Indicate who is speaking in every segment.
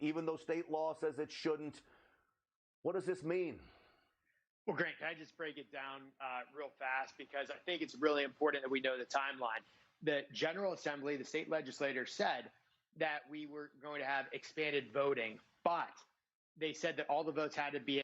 Speaker 1: even though state law says it shouldn't. What does this mean?
Speaker 2: Well, Grant, can I just break it down real fast? Because I think it's really important that we know the timeline. The General Assembly, the state legislature, said that we were going to have expanded voting, but they said that all the votes had to be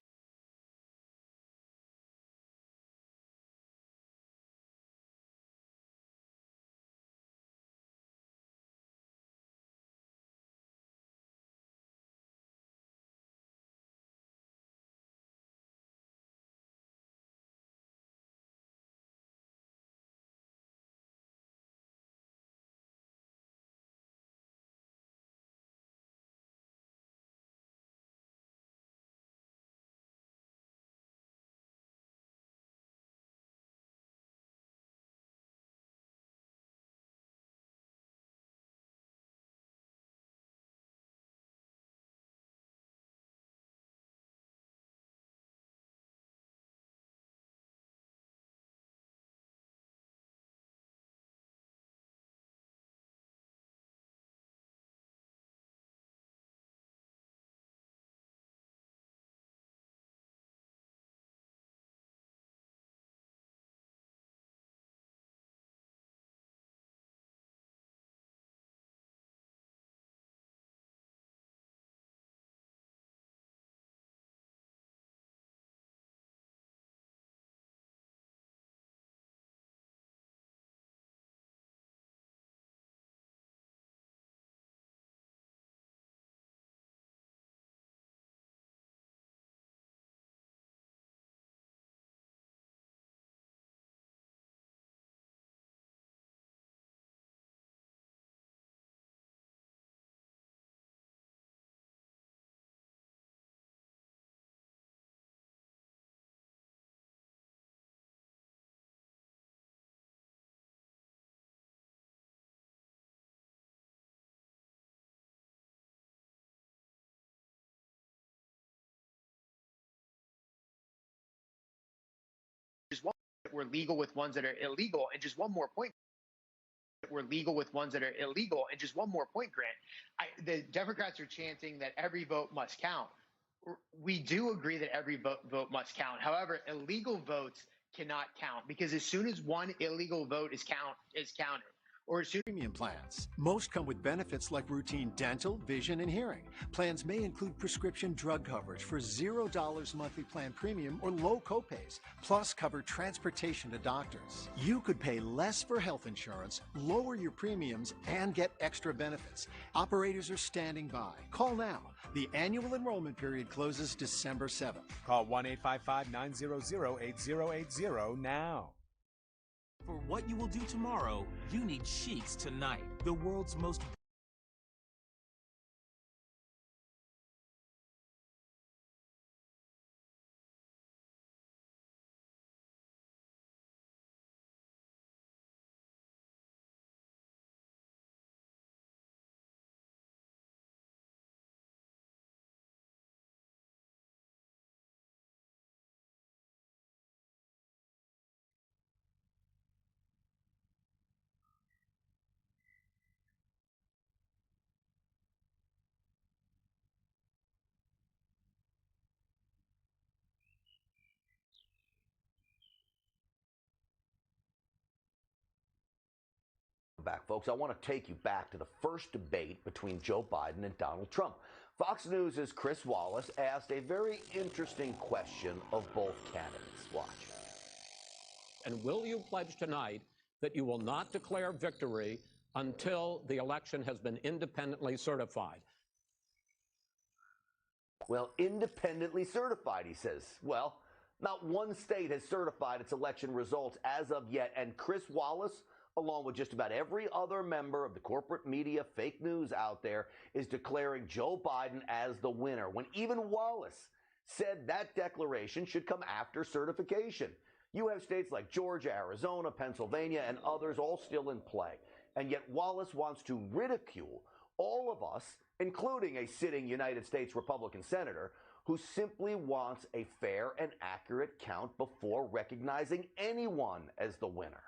Speaker 2: just one that were legal with ones that are illegal. And just one more point. We're legal with ones that are illegal. And just one more point, Grant. The Democrats are chanting that every vote must count. We do agree that every vote must count. However, illegal votes cannot count because as soon as one illegal vote is counted, or
Speaker 3: premium plans. Most come with benefits like routine dental, vision, and hearing. Plans may include prescription drug coverage for $0 monthly plan premium or low copays, plus cover transportation to doctors. You could pay less for health insurance, lower your premiums, and get extra benefits. Operators are standing by. Call now. The annual enrollment period closes December 7th.
Speaker 4: Call 1-855-900-8080 now.
Speaker 5: For what you will do tomorrow, you need Sheets tonight, the world's most
Speaker 1: Back, folks. I want to take you back to the first debate between Joe Biden and Donald Trump. Fox News' Chris Wallace asked a very interesting question of both candidates. Watch.
Speaker 6: And will you pledge tonight that you will not declare victory until the election has been independently certified?
Speaker 1: Well, independently certified, he says. Well, not one state has certified its election results as of yet, and Chris Wallace, along with just about every other member of the corporate media fake news out there, is declaring Joe Biden as the winner, when even Wallace said that declaration should come after certification. You have states like Georgia, Arizona, Pennsylvania, and others all still in play. And yet Wallace wants to ridicule all of us, including a sitting United States Republican senator, who simply wants a fair and accurate count before recognizing anyone as the winner.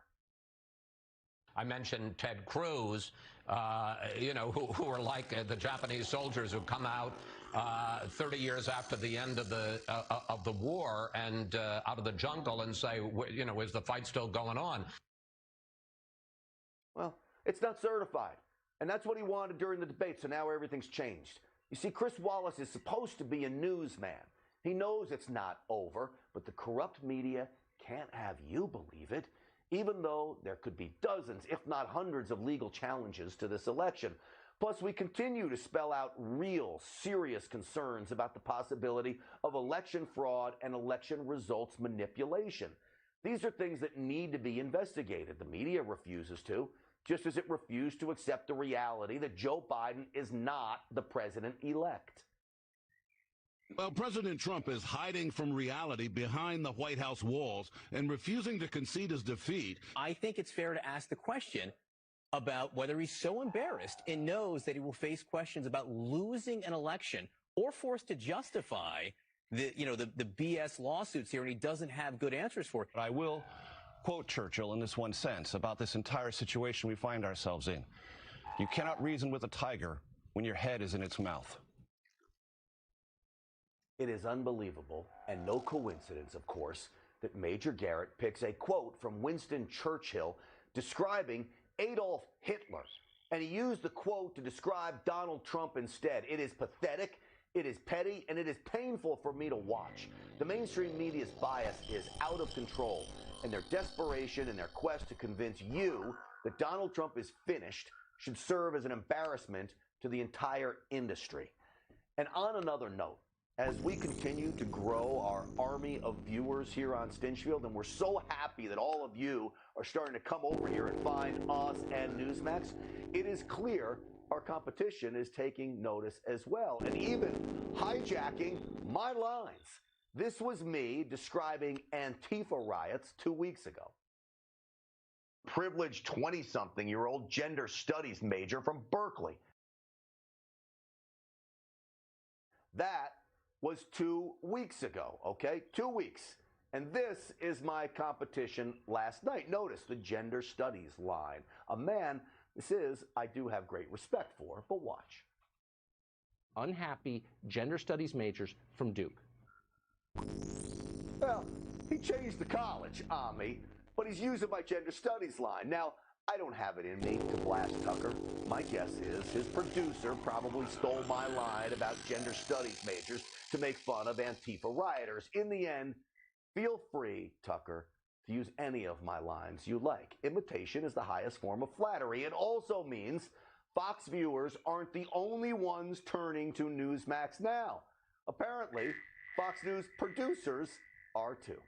Speaker 6: I mentioned Ted Cruz, who are like the Japanese soldiers who come out 30 years after the end of the war and out of the jungle and say, is the fight still going on?
Speaker 1: Well, it's not certified. And that's what he wanted during the debate, so now everything's changed. You see, Chris Wallace is supposed to be a newsman. He knows it's not over, but the corrupt media can't have you believe it, even though there could be dozens, if not hundreds, of legal challenges to this election. Plus, we continue to spell out real, serious concerns about the possibility of election fraud and election results manipulation. These are things that need to be investigated. The media refuses to, just as it refused to accept the reality that Joe Biden is not the president-elect.
Speaker 7: Well, President Trump is hiding from reality behind the White House walls and refusing to concede his defeat.
Speaker 8: I think it's fair to ask the question about whether he's so embarrassed and knows that he will face questions about losing an election or forced to justify the BS lawsuits here, and he doesn't have good answers for it.
Speaker 9: I will quote Churchill in this one sense about this entire situation we find ourselves in. You cannot reason with a tiger when your head is in its mouth.
Speaker 1: It is unbelievable, and no coincidence, of course, that Major Garrett picks a quote from Winston Churchill describing Adolf Hitler, and he used the quote to describe Donald Trump instead. It is pathetic, it is petty, and it is painful for me to watch. The mainstream media's bias is out of control, and their desperation in their quest to convince you that Donald Trump is finished should serve as an embarrassment to the entire industry. And on another note, as we continue to grow our army of viewers here on Stinchfield, and we're so happy that all of you are starting to come over here and find us and Newsmax, it is clear our competition is taking notice as well, and even hijacking my lines. This was me describing Antifa riots 2 weeks ago. Privileged 20-something-year-old gender studies major from Berkeley. That was 2 weeks ago, okay? 2 weeks. And this is my competition last night. Notice the gender studies line. A man, I do have great respect for, but watch.
Speaker 10: Unhappy gender studies majors from Duke.
Speaker 1: Well, he changed the college on me, but he's using my gender studies line. Now, I don't have it in me to blast Tucker. My guess is his producer probably stole my line about gender studies majors to make fun of Antifa rioters. In the end, feel free, Tucker, to use any of my lines you like. Imitation is the highest form of flattery. It also means Fox viewers aren't the only ones turning to Newsmax now. Apparently, Fox News producers are too.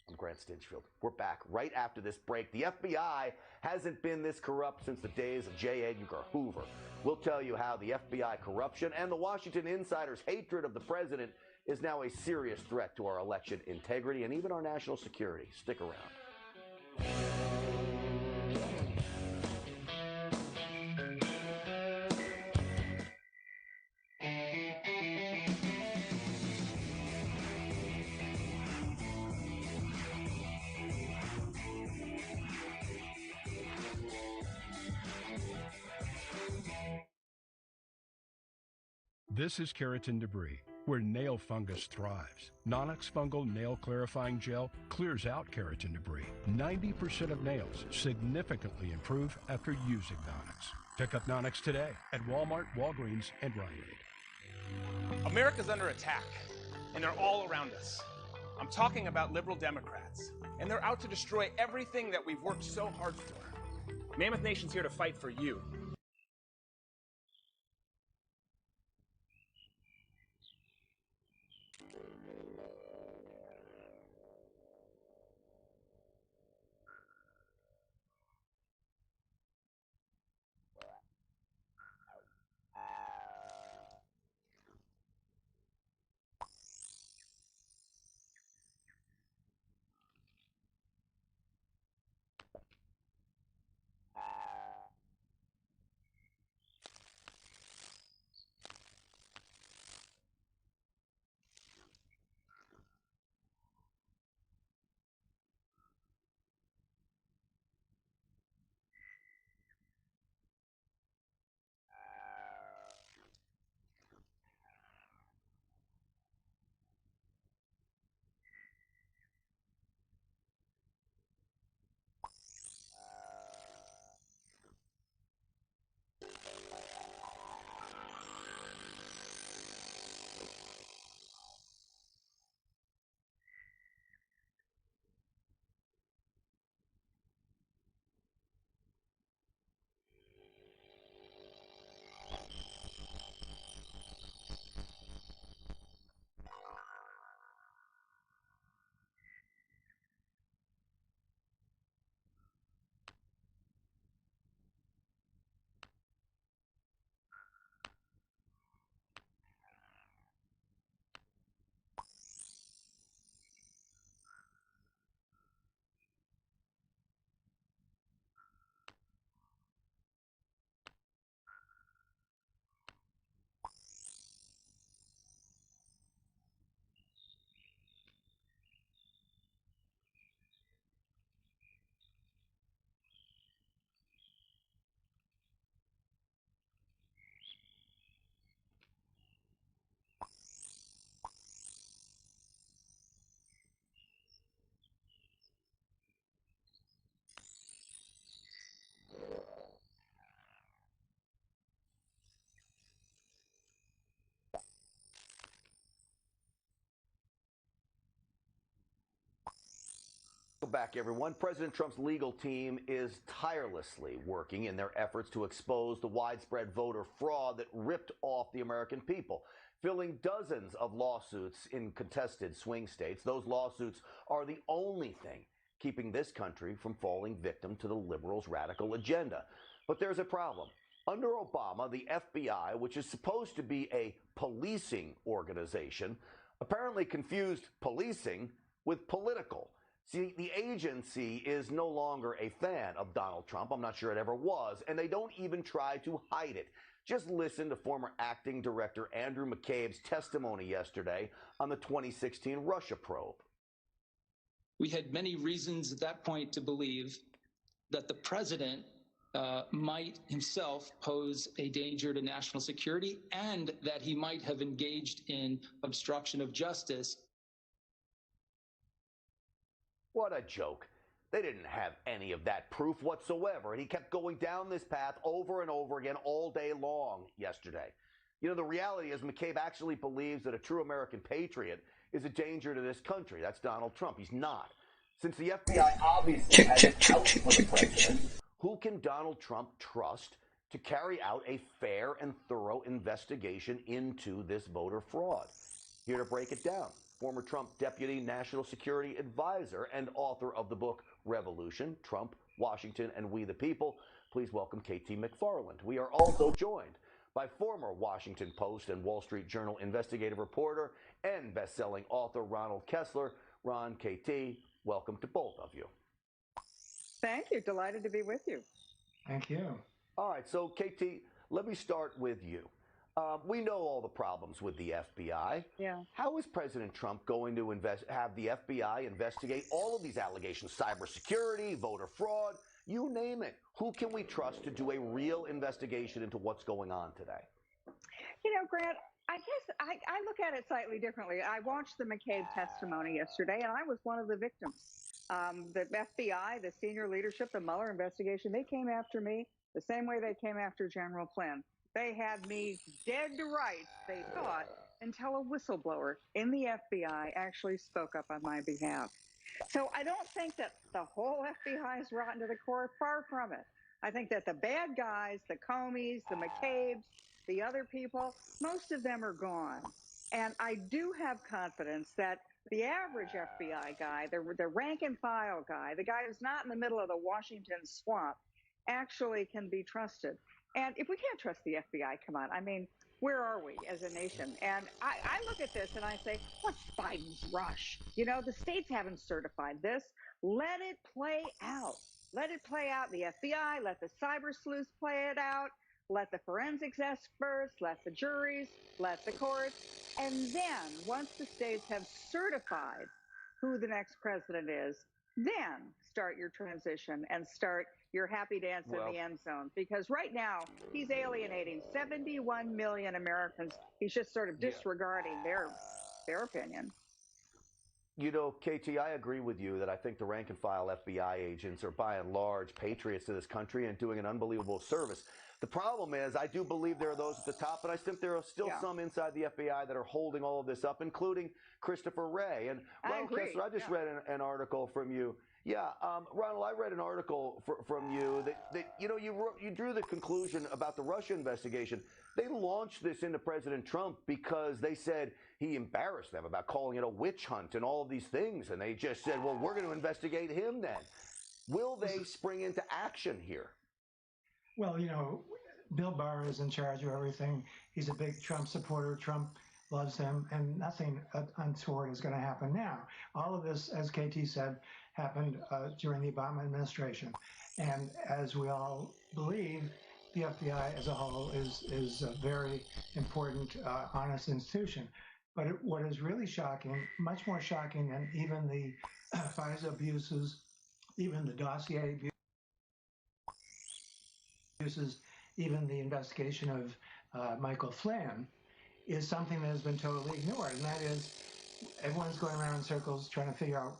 Speaker 1: I'm Grant Stinchfield. We're back right after this break. The FBI hasn't been this corrupt since the days of J. Edgar Hoover. We'll tell you how the FBI corruption and the Washington insiders' hatred of the president is now a serious threat to our election integrity and even our national security. Stick around.
Speaker 11: This is keratin debris, where nail fungus thrives. Nonex Fungal Nail Clarifying Gel clears out keratin debris. 90% of nails significantly improve after using Nonex. Pick up Nonex today at Walmart, Walgreens, and Rite Aid.
Speaker 12: America's under attack, and they're all around us. I'm talking about liberal Democrats, and they're out to destroy everything that we've worked so hard for. Mammoth Nation's here to fight for you.
Speaker 1: Welcome back, everyone. President Trump's legal team is tirelessly working in their efforts to expose the widespread voter fraud that ripped off the American people, filling dozens of lawsuits in contested swing states. Those lawsuits are the only thing keeping this country from falling victim to the liberals' radical agenda. But there's a problem. Under Obama, the FBI, which is supposed to be a policing organization, apparently confused policing with political. See, the agency is no longer a fan of Donald Trump. I'm not sure it ever was, and they don't even try to hide it. Just listen to former acting director Andrew McCabe's testimony yesterday on the 2016 Russia probe.
Speaker 13: We had many reasons at that point to believe that the president might himself pose a danger to national security and that he might have engaged in obstruction of justice.
Speaker 1: What a joke. They didn't have any of that proof whatsoever, and he kept going down this path over and over again all day long yesterday. You know, the reality is McCabe actually believes that a true American patriot is a danger to this country. That's Donald Trump. He's not. Since the FBI obviously has out for the president, who can Donald Trump trust to carry out a fair and thorough investigation into this voter fraud? Here to break it down, former Trump Deputy National Security Advisor and author of the book Revolution, Trump, Washington, and We the People. Please welcome KT McFarland. We are also joined by former Washington Post and Wall Street Journal investigative reporter and best-selling author Ronald Kessler. Ron, KT, welcome to both of you.
Speaker 14: Thank you. Delighted to be with you.
Speaker 15: Thank you.
Speaker 1: All right, so KT, let me start with you. We know all the problems with the FBI.
Speaker 14: Yeah.
Speaker 1: How is President Trump going to have the FBI investigate all of these allegations? Cybersecurity, voter fraud, you name it. Who can we trust to do a real investigation into what's going on today?
Speaker 14: You know, Grant, I guess I look at it slightly differently. I watched the McCabe testimony yesterday, and I was one of the victims. The FBI, the senior leadership, the Mueller investigation, they came after me the same way they came after General Flynn. They had me dead to rights, they thought, until a whistleblower in the FBI actually spoke up on my behalf. So I don't think that the whole FBI is rotten to the core. Far from it. I think that the bad guys, the Comeys, the McCabes, the other people, most of them are gone. And I do have confidence that the average FBI guy, the rank and file guy, the guy who's not in the middle of the Washington swamp, actually can be trusted. And if we can't trust the FBI, come on, I mean, where are we as a nation? And I look at this and I say, what's Biden's rush? You know, the states haven't certified this. Let it play out. Let it play out. The FBI, let the cyber sleuths play it out. Let the forensics experts, let the juries, let the courts. And then once the states have certified who the next president is, then start your transition and start your happy dance in the end zone. Because right now, he's alienating 71 million Americans. He's just sort of disregarding their opinion.
Speaker 1: You know, KT, I agree with you that I think the rank and file FBI agents are by and large patriots to this country and doing an unbelievable service. The problem is I do believe there are those at the top, but I think there are still some inside the FBI that are holding all of this up, including Christopher Wray. And Ronald Kessler, I just read an article from you. Yeah, Ronald, I read an article from you that you know, you drew the conclusion about the Russia investigation. They launched this into President Trump because they said he embarrassed them about calling it a witch hunt and all of these things. And they just said, well, we're going to investigate him then. Will they spring into action here?
Speaker 15: Well, you know, Bill Barr is in charge of everything. He's a big Trump supporter. Trump loves him, and nothing untoward is going to happen now. All of this, as KT said, happened during the Obama administration. And as we all believe, the FBI as a whole is a very important, honest institution. But what is really shocking, much more shocking than even the FISA abuses, even the dossier abuses, even the investigation of Michael Flynn, is something that has been totally ignored. And that is, everyone's going around in circles trying to figure out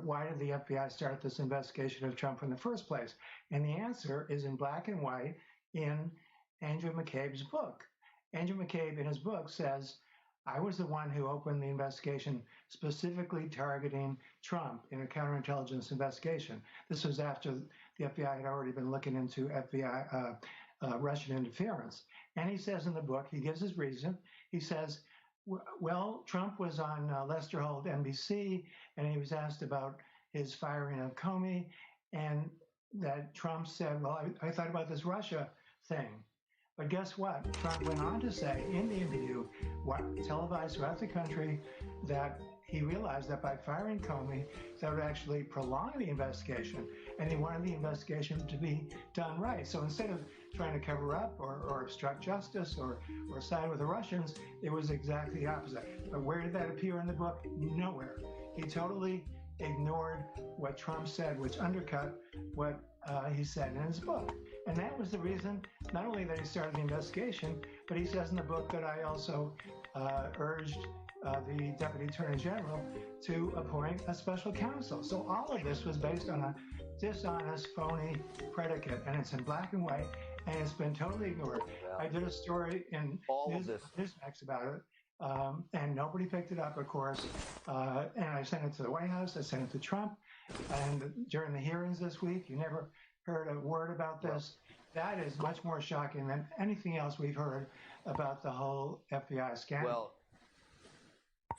Speaker 15: why did the FBI start this investigation of Trump in the first place? And the answer is in black and white in Andrew McCabe's book. Andrew McCabe in his book says, I was the one who opened the investigation specifically targeting Trump in a counterintelligence investigation. This was after the FBI had already been looking into FBI Russian interference. And he says in the book, he gives his reason. He says, well, Trump was on Lester Holt NBC, and he was asked about his firing of Comey, and that Trump said, well, I thought about this Russia thing. But guess what? Trump went on to say in the interview, televised throughout the country, that he realized that by firing Comey, that would actually prolong the investigation, and he wanted the investigation to be done right. So instead of trying to cover up or obstruct justice or side with the Russians, it was exactly the opposite. But where did that appear in the book? Nowhere. He totally ignored what Trump said, which undercut what he said in his book. And that was the reason, not only that he started the investigation, but he says in the book that I also urged the Deputy Attorney General to appoint a special counsel. So all of this was based on a dishonest, phony predicate, and it's in black and white, and it's been totally ignored. I did a story in Newsmax about it, and nobody picked it up, of course. And I sent it to the White House, I sent it to Trump, and during the hearings this week, you never heard a word about this. That is much more shocking than anything else we've heard about the whole FBI scandal.
Speaker 1: Well,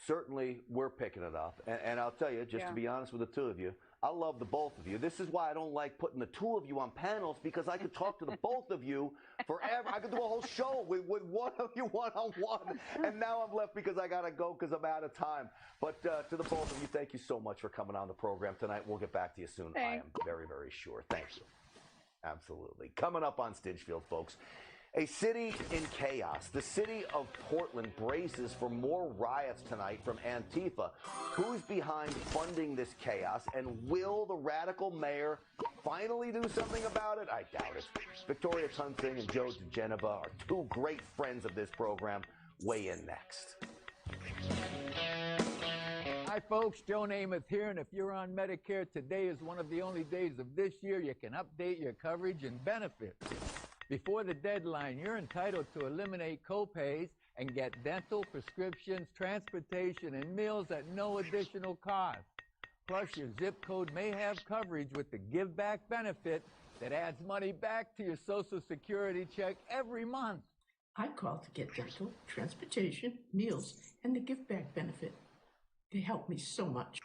Speaker 1: certainly we're picking it up. And I'll tell you, just to be honest with the two of you, I love the both of you. This is why I don't like putting the two of you on panels, because I could talk to the both of you forever. I could do a whole show with one of you one-on-one. And now I'm left because I got to go because I'm out of time. But to the both of you, thank you so much for coming on the program tonight. We'll get back to you soon. I am very, very sure. Thank you. Absolutely. Coming up on Stinchfield, folks. A city in chaos. The city of Portland braces for more riots tonight from Antifa. Who's behind funding this chaos? And will the radical mayor finally do something about it? I doubt it. Victoria Tunsing and Joe DeGeneva are two great friends of this program. Weigh in next.
Speaker 16: Hi, folks. Joe Namath here, and if you're on Medicare, today is one of the only days of this year you can update your coverage and benefits. Before the deadline, you're entitled to eliminate copays and get dental, prescriptions, transportation, and meals at no additional cost. Plus, your zip code may have coverage with the Give Back benefit that adds money back to your Social Security check every month.
Speaker 17: I called to get dental, transportation, meals, and the Give Back benefit. They helped me so much.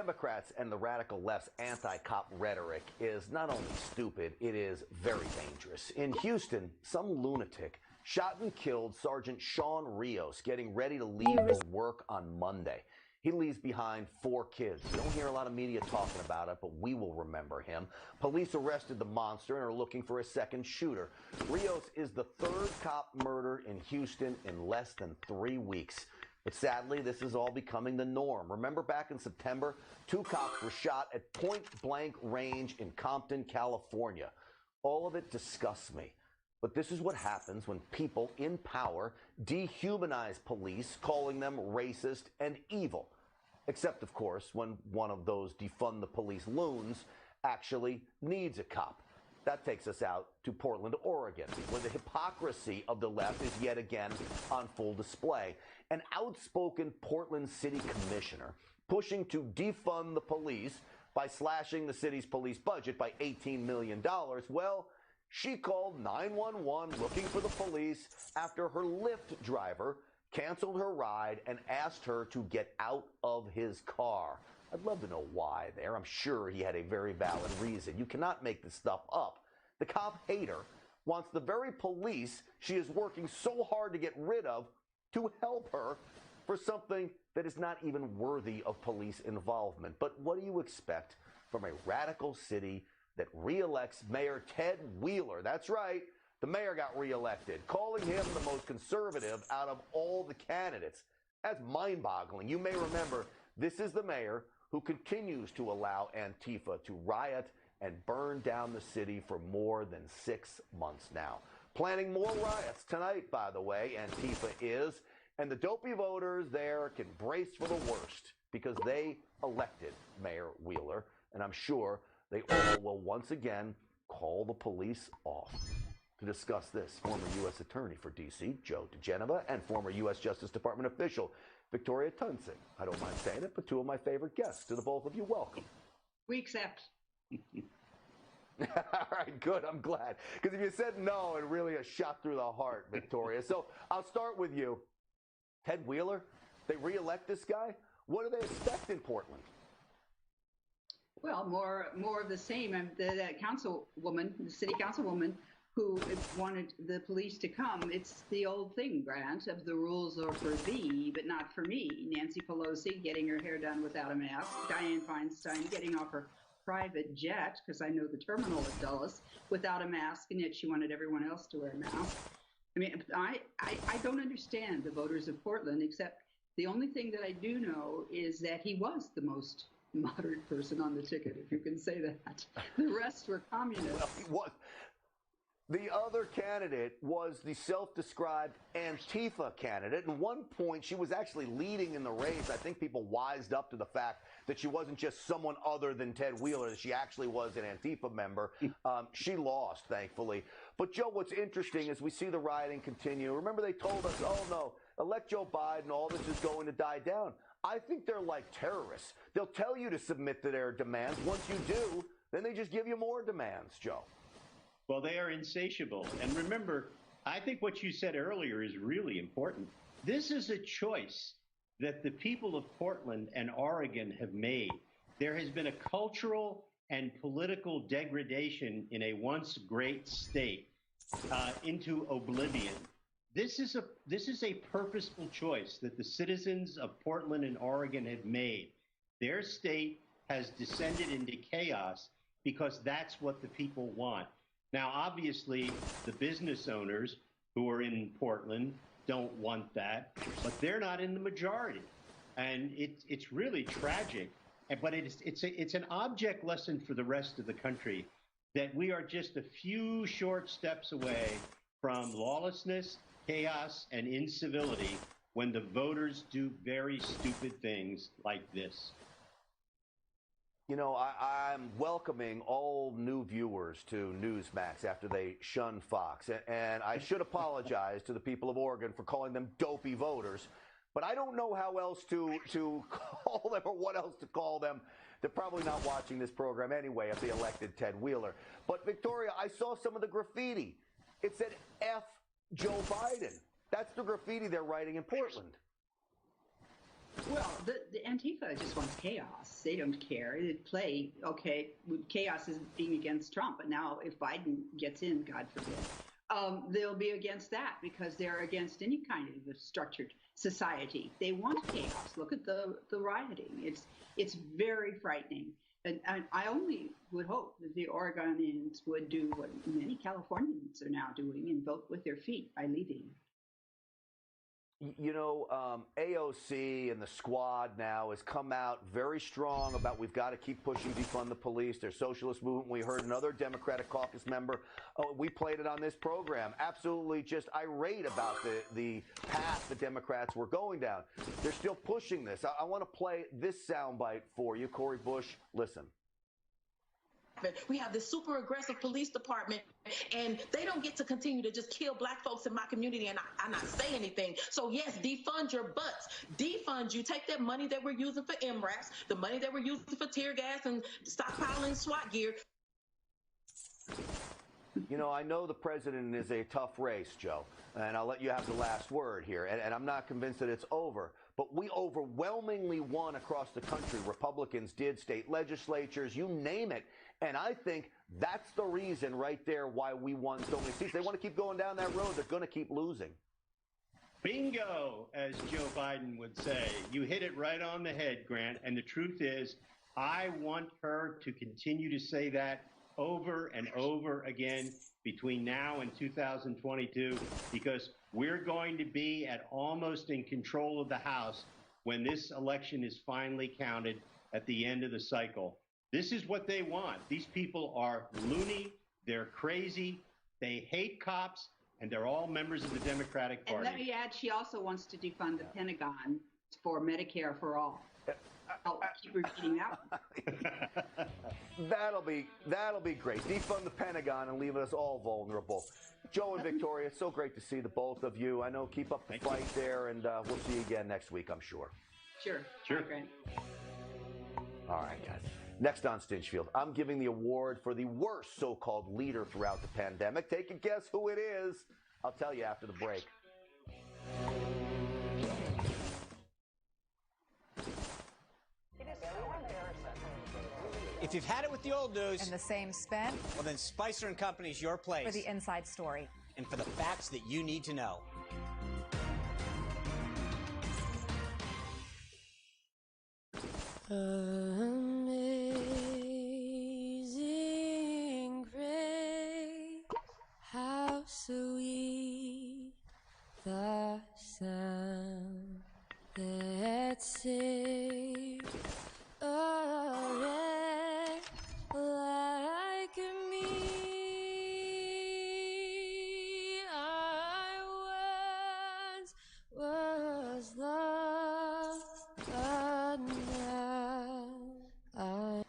Speaker 1: Democrats and the radical left's anti-cop rhetoric is not only stupid, it is very dangerous. In Houston, some lunatic shot and killed Sergeant Sean Rios getting ready to leave for work on Monday. He leaves behind 4 kids. You don't hear a lot of media talking about it, but we will remember him. Police arrested the monster and are looking for a second shooter. Rios is the 3rd cop murdered in Houston in less than 3 weeks. But sadly, this is all becoming the norm. Remember back in September, 2 cops were shot at point-blank range in Compton, California. All of it disgusts me. But this is what happens when people in power dehumanize police, calling them racist and evil. Except, of course, when one of those defund the police loons actually needs a cop. That takes us out to Portland, Oregon, where the hypocrisy of the left is yet again on full display. An outspoken Portland City Commissioner pushing to defund the police by slashing the city's police budget by $18 million. Well, she called 911 looking for the police after her Lyft driver canceled her ride and asked her to get out of his car. I'd love to know why there. I'm sure he had a very valid reason. You cannot make this stuff up. The cop hater wants the very police she is working so hard to get rid of to help her for something that is not even worthy of police involvement. But what do you expect from a radical city that re-elects Mayor Ted Wheeler? That's right, the mayor got re-elected, calling him the most conservative out of all the candidates. That's mind-boggling. You may remember, this is the mayor who continues to allow Antifa to riot and burn down the city for more than 6 months now. Planning more riots tonight, by the way, Antifa is, and the dopey voters there can brace for the worst because they elected Mayor Wheeler, and I'm sure they all will once again call the police off. To discuss this, former U.S. Attorney for D.C., Joe DeGenova, and former U.S. Justice Department official, Victoria Tunsing. I don't mind saying it, but 2 of my favorite guests. To the both of you, welcome.
Speaker 18: We accept.
Speaker 1: All right, good. I'm glad. Because if you said no, it really a shot through the heart, Victoria. So I'll start with you. Ted Wheeler, they re-elect this guy. What do they expect in Portland?
Speaker 18: Well, more of the same. The councilwoman, the city councilwoman, who wanted the police to come. It's the old thing, Grant, of the rules are for thee, but not for me. Nancy Pelosi getting her hair done without a mask. Dianne Feinstein getting off her private jet, because I know the terminal at Dulles, without a mask, and yet she wanted everyone else to wear a mask. I mean, I don't understand the voters of Portland, except the only thing that I do know is that he was the most moderate person on the ticket, if you can say that. The rest were communists.
Speaker 1: Well, he was. The other candidate was the self-described Antifa candidate. At one point, she was actually leading in the race. I think people wised up to the fact that she wasn't just someone other than Ted Wheeler, that she actually was an Antifa member. She lost, thankfully. But, Joe, what's interesting is we see the rioting continue. Remember, they told us, oh, no, elect Joe Biden, all this is going to die down. I think they're like terrorists. They'll tell you to submit to their demands. Once you do, then they just give you more demands, Joe.
Speaker 19: Well, they are insatiable. And remember, I think what you said earlier is really important. This is a choice that the people of Portland and Oregon have made. There has been a cultural and political degradation in a once great state into oblivion. This is a purposeful choice that the citizens of Portland and Oregon have made. Their state has descended into chaos because that's what the people want. Now, obviously, the business owners who are in Portland don't want that, but they're not in the majority. And it's really tragic. But it's an object lesson for the rest of the country that we are just a few short steps away from lawlessness, chaos, and incivility when the voters do very stupid things like this.
Speaker 1: You know, I'm welcoming all new viewers to Newsmax after they shun Fox. And I should apologize to the people of Oregon for calling them dopey voters. But I don't know how else to call them or what else to call them. They're probably not watching this program anyway if they elected Ted Wheeler. But, Victoria, I saw some of the graffiti. It said, F Joe Biden. That's the graffiti they're writing in Portland.
Speaker 18: Well, the Antifa just wants chaos. They don't care. They play, okay, chaos is being against Trump, but now if Biden gets in, God forbid, they'll be against that because they're against any kind of a structured society. They want chaos. Look at the rioting. It's very frightening. And I only would hope that the Oregonians would do what many Californians are now doing and vote with their feet by leaving.
Speaker 1: You know, AOC and the squad now has come out very strong about we've got to keep pushing defund the police. Their socialist movement. We heard another Democratic caucus member. We played it on this program. Absolutely just irate about the path the Democrats were going down. They're still pushing this. I want to play this soundbite for you. Cori Bush, listen.
Speaker 20: We have this super aggressive police department, and they don't get to continue to just kill black folks in my community and I not say anything. So yes, defund your butts. Defund you. Take that money that we're using for MRAPs, the money that we're using for tear gas and stockpiling SWAT gear.
Speaker 1: You know, I know the president is a tough race, Joe, and I'll let you have the last word here. And I'm not convinced that it's over. But we overwhelmingly won across the country. Republicans did, state legislatures, you name it. And I think that's the reason right there why we won so many seats. They want to keep going down that road. They're going to keep losing.
Speaker 19: Bingo, as Joe Biden would say. You hit it right on the head, Grant. And the truth is, I want her to continue to say that over and over again between now and 2022, because we're going to be at almost in control of the House when this election is finally counted at the end of the cycle. This is what they want. These people are loony, they're crazy, they hate cops, and they're all members of the Democratic Party.
Speaker 18: And let me add, she also wants to defund the Pentagon for Medicare for all. I'll keep repeating that one.
Speaker 1: That'll be great. Defund the Pentagon and leave us all vulnerable. Joe and Victoria, it's so great to see the both of you. I know, keep up the fight there, and we'll see you again next week, I'm sure.
Speaker 18: Sure. Grant.
Speaker 1: All right, guys. Next on Stinchfield, I'm giving the award for the worst so-called leader throughout the pandemic. Take a guess who it is. I'll tell you after the break.
Speaker 21: If you've had it with the old news
Speaker 22: and the same spin,
Speaker 21: well, then Spicer and Company's your place
Speaker 22: for the inside story
Speaker 21: and for the facts that you need to know.
Speaker 23: Amazing grace, how sweet the sound that saved a wretch like me. I once was lost, but now I.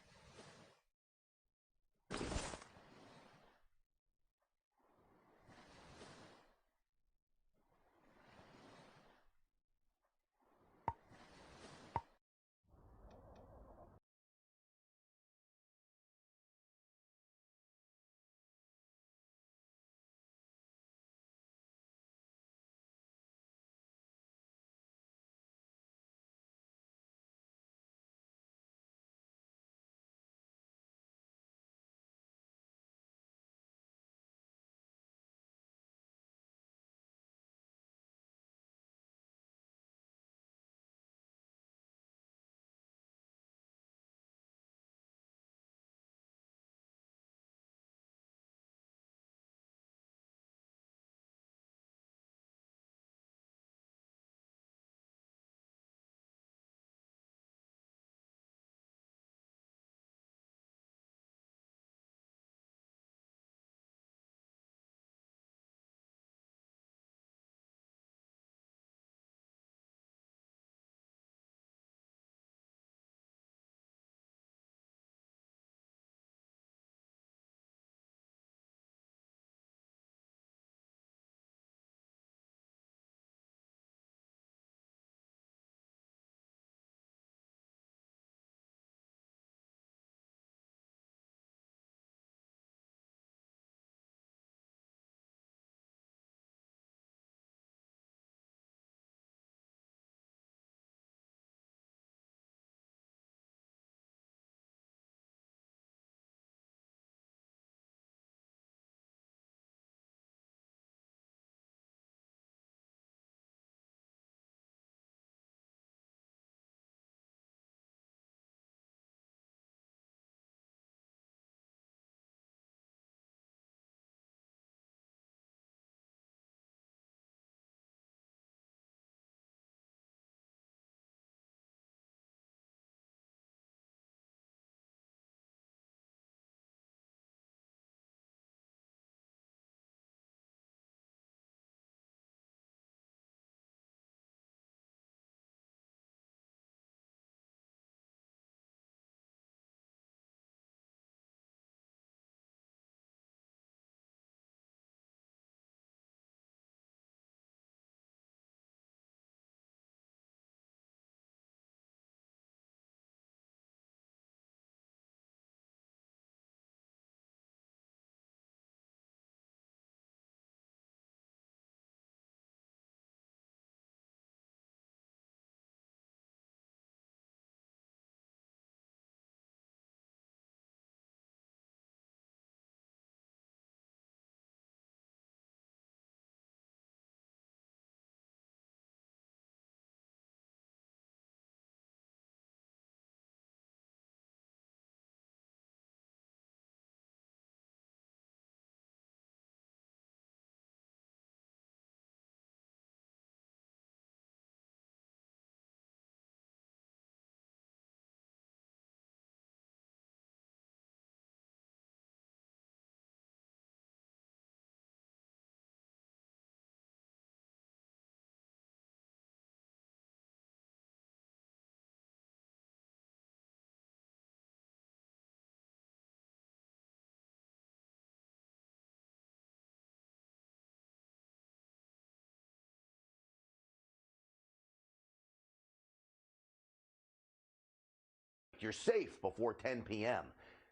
Speaker 1: like you're safe before 10 p.m.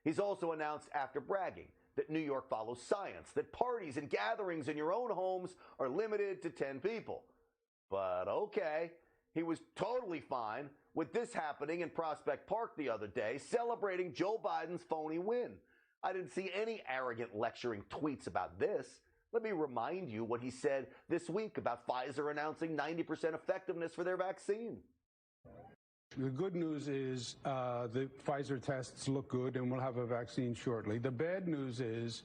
Speaker 1: He's also announced, after bragging, that New York follows science, that parties and gatherings in your own homes are limited to 10 people. But okay, he was totally fine with this happening in Prospect Park the other day, celebrating Joe Biden's phony win. I didn't see any arrogant lecturing tweets about this. Let me remind you what he said this week about Pfizer announcing 90% effectiveness for their vaccine.
Speaker 2: The good news is the Pfizer tests look good and we'll have a vaccine shortly. The bad news is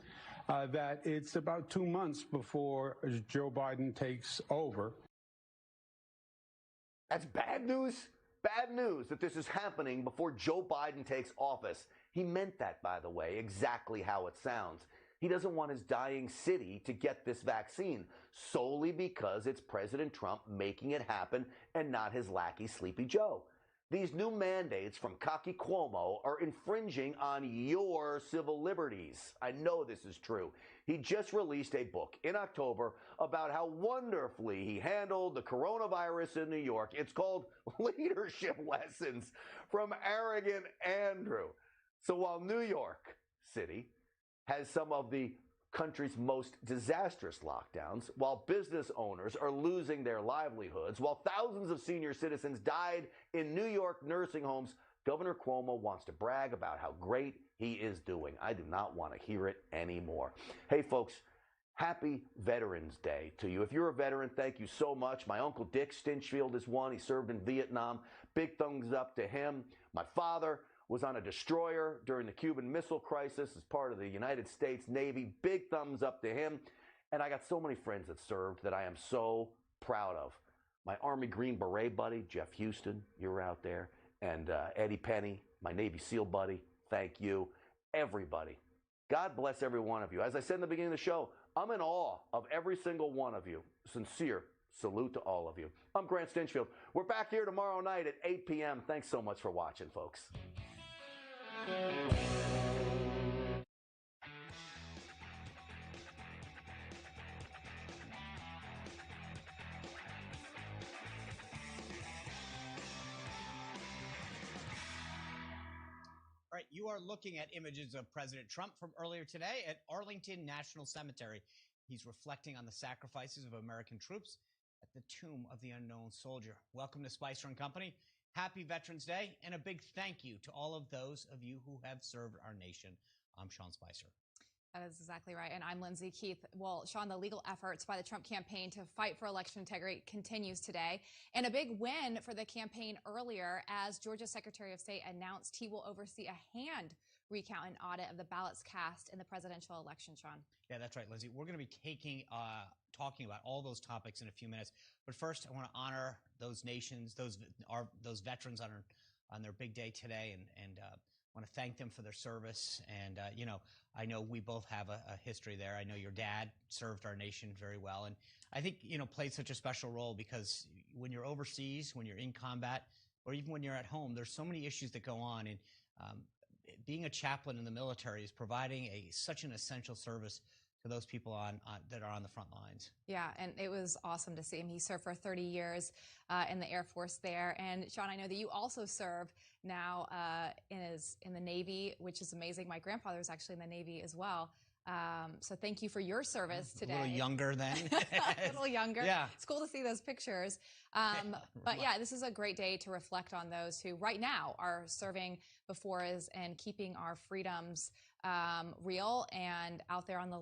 Speaker 2: that it's about 2 months before Joe Biden takes over.
Speaker 1: That's bad news? Bad news that this is happening before Joe Biden takes office. He meant that, by the way, exactly how it sounds. He doesn't want his dying city to get this vaccine solely because it's President Trump making it happen and not his lackey Sleepy Joe. These new mandates from cocky Cuomo are infringing on your civil liberties. I know this is true. He just released a book in October about how wonderfully he handled the coronavirus in New York. It's called Leadership Lessons from Arrogant Andrew. So while New York City has some of the country's most disastrous lockdowns, while business owners are losing their livelihoods, while thousands of senior citizens died in New York nursing homes, Governor Cuomo wants to brag about how great he is doing. I do not want to hear it anymore. Hey, folks, happy Veterans Day to you. If you're a veteran, thank you so much. My Uncle Dick Stinchfield is one. He served in Vietnam. Big thumbs up to him. My father was on a destroyer during the Cuban Missile Crisis as part of the United States Navy. Big thumbs up to him. And I got so many friends that served that I am so proud of. My Army Green Beret buddy, Jeff Houston, you're out there. And Eddie Penny, my Navy SEAL buddy, thank you. Everybody. God bless every one of you. As I said in the beginning of the show, I'm in awe of every single one of you. Sincere salute to all of you. I'm Grant Stinchfield. We're back here tomorrow night at 8 p.m. Thanks so much for watching, folks.
Speaker 21: All right, you are looking at images of President Trump from earlier today at Arlington National Cemetery. He's reflecting on the sacrifices of American troops at the tomb of the unknown soldier. Welcome to Spicer & Company. Happy Veterans Day, and a big thank you to all of those of you who have served our nation. I'm Sean Spicer.
Speaker 3: That is exactly right. And I'm Lindsay Keith. Well, Sean, the legal efforts by the Trump campaign to fight for election integrity continues today. And a big win for the campaign earlier as Georgia's Secretary of State announced he will oversee a hand recount and audit of the ballots cast in the presidential election, Sean.
Speaker 21: Yeah, that's right, Lindsay. We're going to be talking about all those topics in a few minutes. But first, I want to honor those nations, those veterans on their big day today, and want to thank them for their service. And, I know we both have a history there. I know your dad served our nation very well. And I think, played such a special role because when you're overseas, when you're in combat, or even when you're at home, there's so many issues that go on. And being a chaplain in the military is providing such an essential service to those people that are on the front lines.
Speaker 3: Yeah, and it was awesome to see him. He served for 30 years in the Air Force there. And Sean, I know that you also serve now in the Navy, which is amazing. My grandfather was actually in the Navy as well. So thank you for your service today.
Speaker 21: A little younger then.
Speaker 3: A little younger.
Speaker 21: Yeah.
Speaker 3: It's cool to see those pictures. But yeah, this is a great day to reflect on those who right now are serving before us and keeping our freedoms real and out there on the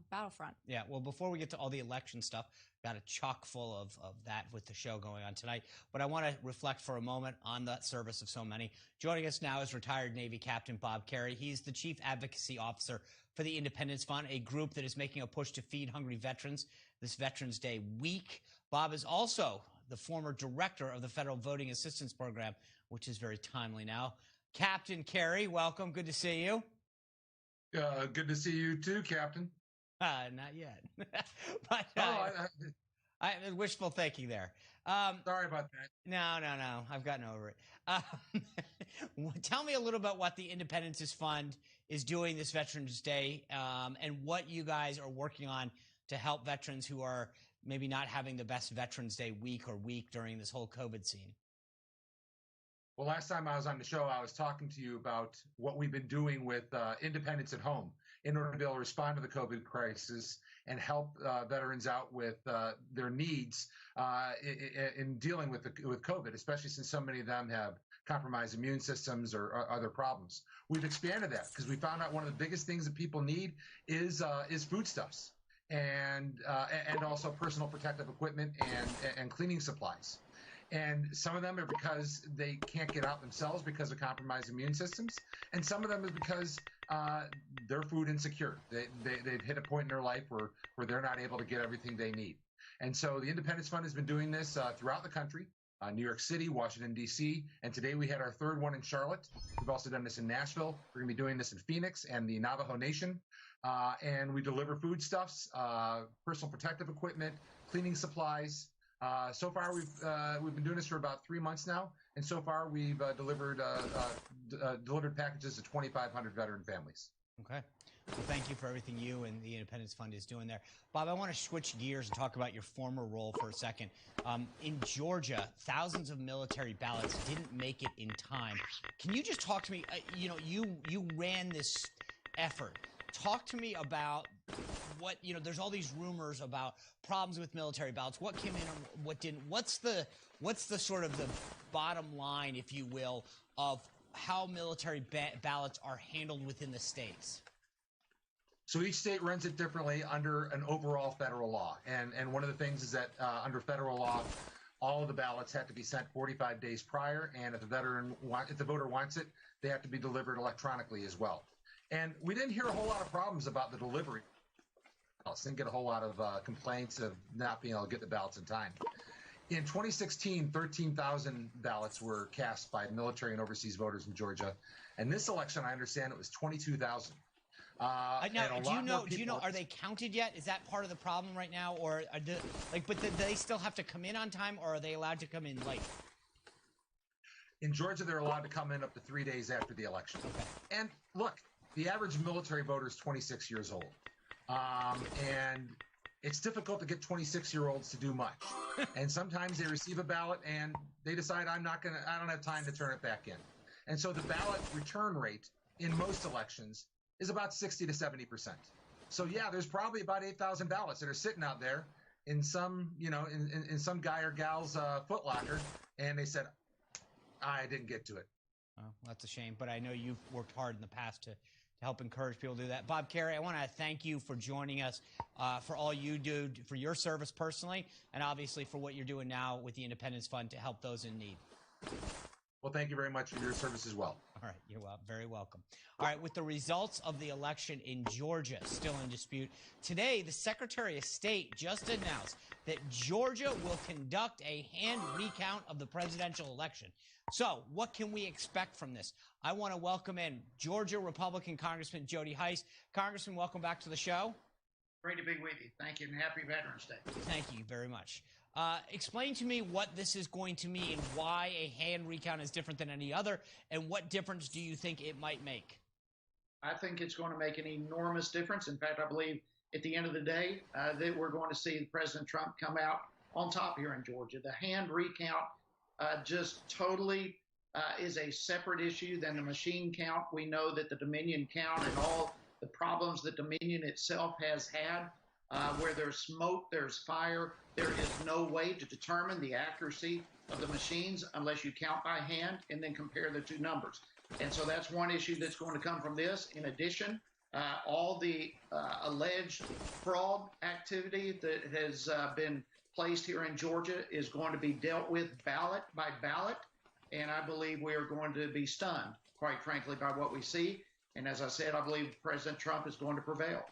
Speaker 3: battlefront.
Speaker 21: Yeah, well, before we get to all the election stuff, got a chock full of that with the show going on tonight. But I want to reflect for a moment on the service of so many. Joining us now is retired Navy Captain Bob Carey. He's the Chief Advocacy Officer for the Independence Fund, a group that is making a push to feed hungry veterans this Veterans Day week. Bob is also the former director of the Federal Voting Assistance Program, which is very timely now. Captain Carey, welcome. Good to see you.
Speaker 22: Good to see you too, Captain.
Speaker 21: Not yet. But I wishful thinking there.
Speaker 22: Sorry about that.
Speaker 21: No. I've gotten over it. Tell me a little about what the Independence Fund is doing this Veterans Day, and what you guys are working on to help veterans who are maybe not having the best Veterans Day week during this whole COVID scene.
Speaker 22: Well, last time I was on the show, I was talking to you about what we've been doing with independence at home in order to be able to respond to the COVID crisis and help veterans out with their needs in dealing with COVID, especially since so many of them have compromised immune systems or other problems. We've expanded that because we found out one of the biggest things that people need is foodstuffs and also personal protective equipment and cleaning supplies. And some of them are because they can't get out themselves because of compromised immune systems. And some of them is because they're food insecure. They've hit a point in their life where they're not able to get everything they need. And so the Independence Fund has been doing this throughout the country, New York City, Washington, D.C., and today we had our third one in Charlotte. We've also done this in Nashville. We're going to be doing this in Phoenix and the Navajo Nation. And we deliver foodstuffs, personal protective equipment, cleaning supplies. So far, we've been doing this for about 3 months now, and so far we've delivered packages to 2,500 veteran families.
Speaker 21: Okay. Well, thank you for everything you and the Independence Fund is doing there. Bob, I want to switch gears and talk about your former role for a second. In Georgia, thousands of military ballots didn't make it in time. Can you just talk to me? You ran this effort. Talk to me about what, there's all these rumors about problems with military ballots. What came in and what didn't? What's the sort of the bottom line, if you will, of how military ballots are handled within the states?
Speaker 22: So each state runs it differently under an overall federal law. And one of the things is that under federal law, all of the ballots have to be sent 45 days prior. And if the voter wants it, they have to be delivered electronically as well. And we didn't hear a whole lot of problems about the delivery. Didn't get a whole lot of complaints of not being able to get the ballots in time. In 2016, 13,000 ballots were cast by military and overseas voters in Georgia. And this election, I understand it was 22,000.
Speaker 21: Now, do you know, are they counted yet? Is that part of the problem right now? Or, but do they still have to come in on time, or are they allowed to come in late?
Speaker 22: In Georgia, they're allowed to come in up to 3 days after the election.
Speaker 21: Okay.
Speaker 22: And look, the average military voter is 26 years old. And it's difficult to get 26-year-olds to do much. And sometimes they receive a ballot and they decide, I don't have time to turn it back in. And so the ballot return rate in most elections is about 60 to 70%. So yeah, there's probably about 8,000 ballots that are sitting out there in some, in some guy or gal's footlocker, and they said, I didn't get to it.
Speaker 21: Well, that's a shame, but I know you've worked hard in the past to help encourage people to do that. Bob Kerrey, I want to thank you for joining us, for all you do, for your service personally, and obviously for what you're doing now with the Independence Fund to help those in need.
Speaker 22: Well, thank you very much for your service as well.
Speaker 21: All right, you're very welcome. All right, with the results of the election in Georgia still in dispute, today the Secretary of State just announced that Georgia will conduct a hand recount of the presidential election. So what can we expect from this? I want to welcome in Georgia Republican Congressman Jody Hice. Congressman, welcome back to the show.
Speaker 4: Great to be with you. Thank you, and happy Veterans Day.
Speaker 21: Thank you very much. Explain to me what this is going to mean, why a hand recount is different than any other, and what difference do you think it might make?
Speaker 4: I think it's going to make an enormous difference. In fact, I believe at the end of the day that we're going to see President Trump come out on top here in Georgia. The hand recount just totally is a separate issue than the machine count. We know that the Dominion count and all the problems that Dominion itself has had, where there's smoke, there's fire, there is no way to determine the accuracy of the machines unless you count by hand and then compare the two numbers. And so that's one issue that's going to come from this. In addition, all the alleged fraud activity that has been placed here in Georgia is going to be dealt with ballot by ballot. And I believe we are going to be stunned, quite frankly, by what we see. And as I said, I believe President Trump is going to prevail.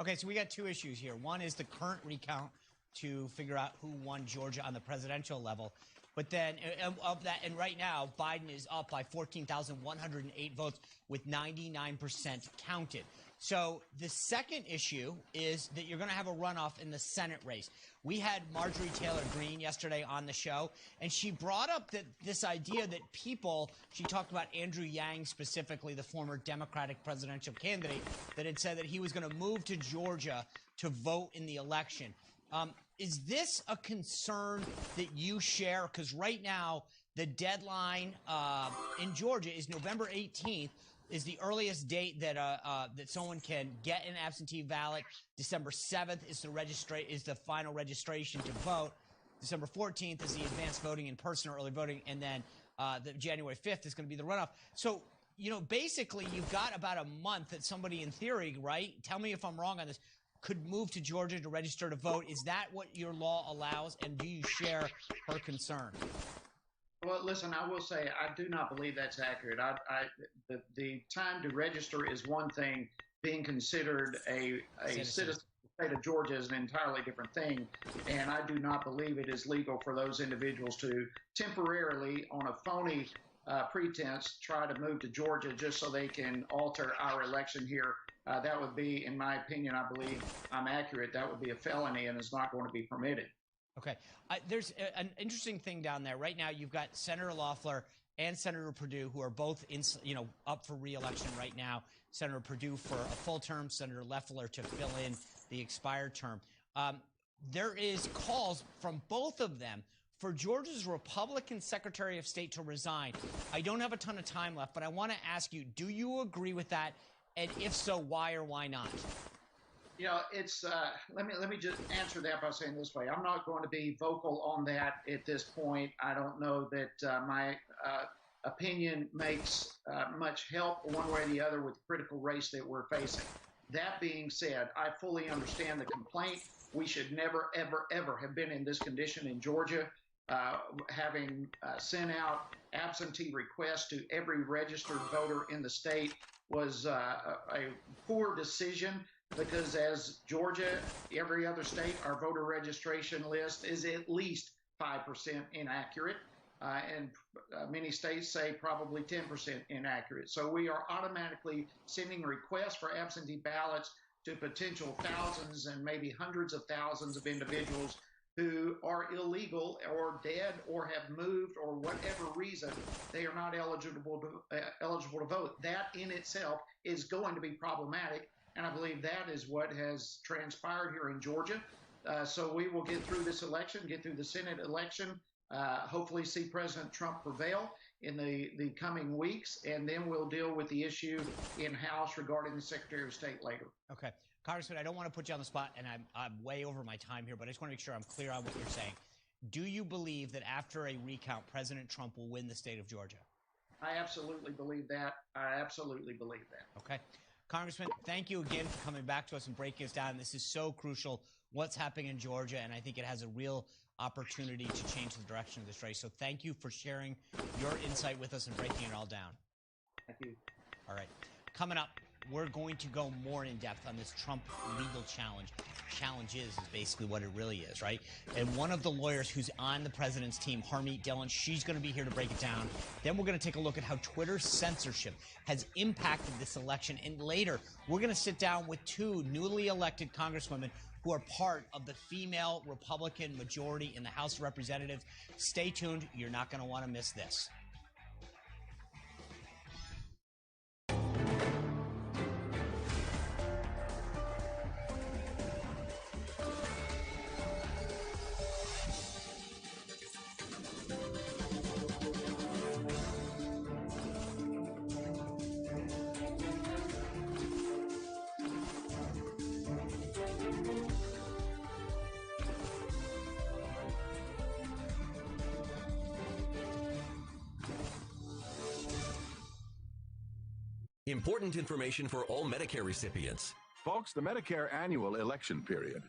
Speaker 21: Okay, so we got two issues here. One is the current recount to figure out who won Georgia on the presidential level. But then of that, and right now, Biden is up by 14,108 votes with 99% counted. So the second issue is that you're going to have a runoff in the Senate race. We had Marjorie Taylor Greene yesterday on the show, and she brought up this idea that she talked about Andrew Yang specifically, the former Democratic presidential candidate, that had said that he was going to move to Georgia to vote in the election. Is this a concern that you share? Because right now, The deadline in Georgia is November 18th. Is the earliest date that that someone can get an absentee ballot. December 7th is the final registration to vote. December 14th is the advanced voting in person or early voting, and then the January 5th is going to be the runoff. So, you know, basically you've got about a month that somebody in theory, right? Tell me if I'm wrong on this, could move to Georgia to register to vote. Is that what your law allows, and do you share her concern?
Speaker 4: Well, listen, I will say I do not believe that's accurate. The time to register is one thing. Being considered a citizen of the state of Georgia is an entirely different thing. And I do not believe it is legal for those individuals to temporarily, on a phony pretense, try to move to Georgia just so they can alter our election here. That would be, in my opinion, I believe I'm accurate, that would be a felony and is not going to be permitted.
Speaker 21: Okay. There's an interesting thing down there. Right now, you've got Senator Loeffler and Senator Perdue, who are both up for re-election right now. Senator Perdue for a full term, Senator Loeffler to fill in the expired term. There is calls from both of them for Georgia's Republican Secretary of State to resign. I don't have a ton of time left, but I want to ask you, do you agree with that? And if so, why or why not?
Speaker 4: You know, it's let me just answer that by saying this way. I'm not going to be vocal on that at this point. I don't know that my opinion makes much help one way or the other with the critical race that we're facing. That being said, I fully understand the complaint. We should never, ever, ever have been in this condition in Georgia, having sent out absentee requests to every registered voter in the state was a poor decision. Because as Georgia, every other state, our voter registration list is at least 5% inaccurate. And many states say probably 10% inaccurate. So we are automatically sending requests for absentee ballots to potential thousands and maybe hundreds of thousands of individuals who are illegal or dead or have moved or whatever reason they are not eligible to vote. That in itself is going to be problematic. And I believe that is what has transpired here in Georgia. So we will get through this election, get through the Senate election, hopefully see President Trump prevail in the coming weeks, and then we'll deal with the issue in-house regarding the Secretary of State later.
Speaker 21: Okay. Congressman, I don't want to put you on the spot, and I'm way over my time here, but I just want to make sure I'm clear on what you're saying. Do you believe that after a recount, President Trump will win the state of Georgia?
Speaker 4: I absolutely believe that. I absolutely believe that.
Speaker 21: Okay. Congressman, thank you again for coming back to us and breaking us down. This is so crucial, what's happening in Georgia, and I think it has a real opportunity to change the direction of this race. So thank you for sharing your insight with us and breaking it all down.
Speaker 4: Thank you.
Speaker 21: All right. Coming up, we're going to go more in depth on this Trump legal challenge. Challenges is basically what it really is, right? And one of the lawyers who's on the president's team, Harmeet Dillon, she's going to be here to break it down. Then we're going to take a look at how Twitter's censorship has impacted this election. And later, we're going to sit down with two newly elected congresswomen who are part of the female Republican majority in the House of Representatives. Stay tuned. You're not going to want to miss this.
Speaker 5: Important information for all Medicare recipients.
Speaker 6: Folks, the Medicare annual election period.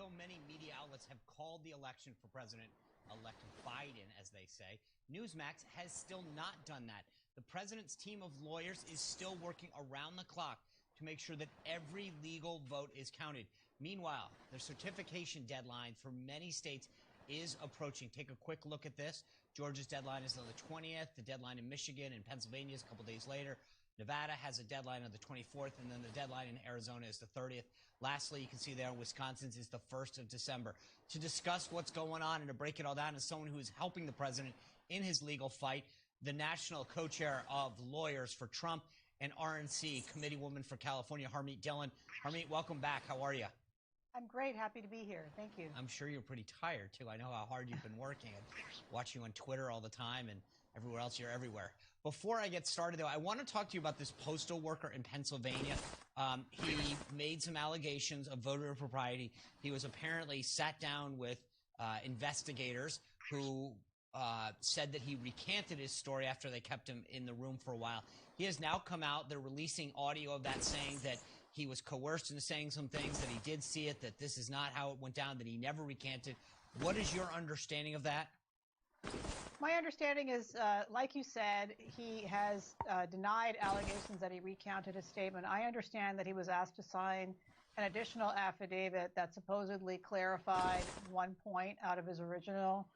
Speaker 21: though many media outlets have called the election for President-elect Biden, as they say, Newsmax has still not done that. The president's team of lawyers is still working around the clock to make sure that every legal vote is counted. Meanwhile, the certification deadline for many states is approaching. Take a quick look at this. Georgia's deadline is on the 20th. The deadline in Michigan and Pennsylvania is a couple days later. Nevada has a deadline on the 24th, and then the deadline in Arizona is the 30th. Lastly, you can see there Wisconsin's is the 1st of December. To discuss what's going on and to break it all down, as someone who is helping the president in his legal fight, the national co-chair of lawyers for Trump and RNC committeewoman for California, Harmeet Dillon. Harmeet, welcome back. How are you?
Speaker 7: I'm great. Happy to be here. Thank you.
Speaker 21: I'm sure you're pretty tired, too. I know how hard you've been working and watching you on Twitter all the time and everywhere else. You're everywhere. Before I get started, though, I want to talk to you about this postal worker in Pennsylvania. He made some allegations of voter impropriety. He was apparently sat down with investigators who said that he recanted his story after they kept him in the room for a while. He has now come out. They're releasing audio of that saying that he was coerced into saying some things, that he did see it, that this is not how it went down, that he never recanted. What is your understanding of that?
Speaker 7: My understanding is, like you said, he has denied allegations that he recounted his statement. I understand that he was asked to sign an additional affidavit that supposedly clarified one point out of his original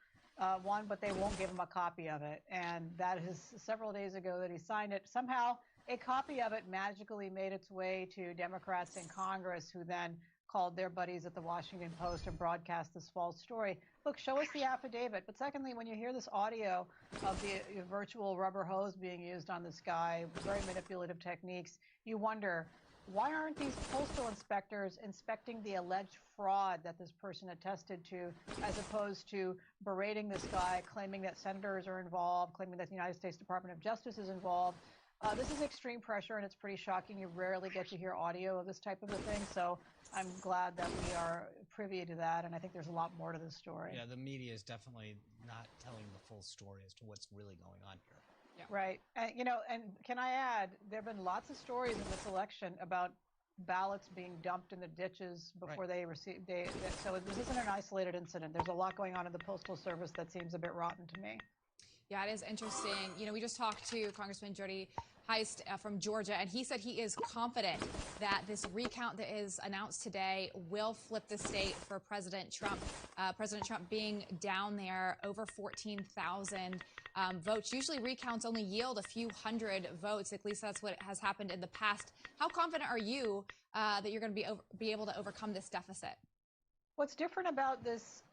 Speaker 7: one, but they won't give him a copy of it. And that is several days ago that he signed it. Somehow, a copy of it magically made its way to Democrats in Congress, who then called their buddies at the Washington Post and broadcast this false story. Look, show us the affidavit. But secondly, when you hear this audio of the virtual rubber hose being used on this guy, very manipulative techniques, you wonder, why aren't these postal inspectors inspecting the alleged fraud that this person attested to, as opposed to berating this guy, claiming that senators are involved, claiming that the United States Department of Justice is involved? This is extreme pressure, and it's pretty shocking. You rarely get to hear audio of this type of a thing, so I'm glad that we are privy to that, and I think there's a lot more to this story.
Speaker 21: Yeah, the media is definitely not telling the full story as to what's really going on here.
Speaker 7: Yeah. Right. And, and can I add, there have been lots of stories in this election about ballots being dumped in the ditches before they received. So this isn't an isolated incident. There's a lot going on in the Postal Service that seems a bit rotten to me.
Speaker 3: Yeah, it is interesting. We just talked to Congressman Jody Heist from Georgia, and he said he is confident that this recount that is announced today will flip the state for President Trump. President Trump being down there over 14,000 votes. Usually recounts only yield a few hundred votes. At least that's what has happened in the past. How confident are you that you're going to be able to overcome this deficit?
Speaker 7: What's different about this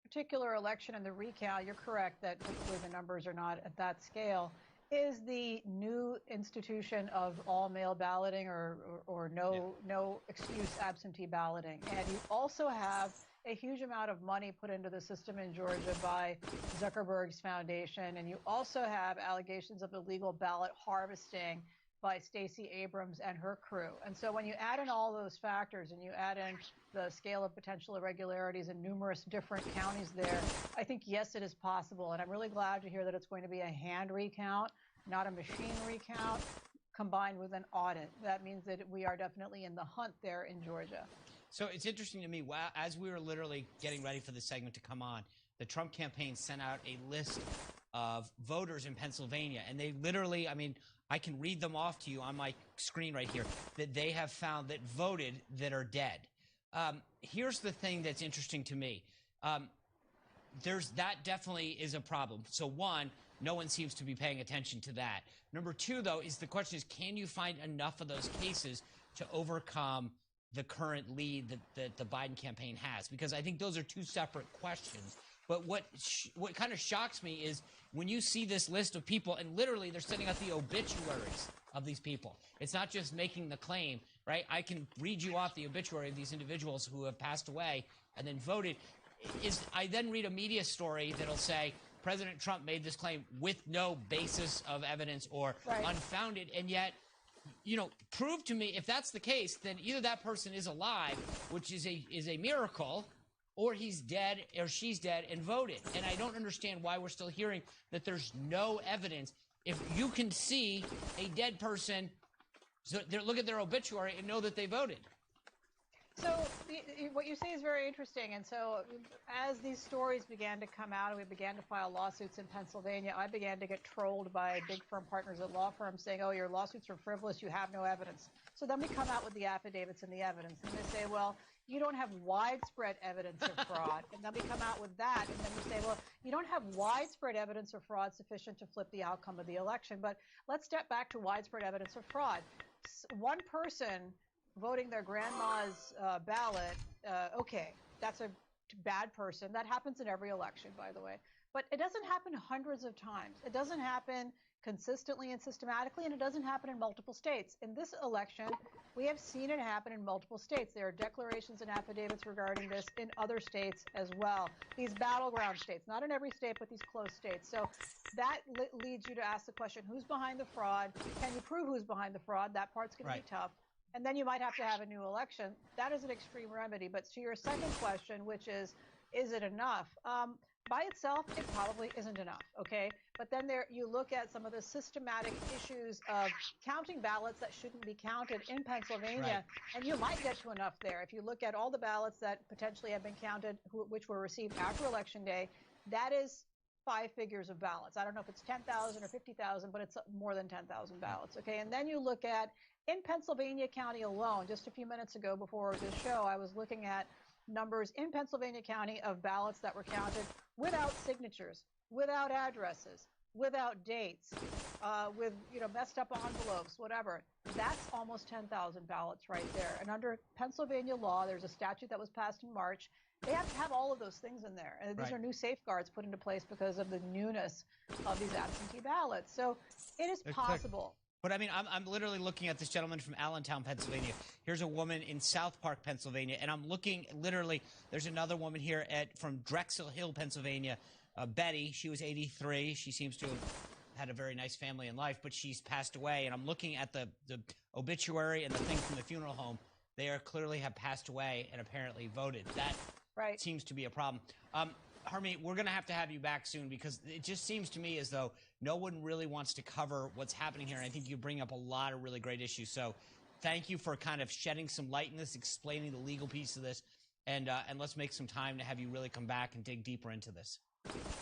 Speaker 7: particular election and the recount, you're correct that typically the numbers are not at that scale, is the new institution of all mail balloting or no excuse absentee balloting. And you also have a huge amount of money put into the system in Georgia by Zuckerberg's foundation. And you also have allegations of illegal ballot harvesting by Stacey Abrams and her crew. And so when you add in all those factors and you add in the scale of potential irregularities in numerous different counties there, I think, yes, it is possible. And I'm really glad to hear that it's going to be a hand recount, not a machine recount, combined with an audit. That means that we are definitely in the hunt there in Georgia.
Speaker 21: So it's interesting to me, as we were literally getting ready for this segment to come on, the Trump campaign sent out a list of voters in Pennsylvania. And they literally, I can read them off to you on my screen right here, that they have found that voted that are dead. Here's the thing that's interesting to me. That definitely is a problem. So one, no one seems to be paying attention to that. Number two, though, is the question is, can you find enough of those cases to overcome the current lead that the Biden campaign has? Because I think those are two separate questions. But what kind of shocks me is when you see this list of people, and literally they're sending out the obituaries of these people. It's not just making the claim, right? I can read you off the obituary of these individuals who have passed away and then voted. I then read a media story that'll say President Trump made this claim with no basis of evidence or unfounded, and yet, prove to me if that's the case, then either that person is alive, which is a miracle, or he's dead or she's dead and voted. And I don't understand why we're still hearing that there's no evidence. If you can see a dead person, look at their obituary and know that they voted.
Speaker 7: So what you say is very interesting. And so as these stories began to come out and we began to file lawsuits in Pennsylvania, I began to get trolled by big firm partners at law firms saying, oh, your lawsuits are frivolous, you have no evidence. So then we come out with the affidavits and the evidence. And they say, well, you don't have widespread evidence of fraud. And then we come out with that. And then you say, well, you don't have widespread evidence of fraud sufficient to flip the outcome of the election. But let's step back to widespread evidence of fraud. One person voting their grandma's ballot, okay, that's a bad person. That happens in every election, by the way. But it doesn't happen hundreds of times. It doesn't happen consistently and systematically, and it doesn't happen in multiple states. In this election, we have seen it happen in multiple states. There are declarations and affidavits regarding this in other states as well. These battleground states, not in every state, but these close states. So that leads you to ask the question, who's behind the fraud? Can you prove who's behind the fraud? That part's going to be tough. And then you might have to have a new election. That is an extreme remedy. But to your second question, which is it enough? By itself, it probably isn't enough, okay? But then you look at some of the systematic issues of counting ballots that shouldn't be counted in Pennsylvania, and you might get to enough there. If you look at all the ballots that potentially have been counted, which were received after Election Day, that is 5 figures of ballots. I don't know if it's 10,000 or 50,000, but it's more than 10,000 ballots, okay? And then you look at, in Pennsylvania County alone, just a few minutes ago before this show, I was looking at numbers in Pennsylvania County of ballots that were counted without signatures, without addresses, without dates, with messed up envelopes, whatever. That's almost 10,000 ballots right there. And under Pennsylvania law, there's a statute that was passed in March. They have to have all of those things in there. And these are new safeguards put into place because of the newness of these absentee ballots. So it is possible.
Speaker 21: But I mean, I'm literally looking at this gentleman from Allentown, Pennsylvania. Here's a woman in South Park, Pennsylvania, and I'm looking literally. There's another woman here from Drexel Hill, Pennsylvania, Betty. She was 83. She seems to have had a very nice family in life, but she's passed away. And I'm looking at the obituary and the thing from the funeral home. They clearly have passed away and apparently voted. That seems to be a problem. Harmeet, we're going to have you back soon because it just seems to me as though no one really wants to cover what's happening here. And I think you bring up a lot of really great issues. So thank you for kind of shedding some light in this, explaining the legal piece of this. And let's make some time to have you really come back and dig deeper into this.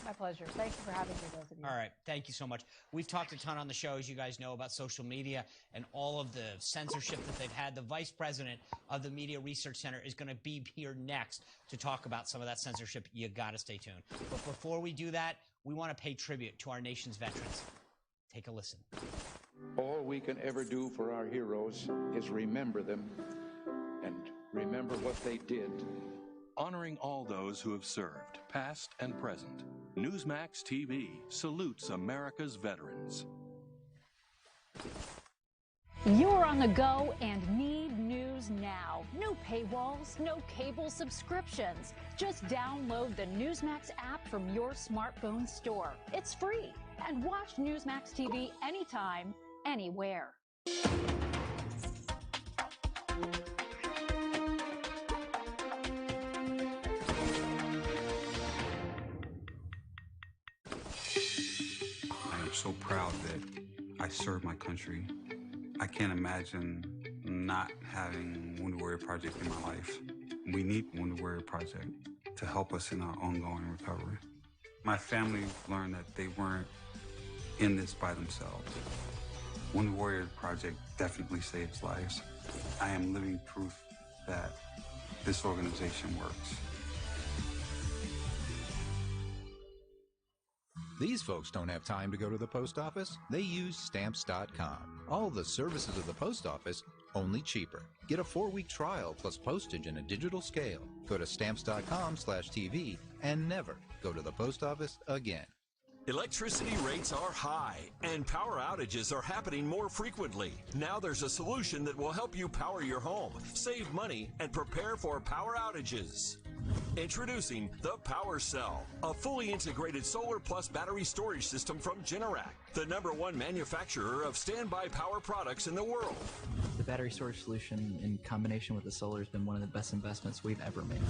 Speaker 7: My pleasure. Thank you for having me, both of you.
Speaker 21: All right. Thank you so much. We've talked a ton on the show, as you guys know, about social media and all of the censorship that they've had. The vice president of the Media Research Center is going to be here next to talk about some of that censorship. You got to stay tuned. But before we do that, we want to pay tribute to our nation's veterans. Take a listen.
Speaker 8: All we can ever do for our heroes is remember them and remember what they did.
Speaker 11: Honoring all those who have served, past and present. Newsmax TV salutes America's veterans.
Speaker 9: You're on the go and need news now. No paywalls, no cable subscriptions. Just download the Newsmax app from your smartphone store. It's free. And watch Newsmax TV anytime, anywhere.
Speaker 10: So proud that I serve my country. I can't imagine not having Wounded Warrior Project in my life. We need Wounded Warrior Project to help us in our ongoing recovery. My family learned that they weren't in this by themselves. Wounded Warrior Project definitely saves lives. I am living proof that this organization works.
Speaker 24: These folks don't have time to go to the post office. They use Stamps.com. All the services of the post office, only cheaper. Get a 4-week trial plus postage and a digital scale. Go to Stamps.com/TV and never go to the post office again.
Speaker 5: Electricity rates are high, and power outages are happening more frequently. Now there's a solution that will help you power your home, save money, and prepare for power outages. Introducing the Power Cell, a fully integrated solar plus battery storage system from Generac, the #1 manufacturer of standby power products in the world.
Speaker 25: The battery storage solution in combination with the solar has been one of the best investments we've ever made.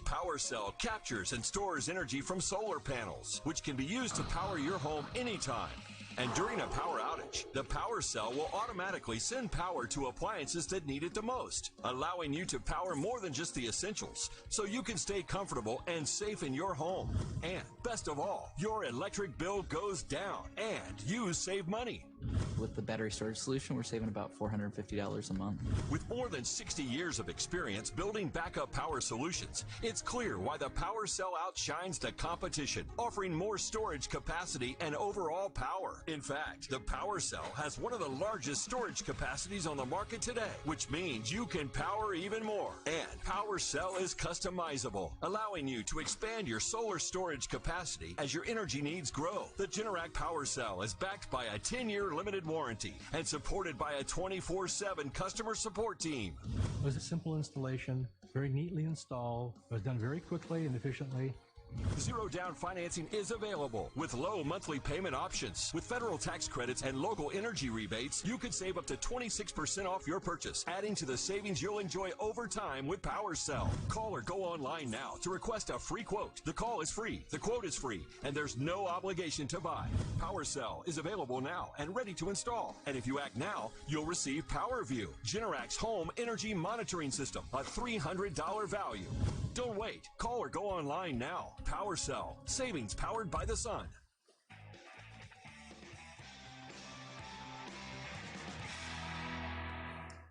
Speaker 5: Power Cell captures and stores energy from solar panels, which can be used to power your home anytime. And during a power outage, charge. The Power Cell will automatically send power to appliances that need it the most, allowing you to power more than just the essentials, so you can stay comfortable and safe in your home. And best of all, your electric bill goes down and you save money.
Speaker 25: With the battery storage solution, we're saving about $450 a month.
Speaker 5: With more than 60 years of experience building backup power solutions, it's clear why the Power Cell outshines the competition, offering more storage capacity and overall power. In fact, the Power Cell has one of the largest storage capacities on the market today, which means you can power even more. And Power Cell is customizable, allowing you to expand your solar storage capacity as your energy needs grow. The Generac Power Cell is backed by a 10-year limited warranty and supported by a 24/7 customer support team.
Speaker 12: It was a simple installation, very neatly installed. It was done very quickly and efficiently.
Speaker 5: Zero down financing is available with low monthly payment options. With federal tax credits and local energy rebates, you could save up to 26% off your purchase, adding to the savings you'll enjoy over time with PowerCell. Call or go online now to request a free quote. The call is free, the quote is free, and there's no obligation to buy. PowerCell is available now and ready to install. And if you act now, you'll receive PowerView, Generac's home energy monitoring system, a $300 value. Don't wait. Call or go online now. PowerCell. Savings powered by the sun.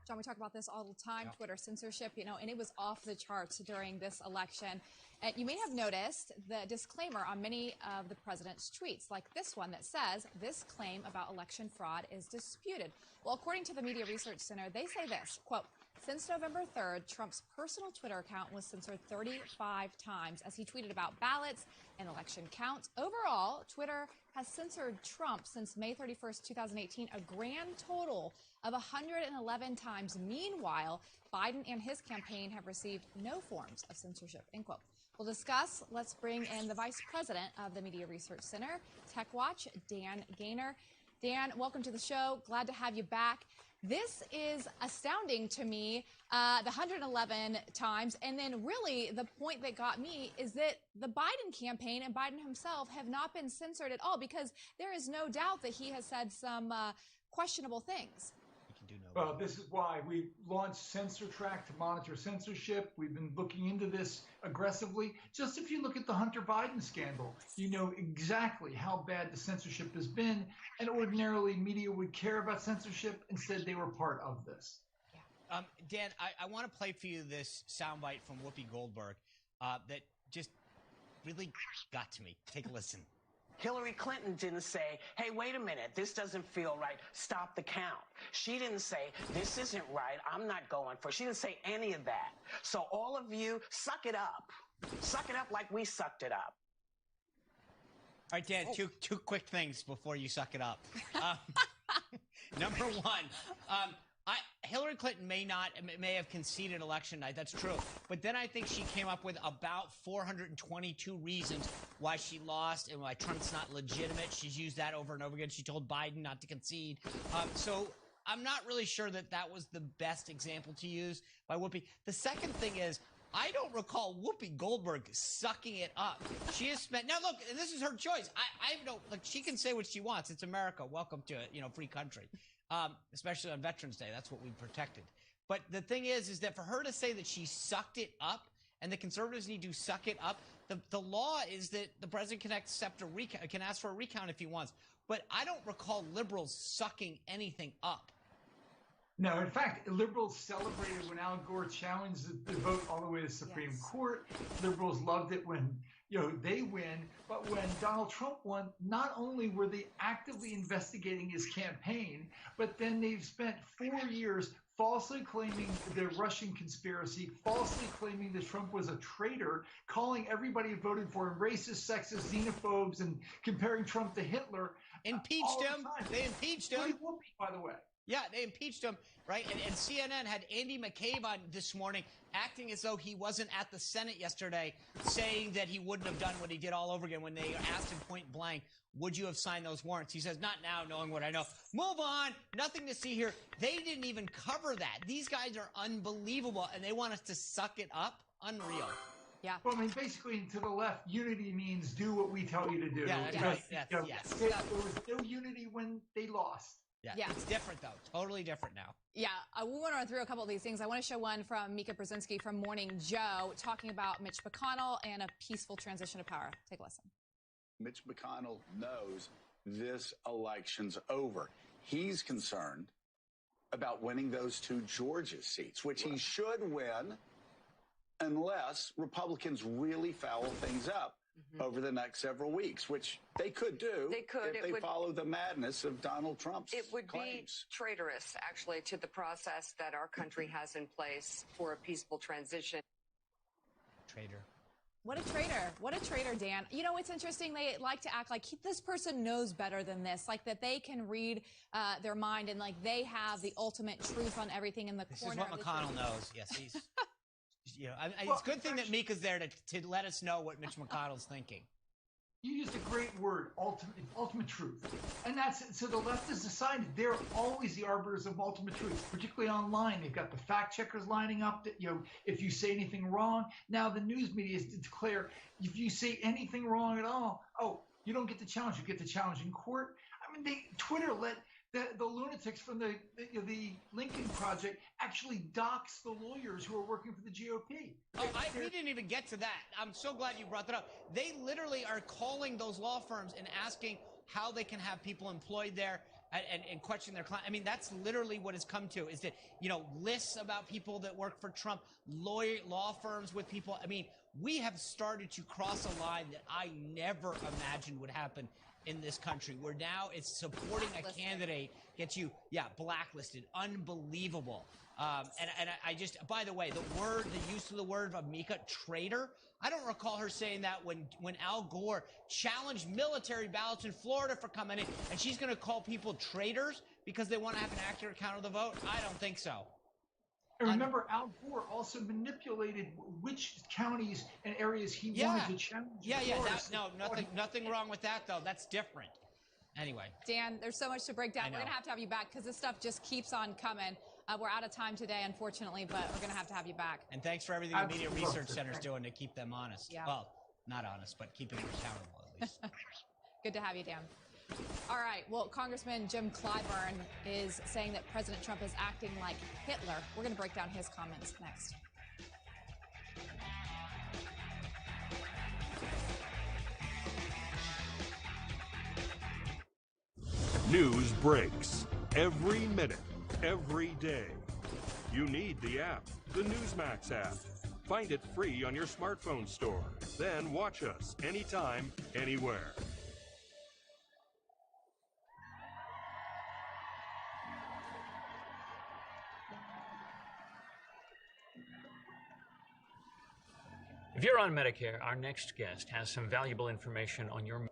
Speaker 3: John, we talk about this all the time, Twitter censorship, and it was off the charts during this election. And you may have noticed the disclaimer on many of the president's tweets, like this one that says, this claim about election fraud is disputed. Well, according to the Media Research Center, they say this, quote, since November 3rd, Trump's personal Twitter account was censored 35 times as he tweeted about ballots and election counts. Overall, Twitter has censored Trump since May 31st, 2018, a grand total of 111 times. Meanwhile, Biden and his campaign have received no forms of censorship, end quote. We'll discuss. Let's bring in the vice president of the Media Research Center, Tech Watch, Dan Gaynor. Dan, welcome to the show. Glad to have you back. This is astounding to me, the 111 times. And then really the point that got me is that the Biden campaign and Biden himself have not been censored at all, because there is no doubt that he has said some questionable things.
Speaker 13: Well, this is why we launched CensorTrack to monitor censorship. We've been looking into this aggressively. Just if you look at the Hunter Biden scandal, you know exactly how bad the censorship has been. And ordinarily, media would care about censorship. Instead, they were part of this.
Speaker 21: Dan, I want to play for you this soundbite from Whoopi Goldberg that just really got to me. Take a listen.
Speaker 14: Hillary Clinton didn't say, hey, wait a minute, this doesn't feel right, stop the count. She didn't say, this isn't right, I'm not going for it. She didn't say any of that. So all of you, suck it up. Suck it up like we sucked it up.
Speaker 21: All right, Dan, two quick things before you suck it up. Number one, Hillary Clinton may have conceded election night. That's true. But then I think she came up with about 422 reasons why she lost and why Trump's not legitimate. She's used that over and over again. She told Biden not to concede. So I'm not really sure that that was the best example to use by Whoopi. The second thing is, I don't recall Whoopi Goldberg sucking it up. She has spent, now look, this is her choice. I don't, like, she can say what she wants. It's America. Welcome to it, free country. Especially on Veterans Day. That's what we protected. But the thing is that for her to say that she sucked it up and the conservatives need to suck it up, the law is that the president can can ask for a recount if he wants. But I don't recall liberals sucking anything up.
Speaker 13: No, in fact, liberals celebrated when Al Gore challenged the vote all the way to the Supreme Court. Liberals loved it when they win. But when Donald Trump won, not only were they actively investigating his campaign, but then they've spent 4 years falsely claiming the Russian conspiracy, falsely claiming that Trump was a traitor, calling everybody who voted for him racist, sexist, xenophobes, and comparing Trump to Hitler.
Speaker 21: Impeached him. They impeached him.
Speaker 13: By the way.
Speaker 21: Yeah, they impeached him, right? And CNN had Andy McCabe on this morning acting as though he wasn't at the Senate yesterday, saying that he wouldn't have done what he did all over again when they asked him point blank, would you have signed those warrants? He says, not now, knowing what I know. Move on. Nothing to see here. They didn't even cover that. These guys are unbelievable, and they want us to suck it up. Unreal.
Speaker 3: Yeah.
Speaker 13: Well, I mean, basically, to the left, unity means do what we tell you to do.
Speaker 21: Yeah, that's right. Yes.
Speaker 13: There was no unity when they lost.
Speaker 21: Yeah, it's different, though. Totally different now.
Speaker 3: Yeah, we want to run through a couple of these things. I want to show one from Mika Brzezinski from Morning Joe talking about Mitch McConnell and a peaceful transition of power. Take a listen.
Speaker 15: Mitch McConnell knows this election's over. He's concerned about winning those 2 Georgia seats, which he should win unless Republicans really foul things up over the next several weeks, which they could do if they follow the madness of Donald Trump's
Speaker 16: It would
Speaker 15: claims.
Speaker 16: be traitorous, actually, to the process that our country has in place for a peaceful transition.
Speaker 21: Traitor.
Speaker 3: What a traitor. What a traitor, Dan. You know, it's interesting. They like to act like this person knows better than this, like that they can read their mind and like they have the ultimate truth on everything in the corner.
Speaker 21: This is what McConnell knows. Yes, he's... You know, it's a good thing that Mika's there to let us know what Mitch McConnell's thinking.
Speaker 13: You used a great word, ultimate truth. And that's so the left has decided they're always the arbiters of ultimate truth, particularly online. They've got the fact checkers lining up that, you know, if you say anything wrong, now the news media is to declare if you say anything wrong at all, oh, you don't get the challenge, you get the challenge in court. I mean, Twitter let the lunatics from the Lincoln Project actually dox the lawyers who are working for the GOP.
Speaker 21: We didn't even get to that. I'm so glad you brought that up. They literally are calling those law firms and asking how they can have people employed there and question their client. I mean, that's literally what it's come to, is that, you know, lists about people that work for Trump, law firms with people. I mean, we have started to cross a line that I never imagined would happen in this country, where now it's supporting a candidate gets you, blacklisted. Unbelievable. And I just, by the way, the use of the word of Mika, traitor, I don't recall her saying that when Al Gore challenged military ballots in Florida for coming in, and she's going to call people traitors because they want to have an accurate count of the vote. I don't think so.
Speaker 13: And remember, Al Gore also manipulated which counties and areas he wanted to challenge.
Speaker 21: Nothing wrong with that, though. That's different. Anyway.
Speaker 3: Dan, there's so much to break down. We're going to have you back because this stuff just keeps on coming. We're out of time today, unfortunately, but we're going to have you back.
Speaker 21: And thanks for everything the Media Research Center's doing to keep them honest.
Speaker 3: Yeah.
Speaker 21: Well, not honest, but keeping them accountable, at least.
Speaker 3: Good to have you, Dan. All right. Well, Congressman Jim Clyburn is saying that President Trump is acting like Hitler. We're going to break down his comments next.
Speaker 11: News breaks every minute, every day. You need the app, the Newsmax app. Find it free on your smartphone store. Then watch us anytime, anywhere.
Speaker 17: If you're on Medicare, our next guest has some valuable information on your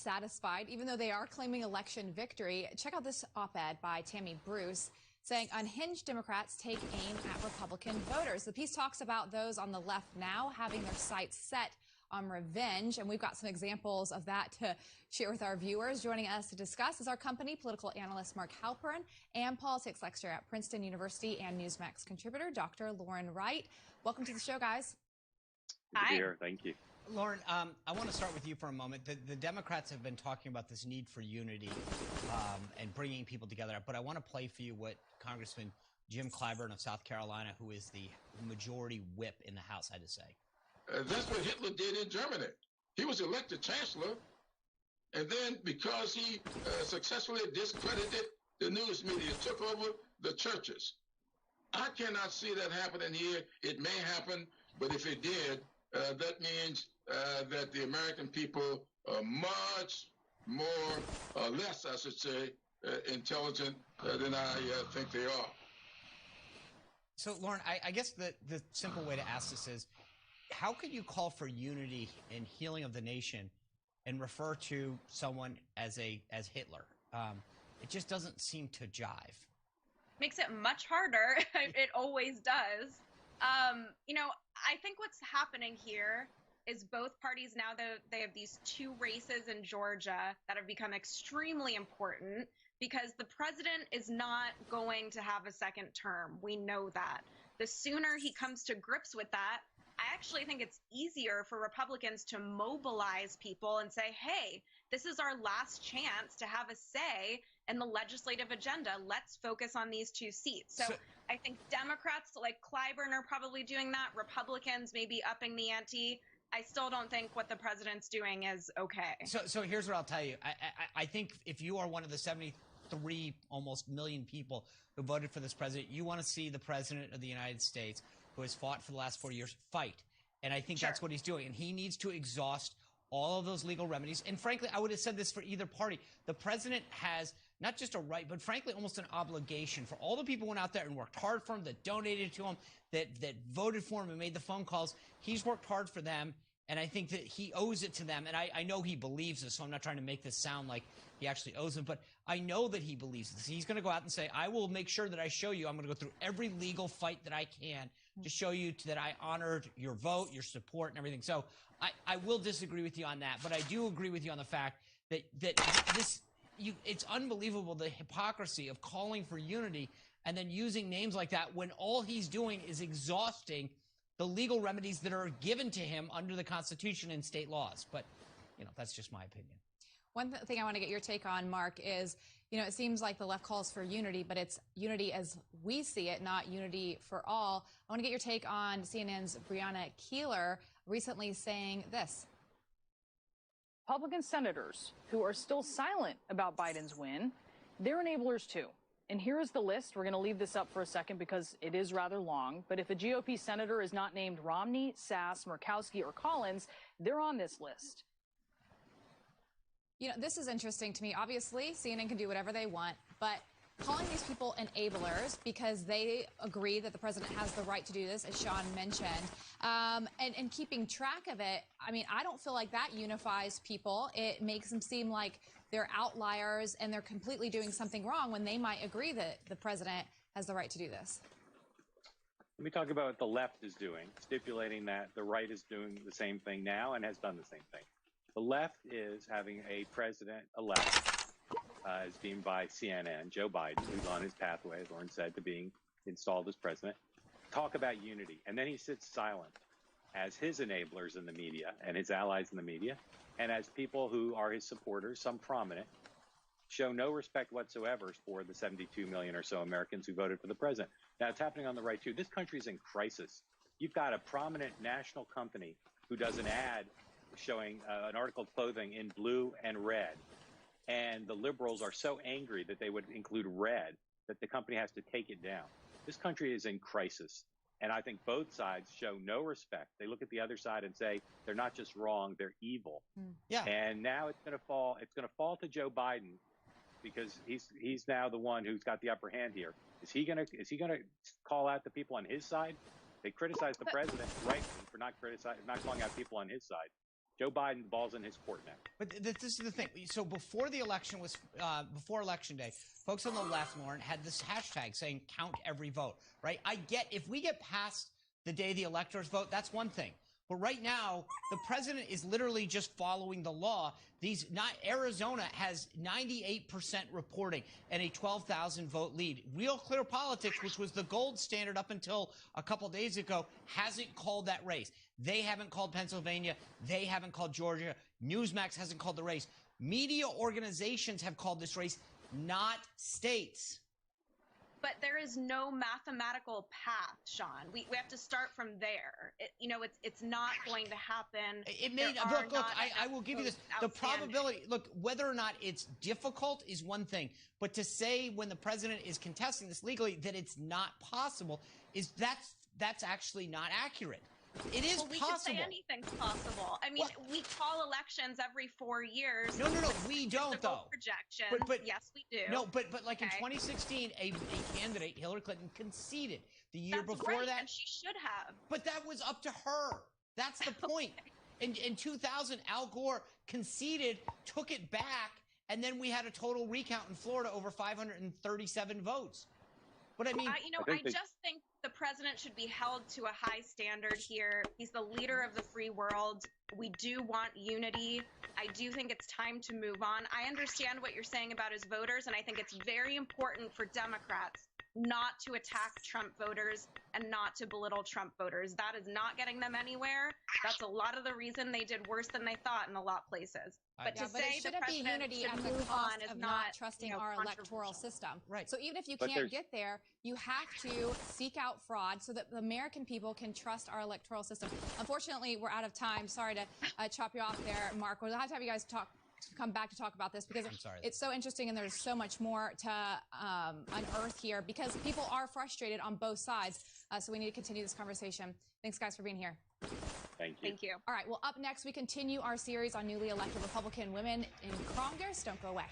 Speaker 3: satisfied, even though they are claiming election victory. Check out this op-ed by Tammy Bruce saying unhinged Democrats take aim at Republican voters. The piece talks about those on the left now having their sights set on revenge, and we've got some examples of that to share with our viewers. Joining us to discuss is our company political analyst Mark Halperin and politics lecturer at Princeton University and Newsmax contributor Dr. Lauren Wright. Welcome to the show, guys.
Speaker 2: Good to be here. Thank you.
Speaker 21: Lauren, I want to start with you for a moment. The Democrats have been talking about this need for unity and bringing people together, but I want to play for you what Congressman Jim Clyburn of South Carolina, who is the majority whip in the House, had to say.
Speaker 18: That's what Hitler did in Germany. He was elected chancellor, and then because he successfully discredited the news media, took over the churches. I cannot see that happening here. It may happen, but if it did, that means that the American people are much more, less, I should say, intelligent than I think they are.
Speaker 21: So, Lauren, I guess the simple way to ask this is, how could you call for unity and healing of the nation and refer to someone as Hitler? It just doesn't seem to jive.
Speaker 19: Makes it much harder. It always does. I think what's happening here is both parties now, they have these two races in Georgia that have become extremely important because the president is not going to have a second term. We know that. The sooner he comes to grips with that, I actually think it's easier for Republicans to mobilize people and say, hey, this is our last chance to have a say in the legislative agenda. Let's focus on these two seats. So I think Democrats like Clyburn are probably doing that. Republicans may be upping the ante. I still don't think what the president's doing is okay.
Speaker 21: So here's what I'll tell you. I think if you are one of the 73 almost million people who voted for this president, you want to see the president of the United States, who has fought for the last 4 years, fight. And I think that's what he's doing. And he needs to exhaust all of those legal remedies. And frankly, I would have said this for either party. The president has not just a right, but frankly, almost an obligation for all the people who went out there and worked hard for him, that donated to him, that voted for him and made the phone calls. He's worked hard for them. And I think that he owes it to them. And I know he believes this, so I'm not trying to make this sound like he actually owes them, but I know that he believes this. He's going to go out and say, I will make sure that I show you, I'm going to go through every legal fight that I can to show you that I honored your vote, your support, and everything. So I will disagree with you on that, but I do agree with you on the fact that it's unbelievable, the hypocrisy of calling for unity and then using names like that when all he's doing is exhausting the legal remedies that are given to him under the Constitution and state laws. But, that's just my opinion.
Speaker 3: One thing I want to get your take on, Mark, is, it seems like the left calls for unity, but it's unity as we see it, not unity for all. I want to get your take on CNN's Breonna Keeler recently saying this.
Speaker 20: Republican senators who are still silent about Biden's win, they're enablers too. And here is the list. We're going to leave this up for a second because it is rather long. But if a GOP senator is not named Romney, Sass, Murkowski, or Collins, they're on this list.
Speaker 3: This is interesting to me. Obviously, CNN can do whatever they want, but calling these people enablers because they agree that the president has the right to do this, as Sean mentioned, and keeping track of it, I don't feel like that unifies people. It makes them seem like they're outliers and they're completely doing something wrong when they might agree that the president has the right to do this.
Speaker 2: Let me talk about what the left is doing, stipulating that the right is doing the same thing now and has done the same thing. The left is having a president-elect, as deemed by CNN, Joe Biden, who's on his pathway, as Lauren said, to being installed as president, talk about unity. And then he sits silent as his enablers in the media and his allies in the media, and as people who are his supporters, some prominent, show no respect whatsoever for the 72 million or so Americans who voted for the president. Now, it's happening on the right, too. This country is in crisis. You've got a prominent national company who does an ad showing an article of clothing in blue and red. And the liberals are so angry that they would include red that the company has to take it down. This country is in crisis. And I think both sides show no respect. They look at the other side and say, they're not just wrong, they're evil.
Speaker 21: Yeah.
Speaker 2: And now it's going to fall to Joe Biden because he's now the one who's got the upper hand here. Is he going to call out the people on his side? They criticize the president rightly for not calling out people on his side. Joe Biden, the ball's in his court now.
Speaker 21: But this is the thing. So before the election was, before Election Day, folks on the left, Lauren, had this hashtag saying "count every vote." Right? I get if we get past the day the electors vote, that's one thing. But right now, the president is literally just following the law. Arizona has 98% reporting and a 12,000 vote lead. Real Clear Politics, which was the gold standard up until a couple days ago, hasn't called that race. They haven't called Pennsylvania. They haven't called Georgia. Newsmax hasn't called the race. Media organizations have called this race, not states.
Speaker 19: But there is no mathematical path, Sean. We have to start from there. It's not going to happen.
Speaker 21: I will give you this. The probability, whether or not it's difficult is one thing. But to say when the president is contesting this legally that it's not possible that's actually not accurate. It is
Speaker 19: we
Speaker 21: possible.
Speaker 19: Could say anything's possible. I mean, we call elections every 4 years.
Speaker 21: No, we don't, though.
Speaker 19: Projections.
Speaker 21: But
Speaker 19: yes, we do.
Speaker 21: No, but like in 2016, a candidate, Hillary Clinton, conceded. The year before that,
Speaker 19: and she should have.
Speaker 21: But that was up to her. That's the point. In 2000, Al Gore conceded, took it back, and then we had a total recount in Florida over 537 votes. But I mean,
Speaker 19: I just think the president should be held to a high standard here. He's the leader of the free world. We do want unity. I do think it's time to move on. I understand what you're saying about his voters, and I think it's very important for Democrats not to attack Trump voters and not to belittle Trump voters. That is not getting them anywhere. That's a lot of the reason they did worse than they thought in a lot of places. But
Speaker 3: it shouldn't be unity at the cost of not trusting our electoral system.
Speaker 21: Right.
Speaker 3: So even if you can't get there, you have to seek out fraud so that the American people can trust our electoral system. Unfortunately, we're out of time. Sorry to chop you off there, Mark. We'll have to have you guys come back to talk about this because it's so interesting and there's so much more to unearth here because people are frustrated on both sides. So we need to continue this conversation. Thanks, guys, for being here.
Speaker 2: Thank you.
Speaker 19: Thank you.
Speaker 3: All right. Well, up next, we continue our series on newly elected Republican women in Congress. Don't go away.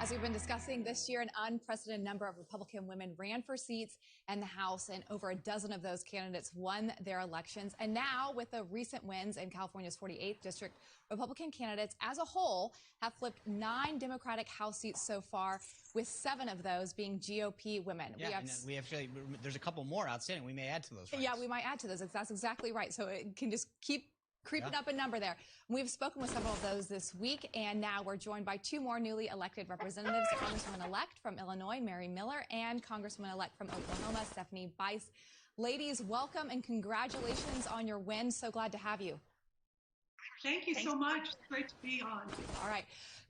Speaker 3: As we've been discussing this year, an unprecedented number of Republican women ran for seats in the House, and over a dozen of those candidates won their elections. And now, with the recent wins in California's 48th district, Republican candidates as a whole have flipped 9 Democratic House seats so far, with 7 of those being GOP women.
Speaker 21: Yeah, we actually, there's a couple more outstanding. We may add to those ranks.
Speaker 3: Yeah, we might add to those. That's exactly right. So it can just keep creeping up a number there. We've spoken with several of those this week, and now we're joined by 2 more newly elected representatives, Congresswoman-elect from Illinois, Mary Miller, and Congresswoman-elect from Oklahoma, Stephanie Bice. Ladies, welcome and congratulations on your win. So glad to have you.
Speaker 1: Thank you so much. It's great to be on.
Speaker 3: All right.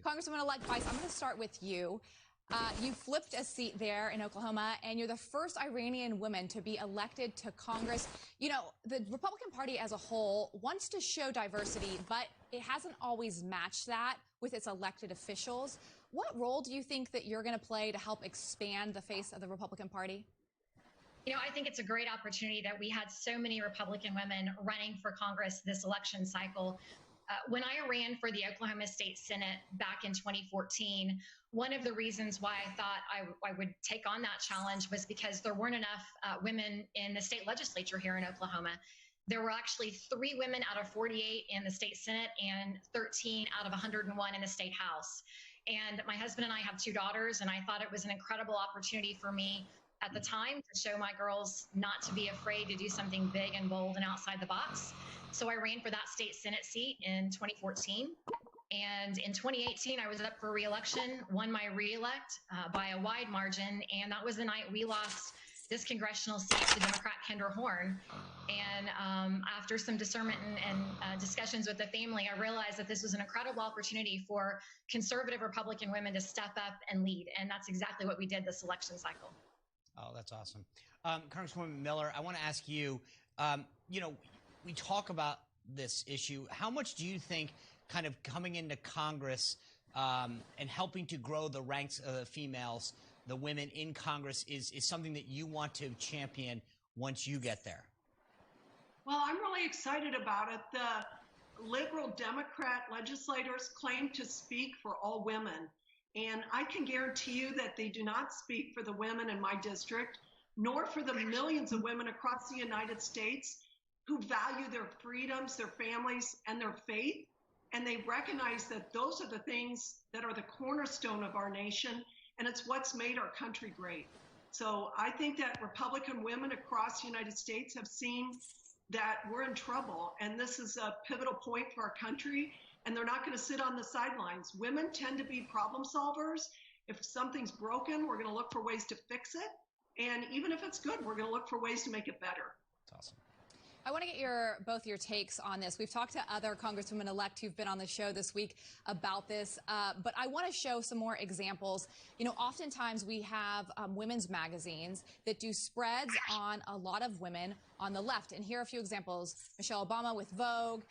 Speaker 3: Congresswoman-elect Bice, I'm going to start with you. You flipped a seat there in Oklahoma, and you're the first Iranian woman to be elected to Congress. You know, the Republican Party as a whole wants to show diversity, but it hasn't always matched that with its elected officials. What role do you think that you're going to play to help expand the face of the Republican Party?
Speaker 4: You know, I think it's a great opportunity that we had so many Republican women running for Congress this election cycle. When I ran for the Oklahoma State Senate back in 2014, one of the reasons why I thought I would take on that challenge was because there weren't enough women in the state legislature here in Oklahoma. There were actually 3 women out of 48 in the state Senate and 13 out of 101 in the state House. And my husband and I have 2 daughters, and I thought it was an incredible opportunity for me at the time to show my girls not to be afraid to do something big and bold and outside the box. So I ran for that state Senate seat in 2014. And in 2018, I was up for re-election, won my re-elect by a wide margin. And that was the night we lost this congressional seat to Democrat Kendra Horn. And after some discernment and discussions with the family, I realized that this was an incredible opportunity for conservative Republican women to step up and lead. And that's exactly what we did this election cycle.
Speaker 21: Oh, that's awesome. Congresswoman Miller, I want to ask you, you know, we talk about this issue. How much do you think kind of coming into Congress and helping to grow the ranks of the females, the women in Congress, is something that you want to champion once you get there?
Speaker 1: Well, I'm really excited about it. The liberal Democrat legislators claim to speak for all women. And I can guarantee you that they do not speak for the women in my district, nor for the millions of women across the United States who value their freedoms, their families, and their faith. And they recognize that those are the things that are the cornerstone of our nation, and it's what's made our country great. So I think that Republican women across the United States have seen that we're in trouble, and this is a pivotal point for our country, and they're not going to sit on the sidelines. Women tend to be problem solvers. If something's broken, we're going to look for ways to fix it. And even if it's good, we're going to look for ways to make it better.
Speaker 21: That's awesome.
Speaker 3: I want to get both your takes on this. We've talked to other Congresswomen-elect who've been on the show this week about this, but I want to show some more examples. You know, oftentimes we have women's magazines that do spreads on a lot of women on the left. And here are a few examples. Michelle Obama with Vogue,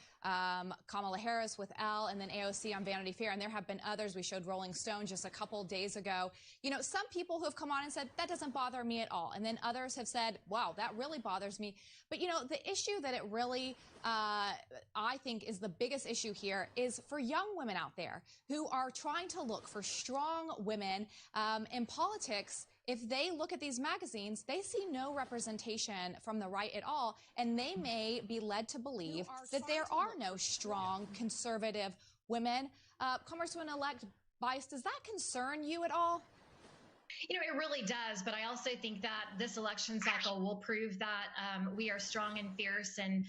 Speaker 3: Kamala Harris with Elle, and then AOC on Vanity Fair. And there have been others. We showed Rolling Stone just a couple days ago. You know, some people who have come on and said, that doesn't bother me at all. And then others have said, wow, that really bothers me. But, you know, the issue that it really, I think, is the biggest issue here is for young women out there who are trying to look for strong women in politics. If they look at these magazines, they see no representation from the right at all, and they may be led to believe that there are no strong conservative women. Congresswoman-elect Bice, does that concern you at all?
Speaker 4: You know, it really does, but I also think that this election cycle will prove that we are strong and fierce and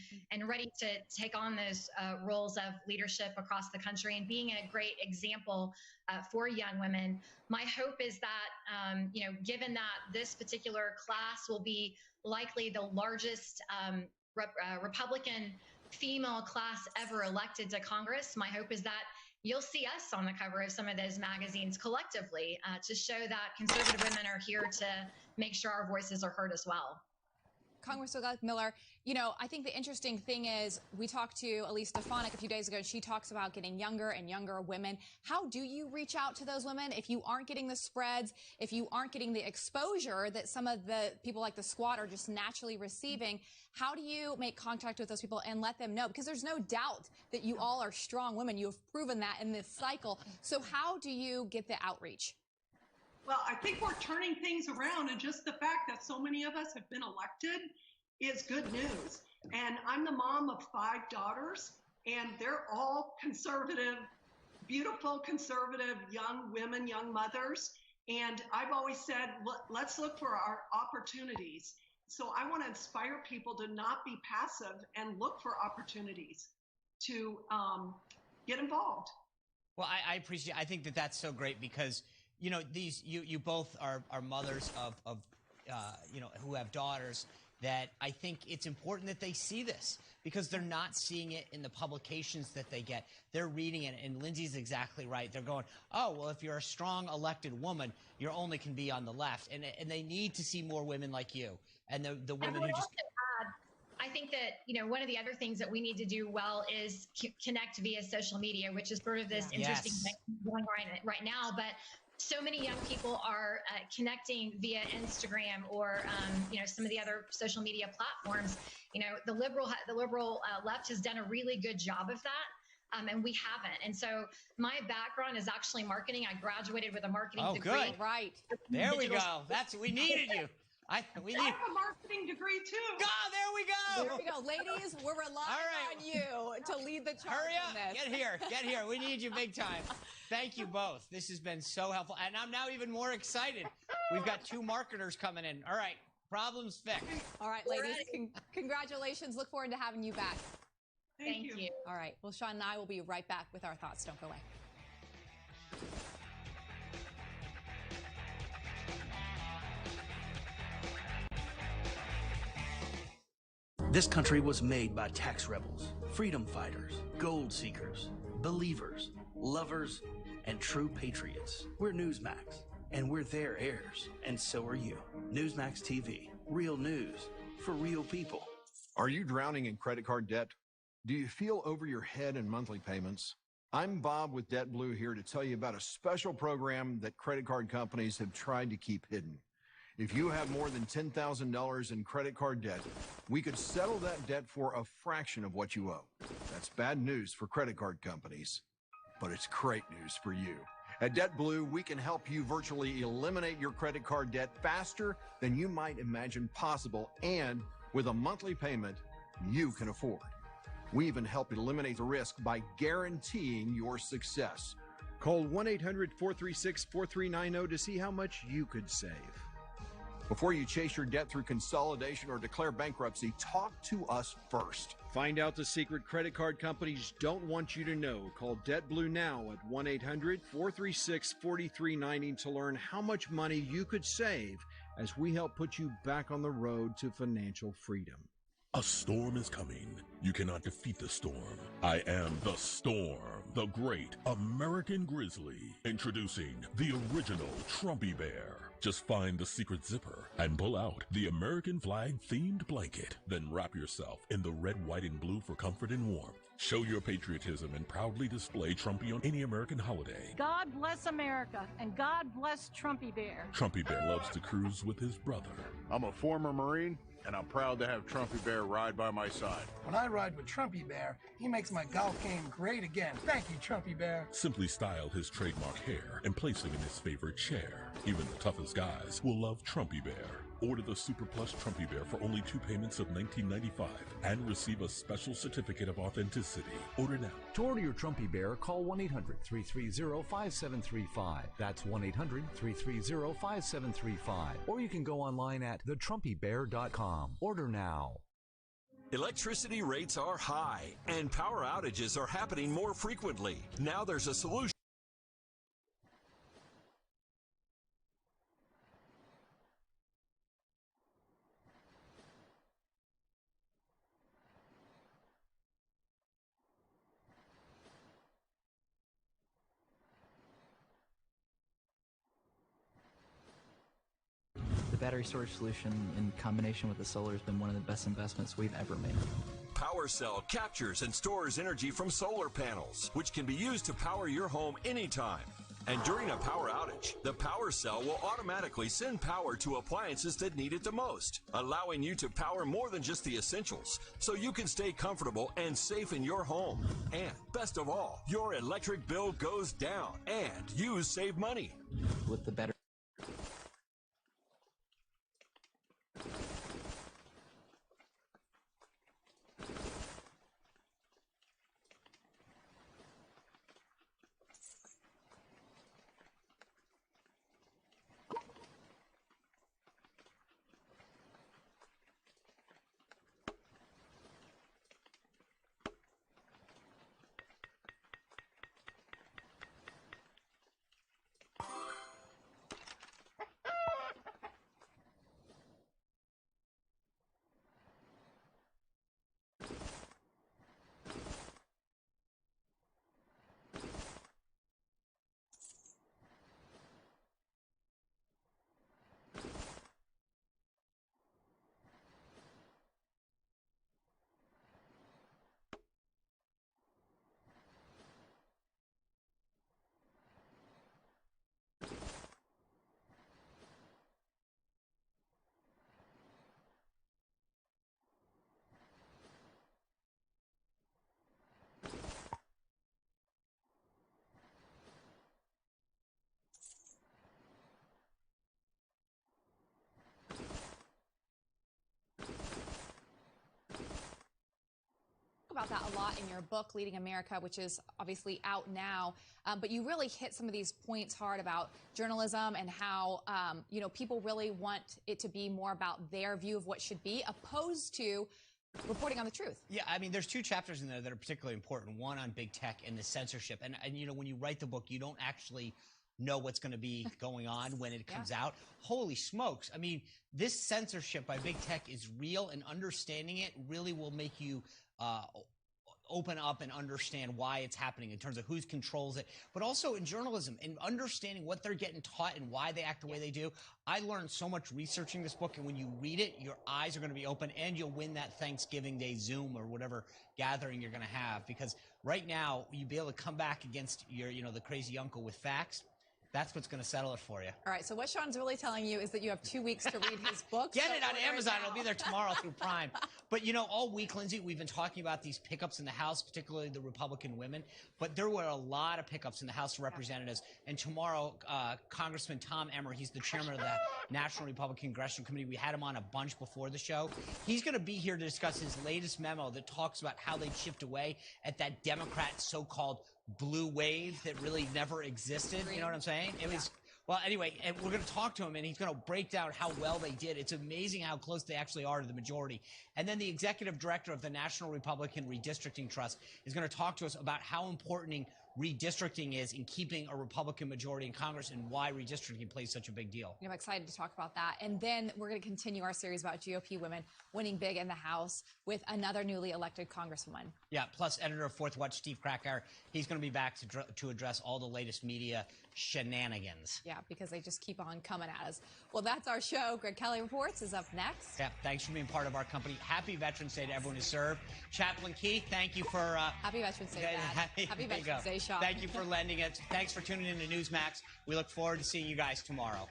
Speaker 4: ready to take on those roles of leadership across the country and being a great example for young women. My hope is that, you know, given that this particular class will be likely the largest Republican female class ever elected to Congress, my hope is that you'll see us on the cover of some of those magazines collectively to show that conservative women are here to make sure our voices are heard as well.
Speaker 3: Congresswoman Miller, you know, I think the interesting thing is we talked to Elise Stefanik a few days ago, and she talks about getting younger and younger women. How do you reach out to those women if you aren't getting the spreads, if you aren't getting the exposure that some of the people like the Squad are just naturally receiving? How do you make contact with those people and let them know? Because there's no doubt that you all are strong women. You have proven that in this cycle. So how do you get the outreach?
Speaker 1: Well, I think we're turning things around, and just the fact that so many of us have been elected is good news. And I'm the mom of 5 daughters, and they're all conservative, beautiful conservative young women, young mothers. And I've always said, let's look for our opportunities. So I want to inspire people to not be passive and look for opportunities to get involved.
Speaker 21: Well, I appreciate. I think that that's so great because you both are mothers of who have daughters. That I think it's important that they see this because they're not seeing it in the publications that they get. They're reading it, and Lindsay's exactly right. They're going, oh, well, if you're a strong elected woman, you only can be on the left. And they need to see more women like you and the women who just...
Speaker 4: I think that, one of the other things that we need to do well is connect via social media, which is sort of this interesting thing going right now. But so many young people are connecting via Instagram or, some of the other social media platforms. The liberal left has done a really good job of that. And we haven't. And so my background is actually marketing. I graduated with a marketing degree.
Speaker 21: Oh, good. Right. There we go. We needed you.
Speaker 1: I have a marketing degree too.
Speaker 21: God, there we go.
Speaker 3: There we go. Ladies, we're relying on you to lead the charge.
Speaker 21: Hurry up.
Speaker 3: On this.
Speaker 21: Get here. We need you big time. Thank you both. This has been so helpful. And I'm now even more excited. We've got 2 marketers coming in. All right. Problems fixed.
Speaker 3: All right, ladies. Congratulations. Look forward to having you back.
Speaker 4: Thank you.
Speaker 3: All right. Well, Sean and I will be right back with our thoughts. Don't go away.
Speaker 6: This country was made by tax rebels, freedom fighters, gold seekers, believers, lovers, and true patriots. We're Newsmax, and we're their heirs, and so are you. Newsmax TV, real news for real people.
Speaker 7: Are you drowning in credit card debt? Do you feel over your head in monthly payments? I'm Bob with DebtBlue here to tell you about a special program that credit card companies have tried to keep hidden. If you have more than $10,000 in credit card debt, we could settle that debt for a fraction of what you owe. That's bad news for credit card companies, but it's great news for you. At DebtBlue, we can help you virtually eliminate your credit card debt faster than you might imagine possible and with a monthly payment you can afford. We even help eliminate the risk by guaranteeing your success. Call 1-800-436-4390 to see how much you could save. Before you chase your debt through consolidation or declare bankruptcy, talk to us first. Find out the secret credit card companies don't want you to know. Call DebtBlue now at 1-800-436-4390 to learn how much money you could save as we help put you back on the road to financial freedom.
Speaker 8: A storm is coming. You cannot defeat the storm. I am the storm, the great American grizzly. Introducing the original Trumpy Bear. Just find the secret zipper and pull out the American flag themed blanket. Then wrap yourself in the red, white, and blue for comfort and warmth. Show your patriotism and proudly display Trumpy on any American holiday.
Speaker 22: God bless America, and God bless Trumpy Bear.
Speaker 8: Trumpy Bear loves to cruise with his brother.
Speaker 23: I'm a former Marine, and I'm proud to have Trumpy Bear ride by my side.
Speaker 26: When I ride with Trumpy Bear, he makes my golf game great again. Thank you, Trumpy Bear.
Speaker 8: Simply style his trademark hair and place him in his favorite chair. Even the toughest guys will love Trumpy Bear. Order the Super Plus Trumpy Bear for only 2 payments of $19.95 and receive a special certificate of authenticity. Order now.
Speaker 27: To order your Trumpy Bear, call 1-800-330-5735. That's 1-800-330-5735. Or you can go online at thetrumpybear.com. Order now.
Speaker 5: Electricity rates are high, and power outages are happening more frequently. Now there's a solution.
Speaker 25: The battery storage solution in combination with the solar has been one of the best investments we've ever made.
Speaker 5: PowerCell captures and stores energy from solar panels, which can be used to power your home anytime. And during a power outage, the PowerCell will automatically send power to appliances that need it the most, allowing you to power more than just the essentials, so you can stay comfortable and safe in your home. And best of all, your electric bill goes down, and you save money.
Speaker 25: With the better
Speaker 3: about that a lot in your book, Leading America, which is obviously out now. But you really hit some of these points hard about journalism and how, people really want it to be more about their view of what should be, opposed to reporting on the truth.
Speaker 21: Yeah, I mean, there's two chapters in there that are particularly important. One on big tech and the censorship. And when you write the book, you don't actually know what's going to be going on when it comes out. Holy smokes. I mean, this censorship by big tech is real, and understanding it really will make you open up and understand why it's happening in terms of who controls it, but also in journalism and understanding what they're getting taught and why they act the way they do. I learned so much researching this book, and when you read it, your eyes are going to be open, and you'll win that Thanksgiving Day Zoom or whatever gathering you're going to have, because right now you'll be able to come back against your, the crazy uncle with facts. That's what's going to settle it for you.
Speaker 3: All right, so what Sean's really telling you is that you have 2 weeks to read his book.
Speaker 21: Get it on Amazon. It'll be there tomorrow through Prime. But, all week, Lindsay, we've been talking about these pickups in the House, particularly the Republican women. But there were a lot of pickups in the House of Representatives. And tomorrow, Congressman Tom Emmer, he's the chairman of the National Republican Congressional Committee. We had him on a bunch before the show. He's going to be here to discuss his latest memo that talks about how they chipped away at that Democrat so-called blue wave that really never existed. You know what I'm saying? It was, well, anyway, and we're going to talk to him, and he's going to break down how well they did. It's amazing how close they actually are to the majority. And then the executive director of the National Republican Redistricting Trust is going to talk to us about how important redistricting is in keeping a Republican majority in Congress and why redistricting plays such a big deal.
Speaker 3: I'm excited to talk about that. And then we're going to continue our series about GOP women winning big in the House with another newly elected Congresswoman.
Speaker 21: Yeah, plus editor of Fourth Watch, Steve Krakauer. He's going to be back to address all the latest media shenanigans.
Speaker 3: Yeah, because they just keep on coming at us. Well, that's our show. Greg Kelly Reports is up next.
Speaker 21: Yeah, thanks for being part of our company. Happy Veterans Day to everyone who served. Chaplain Keith, thank you for...
Speaker 3: Happy Veterans Day, Dad. Happy Veterans Day, Sean.
Speaker 21: Thank you for lending it. Thanks for tuning in to Newsmax. We look forward to seeing you guys tomorrow.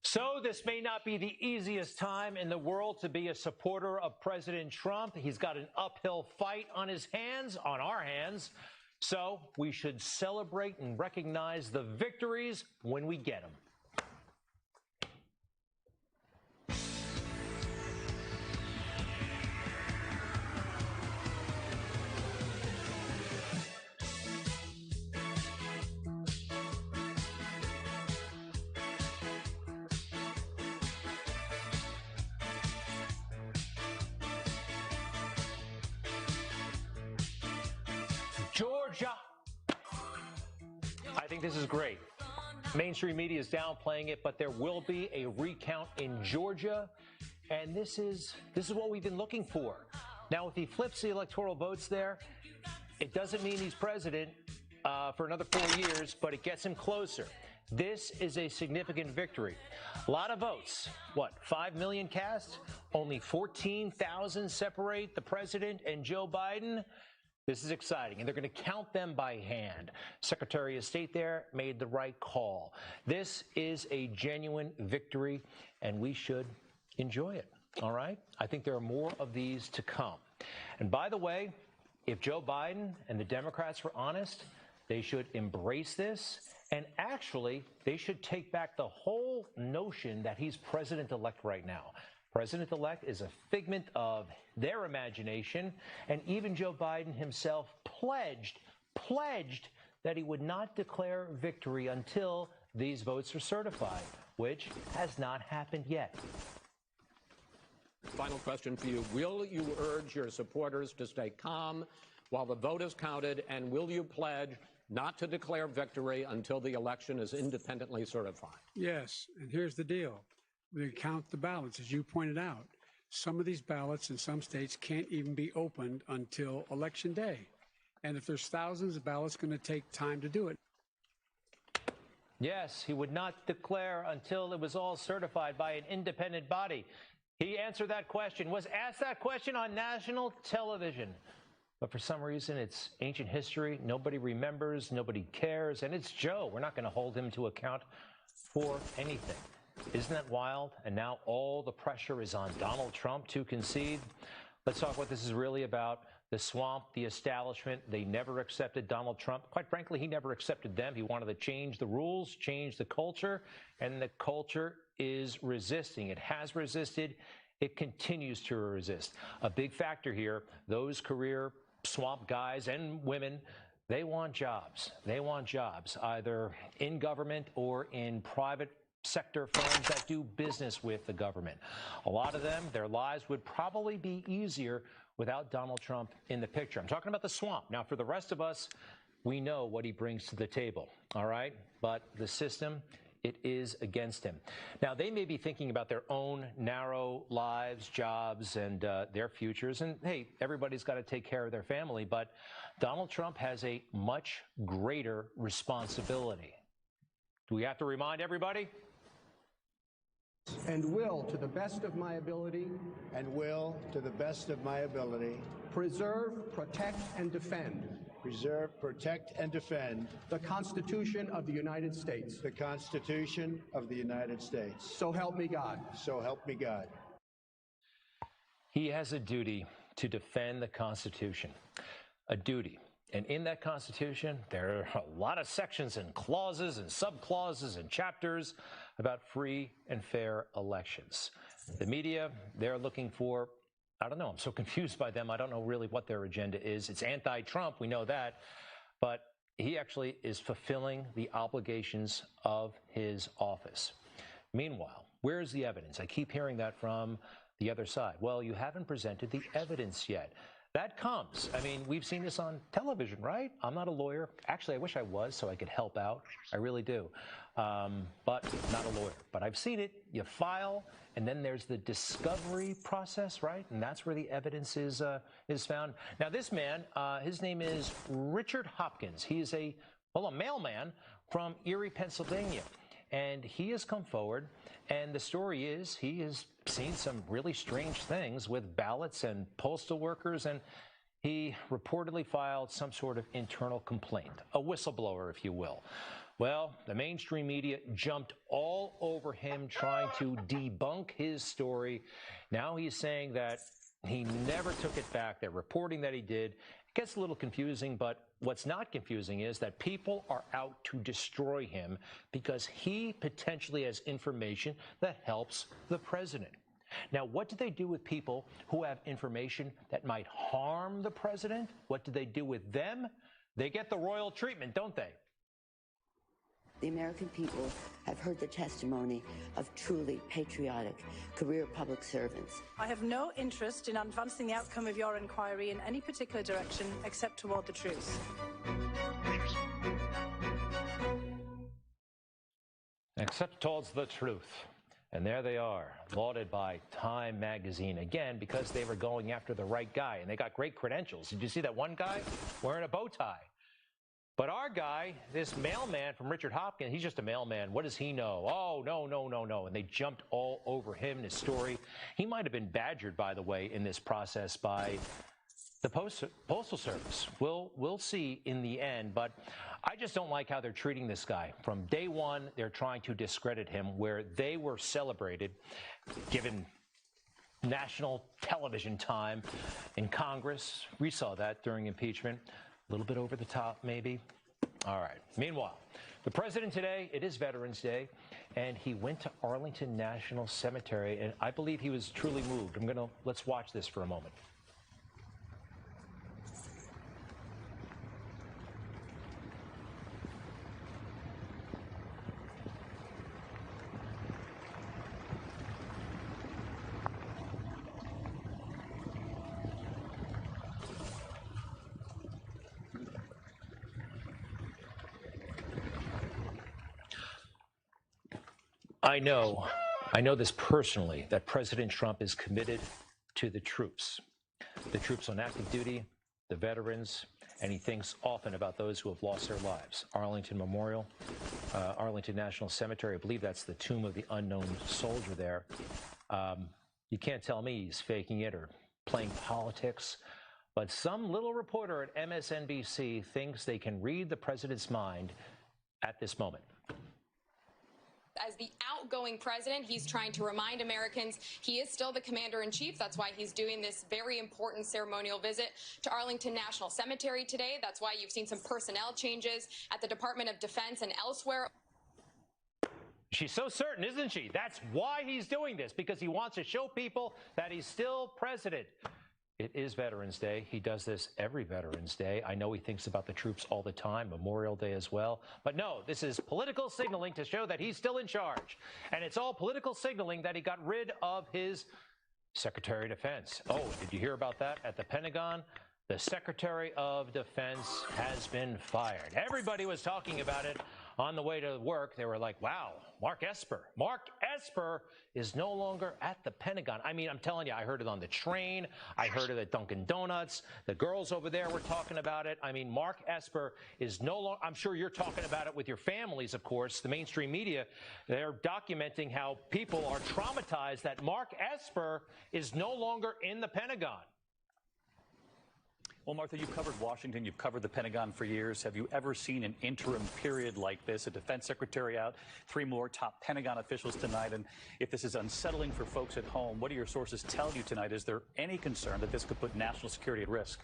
Speaker 9: So this may not be the easiest time in the world to be a supporter of President Trump. He's got an uphill fight on his hands, on our hands. So we should celebrate and recognize the victories when we get them. Georgia. I think this is great. Mainstream media is downplaying it, but there will be a recount in Georgia, and this is what we've been looking for. Now, if he flips the electoral votes there, it doesn't mean he's president for another 4 years, but it gets him closer. This is a significant victory. A lot of votes. What, 5 million cast? Only 14,000 separate the president and Joe Biden. This is exciting, and they're going to count them by hand. Secretary of State there made the right call. This is a genuine victory, and we should enjoy it, all right? I think there are more of these to come. And by the way, if Joe Biden and the Democrats were honest, they should embrace this, and actually, they should take back the whole notion that he's president-elect right now. President-elect is a figment of their imagination, and even Joe Biden himself pledged that he would not declare victory until these votes are certified, which has not happened yet.
Speaker 10: Final question for you. Will you urge your supporters to stay calm while the vote is counted, and will you pledge not to declare victory until the election is independently certified?
Speaker 12: Yes, and here's the deal. We count the ballots, as you pointed out. Some of these ballots in some states can't even be opened until Election Day. And if there's thousands of ballots, it's going to take time to do it.
Speaker 9: Yes, he would not declare until it was all certified by an independent body. He answered that question, was asked that question on national television. But for some reason, it's ancient history. Nobody remembers, nobody cares, and it's Joe. We're not going to hold him to account for anything. Isn't that wild? And now all the pressure is on Donald Trump to concede. Let's talk what this is really about. The swamp, the establishment, they never accepted Donald Trump. Quite frankly, he never accepted them. He wanted to change the rules, change the culture, and the culture is resisting. It has resisted. It continues to resist. A big factor here, those career swamp guys and women, they want jobs. They want jobs, either in government or in private sector firms that do business with the government. A lot of them, their lives would probably be easier without Donald Trump in the picture. I'm talking about the swamp. Now, for the rest of us, we know what he brings to the table, all right? But the system, it is against him. Now, they may be thinking about their own narrow lives, jobs, and their futures. And, hey, everybody's got to take care of their family. But Donald Trump has a much greater responsibility. Do we have to remind everybody?
Speaker 11: And will, to the best of my ability. And will, to the best of my ability. Preserve, protect, and defend. Preserve, protect, and defend. The Constitution of the United States. The Constitution of the United States. So help me God. So help me God.
Speaker 9: He has a duty to defend the Constitution. A duty. And in that Constitution, there are a lot of sections and clauses and subclauses and chapters about free and fair elections. The media, they're looking for, I don't know, I'm so confused by them. I don't know really what their agenda is. It's anti-Trump, we know that. But he actually is fulfilling the obligations of his office. Meanwhile, where's the evidence? I keep hearing that from the other side. Well, you haven't presented the evidence yet. That comes. I mean, we've seen this on television, right? I'm not a lawyer. Actually, I wish I was so I could help out. I really do. But not a lawyer. But I've seen it. You file, and then there's the discovery process, right? And that's where the evidence is found. Now, this man, his name is Richard Hopkins. He is a mailman from Erie, Pennsylvania. And he has come forward, and the story is he has seen some really strange things with ballots and postal workers, and he reportedly filed some sort of internal complaint, a whistleblower, if you will. Well, the mainstream media jumped all over him trying to debunk his story. Now he's saying that he never took it back. They're reporting that he did. It gets a little confusing, but what's not confusing is that people are out to destroy him because he potentially has information that helps the president. Now, what do they do with people who have information that might harm the president? What do they do with them? They get the royal treatment, don't they?
Speaker 13: The American people have heard the testimony of truly patriotic career public servants.
Speaker 22: I have no interest in advancing the outcome of your inquiry in any particular direction except toward the truth.
Speaker 9: Except towards the truth. And there they are, lauded by Time magazine, again, because they were going after the right guy. And they got great credentials. Did you see that one guy wearing a bow tie? But our guy, this mailman from Richard Hopkins, he's just a mailman. What does he know? Oh, no. And they jumped all over him and his story. He might have been badgered, by the way, in this process by the Postal Service. We'll see in the end. But I just don't like how they're treating this guy. From day one, they're trying to discredit him, where they were celebrated, given national television time in Congress. We saw that during impeachment. A little bit over the top, maybe. All right. Meanwhile, the president today, it is Veterans Day, and he went to Arlington National Cemetery, and I believe he was truly moved. Let's watch this for a moment. I know this personally, that President Trump is committed to the troops on active duty, the veterans, and he thinks often about those who have lost their lives. Arlington Memorial, Arlington National Cemetery, I believe that's the tomb of the unknown soldier there. You can't tell me he's faking it or playing politics, but some little reporter at MSNBC thinks they can read the president's mind at this moment.
Speaker 14: As the outgoing president, he's trying to remind Americans he is still the commander-in-chief. That's why he's doing this very important ceremonial visit to Arlington National Cemetery today. That's why you've seen some personnel changes at the Department of Defense and elsewhere.
Speaker 9: She's so certain, isn't she? That's why he's doing this, because he wants to show people that he's still president. It is Veterans Day. He does this every Veterans Day. I know he thinks about the troops all the time, Memorial Day as well. But no, this is political signaling to show that he's still in charge. And it's all political signaling that he got rid of his Secretary of Defense. Oh, did you hear about that at the Pentagon? The Secretary of Defense has been fired. Everybody was talking about it on the way to work. They were like, wow, Mark Esper. Mark Esper is no longer at the Pentagon. I mean, I'm telling you, I heard it on the train. I heard it at Dunkin' Donuts. The girls over there were talking about it. I mean, Mark Esper is no longer, I'm sure you're talking about it with your families, of course. The mainstream media, they're documenting how people are traumatized that Mark Esper is no longer in the Pentagon.
Speaker 15: Well, Martha, you've covered Washington. You've covered the Pentagon for years. Have you ever seen an interim period like this? A defense secretary out, 3 more top Pentagon officials tonight. And if this is unsettling for folks at home, what do your sources tell you tonight? Is there any concern that this could put national security at risk?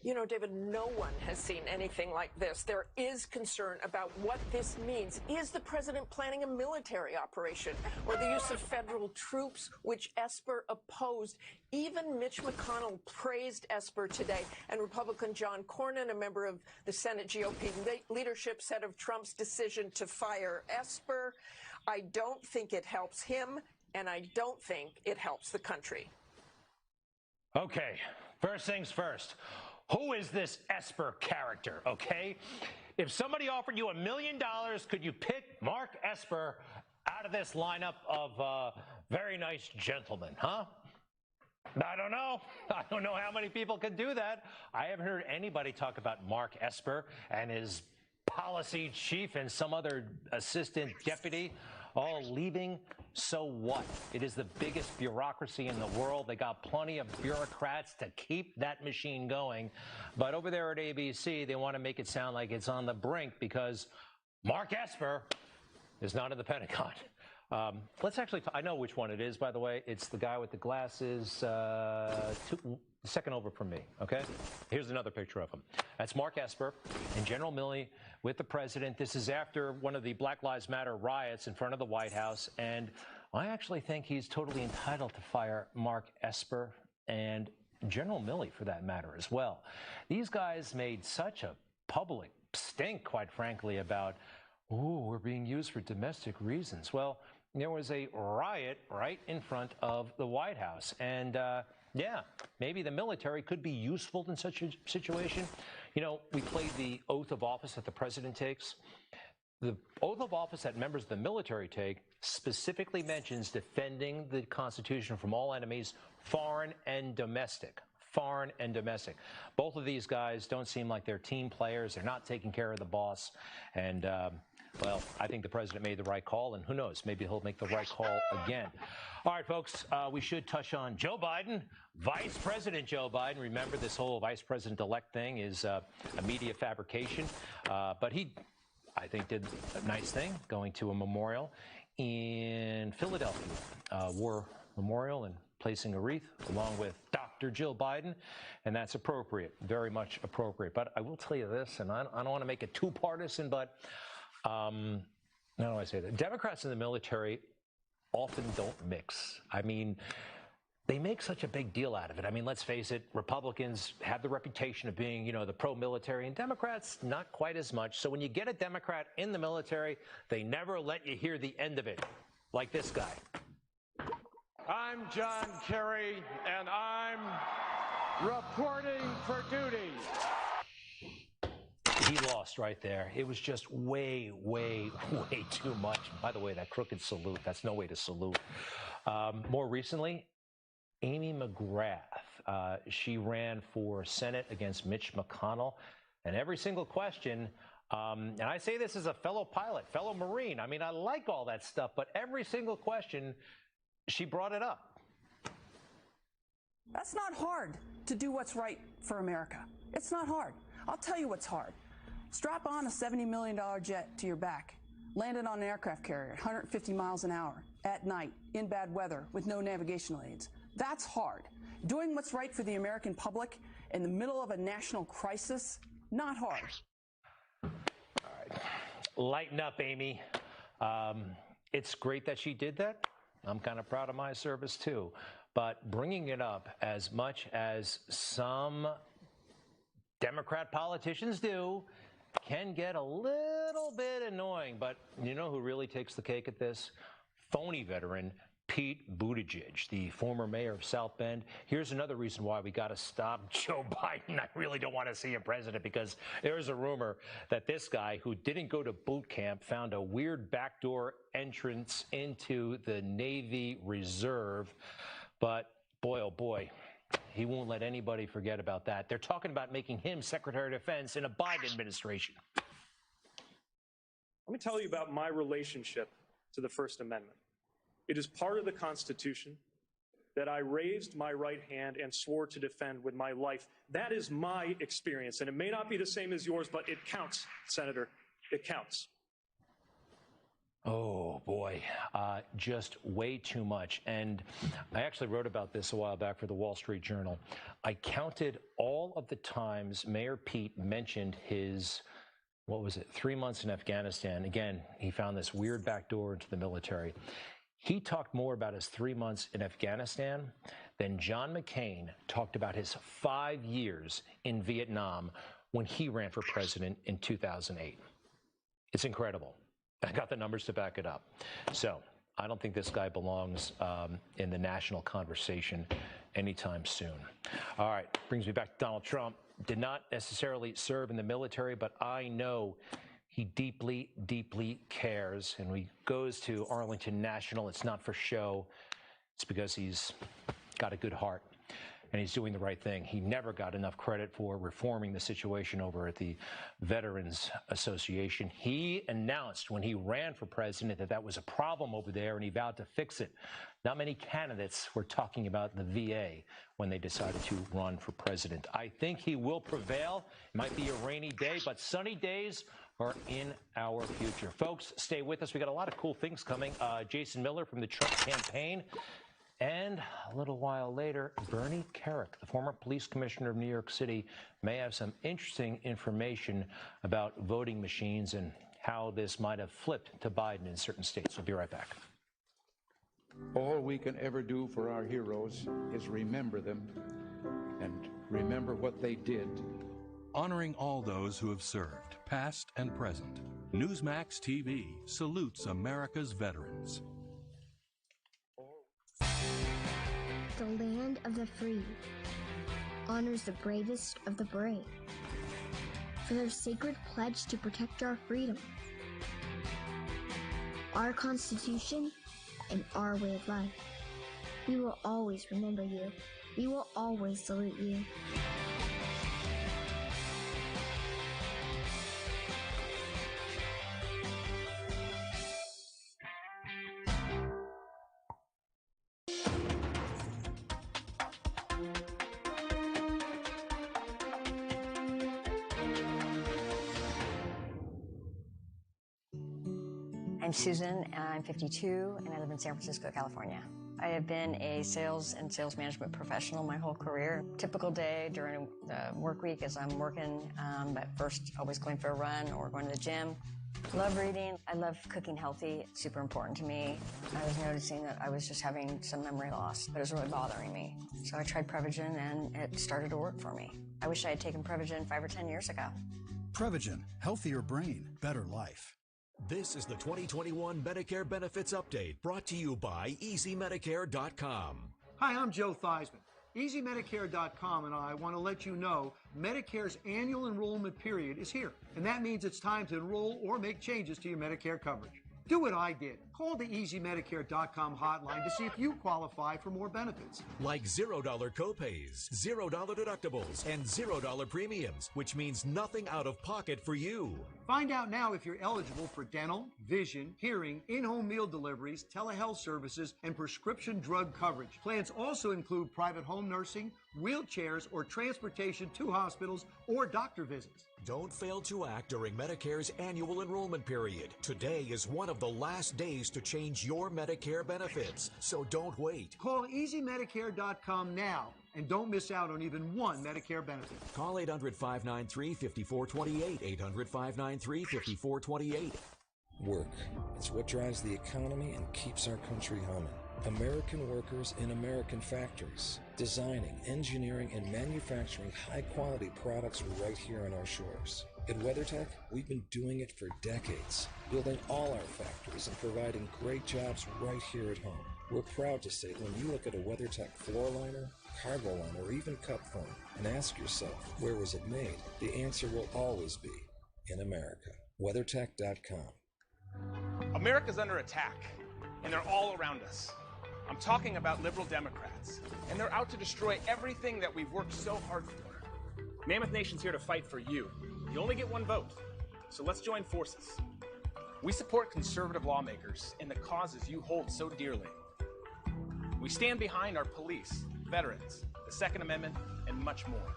Speaker 16: You know, David, no one has seen anything like this. There is concern about what this means. Is the president planning a military operation or the use of federal troops, which Esper opposed? Even Mitch McConnell praised Esper today, and Republican John Cornyn, a member of the Senate GOP leadership, said of Trump's decision to fire Esper, "I don't think it helps him, and I don't think it helps the country."
Speaker 9: Okay, first things first. Who is this Esper character, okay? If somebody offered you $1 million, could you pick Mark Esper out of this lineup of very nice gentlemen, huh? I don't know. I don't know how many people could do that. I haven't heard anybody talk about Mark Esper and his policy chief and some other assistant deputy all leaving. So what? It is the biggest bureaucracy in the world. They got plenty of bureaucrats to keep that machine going. But over there at ABC, they want to make it sound like it's on the brink because Mark Esper is not in the Pentagon. Let's actually I know which one it is, by the way. It's the guy with the glasses, second over from me, okay? Here's another picture of him. That's Mark Esper and General Milley with the president. This is after one of the Black Lives Matter riots in front of the White House, and I actually think he's totally entitled to fire Mark Esper and General Milley, for that matter, as well. These guys made such a public stink, quite frankly, about, ooh, we're being used for domestic reasons. Well, there was a riot right in front of the White House, and yeah, maybe the military could be useful in such a situation. You know, we played the oath of office that the president takes. The oath of office that members of the military take specifically mentions defending the Constitution from all enemies, foreign and domestic. Foreign and domestic. Both of these guys don't seem like they're team players. They're not taking care of the boss. And, well, I think the president made the right call, and who knows, maybe he'll make the right call again. All right, folks, we should touch on Joe Biden, Vice President Joe Biden. Remember, this whole Vice President-elect thing is a media fabrication, but he, I think, did a nice thing, going to a memorial in Philadelphia, War Memorial, and placing a wreath along with Dr. Jill Biden, and that's appropriate, very much appropriate. But I will tell you this, and I don't want to make it too partisan, but how do I say that? Democrats and the military often don't mix. I mean, they make such a big deal out of it. I mean, let's face it, Republicans have the reputation of being, you know, the pro-military, and Democrats not quite as much. So when you get a Democrat in the military, they never let you hear the end of it, like this guy.
Speaker 17: I'm John Kerry, and I'm reporting for duty.
Speaker 9: He lost right there. It was just way, way, way too much. By the way, that crooked salute, that's no way to salute. More recently, Amy McGrath, she ran for Senate against Mitch McConnell. And every single question, and I say this as a fellow pilot, fellow Marine, I mean, I like all that stuff, but every single question, she brought it up.
Speaker 22: That's not hard to do what's right for America. It's not hard. I'll tell you what's hard. Strap on a $70 million jet to your back,
Speaker 1: landed on an aircraft carrier at 150 miles an hour at night in bad weather with no navigational aids. That's hard. Doing what's right for the American public in the middle of a national crisis, not hard.
Speaker 9: All right. Lighten up, Amy. It's great that she did that. I'm kind of proud of my service, too. But bringing it up as much as some Democrat politicians do can get a little bit annoying. But you know who really takes the cake at this? Phony veteran Pete Buttigieg, the former mayor of South Bend. Here's another reason why we got to stop Joe Biden. I really don't want to see him president because there's a rumor that this guy who didn't go to boot camp found a weird backdoor entrance into the Navy Reserve. But boy, oh boy, he won't let anybody forget about that. They're talking about making him Secretary of Defense in a Biden administration.
Speaker 2: Let me tell you about my relationship to the First Amendment. It is part of the Constitution that I raised my right hand and swore to defend with my life. That is my experience, and it may not be the same as yours, but it counts, Senator. It counts.
Speaker 9: Oh, boy, just way too much. And I actually wrote about this a while back for the Wall Street Journal. I counted all of the times Mayor Pete mentioned his, 3 months in Afghanistan. Again, he found this weird back door into the military. He talked more about his 3 months in Afghanistan than John McCain talked about his 5 years in Vietnam when he ran for president in 2008. It's incredible. I got the numbers to back it up. So I don't think this guy belongs in the national conversation anytime soon. All right, brings me back to Donald Trump. Did not necessarily serve in the military, but I know he deeply, deeply cares. And when he goes to Arlington National, it's not for show. It's because he's got a good heart. And he's doing the right thing. He never got enough credit for reforming the situation over at the Veterans Association. He announced when he ran for president that that was a problem over there, and he vowed to fix it. Not many candidates were talking about the VA when they decided to run for president. I think he will prevail. It might be a rainy day, but sunny days are in our future. Folks, stay with us. We got a lot of cool things coming. Jason Miller from the Trump campaign. And a little while later, Bernie Kerik, the former police commissioner of New York City, may have some interesting information about voting machines and how this might have flipped to Biden in certain states. We'll be right back.
Speaker 4: All we can ever do for our heroes is remember them and remember what they did.
Speaker 27: Honoring all those who have served, past and present. Newsmax TV salutes America's veterans.
Speaker 18: The land of the free honors the bravest of the brave for their sacred pledge to protect our freedom, our Constitution, and our way of life. We will always remember you. We will always salute you.
Speaker 19: I'm Susan, I'm 52, and I live in San Francisco, California. I have been a sales and sales management professional my whole career. Typical day during the work week as I'm working, but first always going for a run or going to the gym. Love reading. I love cooking healthy. It's super important to me. I was noticing that I was just having some memory loss, but it was really bothering me. So I tried Prevagen, and it started to work for me. I wish I had taken Prevagen 5 or 10 years ago.
Speaker 20: Prevagen, healthier brain, better life.
Speaker 5: This is the 2021 Medicare Benefits Update, brought to you by EasyMedicare.com.
Speaker 24: Hi, I'm Joe Theismann. EasyMedicare.com and I want to let you know Medicare's annual enrollment period is here, and that means it's time to enroll or make changes to your Medicare coverage. Do what I did. Call the EasyMedicare.com hotline to see if you qualify for more benefits.
Speaker 3: Like $0 copays, $0 deductibles, and $0 premiums, which means nothing out of pocket for you.
Speaker 24: Find out now if you're eligible for dental, vision, hearing, in-home meal deliveries, telehealth services, and prescription drug coverage. Plans also include private home nursing, wheelchairs, or transportation to hospitals or doctor visits.
Speaker 3: Don't fail to act during Medicare's annual enrollment period. Today is one of the last days to change your Medicare benefits, so don't wait.
Speaker 24: Call EasyMedicare.com now and don't miss out on even one Medicare benefit.
Speaker 3: Call 800-593-5428, 800-593-5428.
Speaker 6: Work. It's what drives the economy and keeps our country humming. American workers in American factories, designing, engineering, and manufacturing high-quality products right here on our shores. At WeatherTech, we've been doing it for decades, building all our factories and providing great jobs right here at home. We're proud to say that when you look at a WeatherTech floor liner, cargo liner, or even cup foam, and ask yourself, where was it made? The answer will always be in America. WeatherTech.com.
Speaker 7: America's under attack, and they're all around us. I'm talking about liberal Democrats, and they're out to destroy everything that we've worked so hard for. Mammoth Nation's here to fight for you. You only get one vote, so let's join forces. We support conservative lawmakers and the causes you hold so dearly. We stand behind our police, veterans, the Second Amendment, and much more.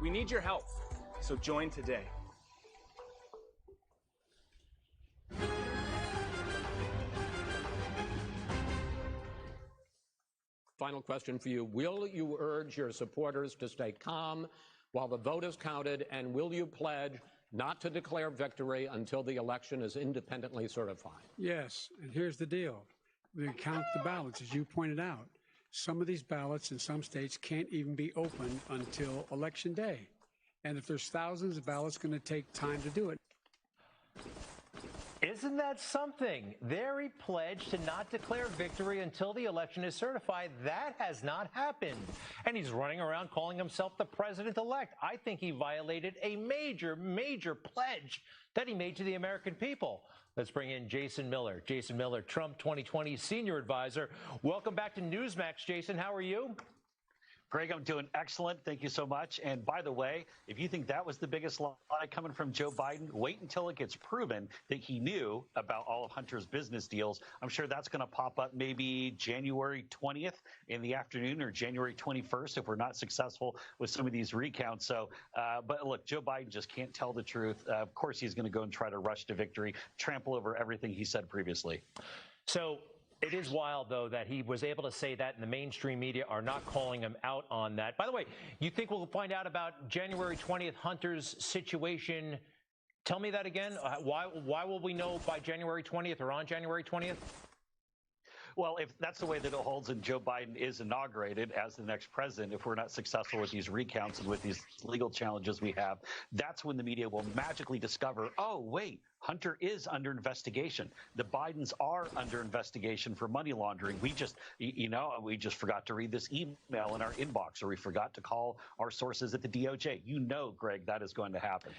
Speaker 7: We need your help, so join today.
Speaker 10: Final question for you. Will you urge your supporters to stay calm while the vote is counted, and will you pledge not to declare victory until the election is independently certified?
Speaker 12: Yes, and here's the deal. We can count the ballots, as you pointed out. Some of these ballots in some states can't even be opened until Election Day. And if there's thousands of ballots, it's going to take time to do it.
Speaker 9: Isn't that something? There he pledged to not declare victory until the election is certified. That has not happened. And he's running around calling himself the president-elect. I think he violated a major, major pledge that he made to the American people. Let's bring in Jason Miller. Jason Miller, Trump 2020 senior advisor. Welcome back to Newsmax, Jason. How are you?
Speaker 8: Greg, I'm doing excellent. Thank you so much. And by the way, if you think that was the biggest lie coming from Joe Biden, wait until it gets proven that he knew about all of Hunter's business deals. I'm sure that's going to pop up maybe January 20th in the afternoon or January 21st if we're not successful with some of these recounts. So, but look, Joe Biden just can't tell the truth. Of course, he's going to go and try to rush to victory, trample over everything he said previously.
Speaker 9: So it is wild, though, that he was able to say that, and the mainstream media are not calling him out on that. By the way, you think we'll find out about January 20th Hunter's situation? Tell me that again. Why will we know by January 20th or on January 20th?
Speaker 8: Well, if that's the way that it holds and Joe Biden is inaugurated as the next president, if we're not successful with these recounts and with these legal challenges we have, that's when the media will magically discover, oh, wait, Hunter is under investigation. The Bidens are under investigation for money laundering. We just, we just forgot to read this email in our inbox, or we forgot to call our sources at the DOJ. You know, Greg, that is going to happen.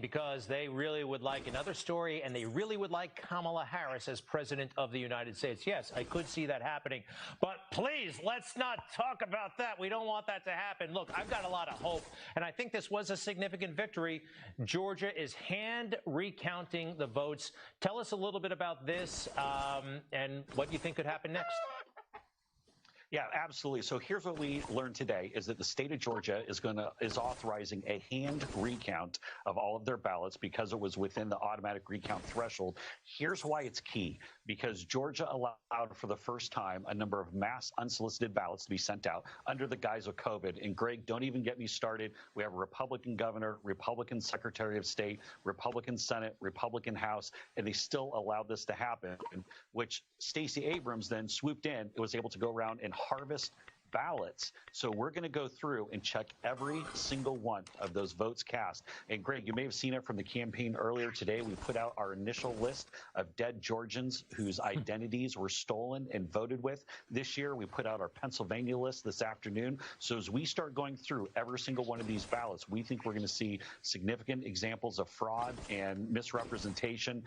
Speaker 9: Because they really would like another story, and they really would like Kamala Harris as president of the United States. Yes, I could see that happening. But please, let's not talk about that. We don't want that to happen. Look, I've got a lot of hope, and I think this was a significant victory. Georgia is hand recounting the votes. Tell us a little bit about this and what you think could happen next.
Speaker 8: Yeah, absolutely. So here's what we learned today is that the state of Georgia is authorizing a hand recount of all of their ballots because it was within the automatic recount threshold. Here's why it's key, because Georgia allowed for the first time a number of mass unsolicited ballots to be sent out under the guise of COVID. And Greg, don't even get me started. We have a Republican governor, Republican Secretary of State, Republican Senate, Republican House, and they still allowed this to happen, which Stacey Abrams then swooped in and was able to go around and harvest ballots. So we're going to go through and check every single one of those votes cast. And Greg, you may have seen it from the campaign earlier today. We put out our initial list of dead Georgians whose identities were stolen and voted with this year. We put out our Pennsylvania list this afternoon. So as we start going through every single one of these ballots, we think we're going to see significant examples of fraud and misrepresentation,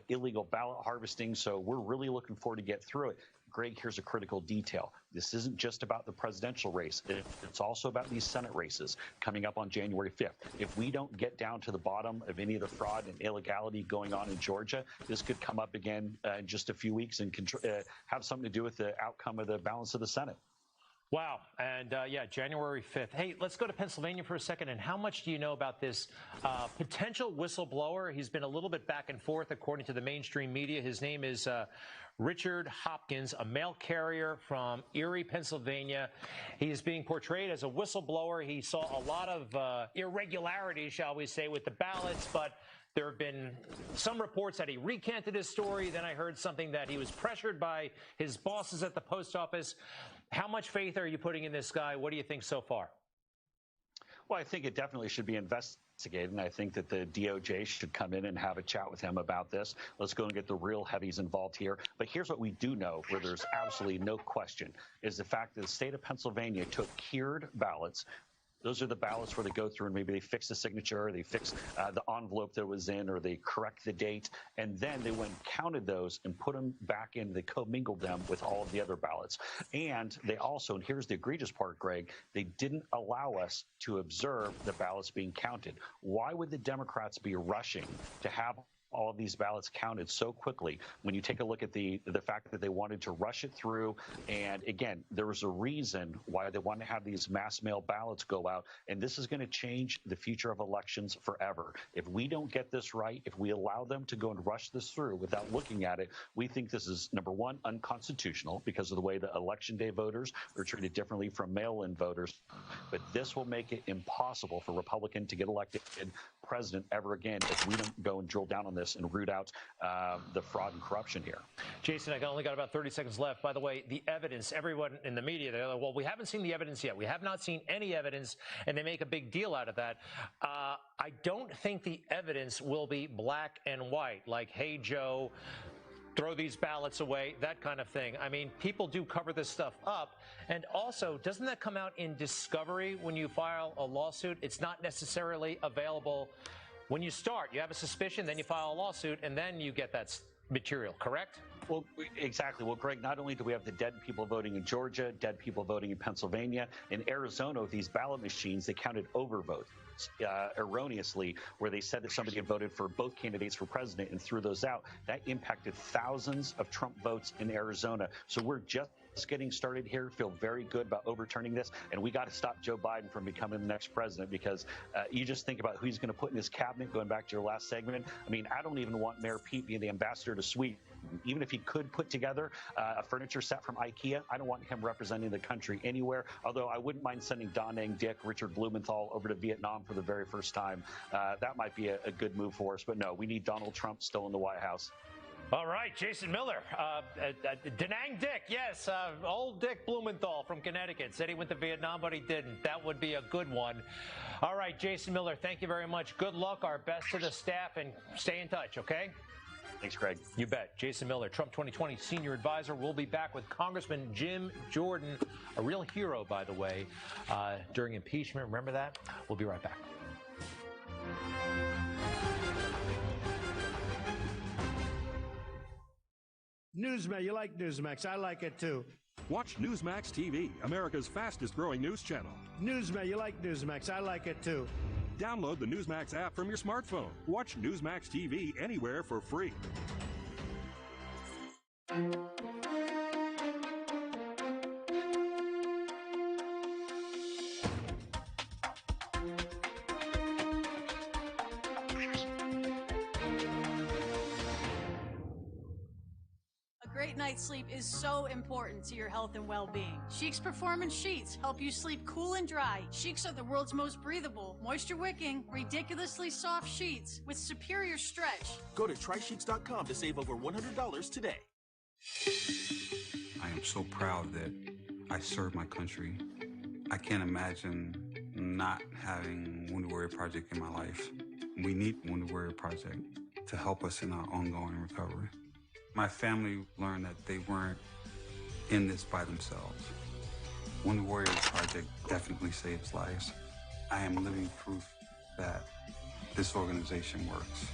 Speaker 8: illegal ballot harvesting. So we're really looking forward to get through it. Greg, here's a critical detail. This isn't just about the presidential race. It's also about these Senate races coming up on January 5th. If we don't get down to the bottom of any of the fraud and illegality going on in Georgia, this could come up again in just a few weeks and have something to do with the outcome of the balance of the Senate.
Speaker 9: Wow. And yeah, January 5th. Hey, let's go to Pennsylvania for a second. And how much do you know about this potential whistleblower? He's been a little bit back and forth, according to the mainstream media. His name is Richard Hopkins, a mail carrier from Erie, Pennsylvania. He is being portrayed as a whistleblower. He saw a lot of irregularities, shall we say, with the ballots, but there have been some reports that he recanted his story. Then I heard something that he was pressured by his bosses at the post office. How much faith are you putting in this guy? What do you think so far?
Speaker 8: Well, I think it definitely should be investigated, and I think that the DOJ should come in and have a chat with him about this. Let's go and get the real heavies involved here. But here's what we do know, where there's absolutely no question, is the fact that the state of Pennsylvania took cured ballots. Those are the ballots where they go through and maybe they fix the signature, or they fix the envelope that was in, or they correct the date, and then they went and counted those and put them back in. They commingled them with all of the other ballots. And they also, and here's the egregious part, Greg, they didn't allow us to observe the ballots being counted. Why would the Democrats be rushing to have all of these ballots counted so quickly when you take a look at the fact that they wanted to rush it through? And again, there was a reason why they wanted to have these mass mail ballots go out, and this is going to change the future of elections forever. If we don't get this right, if we allow them to go and rush this through without looking at it, we think this is, number one, unconstitutional because of the way the election day voters are treated differently from mail-in voters. But this will make it impossible for a Republican to get elected president ever again if we don't go and drill down on this and root out the fraud and corruption here.
Speaker 9: Jason, I only got about 30 seconds left. By the way, the evidence, everyone in the media, they're like, well, we haven't seen the evidence yet. We have not seen any evidence, and they make a big deal out of that. I don't think the evidence will be black and white, like, hey, Joe, throw these ballots away, that kind of thing. I mean, people do cover this stuff up. And also, doesn't that come out in discovery when you file a lawsuit? It's not necessarily available when you start. You have a suspicion, then you file a lawsuit, and then you get that material, correct?
Speaker 8: Well, exactly. Well, Greg, not only do we have the dead people voting in Georgia, dead people voting in Pennsylvania, in Arizona, with these ballot machines, they counted overvotes erroneously, where they said that somebody had voted for both candidates for president and threw those out. That impacted thousands of Trump votes in Arizona. So we're just getting started here, feel very good about overturning this, and we got to stop Joe Biden from becoming the next president, because you just think about who he's going to put in his cabinet, going back to your last segment. I mean, I don't even want Mayor Pete being the ambassador to Sweden. Even if he could put together a furniture set from IKEA, I don't want him representing the country anywhere, although I wouldn't mind sending Donang Dick, Richard Blumenthal over to Vietnam for the very first time. That might be a good move for us, but no, we need Donald Trump still in the White House.
Speaker 9: All right, Jason Miller. Danang Dick, yes, old Dick Blumenthal from Connecticut. Said he went to Vietnam, but he didn't. That would be a good one. All right, Jason Miller, thank you very much. Good luck, our best to the staff, and stay in touch, okay?
Speaker 8: Thanks, Greg.
Speaker 9: You bet. Jason Miller, Trump 2020 senior advisor. We'll be back with Congressman Jim Jordan, a real hero, by the way, during impeachment. Remember that? We'll be right back.
Speaker 11: Newsmax, you like Newsmax. I like it too.
Speaker 27: Watch Newsmax TV, America's fastest growing news channel.
Speaker 11: Newsmax, you like Newsmax. I like it too.
Speaker 27: Download the Newsmax app from your smartphone. Watch Newsmax TV anywhere for free.
Speaker 22: Night's sleep is so important to your health and well-being. Chics Performance Sheets help you sleep cool and dry. Chics are the world's most breathable, moisture-wicking, ridiculously soft sheets with superior stretch.
Speaker 13: Go to trysheets.com to save over $100 today.
Speaker 14: I am so proud that
Speaker 13: I serve my country. I can't imagine not having Wounded Warrior Project in my life. We need Wounded Warrior Project to help us in our ongoing recovery. My family learned that they weren't in this by themselves. Wounded Warrior Project definitely saves lives. I am living proof that this organization works.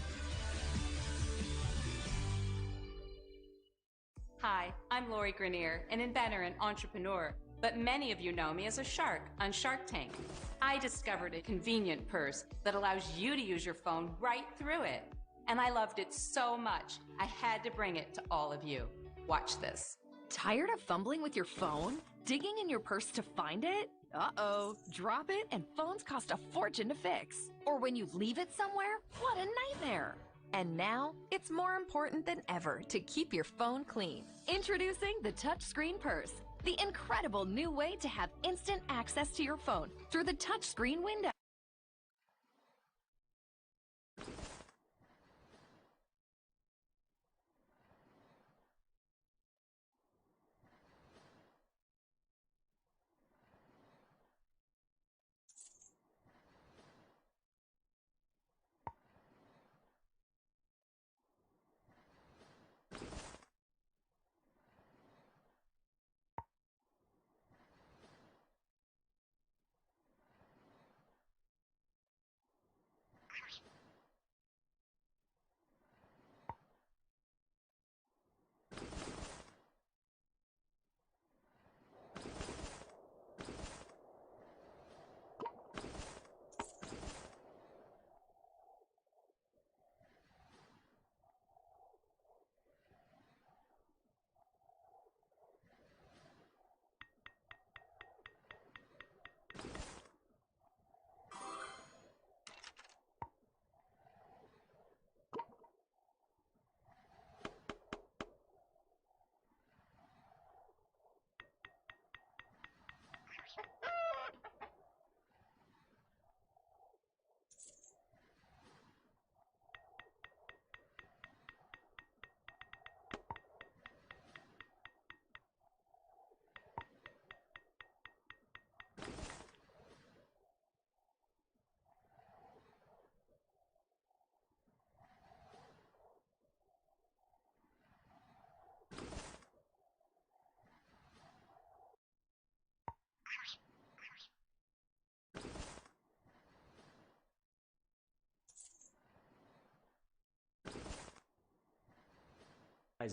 Speaker 14: Hi, I'm Lori Grenier, an inventor and entrepreneur, but many of you know me as a shark on Shark Tank. I discovered a convenient purse that allows you to use your phone right through it. And I loved it so much, I had to bring it to all of you. Watch this.
Speaker 15: Tired of fumbling with your phone? Digging in your purse to find it? Uh-oh, drop it and phones cost a fortune to fix. Or when you leave it somewhere, what a nightmare. And now, it's more important than ever to keep your phone clean. Introducing the Touchscreen Purse, the incredible new way to have instant access to your phone through the touchscreen window.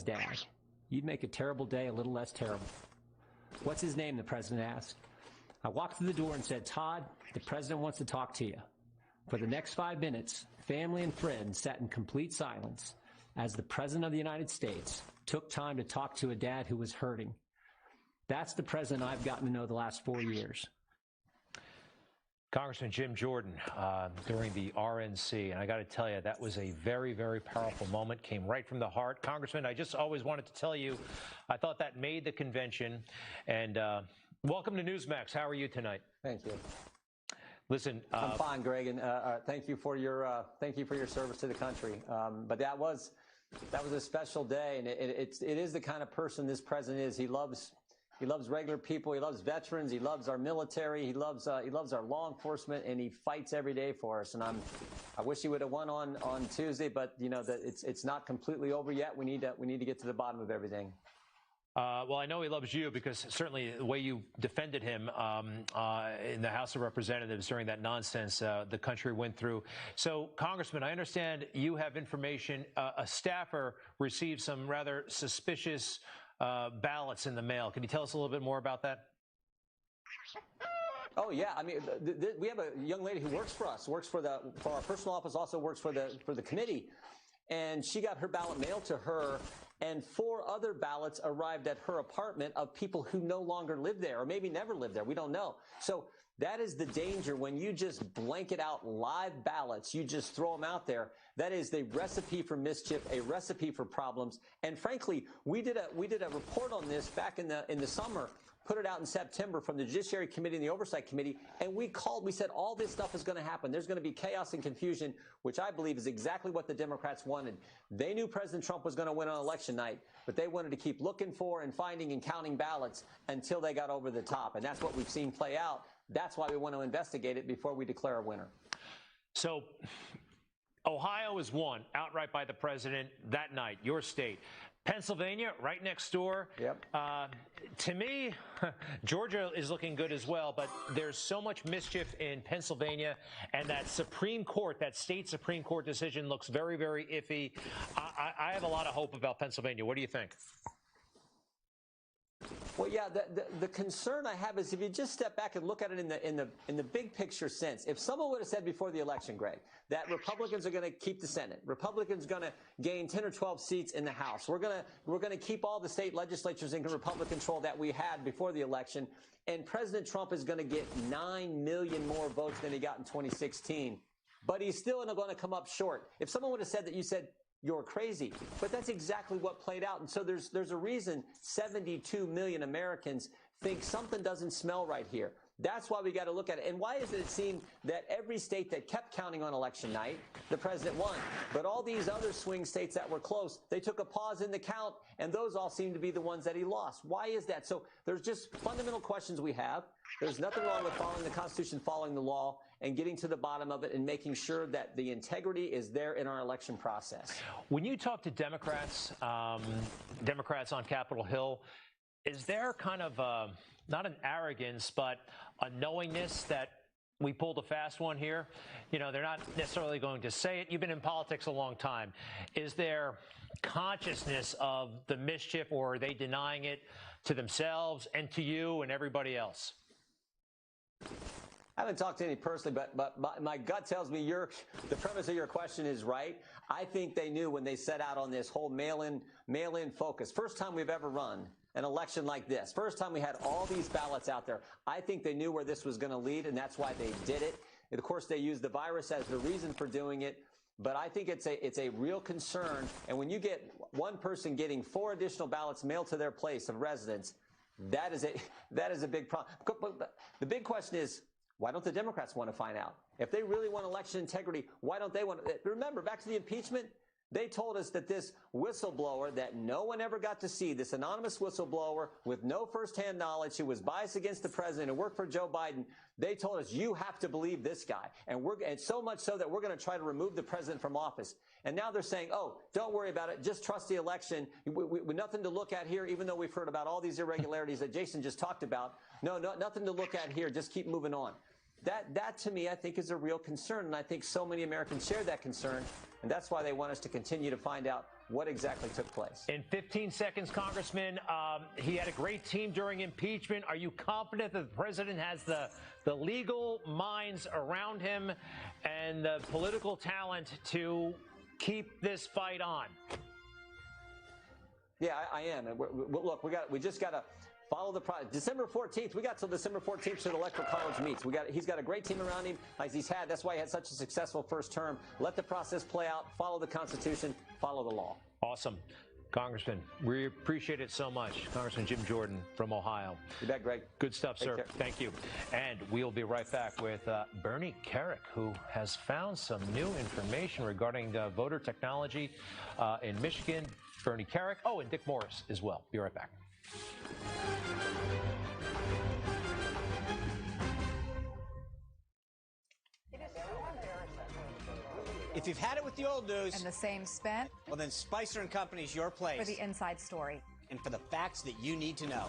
Speaker 21: Dad, you'd make a terrible day a little less terrible. What's his name? The president asked. I walked through the door and said, Todd, the president wants to talk to you. For the next 5 minutes, family and friends sat in complete silence as the president of the United States took time to talk to a dad who was hurting. That's the president I've gotten to know the last 4 years.
Speaker 9: Congressman Jim Jordan during the RNC, and I got to tell you, that was a very, very powerful moment, came right from the heart. Congressman, I just always wanted to tell you, I thought that made the convention, and welcome to Newsmax. How are you tonight?
Speaker 21: Thank you.
Speaker 9: Listen,
Speaker 21: I'm fine, Greg, and thank you for your service to the country. But that was a special day, and it is the kind of person this president is. He loves regular people. He loves veterans. He loves our military. He loves our law enforcement, and he fights every day for us. And I wish he would have won on Tuesday, but you know that it's not completely over yet. We need to get to the bottom of everything.
Speaker 9: Well, I know he loves you because certainly the way you defended him in the House of Representatives during that nonsense the country went through. So, Congressman, I understand you have information. A staffer received some rather suspicious ballots in the mail. Can you tell us a little bit more about that?
Speaker 21: Oh yeah, I mean, we have a young lady who works for us, works for our personal office, also works for the committee, and she got her ballot mailed to her, and 4 other ballots arrived at her apartment of people who no longer live there, or maybe never lived there. We don't know. So that is the danger when you just blanket out live ballots. You just throw them out there. That is the recipe for mischief, a recipe for problems. And frankly, we did a report on this back in the summer put it out in September from the Judiciary Committee and the Oversight Committee, and we said all this stuff is going to happen. There's going to be chaos and confusion, which I believe is exactly what the Democrats wanted. They knew President Trump was going to win on election night, but they wanted to keep looking for and finding and counting ballots until they got over the top, and that's what we've seen play out. That's why we want to investigate it before we declare a winner.
Speaker 9: So Ohio is won outright by the president that night, your state. Pennsylvania, right next door.
Speaker 21: Yep.
Speaker 9: To me, Georgia is looking good as well, but there's so much mischief in Pennsylvania, and that Supreme Court, that state Supreme Court decision looks very, very iffy. I have a lot of hope about Pennsylvania. What do you think?
Speaker 21: Well, yeah, the concern I have is if you just step back and look at it in the big picture sense, if someone would have said before the election, Greg, that Republicans are going to keep the Senate, Republicans going to gain 10 or 12 seats in the House, we're going to keep all the state legislatures in Republican control that we had before the election, and President Trump is going to get 9 million more votes than he got in 2016, but he's still going to come up short. If someone would have said that, you said, you're crazy. But that's exactly what played out. And so there's a reason 72 million Americans think something doesn't smell right here. That's why we got to look at it. And why is it seemed that every state that kept counting on election night, the president won? But all these other swing states that were close, they took a pause in the count, and those all seem to be the ones that he lost. Why is that? So there's just fundamental questions we have. There's nothing wrong with following the Constitution, following the law, and getting to the bottom of it and making sure that the integrity is there in our election process.
Speaker 9: When you talk to Democrats, Democrats on Capitol Hill, is there kind of not an arrogance, but a knowingness that we pulled a fast one here? You know, they're not necessarily going to say it. You've been in politics a long time. Is there consciousness of the mischief, or are they denying it to themselves and to you and everybody else?
Speaker 21: I haven't talked to any personally, but my gut tells me the premise of your question is right. I think they knew when they set out on this whole mail-in focus. First time we've ever run an election like this. First time we had all these ballots out there. I think they knew where this was going to lead, and that's why they did it. And of course, they used the virus as the reason for doing it. But I think it's a real concern. And when you get one person getting 4 additional ballots mailed to their place of residence, that is a big problem. But the big question is, why don't the Democrats want to find out? If they really want election integrity, why don't they want to? Remember, back to the impeachment, they told us that this whistleblower that no one ever got to see, this anonymous whistleblower with no firsthand knowledge who was biased against the president and worked for Joe Biden, they told us, you have to believe this guy. And so much so that we're going to try to remove the president from office. And now they're saying, oh, don't worry about it. Just trust the election. We nothing to look at here, even though we've heard about all these irregularities that Jason just talked about. No, nothing to look at here. Just keep moving on. That to me, I think, is a real concern, and I think so many Americans share that concern, and that's why they want us to continue to find out what exactly took place.
Speaker 9: In 15 seconds, Congressman, he had a great team during impeachment. Are you confident that the president has the legal minds around him and the political talent to keep this fight on?
Speaker 21: Yeah, I am. And look, we just got to follow the process. December 14th, we got till December 14th so the Electoral College meets. He's got a great team around him, as he's had. That's why he had such a successful first term. Let the process play out. Follow the Constitution. Follow the law.
Speaker 9: Awesome. Congressman, we appreciate it so much. Congressman Jim Jordan from Ohio.
Speaker 21: You bet, Greg.
Speaker 9: Good stuff,
Speaker 21: Take
Speaker 9: sir.
Speaker 21: care.
Speaker 9: Thank you. And we'll be right back with Bernie Kerik, who has found some new information regarding voter technology in Michigan. Bernie Kerik. Oh, and Dick Morris as well. Be right back.
Speaker 1: If you've had it with the old news
Speaker 2: and the same spent,
Speaker 1: well, then Spicer & Company's your place.
Speaker 2: For the inside story.
Speaker 1: And for the facts that you need to know.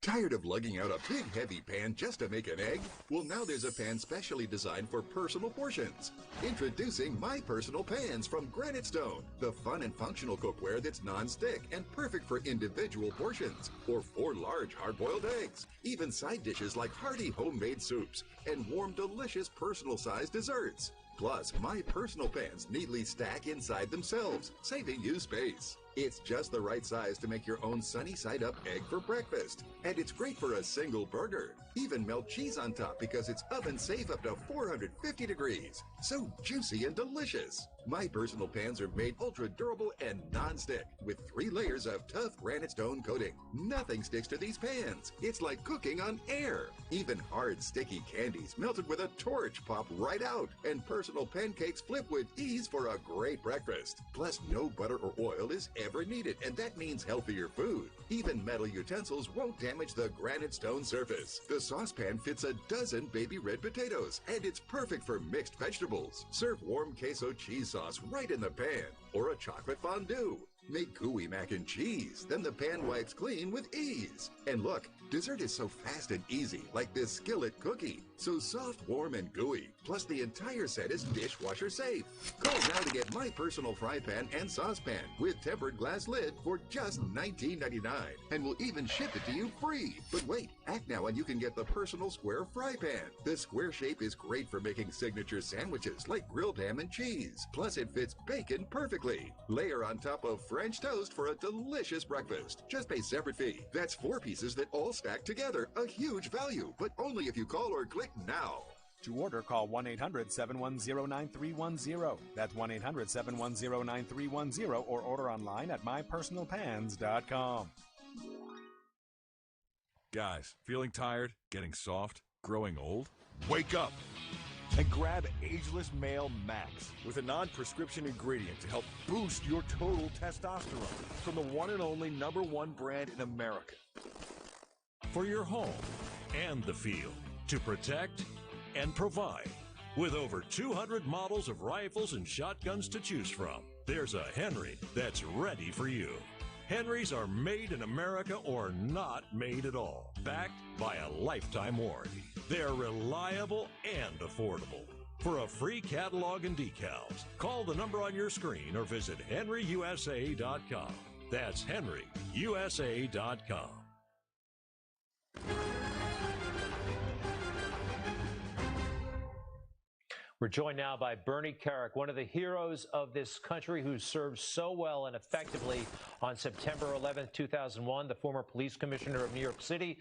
Speaker 16: Tired of lugging out a big heavy pan just to make an egg? Well, now there's a pan specially designed for personal portions. Introducing My Personal Pans from Granite Stone, the fun and functional cookware that's non-stick and perfect for individual portions, or 4 large hard-boiled eggs, even side dishes like hearty homemade soups, and warm, delicious personal-sized desserts. Plus, My Personal Pans neatly stack inside themselves, saving you space. It's just the right size to make your own sunny-side-up egg for breakfast. And it's great for a single burger. Even melt cheese on top because it's oven-safe up to 450 degrees. So juicy and delicious. My personal pans are made ultra-durable and non-stick with 3 layers of tough granite stone coating. Nothing sticks to these pans. It's like cooking on air. Even hard, sticky candies melted with a torch pop right out. And personal pancakes flip with ease for a great breakfast. Plus, no butter or oil is ever needed, and that means healthier food. Even metal utensils won't damage the granite stone surface. The saucepan fits a dozen baby red potatoes, and it's perfect for mixed vegetables. Serve warm queso cheese sauce right in the pan, or a chocolate fondue. Make gooey mac and cheese, then the pan wipes clean with ease. And look, dessert is so fast and easy, like this skillet cookie. So soft, warm, and gooey. Plus, the entire set is dishwasher safe. Call now to get my personal fry pan and saucepan with tempered glass lid for just $19.99. And we'll even ship it to you free. But wait, act now and you can get the personal square fry pan. The square shape is great for making signature sandwiches like grilled ham and cheese. Plus, it fits bacon perfectly. Layer on top of French toast for a delicious breakfast. Just pay separate fee. That's 4 pieces that all stack together. A huge value, but only if you call or click now.
Speaker 7: To order, call 1-800-710-9310. That's 1-800-710-9310 or order online at mypersonalpans.com.
Speaker 4: Guys, feeling tired, getting soft, growing old? Wake up and grab Ageless Male Max with a non-prescription ingredient to help boost your total testosterone from the one and only #1 brand in America. For your home and the field, to protect and provide. With over 200 models of rifles and shotguns to choose from, there's a Henry that's ready for you. Henrys are made in America or not made at all, backed by a lifetime warranty. They're reliable and affordable. For a free catalog and decals, call the number on your screen or visit henryusa.com. That's henryusa.com.
Speaker 9: We're joined now by Bernie Kerik, one of the heroes of this country who served so well and effectively on September 11, 2001, the former police commissioner of New York City.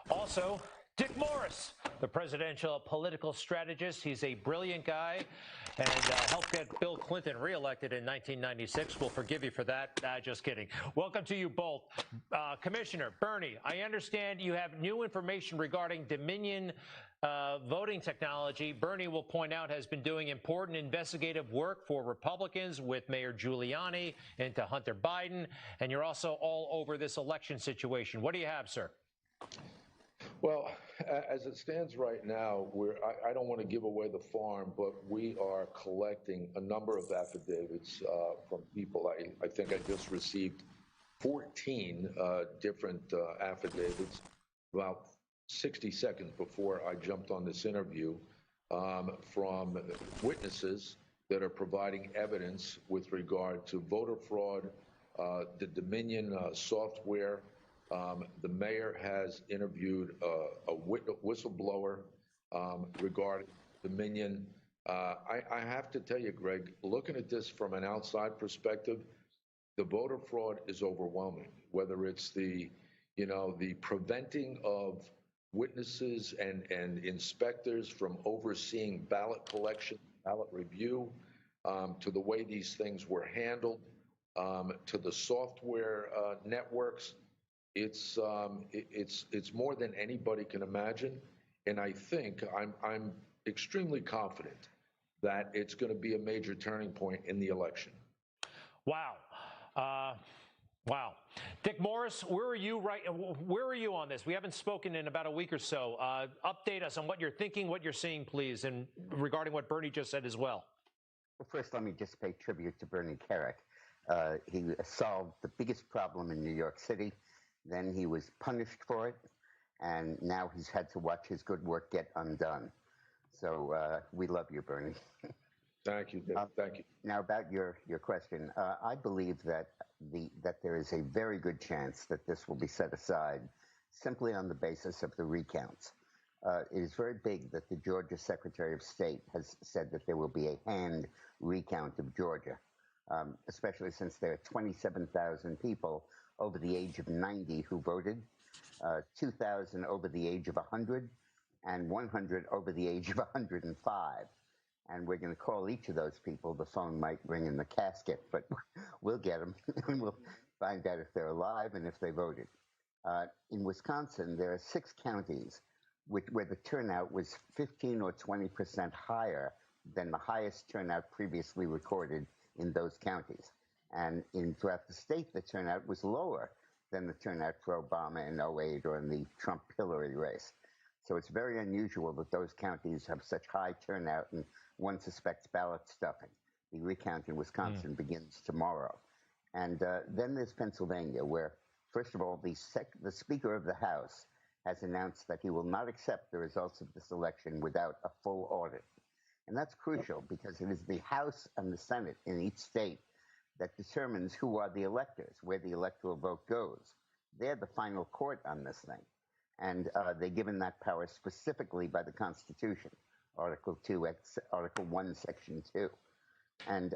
Speaker 9: Also, Dick Morris, the presidential political strategist. He's a brilliant guy and helped get Bill Clinton reelected in 1996. We'll forgive you for that. Just kidding. Welcome to you both. Commissioner Bernie, I understand you have new information regarding Dominion voting technology. Bernie will point out has been doing important investigative work for Republicans with Mayor Giuliani into Hunter Biden, and you're also all over this election situation. What do you have, sir?
Speaker 17: Well, as it stands right now, I don't want to give away the farm, but we are collecting a number of affidavits from people. I think I just received 14 different affidavits about 60 seconds before I jumped on this interview from witnesses that are providing evidence with regard to voter fraud, the Dominion software. The mayor has interviewed a whistleblower regarding Dominion. I have to tell you, Greg, looking at this from an outside perspective, the voter fraud is overwhelming, whether it's the preventing of witnesses and inspectors from overseeing ballot collection, ballot review, to the way these things were handled, to the software networks. It's more than anybody can imagine, and I think I'm extremely confident that it's going to be a major turning point in the election.
Speaker 9: Wow. Wow. Dick Morris, where are you on this? We haven't spoken in about a week or so. Update us on what you're thinking, what you're seeing, please, and regarding what Bernie just said as well.
Speaker 18: Well, first, let me just pay tribute to Bernie Kerik. He solved the biggest problem in New York City. Then he was punished for it, and now he's had to watch his good work get undone. So we love you, Bernie.
Speaker 17: Thank you, Dick. Thank you.
Speaker 18: Now about your question, I believe that there is a very good chance that this will be set aside simply on the basis of the recounts. It is very big that the Georgia Secretary of State has said that there will be a hand recount of Georgia. especially since there are 27,000 people over the age of 90 who voted, 2,000 over the age of 100, and 100 over the age of 105. And we're going to call each of those people. The phone might ring in the casket, but we'll get them, and we'll find out if they're alive and if they voted. In Wisconsin, there are 6 counties where the turnout was 15 or 20% higher than the highest turnout previously recorded in those counties. And throughout the state, the turnout was lower than the turnout for Obama in 2008 or in the Trump-Hillary race. So it's very unusual that those counties have such high turnout, and one suspects ballot stuffing. The recount in Wisconsin begins tomorrow. And then there's Pennsylvania, where, first of all, the Speaker of the House has announced that he will not accept the results of this election without a full audit. And that's crucial because it is the House and the Senate in each state that determines who are the electors, where the electoral vote goes. They're the final court on this thing. And they're given that power specifically by the Constitution, Article 1, Section 2. And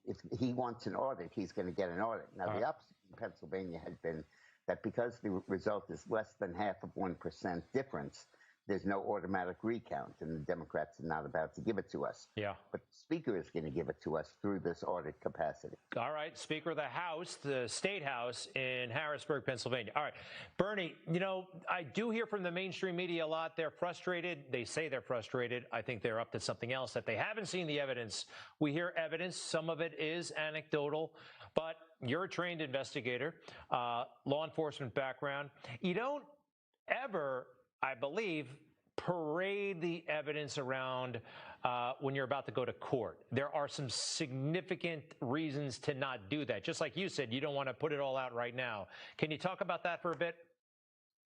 Speaker 18: if he wants an audit, he's going to get an audit. Now, the opposite in Pennsylvania had been that because the result is less than half of 1% difference, there's no automatic recount, and the Democrats are not about to give it to us.
Speaker 9: Yeah.
Speaker 18: But the Speaker is going to give it to us through this audit capacity.
Speaker 9: All right, Speaker of the House, the State House in Harrisburg, Pennsylvania. All right, Bernie, you know, I do hear from the mainstream media a lot. They're frustrated. They say they're frustrated. I think they're up to something else, that they haven't seen the evidence. We hear evidence. Some of it is anecdotal, but you're a trained investigator, law enforcement background. You don't ever, I believe, parade the evidence around when you're about to go to court. There are some significant reasons to not do that. Just like you said, you don't want to put it all out right now. Can you talk about that for a bit?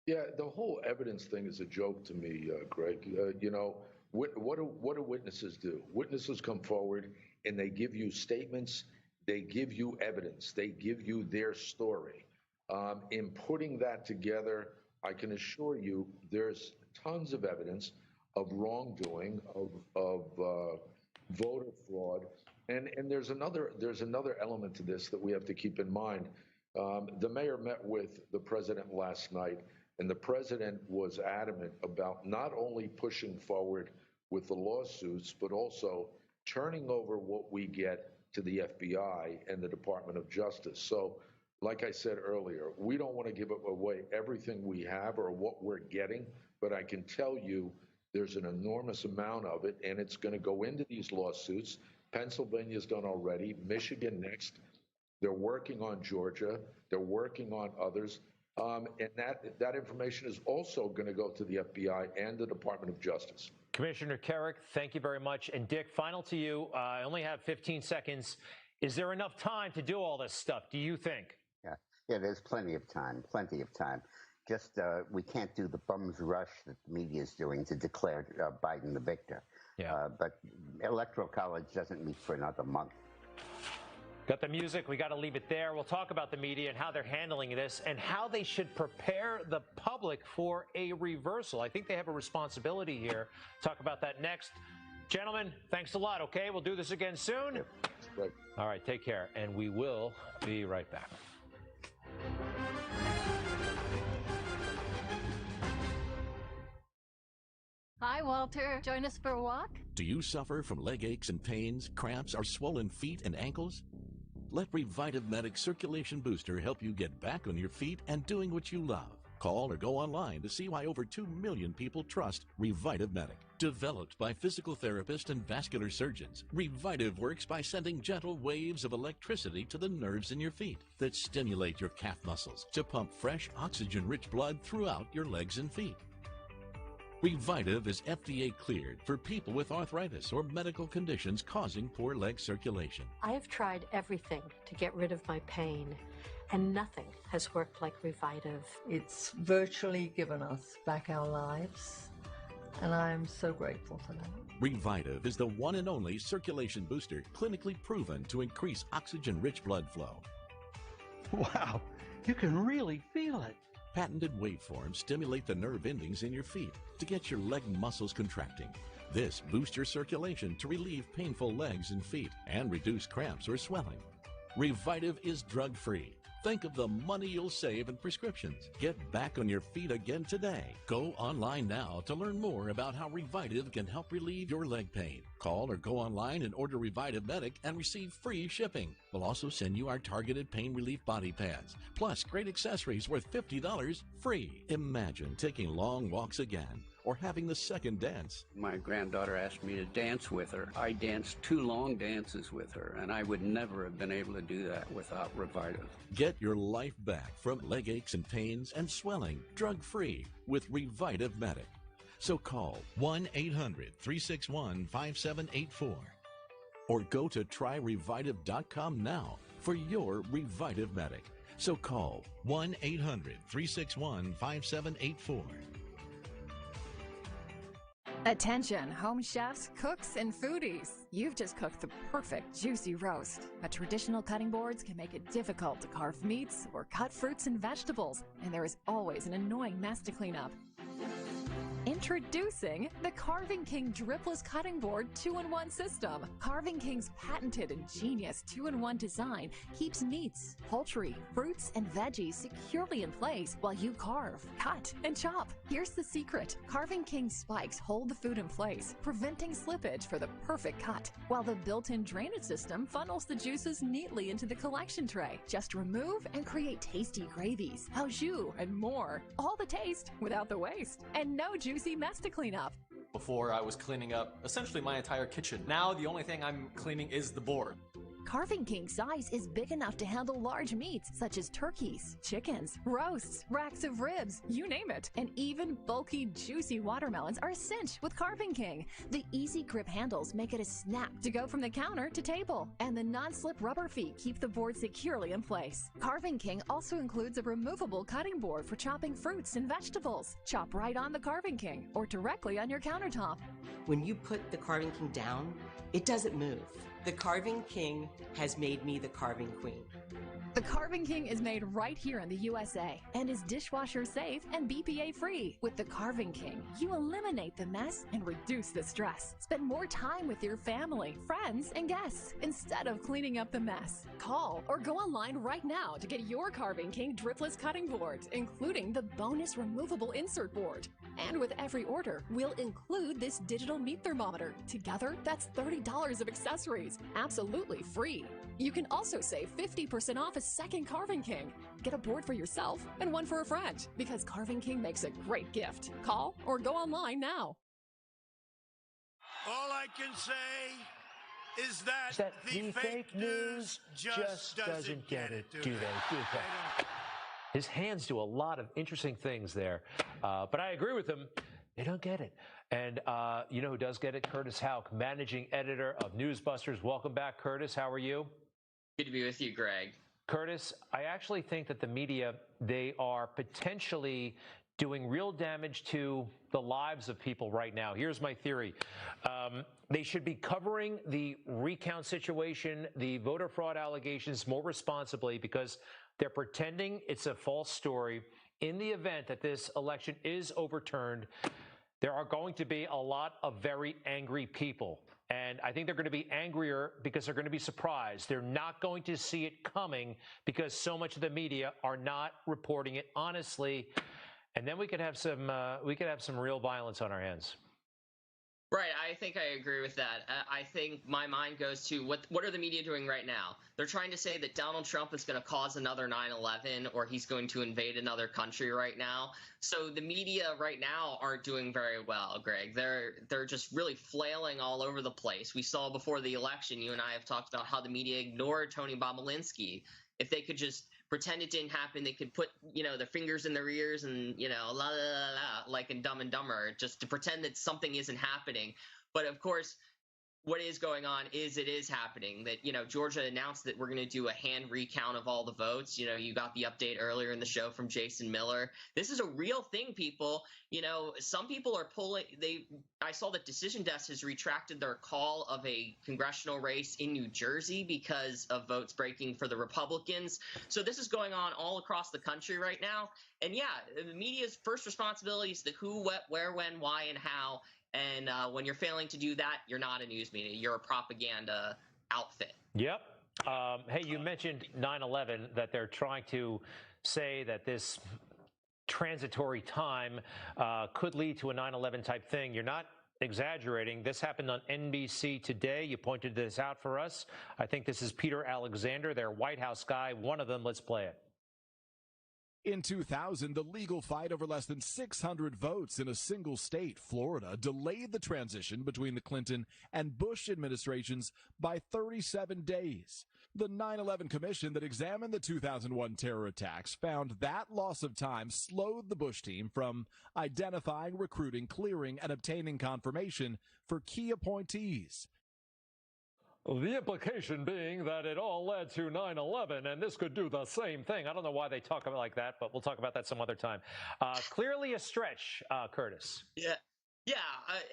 Speaker 17: Yeah, the whole evidence thing is a joke to me, Greg. You know, what do witnesses do? Witnesses come forward and they give you statements, they give you evidence, they give you their story. In putting that together, I can assure you there's tons of evidence of wrongdoing, of voter fraud, and there's another element to this that we have to keep in mind. The mayor met with the president last night, and the president was adamant about not only pushing forward with the lawsuits, but also turning over what we get to the FBI and the Department of Justice. So, like I said earlier, we don't want to give away everything we have or what we're getting, but I can tell you there's an enormous amount of it, and it's going to go into these lawsuits. Pennsylvania's done already, Michigan next. They're working on Georgia. They're working on others. And that information is also going to go to the FBI and the Department of Justice.
Speaker 9: Commissioner Carrick, thank you very much. And Dick, final to you. I only have 15 seconds. Is there enough time to do all this stuff, do you think?
Speaker 18: Yeah, there's plenty of time, Just we can't do the bum's rush that the media is doing to declare Biden the victor.
Speaker 9: Yeah.
Speaker 18: But Electoral College doesn't meet for another month.
Speaker 9: Got the music. We got to leave it there. We'll talk about the media and how they're handling this and how they should prepare the public for a reversal. I think they have a responsibility here. Talk about that next. Gentlemen, thanks a lot, okay? We'll do this again soon.
Speaker 17: Right.
Speaker 9: All right, take care, and we will be right back.
Speaker 5: Hi, Walter. Join us for a walk?
Speaker 3: Do you suffer from leg aches and pains, cramps, or swollen feet and ankles? Let Revitive Medic Circulation Booster help you get back on your feet and doing what you love. Call or go online to see why over 2 million people trust Revitive Medic. Developed by physical therapists and vascular surgeons, Revitive works by sending gentle waves of electricity to the nerves in your feet that stimulate your calf muscles to pump fresh, oxygen-rich blood throughout your legs and feet. Revitive is FDA cleared for people with arthritis or medical conditions causing poor leg circulation.
Speaker 5: I have tried everything to get rid of my pain, and nothing has worked like Revitive.
Speaker 19: It's virtually given us back our lives, and I'm so grateful for that.
Speaker 3: Revitive is the one and only circulation booster clinically proven to increase oxygen-rich blood flow.
Speaker 20: Wow, you can really feel it.
Speaker 3: Patented waveforms stimulate the nerve endings in your feet to get your leg muscles contracting. This boosts your circulation to relieve painful legs and feet and reduce cramps or swelling. Revitive is drug-free. Think of the money you'll save in prescriptions. Get back on your feet again today. Go online now to learn more about how Revitive can help relieve your leg pain. Call or go online and order Revitive Medic and receive free shipping. We'll also send you our targeted pain relief body pads, plus great accessories worth $50 free. Imagine taking long walks again, or having the second dance.
Speaker 6: My granddaughter asked me to dance with her. I danced 2 long dances with her, and I would never have been able to do that without Revitive.
Speaker 3: Get your life back from leg aches and pains and swelling, drug-free, with Revitive Medic. So call 1-800-361-5784 or go to tryrevitive.com now for your Revitive Medic. So call 1-800-361-5784.
Speaker 15: Attention, home chefs, cooks, and foodies. You've just cooked the perfect juicy roast. But traditional cutting boards can make it difficult to carve meats or cut fruits and vegetables, and there is always an annoying mess to clean up. Introducing the Carving King Dripless Cutting Board 2-in-1 system. Carving King's patented and genius 2-in-1 design keeps meats, poultry, fruits, and veggies securely in place while you carve, cut, and chop. Here's the secret. Carving King spikes hold the food in place, preventing slippage for the perfect cut, while the built-in drainage system funnels the juices neatly into the collection tray. Just remove and create tasty gravies, au jus, and more. All the taste without the waste. And no juicy mess to clean up.
Speaker 10: Before, I was cleaning up essentially my entire kitchen. Now the only thing I'm cleaning is the board.
Speaker 15: Carving King size is big enough to handle large meats such as turkeys, chickens, roasts, racks of ribs, you name it. And even bulky, juicy watermelons are a cinch with Carving King. The easy grip handles make it a snap to go from the counter to table. And the non-slip rubber feet keep the board securely in place. Carving King also includes a removable cutting board for chopping fruits and vegetables. Chop right on the Carving King or directly on your countertop.
Speaker 12: When you put the Carving King down, it doesn't move. The Carving King has made me the Carving Queen.
Speaker 15: The Carving King is made right here in the USA and is dishwasher safe and BPA free. With the Carving King, you eliminate the mess and reduce the stress. Spend more time with your family, friends, and guests instead of cleaning up the mess. Call or go online right now to get your Carving King dripless cutting boards, including the bonus removable insert board. And with every order, we'll include this digital meat thermometer. Together, that's $30 of accessories, absolutely free. You can also save 50% off a second Carving King. Get a board for yourself and one for a friend, because Carving King makes a great gift. Call or go online now.
Speaker 11: All I can say is that the fake news just doesn't get it, do they?
Speaker 9: His hands do a lot of interesting things there, but I agree with him. They don't get it. And you know who does get it? Curtis Houck, managing editor of Newsbusters. Welcome back, Curtis. How are you?
Speaker 23: Good to be with you, Greg.
Speaker 9: Curtis, I actually think that the media, they are potentially doing real damage to the lives of people right now. Here's my theory. They should be covering the recount situation, the voter fraud allegations more responsibly, because they're pretending it's a false story. In the event that this election is overturned, there are going to be a lot of very angry people. And I think they're going to be angrier because they're going to be surprised. They're not going to see it coming because so much of the media are not reporting it honestly. And then we could have some real violence on our hands.
Speaker 23: Right, I think I agree with that. I think my mind goes to what are the media doing right now? They're trying to say that Donald Trump is going to cause another 9/11 or he's going to invade another country right now. So the media right now aren't doing very well, Greg. They're just really flailing all over the place. We saw before the election, you and I have talked about how the media ignored Tony Bobulinski. If they could just pretend it didn't happen, they could put, their fingers in their ears and, la la la la, like in Dumb and Dumber, just to pretend that something isn't happening. But of course, what is going on is it is happening. That, Georgia announced that we're going to do a hand recount of all the votes. You got the update earlier in the show from Jason Miller. This is a real thing, people. Some people are pulling. I saw that Decision Desk has retracted their call of a congressional race in New Jersey because of votes breaking for the Republicans. So this is going on all across the country right now. And yeah, the media's first responsibility is the who, what, where, when, why, and how. And when you're failing to do that, you're not a news media. You're a propaganda outfit.
Speaker 9: Yep. Hey, you mentioned 9/11, that they're trying to say that this transitory time could lead to a 9/11 type thing. You're not exaggerating. This happened on NBC today. You pointed this out for us. I think this is Peter Alexander, their White House guy. One of them. Let's play it.
Speaker 8: In 2000, the legal fight over less than 600 votes in a single state, Florida, delayed the transition between the Clinton and Bush administrations by 37 days. The 9/11 Commission that examined the 2001 terror attacks found that loss of time slowed the Bush team from identifying, recruiting, clearing, and obtaining confirmation for key appointees.
Speaker 9: The implication being that it all led to 9/11, and this could do the same thing. I don't know why they talk about it like that, but we'll talk about that some other time. Clearly a stretch, Curtis.
Speaker 23: Yeah,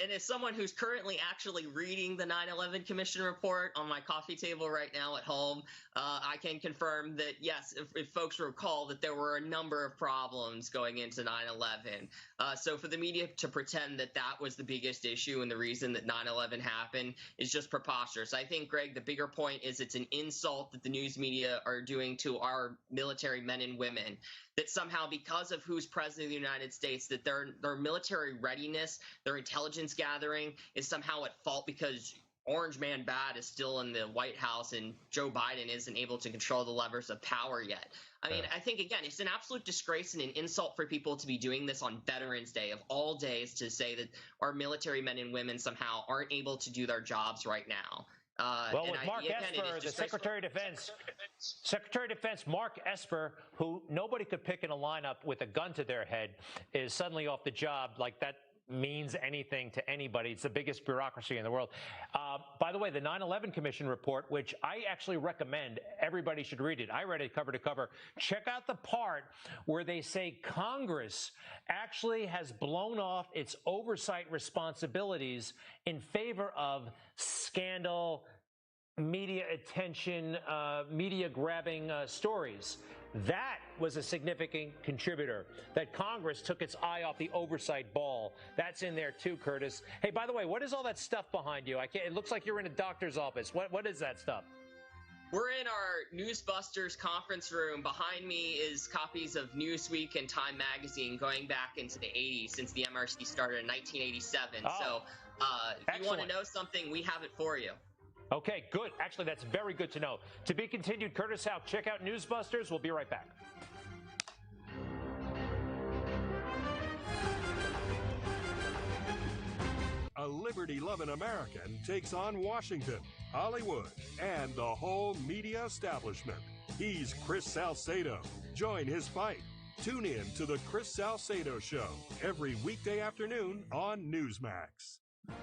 Speaker 23: and as someone who's currently actually reading the 9/11 Commission report on my coffee table right now at home, I can confirm that, yes, if folks recall, that there were a number of problems going into 9/11. So for the media to pretend that that was the biggest issue and the reason that 9/11 happened is just preposterous. I think, Greg, the bigger point is it's an insult that the news media are doing to our military men and women, that somehow because of who's president of the United States, that their military readiness, their intelligence gathering is somehow at fault because Orange Man Bad is still in the White House and Joe Biden isn't able to control the levers of power yet. I mean, I think, again, it's an absolute disgrace and an insult for people to be doing this on Veterans Day of all days, to say that our military men and women somehow aren't able to do their jobs right now.
Speaker 9: Well, with Mark Esper, the Secretary of Defense, Mark Esper, who nobody could pick in a lineup with a gun to their head, is suddenly off the job. Like, that means anything to anybody. It's the biggest bureaucracy in the world. By the way, the 9/11 Commission report, which I actually recommend everybody should read it. I read it cover to cover. Check out the part where they say Congress actually has blown off its oversight responsibilities in favor of scandal, media attention, media-grabbing stories. That was a significant contributor, that Congress took its eye off the oversight ball. That's in there too, Curtis. Hey, by the way, what is all that stuff behind you? It looks like you're in a doctor's office. What is that stuff?
Speaker 23: We're in our Newsbusters conference room. Behind me is copies of Newsweek and Time Magazine going back into the 80s, since the MRC started in 1987.
Speaker 9: Oh,
Speaker 23: so if you want to know something, we have it for you.
Speaker 9: Okay, good. Actually, that's very good to know. To be continued, Curtis Houck. Check out Newsbusters. We'll be right back.
Speaker 4: A liberty-loving American takes on Washington, Hollywood, and the whole media establishment. He's Chris Salcedo. Join his fight. Tune in to the Chris Salcedo Show every weekday afternoon on Newsmax.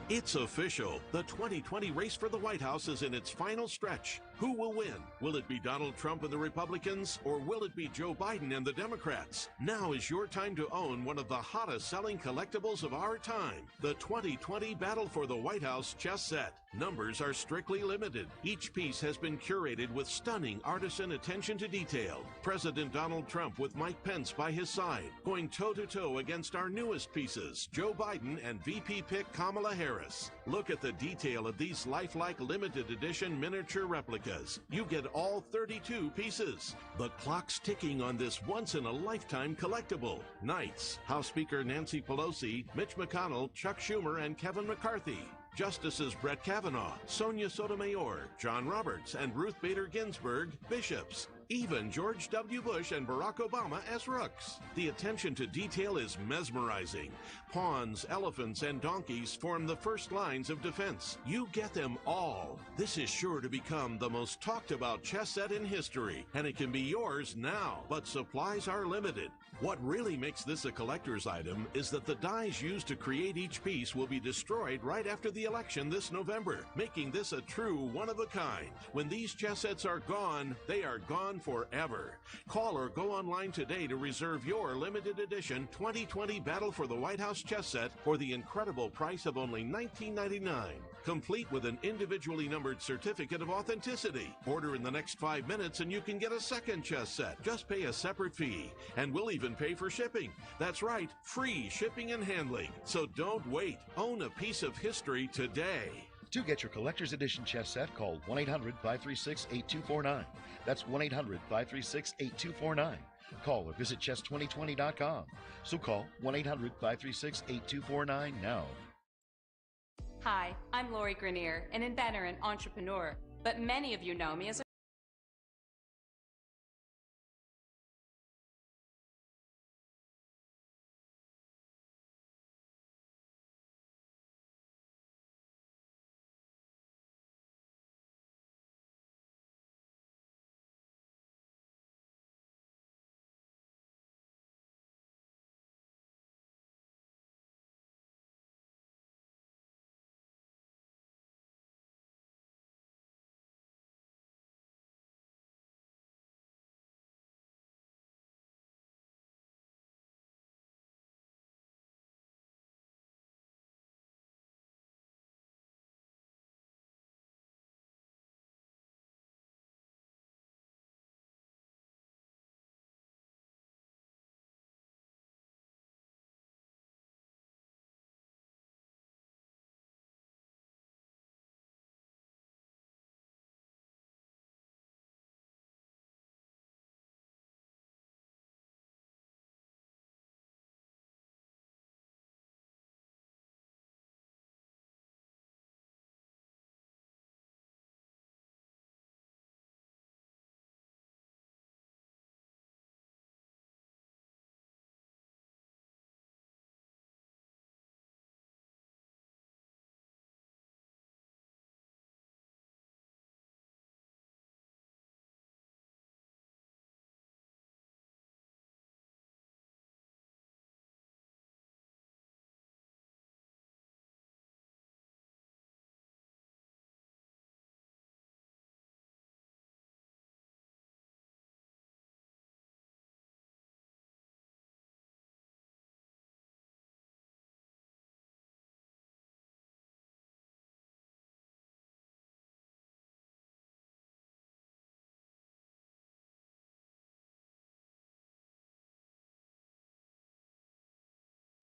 Speaker 3: It's official. The 2020 race for the White House is in its final stretch. Who will win? Will it be Donald Trump and the Republicans, or will it be Joe Biden and the Democrats? Now is your time to own one of the hottest selling collectibles of our time, the 2020 Battle for the White House chess set. Numbers are strictly limited. Each piece has been curated with stunning artisan attention to detail. President Donald Trump with Mike Pence by his side, going toe-to-toe against our newest pieces, Joe Biden and VP pick Kamala Harris. Look at the detail of these lifelike limited edition miniature replicas. You get all 32 pieces. The clock's ticking on this once-in-a-lifetime collectible. Knights, House Speaker Nancy Pelosi, Mitch McConnell, Chuck Schumer, and Kevin McCarthy. Justices Brett Kavanaugh, Sonia Sotomayor, John Roberts, and Ruth Bader Ginsburg, bishops. Even George W. Bush and Barack Obama as rooks. The attention to detail is mesmerizing. Pawns, elephants, and donkeys form the first lines of defense. You get them all. This is sure to become the most talked about chess set in history, and it can be yours now, but supplies are limited. What really makes this a collector's item is that the dies used to create each piece will be destroyed right after the election this November, making this a true one-of-a-kind. When these chess sets are gone, they are gone forever. Call or go online today to reserve your limited edition 2020 Battle for the White House chess set for the incredible price of only $19.99. Complete with an individually numbered certificate of authenticity. Order in the next 5 minutes and you can get a second chess set. Just pay a separate fee, and we'll even even pay for shipping. That's right, free shipping and handling. So don't wait. Own a piece of history today.
Speaker 13: To get your collector's edition chess set, call 1-800-536-8249. That's 1-800-536-8249. Call or visit chess2020.com. So call 1-800-536-8249 now.
Speaker 14: Hi, I'm Lori Grenier, an inventor and entrepreneur, but many of you know me as a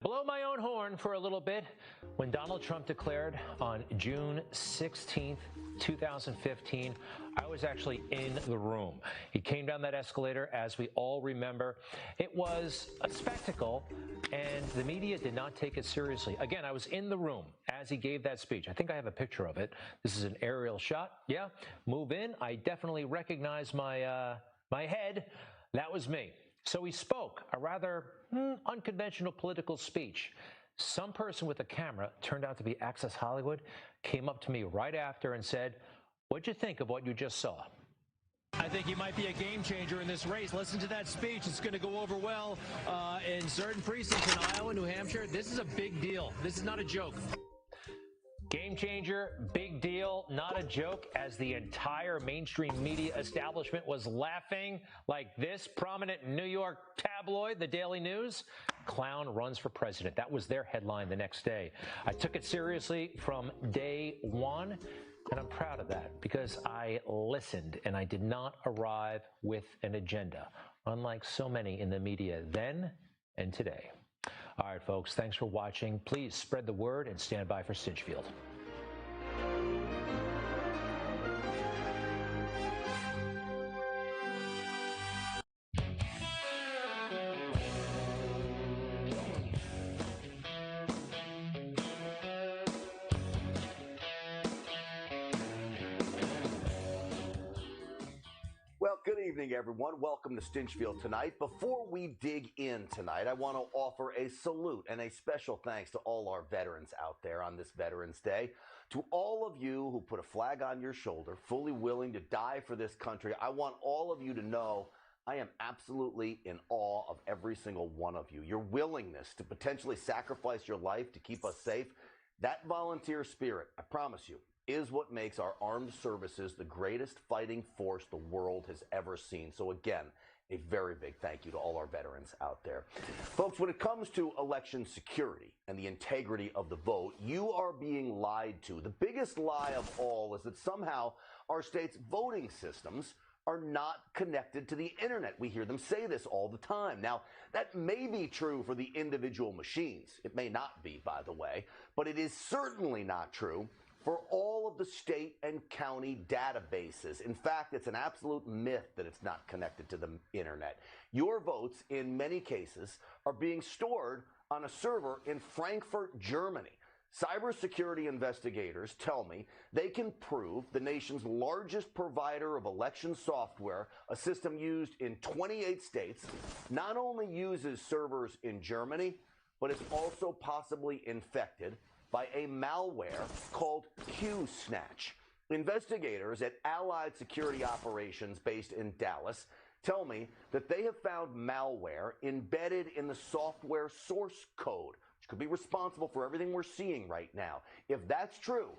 Speaker 9: Blow my own horn for a little bit. When Donald Trump declared on June 16th, 2015, I was actually in the room. He came down that escalator, as we all remember. It was a spectacle, and the media did not take it seriously. Again, I was in the room as he gave that speech. I think I have a picture of it. This is an aerial shot. Yeah, move in. I definitely recognize my head. That was me. So he spoke a rather unconventional political speech. Some person with a camera, turned out to be Access Hollywood, came up to me right after and said, "What'd you think of what you just saw?"
Speaker 22: I think he might be a game changer in this race. Listen to that speech. It's going to go over well in certain precincts in Iowa, New Hampshire. This is a big deal. This is not a joke.
Speaker 9: Game changer, big deal, not a joke, as the entire mainstream media establishment was laughing like this. Prominent New York tabloid, the Daily News, "Clown runs for president." That was their headline the next day. I took it seriously from day one, and I'm proud of that because I listened and I did not arrive with an agenda, unlike so many in the media then and today. All right, folks, thanks for watching. Please spread the word and stand by for Stinchfield.
Speaker 24: Well, good evening, everyone. Welcome to Stinchfield tonight. Before we dig in tonight, I want to offer a salute and a special thanks to all our veterans out there on this Veterans Day. To all of you who put a flag on your shoulder, fully willing to die for this country, I want all of you to know I am absolutely in awe of every single one of you. Your willingness to potentially sacrifice your life to keep us safe, that volunteer spirit, I promise you, is what makes our armed services the greatest fighting force the world has ever seen. So again, a very big thank you to all our veterans out there. Folks, when it comes to election security and the integrity of the vote, you are being lied to. The biggest lie of all is that somehow our state's voting systems are not connected to the internet. We hear them say this all the time. Now, that may be true for the individual machines. It may not be, by the way, but it is certainly not true for all of the state and county databases. In fact, it's an absolute myth that it's not connected to the internet. Your votes, in many cases, are being stored on a server in Frankfurt, Germany. Cybersecurity investigators tell me they can prove the nation's largest provider of election software, a system used in 28 states, not only uses servers in Germany, but it's also possibly infected by a malware called QSnatch. Investigators at Allied Security Operations based in Dallas tell me that they have found malware embedded in the software source code, which could be responsible for everything we're seeing right now. If that's true,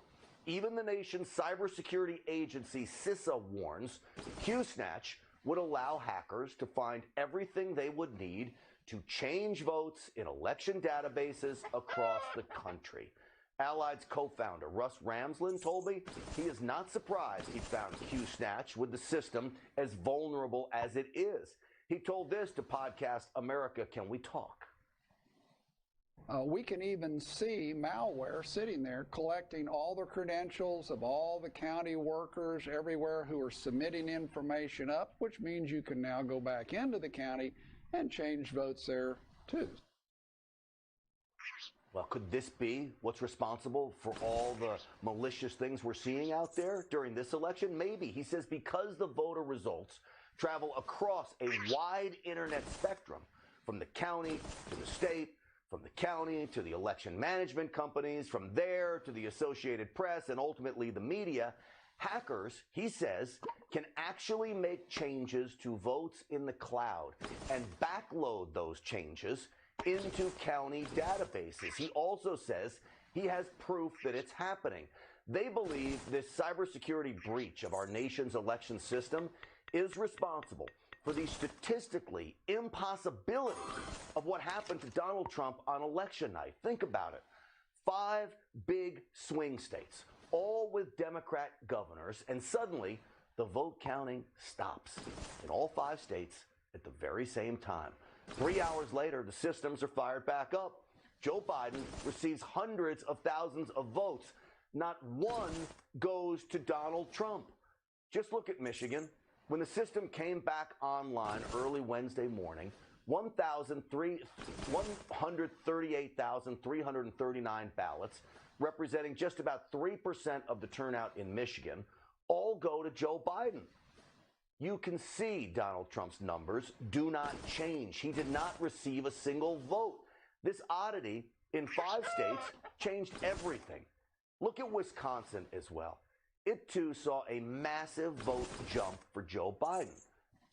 Speaker 24: even the nation's cybersecurity agency, CISA, warns QSnatch would allow hackers to find everything they would need to change votes in election databases across the country. Allied's co-founder, Russ Ramsland, told me he is not surprised he found QSnatch with the system as vulnerable as it is. He told this to podcast America Can We Talk?
Speaker 1: We can even see malware sitting there collecting all the credentials of all the county workers everywhere who are submitting information up, which means you can now go back into the county and change votes there too.
Speaker 24: Well, could this be what's responsible for all the malicious things we're seeing out there during this election? Maybe. He says because the voter results travel across a wide internet spectrum, from the county to the state, from the county to the election management companies, from there to the Associated Press, and ultimately the media, hackers, he says, can actually make changes to votes in the cloud and backload those changes into county databases. He also says he has proof that it's happening. They believe this cybersecurity breach of our nation's election system is responsible for the statistically impossibility of what happened to Donald Trump on election night. Think about it. 5 big swing states, all with Democrat governors, and suddenly the vote counting stops in all 5 states at the very same time. 3 hours later, the systems are fired back up. Joe Biden receives hundreds of thousands of votes. Not one goes to Donald Trump. Just look at Michigan. When the system came back online early Wednesday morning, 138,339 ballots, representing just about 3% of the turnout in Michigan, all go to Joe Biden. You can see Donald Trump's numbers do not change. He did not receive a single vote. This oddity in 5 states changed everything. Look at Wisconsin as well. It too saw a massive vote jump for Joe Biden.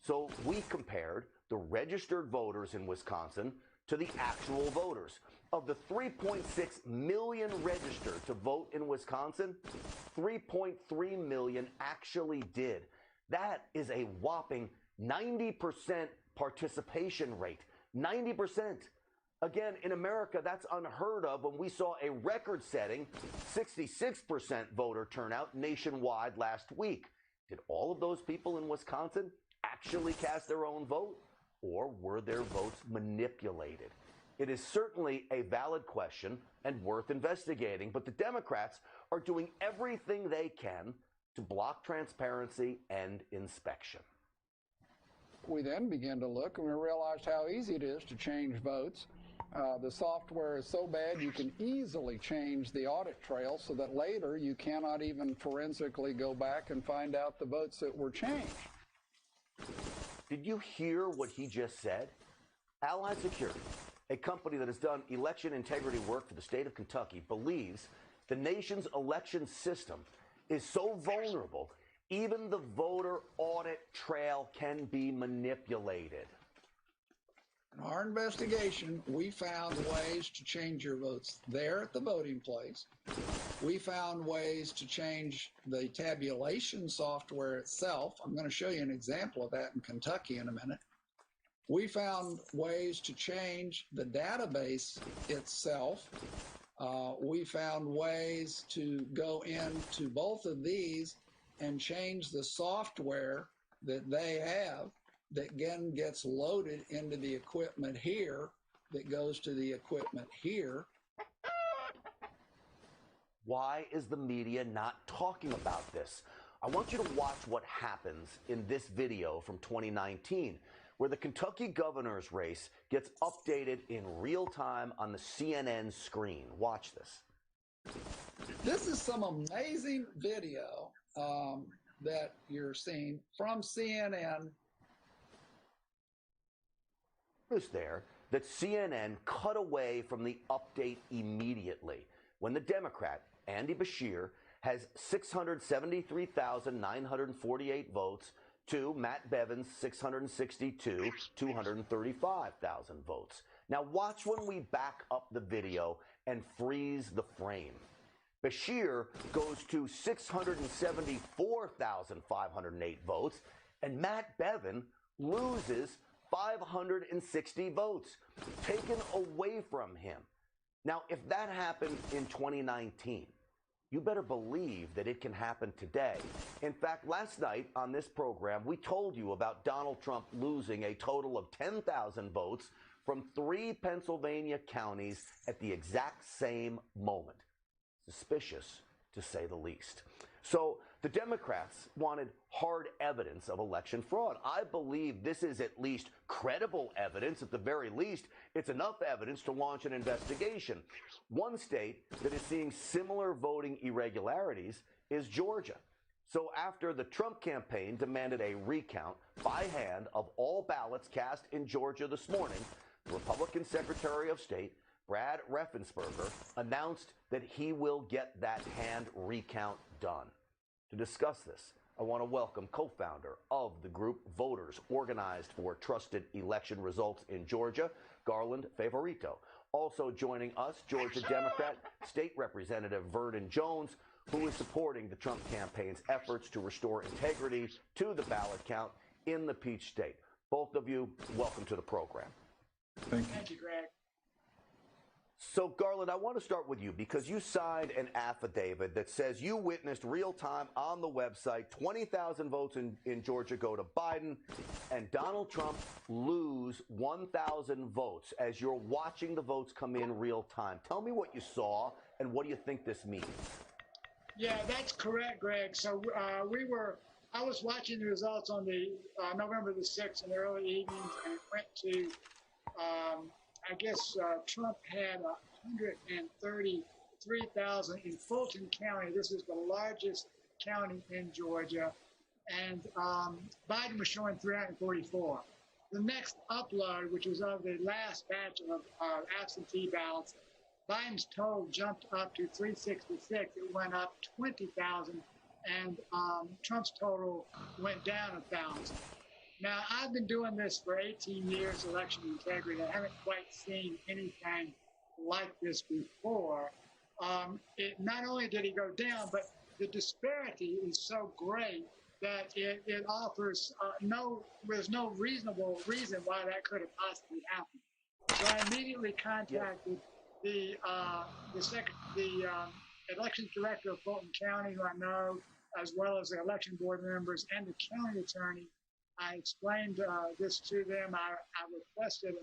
Speaker 24: So we compared the registered voters in Wisconsin to the actual voters. Of the 3.6 million registered to vote in Wisconsin, 3.3 million actually did. That is a whopping 90% participation rate. 90%. Again, in America, that's unheard of when we saw a record-setting 66% voter turnout nationwide last week. Did all of those people in Wisconsin actually cast their own vote, or were their votes manipulated? It is certainly a valid question and worth investigating, but the Democrats are doing everything they can to block transparency and inspection.
Speaker 1: We then began to look and we realized how easy it is to change votes. The software is so bad you can easily change the audit trail so that later you cannot even forensically go back and find out the votes that were changed.
Speaker 24: Did you hear what he just said? Allied Security, a company that has done election integrity work for the state of Kentucky, believes the nation's election system is so vulnerable, even the voter audit trail can be manipulated.
Speaker 1: In our investigation, we found ways to change your votes there at the voting place. We found ways to change the tabulation software itself. I'm going to show you an example of that in Kentucky in a minute. We found ways to change the database itself. We found ways to go into both of these and change the software that they have that then gets loaded into the equipment here that goes to the equipment here.
Speaker 24: Why is the media not talking about this? I want you to watch what happens in this video from 2019, where the Kentucky governor's race gets updated in real time on the CNN screen. Watch this.
Speaker 1: This is some amazing video that you're seeing from CNN.
Speaker 24: Notice there that CNN cut away from the update immediately when the Democrat, Andy Beshear, has 673,948 votes to Matt Bevin's 662, 235,000 votes. Now watch when we back up the video and freeze the frame. Beshear goes to 674,508 votes, and Matt Bevin loses 560 votes, taken away from him. Now, if that happened in 2019, you better believe that it can happen today. In fact, last night on this program, we told you about Donald Trump losing a total of 10,000 votes from 3 Pennsylvania counties at the exact same moment. Suspicious, to say the least. So the Democrats wanted hard evidence of election fraud. I believe this is at least credible evidence. At the very least, it's enough evidence to launch an investigation. One state that is seeing similar voting irregularities is Georgia. So after the Trump campaign demanded a recount by hand of all ballots cast in Georgia this morning, the Republican Secretary of State, Brad Raffensperger, announced that he will get that hand recount done. To discuss this, I want to welcome co-founder of the group Voters Organized for Trusted Election Results in Georgia, Garland Favorito. Also joining us, Georgia Democrat State Representative Vernon Jones, who is supporting the Trump campaign's efforts to restore integrity to the ballot count in the Peach State. Both of you, welcome to the program.
Speaker 2: Thank you, Greg.
Speaker 24: So, Garland, I want to start with you because you signed an affidavit that says you witnessed real time on the website 20,000 votes in Georgia go to Biden and Donald Trump lose 1,000 votes as you're watching the votes come in real time. Tell me what you saw and what do you think this means?
Speaker 2: Yeah, that's correct, Greg. So I was watching the results on the November the 6th in the early evenings, and it went to I guess Trump had 133,000 in Fulton County. This is the largest county in Georgia. And Biden was showing 344. The next upload, which was of the last batch of absentee ballots, Biden's total jumped up to 366. It went up 20,000, and Trump's total went down 1,000. Now, I've been doing this for 18 years, election integrity. I haven't quite seen anything like this before. Not only did he go down, but the disparity is so great that it offers there's no reasonable reason why that could have possibly happened. So I immediately contacted the elections director of Fulton County, who I know, as well as the election board members and the county attorney. I explained this to them. I requested,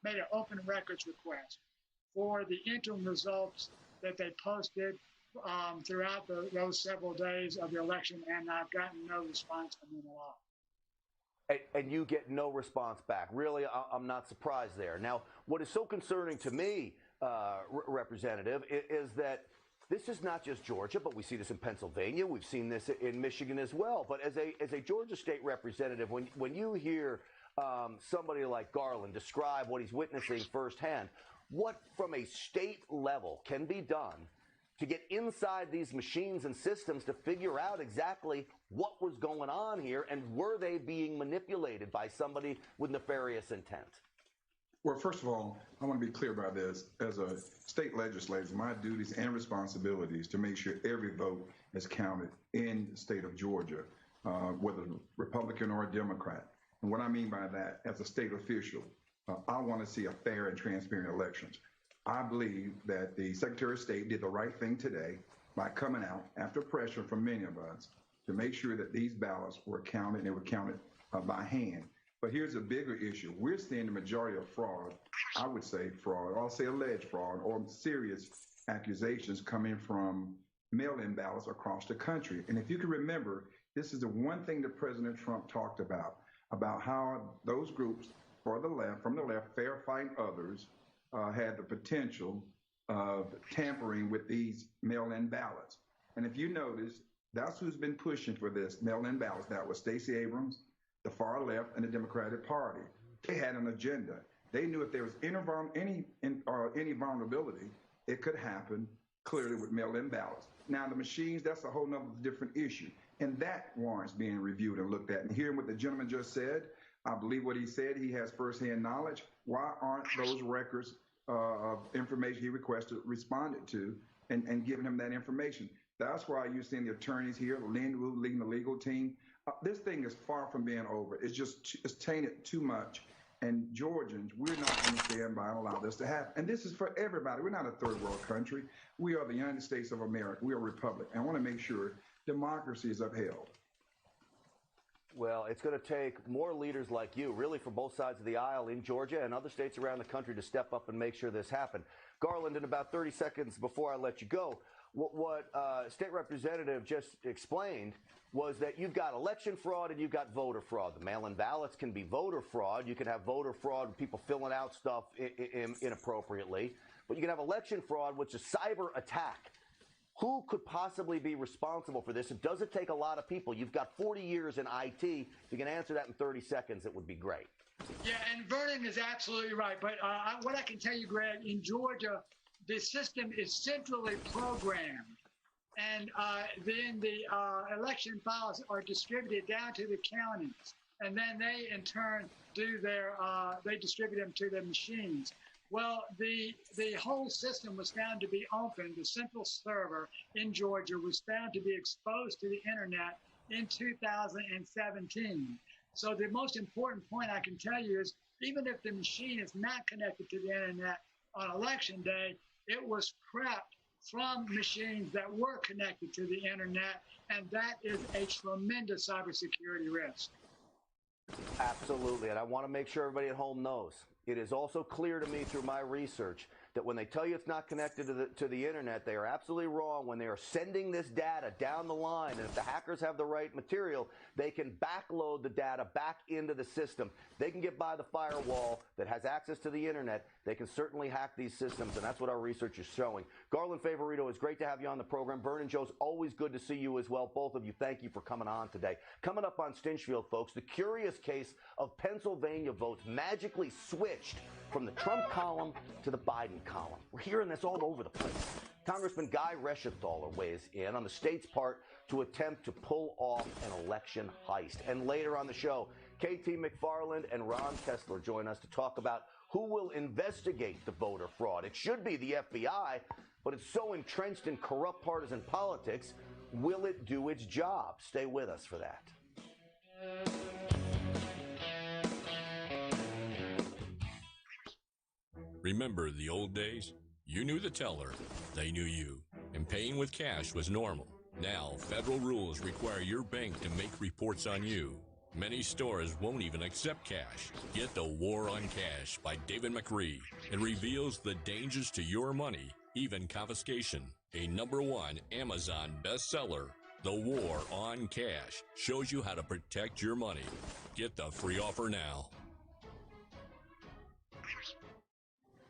Speaker 2: made an open records request for the interim results that they posted throughout those several days of the election, and I've gotten no response from them at all.
Speaker 24: And you get no response back. Really, I'm not surprised there. Now, what is so concerning to me, Representative, is that this is not just Georgia, but we see this in Pennsylvania. We've seen this in Michigan as well. But as a Georgia state representative, when you hear somebody like Garland describe what he's witnessing firsthand, what from a state level can be done to get inside these machines and systems to figure out exactly what was going on here and were they being manipulated by somebody with nefarious intent?
Speaker 7: Well, first of all, I want to be clear about this. As a state legislator, my duties and responsibilities to make sure every vote is counted in the state of Georgia, whether Republican or Democrat. And what I mean by that, as a state official, I want to see a fair and transparent elections. I believe that the Secretary of State did the right thing today by coming out after pressure from many of us to make sure that these ballots were counted and they were counted by hand. But here's a bigger issue. We're seeing the majority of fraud, I would say fraud, or I'll say alleged fraud, or serious accusations coming from mail-in ballots across the country. And if you can remember, this is the one thing that President Trump talked about how those groups from the left, Fair Fight Others, had the potential of tampering with these mail-in ballots. And if you notice, that's who's been pushing for this mail-in ballots. That was Stacey Abrams, the far left, and the Democratic Party. They had an agenda. They knew if there was any vulnerability, it could happen clearly with mail-in ballots. Now, the machines, that's a whole nother different issue. And that warrants being reviewed and looked at. And hearing what the gentleman just said, I believe what he said, he has firsthand knowledge. Why aren't those records of information he requested responded to and giving him that information? That's why you're seeing the attorneys here, Lynn Wu leading the legal team. This thing is far from being over. It's tainted too much. And Georgians, we're not going to stand by and allow this to happen. And this is for everybody. We're not a third world country. We are the United States of America. We are a republic. And I want to make sure democracy is upheld.
Speaker 24: Well, it's going to take more leaders like you, really from both sides of the aisle in Georgia and other states around the country to step up and make sure this happens. Garland, in about 30 seconds before I let you go, what State Representative just explained was that you've got election fraud and you've got voter fraud. The mail-in ballots can be voter fraud. You can have voter fraud with people filling out stuff inappropriately. But you can have election fraud, which is cyber attack. Who could possibly be responsible for this? And does it take a lot of people? You've got 40 years in IT. If you can answer that in 30 seconds, it would be great.
Speaker 2: Yeah, and Vernon is absolutely right. But what I can tell you, Greg, in Georgia, the system is centrally programmed. And then the election files are distributed down to the counties. And then they, in turn, they distribute them to the machines. Well, the whole system was found to be open. The central server in Georgia was found to be exposed to the internet in 2017. So the most important point I can tell you is even if the machine is not connected to the internet on election day, it was prepped from machines that were connected to the internet, and that is a tremendous cybersecurity risk.
Speaker 24: Absolutely, and I want to make sure everybody at home knows. It is also clear to me through my research that when they tell you it's not connected to the internet, they are absolutely wrong when they are sending this data down the line. And if the hackers have the right material, they can backload the data back into the system. They can get by the firewall that has access to the internet. They can certainly hack these systems, and that's what our research is showing. Garland Favorito, it's great to have you on the program. Vernon Joe's always good to see you as well. Both of you, thank you for coming on today. Coming up on Stinchfield, folks, the curious case of Pennsylvania votes magically switched from the Trump column to the Biden column. We're hearing this all over the place. Congressman Guy Reschenthaler weighs in on the state's part to attempt to pull off an election heist. And later on the show, KT McFarland and Ron Kessler join us to talk about who will investigate the voter fraud. It should be the FBI, but it's so entrenched in corrupt partisan politics. Will it do its job? Stay with us for that.
Speaker 16: Remember the old days? You knew the teller, they knew you, and paying with cash was normal. Now, federal rules require your bank to make reports on you. Many stores won't even accept cash. Get The War on Cash by David McCree. It reveals the dangers to your money, even confiscation. A #1 Amazon bestseller, The War on Cash shows you how to protect your money. Get the free offer now.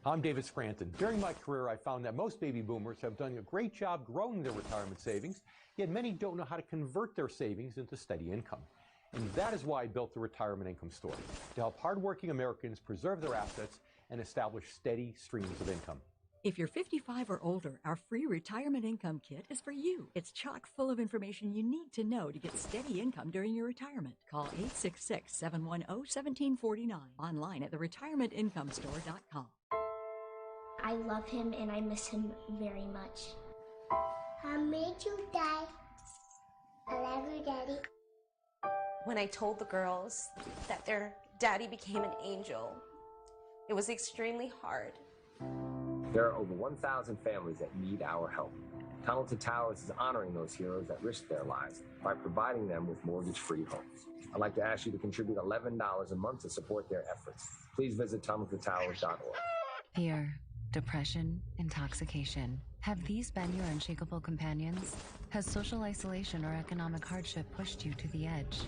Speaker 17: I'm David Scranton. During my career, I found that most baby boomers have done a great job growing their retirement savings, yet many don't know how to convert their savings into steady income. And that is why I built the Retirement Income Store, to help hardworking Americans preserve their assets and establish steady streams of income.
Speaker 18: If you're 55 or older, our free Retirement Income Kit is for you. It's chock full of information you need to know to get steady income during your retirement. Call 866-710-1749. Online at theretirementinComestore.com.
Speaker 21: I love him and I miss him very much. I made you, Dad. I love you, Daddy.
Speaker 25: When I told the girls that their daddy became an angel, it was extremely hard.
Speaker 5: There are over 1,000 families that need our help. Talented Towers is honoring those heroes that risk their lives by providing them with mortgage-free homes. I'd like to ask you to contribute $11 a month to support their efforts. Please visit talentedtowers.org.
Speaker 6: Fear, depression, intoxication. Have these been your unshakable companions? Has social isolation or economic hardship pushed you to the edge?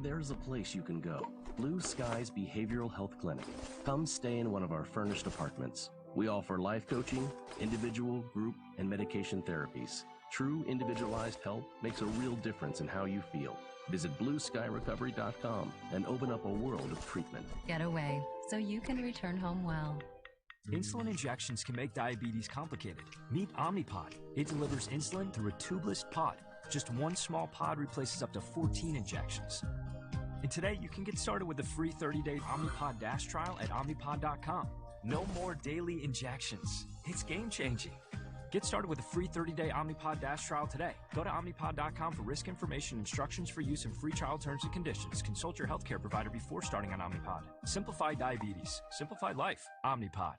Speaker 10: There's a place you can go. Blue Skies Behavioral Health Clinic. Come stay in one of our furnished apartments. We offer life coaching, individual, group, and medication therapies. True individualized help makes a real difference in how you feel. Visit BlueSkyRecovery.com and open up a world of treatment.
Speaker 6: Get away so you can return home well.
Speaker 19: Insulin injections can make diabetes complicated. Meet Omnipod. It delivers insulin through a tubeless pod. Just one small pod replaces up to 14 injections. And today, you can get started with a free 30-day Omnipod Dash trial at Omnipod.com. No more daily injections. It's game-changing. Get started with a free 30-day Omnipod Dash trial today. Go to Omnipod.com for risk information, instructions for use, and free trial terms and conditions. Consult your healthcare provider before starting on Omnipod. Simplify diabetes. Simplified life. Omnipod.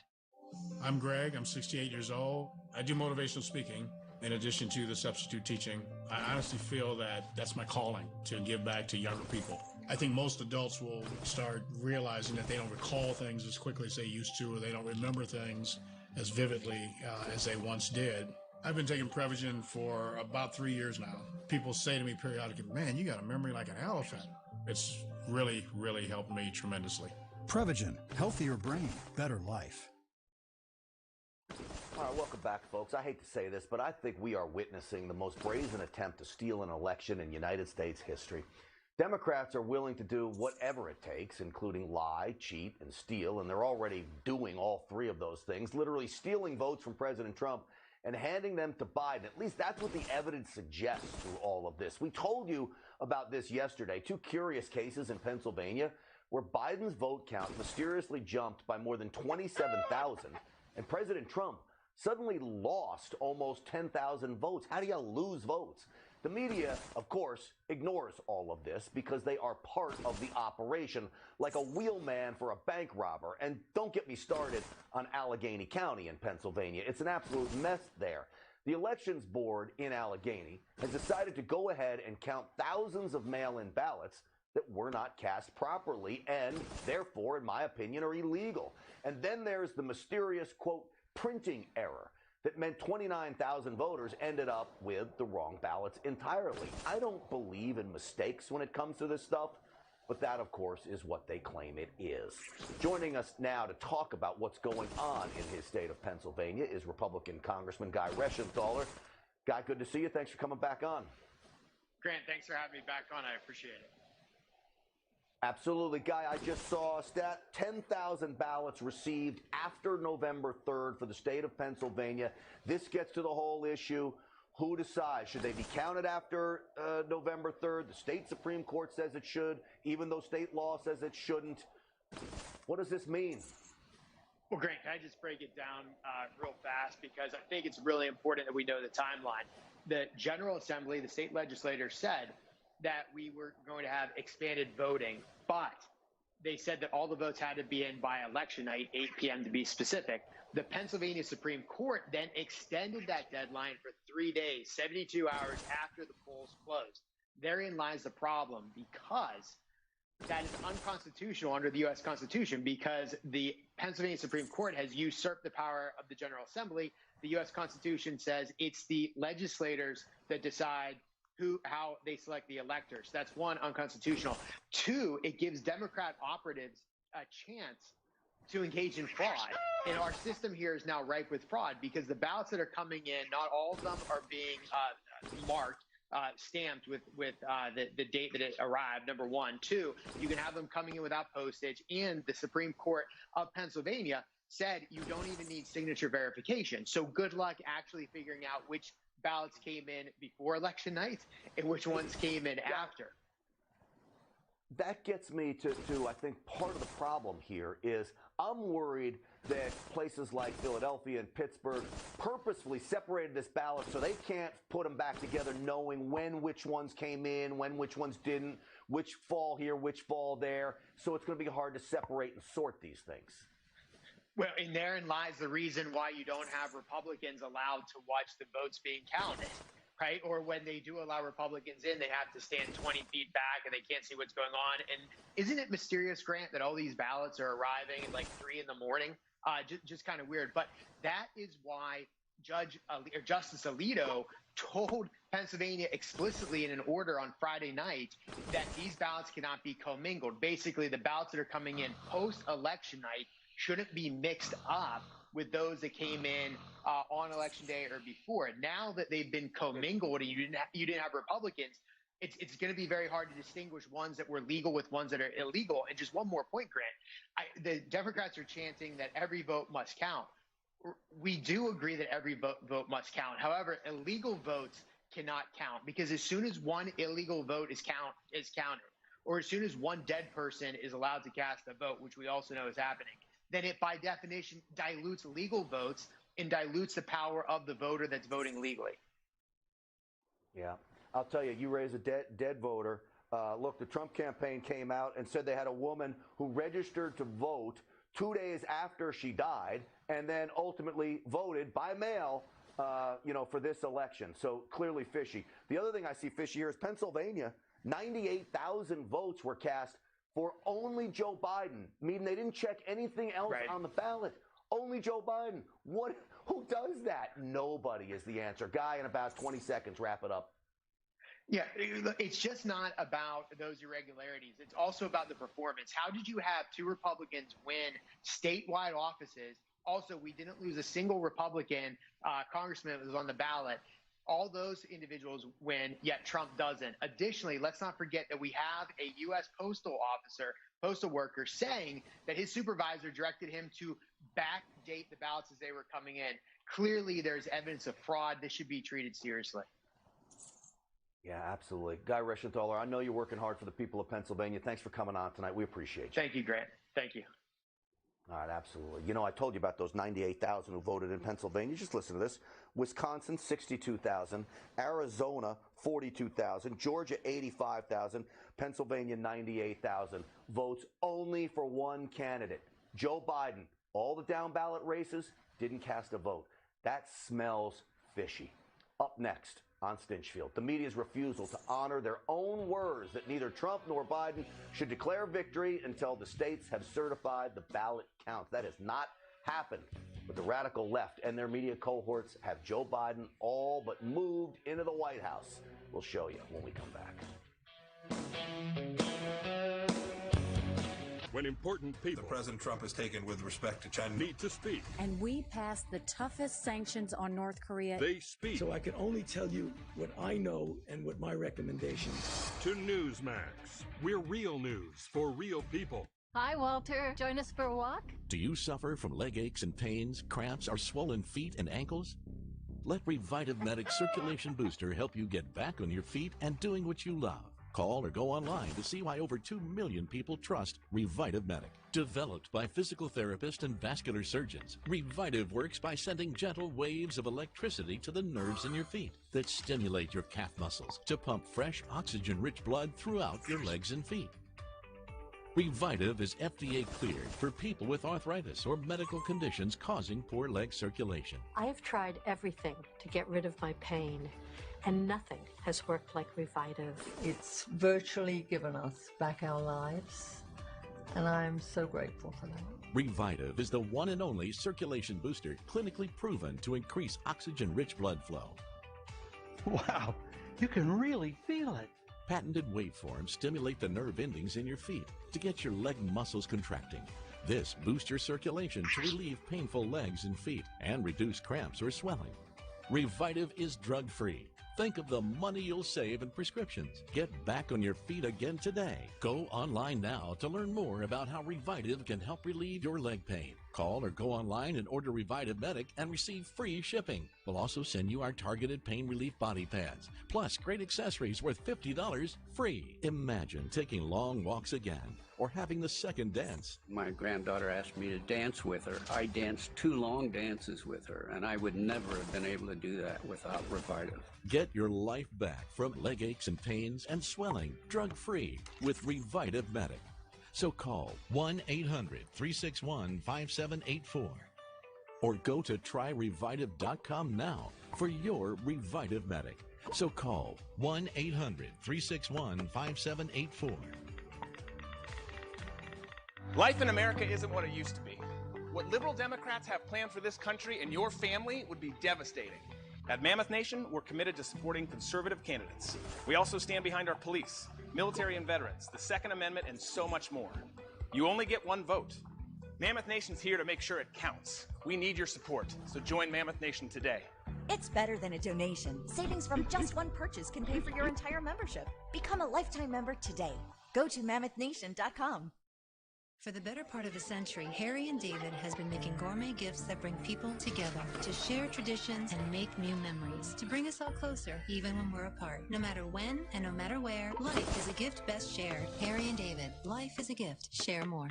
Speaker 20: I'm Greg. I'm 68 years old. I do motivational speaking in addition to the substitute teaching. I honestly feel that that's my calling, to give back to younger people. I think most adults will start realizing that they don't recall things as quickly as they used to, or they don't remember things as vividly as they once did. I've been taking Prevagen for about 3 years now. People say to me periodically, man, you got a memory like an elephant. It's really, really helped me tremendously.
Speaker 26: Prevagen, healthier brain, better life.
Speaker 24: All right, welcome back, folks. I hate to say this, but I think we are witnessing the most brazen attempt to steal an election in United States history. Democrats are willing to do whatever it takes, including lie, cheat, and steal, and they're already doing all three of those things, literally stealing votes from President Trump and handing them to Biden. At least that's what the evidence suggests through all of this. We told you about this yesterday, two curious cases in Pennsylvania where Biden's vote count mysteriously jumped by more than 27,000, and President Trump suddenly lost almost 10,000 votes. How do you lose votes? The media, of course, ignores all of this because they are part of the operation, like a wheelman for a bank robber. And don't get me started on Allegheny County in Pennsylvania. It's an absolute mess there. The Elections Board in Allegheny has decided to go ahead and count thousands of mail-in ballots that were not cast properly and, therefore, in my opinion, are illegal. And then there's the mysterious, quote, printing error that meant 29,000 voters ended up with the wrong ballots entirely. I don't believe in mistakes when it comes to this stuff, but that, of course, is what they claim it is. Joining us now to talk about what's going on in his state of Pennsylvania is Republican Congressman Guy Reschenthaler. Guy, good to see you. Thanks for coming back on.
Speaker 27: Grant, thanks for having me back on. I appreciate it.
Speaker 24: Absolutely. Guy, I just saw a stat, 10,000 ballots received after November 3rd for the state of Pennsylvania. This gets to the whole issue. Who decides? Should they be counted after November 3rd? The state Supreme Court says it should, even though state law says it shouldn't. What does this mean?
Speaker 27: Well, Grant, can I just break it down real fast? Because I think it's really important that we know the timeline. The General Assembly, the state legislature, said that we were going to have expanded voting, but they said that all the votes had to be in by election night, 8 p.m. to be specific. The Pennsylvania Supreme Court then extended that deadline for 3 days, 72 hours after the polls closed. Therein lies the problem, because that is unconstitutional under the U.S. Constitution, because the Pennsylvania Supreme Court has usurped the power of the General Assembly. The U.S. Constitution says it's the legislators that decide how they select the electors. That's one, unconstitutional. Two, it gives Democrat operatives a chance to engage in fraud. And our system here is now ripe with fraud, because the ballots that are coming in, not all of them are being marked, stamped with the date that it arrived, number one. Two, you can have them coming in without postage, and the Supreme Court of Pennsylvania said you don't even need signature verification. So good luck actually figuring out which ballots came in before election night and which ones came in after.
Speaker 24: That gets me to I think part of the problem here is I'm worried that places like Philadelphia and Pittsburgh purposefully separated this ballot so they can't put them back together, knowing when which ones came in, when which ones didn't, which fall here, which fall there. So it's going to be hard to separate and sort these things.
Speaker 27: Well, and therein lies the reason why you don't have Republicans allowed to watch the votes being counted, right? Or when they do allow Republicans in, they have to stand 20 feet back and they can't see what's going on. And isn't it mysterious, Grant, that all these ballots are arriving at like 3 in the morning? Just kind of weird. But that is why Justice Alito told Pennsylvania explicitly in an order on Friday night that these ballots cannot be commingled. Basically, the ballots that are coming in post-election night shouldn't be mixed up with those that came in on election day or before. Now that they've been commingled and you didn't have Republicans, it's going to be very hard to distinguish ones that were legal with ones that are illegal. And just one more point, Grant, the Democrats are chanting that every vote must count. We do agree that every vote must count. However, illegal votes cannot count, because as soon as one illegal vote is counted, or as soon as one dead person is allowed to cast a vote, which we also know is happening, then it by definition dilutes legal votes and dilutes the power of the voter that's voting legally.
Speaker 24: Yeah. I'll tell you, you raise a dead voter. Look, the Trump campaign came out and said they had a woman who registered to vote 2 days after she died and then ultimately voted by mail, for this election. So clearly fishy. The other thing I see fishy here is Pennsylvania. 98,000 votes were cast for only Joe Biden, meaning they didn't check anything else on the ballot. Only Joe Biden. Who does that? Nobody is the answer. Guy, in about 20 seconds, wrap it up.
Speaker 27: Yeah, it's just not about those irregularities. It's also about the performance. How did you have 2 Republicans win statewide offices? Also, we didn't lose a single Republican congressman that was on the ballot. All those individuals win, yet Trump doesn't. Additionally, let's not forget that we have a U.S. postal worker, saying that his supervisor directed him to backdate the ballots as they were coming in. Clearly, there's evidence of fraud. This should be treated seriously.
Speaker 24: Yeah, absolutely. Guy Reschenthaler, I know you're working hard for the people of Pennsylvania. Thanks for coming on tonight. We appreciate you.
Speaker 27: Thank you, Grant. Thank you.
Speaker 24: All right, absolutely. You know, I told you about those 98,000 who voted in Pennsylvania. Just listen to this. Wisconsin, 62,000. Arizona, 42,000. Georgia, 85,000. Pennsylvania, 98,000. Votes only for one candidate, Joe Biden. All the down-ballot races didn't cast a vote. That smells fishy. Up next on Stinchfield, the media's refusal to honor their own words that neither Trump nor Biden should declare victory until the states have certified the ballot count. That has not happened. But the radical left and their media cohorts have Joe Biden all but moved into the White House. We'll show you when we come back.
Speaker 3: When important people President Trump has taken with respect to China need to speak.
Speaker 4: And we passed the toughest sanctions on North Korea.
Speaker 3: They speak.
Speaker 8: So I can only tell you what I know and what my recommendations.
Speaker 3: To Newsmax. We're real news for real people.
Speaker 11: Hi, Walter. Join us for a walk?
Speaker 12: Do you suffer from leg aches and pains, cramps, or swollen feet and ankles? Let Revitive Medic Circulation Booster help you get back on your feet and doing what you love. Call or go online to see why over 2 million people trust Revitive Medic. Developed by physical therapists and vascular surgeons, Revitive works by sending gentle waves of electricity to the nerves in your feet that stimulate your calf muscles to pump fresh, oxygen-rich blood throughout your legs and feet. Revitive is FDA cleared for people with arthritis or medical conditions causing poor leg circulation.
Speaker 11: I have tried everything to get rid of my pain, and nothing has worked like Revitive.
Speaker 15: It's virtually given us back our lives, and I'm so grateful for that.
Speaker 12: Revitive is the one and only circulation booster clinically proven to increase oxygen-rich blood flow.
Speaker 15: Wow, you can really feel it.
Speaker 12: Patented waveforms stimulate the nerve endings in your feet to get your leg muscles contracting. This boosts your circulation to relieve painful legs and feet and reduce cramps or swelling. Revitive is drug-free. Think of the money you'll save in prescriptions. Get back on your feet again today. Go online now to learn more about how Revitive can help relieve your leg pain. Call or go online and order Revitive Medic and receive free shipping. We'll also send you our targeted pain relief body pads, plus great accessories worth $50 free. Imagine taking long walks again or having the second dance.
Speaker 23: My granddaughter asked me to dance with her. I danced 2 long dances with her, and I would never have been able to do that without Revitive.
Speaker 12: Get your life back from leg aches and pains and swelling, drug-free with Revitive Medic. So call 1-800-361-5784 or go to tryrevitive.com now for your Revitive Medic. So call 1-800-361-5784.
Speaker 1: Life in America isn't what it used to be. What liberal Democrats have planned for this country and your family would be devastating. At Mammoth Nation, we're committed to supporting conservative candidates. We also stand behind our police, military and veterans, the Second Amendment, and so much more. You only get one vote. Mammoth Nation's here to make sure it counts. We need your support, so join Mammoth Nation today.
Speaker 2: It's better than a donation. Savings from just one purchase can pay for your entire membership. Become a lifetime member today. Go to MammothNation.com.
Speaker 7: For the better part of a century, Harry and David has been making gourmet gifts that bring people together, to share traditions and make new memories, to bring us all closer, even when we're apart. No matter when and no matter where, life is a gift best shared. Harry and David, life is a gift. Share more.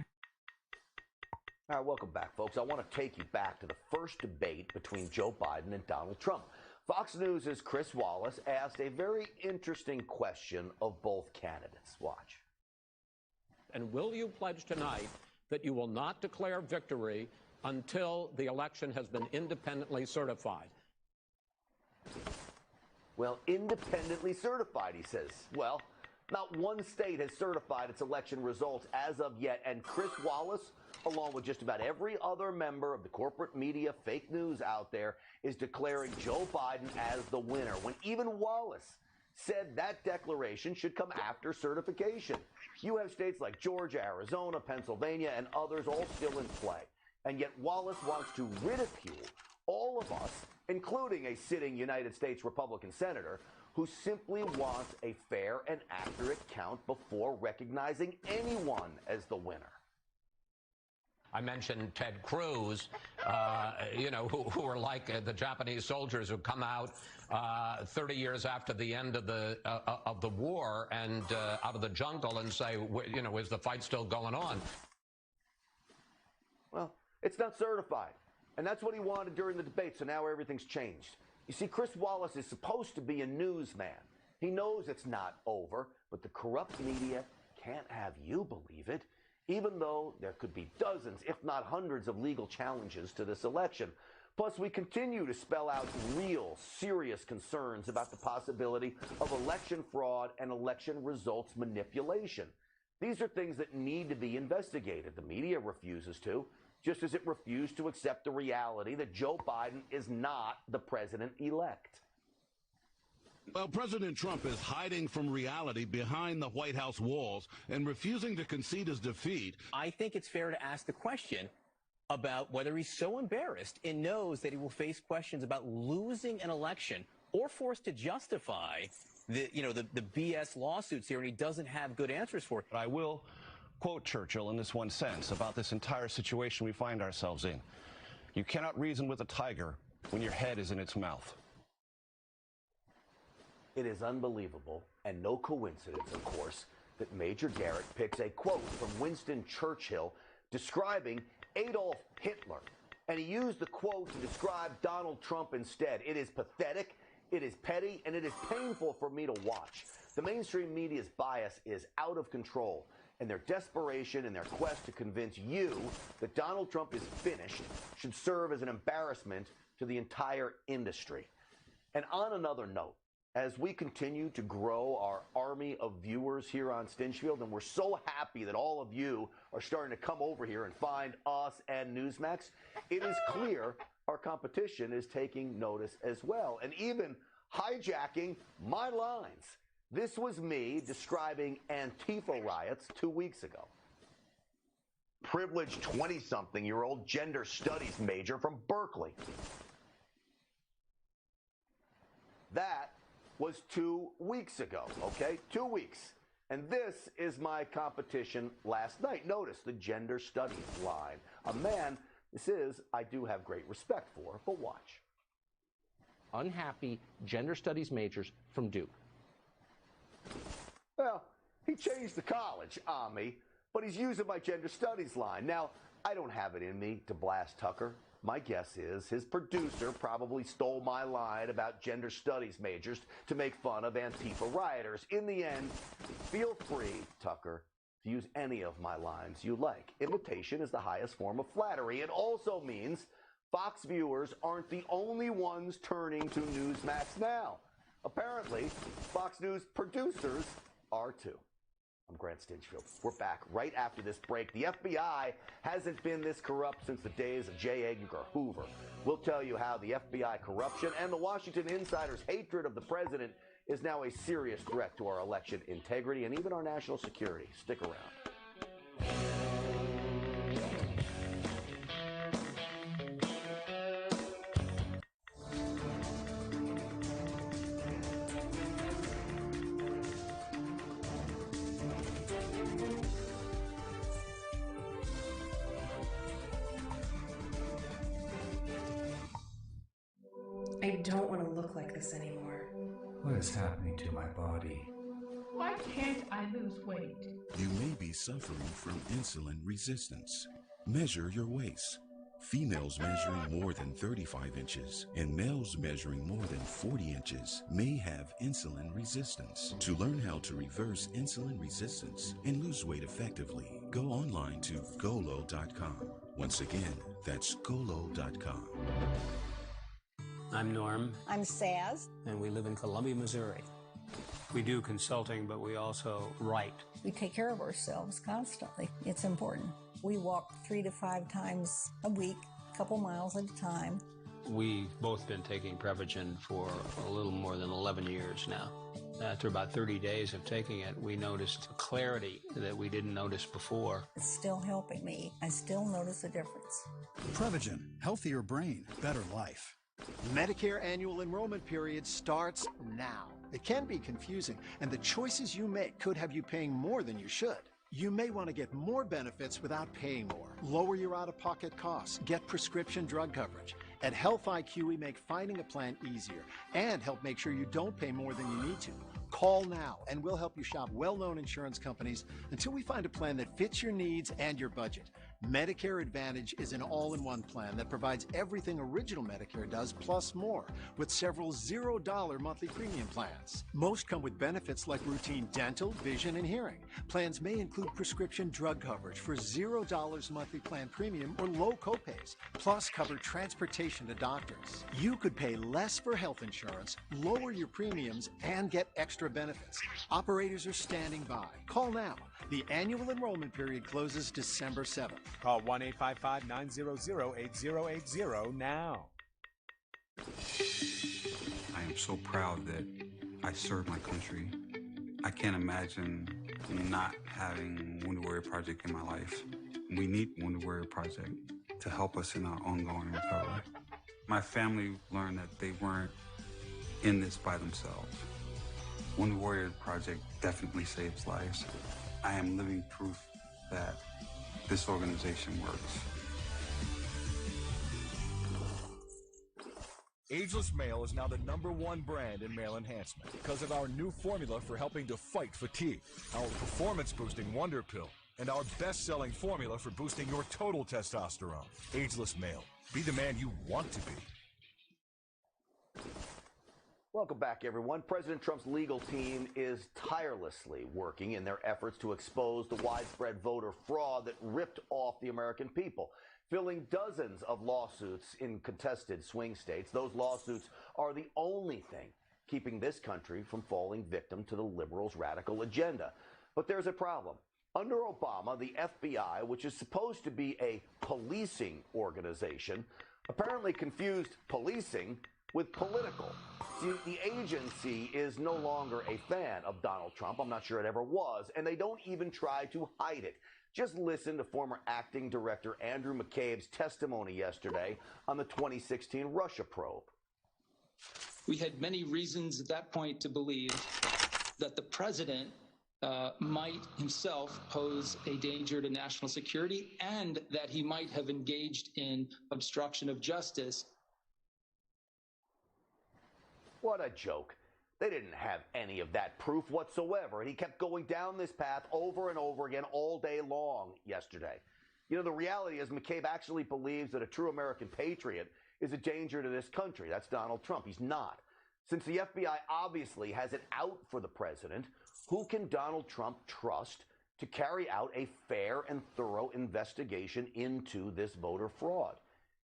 Speaker 24: All right, welcome back, folks. I want to take you back to the first debate between Joe Biden and Donald Trump. Fox News' Chris Wallace asked a very interesting question of both candidates. Watch.
Speaker 9: And will you pledge tonight that you will not declare victory until the election has been independently certified?
Speaker 24: Well, independently certified, he says. Well, not one state has certified its election results as of yet, and Chris Wallace, along with just about every other member of the corporate media fake news out there, is declaring Joe Biden as the winner, when even Wallace said that declaration should come after certification. You have states like Georgia, Arizona, Pennsylvania, and others all still in play. And yet Wallace wants to ridicule all of us, including a sitting United States Republican senator, who simply wants a fair and accurate count before recognizing anyone as the winner.
Speaker 9: I mentioned Ted Cruz, who are like the Japanese soldiers who come out 30 years after the end of the war and out of the jungle and say, is the fight still going on?
Speaker 24: Well, it's not certified. And that's what he wanted during the debate, so now everything's changed. You see, Chris Wallace is supposed to be a newsman. He knows it's not over, but the corrupt media can't have you believe it, even though there could be dozens, if not hundreds, of legal challenges to this election. Plus, we continue to spell out real, serious concerns about the possibility of election fraud and election results manipulation. These are things that need to be investigated. The media refuses to, just as it refused to accept the reality that Joe Biden is not the president-elect.
Speaker 13: Well, President Trump is hiding from reality behind the White House walls and refusing to concede his defeat.
Speaker 14: I think it's fair to ask the question about whether he's so embarrassed and knows that he will face questions about losing an election or forced to justify the BS lawsuits here, and he doesn't have good answers for it.
Speaker 22: I will quote Churchill in this one sense about this entire situation we find ourselves in. You cannot reason with a tiger when your head is in its mouth.
Speaker 24: It is unbelievable, and no coincidence, of course, that Major Garrett picks a quote from Winston Churchill describing Adolf Hitler. And he used the quote to describe Donald Trump instead. It is pathetic, it is petty, and it is painful for me to watch. The mainstream media's bias is out of control, and their desperation in their quest to convince you that Donald Trump is finished should serve as an embarrassment to the entire industry. And on another note, as we continue to grow our army of viewers here on Stinchfield, and we're so happy that all of you are starting to come over here and find us and Newsmax, it is clear our competition is taking notice as well, and even hijacking my lines. This was me describing Antifa riots 2 weeks ago. Privileged 20-something-year-old gender studies major from Berkeley. That was 2 weeks ago, okay? 2 weeks. And this is my competition last night. Notice the gender studies line. A man, I do have great respect for, but watch.
Speaker 14: Unhappy gender studies majors from Duke.
Speaker 24: Well, he changed the college, Ami, but he's using my gender studies line. Now, I don't have it in me to blast Tucker. My guess is his producer probably stole my line about gender studies majors to make fun of Antifa rioters. In the end, feel free, Tucker, to use any of my lines you like. Imitation is the highest form of flattery. It also means Fox viewers aren't the only ones turning to Newsmax now. Apparently, Fox News producers are too. I'm Grant Stinchfield. We're back right after this break. The FBI hasn't been this corrupt since the days of J. Edgar Hoover. We'll tell you how the FBI corruption and the Washington insiders' hatred of the president is now a serious threat to our election integrity and even our national security. Stick around.
Speaker 5: I don't want to look like this anymore.
Speaker 10: What is happening to my body?
Speaker 16: Why can't I lose weight?
Speaker 17: You may be suffering from insulin resistance. Measure your waist. Females measuring more than 35 inches and males measuring more than 40 inches may have insulin resistance. To learn how to reverse insulin resistance and lose weight effectively, go online to golo.com. Once again, that's golo.com.
Speaker 18: I'm Norm.
Speaker 21: I'm Saz.
Speaker 18: And we live in Columbia, Missouri. We do consulting, but we also write.
Speaker 21: We take care of ourselves constantly. It's important. We walk 3 to 5 times a week, a couple miles at a time.
Speaker 18: We've both been taking Prevagen for a little more than 11 years now. After about 30 days of taking it, we noticed clarity that we didn't notice before.
Speaker 21: It's still helping me. I still notice a difference.
Speaker 26: Prevagen, healthier brain, better life.
Speaker 25: Medicare annual enrollment period starts now. It can be confusing, and the choices you make could have you paying more than you should. You may want to get more benefits without paying more. Lower your out-of-pocket costs. Get prescription drug coverage. At Health IQ, we make finding a plan easier and help make sure you don't pay more than you need to. Call now, and we'll help you shop well-known insurance companies until we find a plan that fits your needs and your budget. Medicare Advantage is an all-in-one plan that provides everything original Medicare does, plus more, with several $0 monthly premium plans. Most come with benefits like routine dental, vision, and hearing. Plans may include prescription drug coverage for $0 monthly plan premium or low copays, plus cover transportation to doctors. You could pay less for health insurance, lower your premiums, and get extra benefits. Operators are standing by. Call now. The annual enrollment period closes December 7th.
Speaker 28: Call 1-855-900-8080 now.
Speaker 10: I am so proud that I serve my country. I can't imagine not having Wounded Warrior Project in my life. We need Wounded Warrior Project to help us in our ongoing recovery. My family learned that they weren't in this by themselves. Wounded Warrior Project definitely saves lives. I am living proof that this organization works.
Speaker 29: Ageless Male is now the #1 brand in male enhancement because of our new formula for helping to fight fatigue, our performance-boosting Wonder Pill, and our best-selling formula for boosting your total testosterone. Ageless Male. Be the man you want to be.
Speaker 24: Welcome back, everyone. President Trump's legal team is tirelessly working in their efforts to expose the widespread voter fraud that ripped off the American people, filling dozens of lawsuits in contested swing states. Those lawsuits are the only thing keeping this country from falling victim to the liberals' radical agenda. But there's a problem. Under Obama, the FBI, which is supposed to be a policing organization, apparently confused policing with political. See, the agency is no longer a fan of Donald Trump. I'm not sure it ever was. And they don't even try to hide it. Just listen to former acting director Andrew McCabe's testimony yesterday on the 2016 Russia probe.
Speaker 30: We had many reasons at that point to believe that the president might himself pose a danger to national security and that he might have engaged in obstruction of justice.
Speaker 24: What a joke. They didn't have any of that proof whatsoever, and he kept going down this path over and over again all day long yesterday. You know, the reality is McCabe actually believes that a true American patriot is a danger to this country. That's Donald Trump. He's not. Since the FBI obviously has it out for the president, who can Donald Trump trust to carry out a fair and thorough investigation into this voter fraud.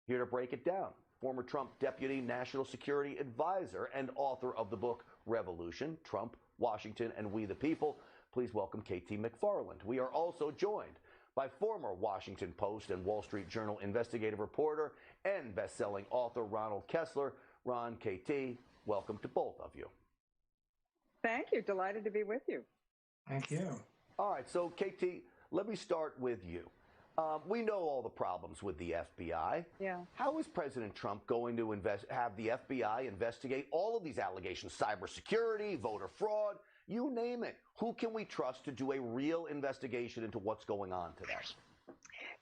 Speaker 24: Here to break it down, former Trump Deputy National Security Advisor and author of the book Revolution, Trump, Washington, and We the People, please welcome KT McFarland. We are also joined by former Washington Post and Wall Street Journal investigative reporter and best-selling author Ronald Kessler. Ron, KT, welcome to both of you.
Speaker 3: Thank you. Delighted to be with you.
Speaker 4: Thank you.
Speaker 24: All right, so KT, let me start with you. We know all the problems with the FBI.
Speaker 3: Yeah.
Speaker 24: How is President Trump going to have the FBI investigate all of these allegations, cybersecurity, voter fraud, you name it? Who can we trust to do a real investigation into what's going on today?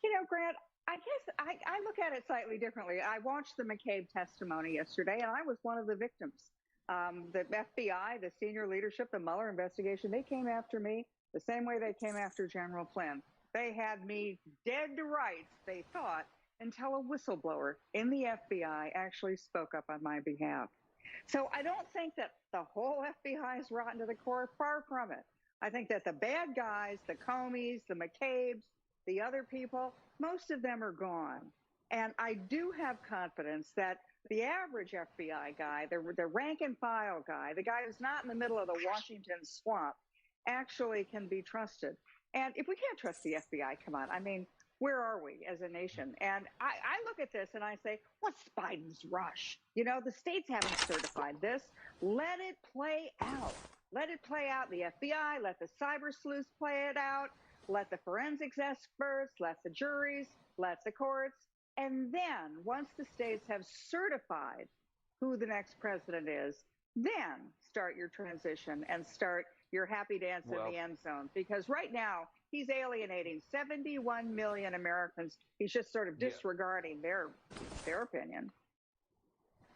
Speaker 3: You know, Grant, I guess I look at it slightly differently. I watched the McCabe testimony yesterday, and I was one of the victims. The FBI, the senior leadership, the Mueller investigation, they came after me the same way they came after General Flynn. They had me dead to rights, they thought, until a whistleblower in the FBI actually spoke up on my behalf. So I don't think that the whole FBI is rotten to the core. Far from it. I think that the bad guys, the Comeys, the McCabes, the other people, most of them are gone. And I do have confidence that the average FBI guy, the rank and file guy, the guy who's not in the middle of the Washington swamp, actually can be trusted. And if we can't trust the FBI, come on, I mean, where are we as a nation? And I look at this and I say, what's Biden's rush? You know, the states haven't certified this. Let it play out. Let it play out. The FBI, let the cyber sleuths play it out. Let the forensics experts, let the juries, let the courts. And then once the states have certified who the next president is, then start your transition and start your happy dance in the end zone. Because right now, he's alienating 71 million Americans. He's just sort of disregarding their opinion.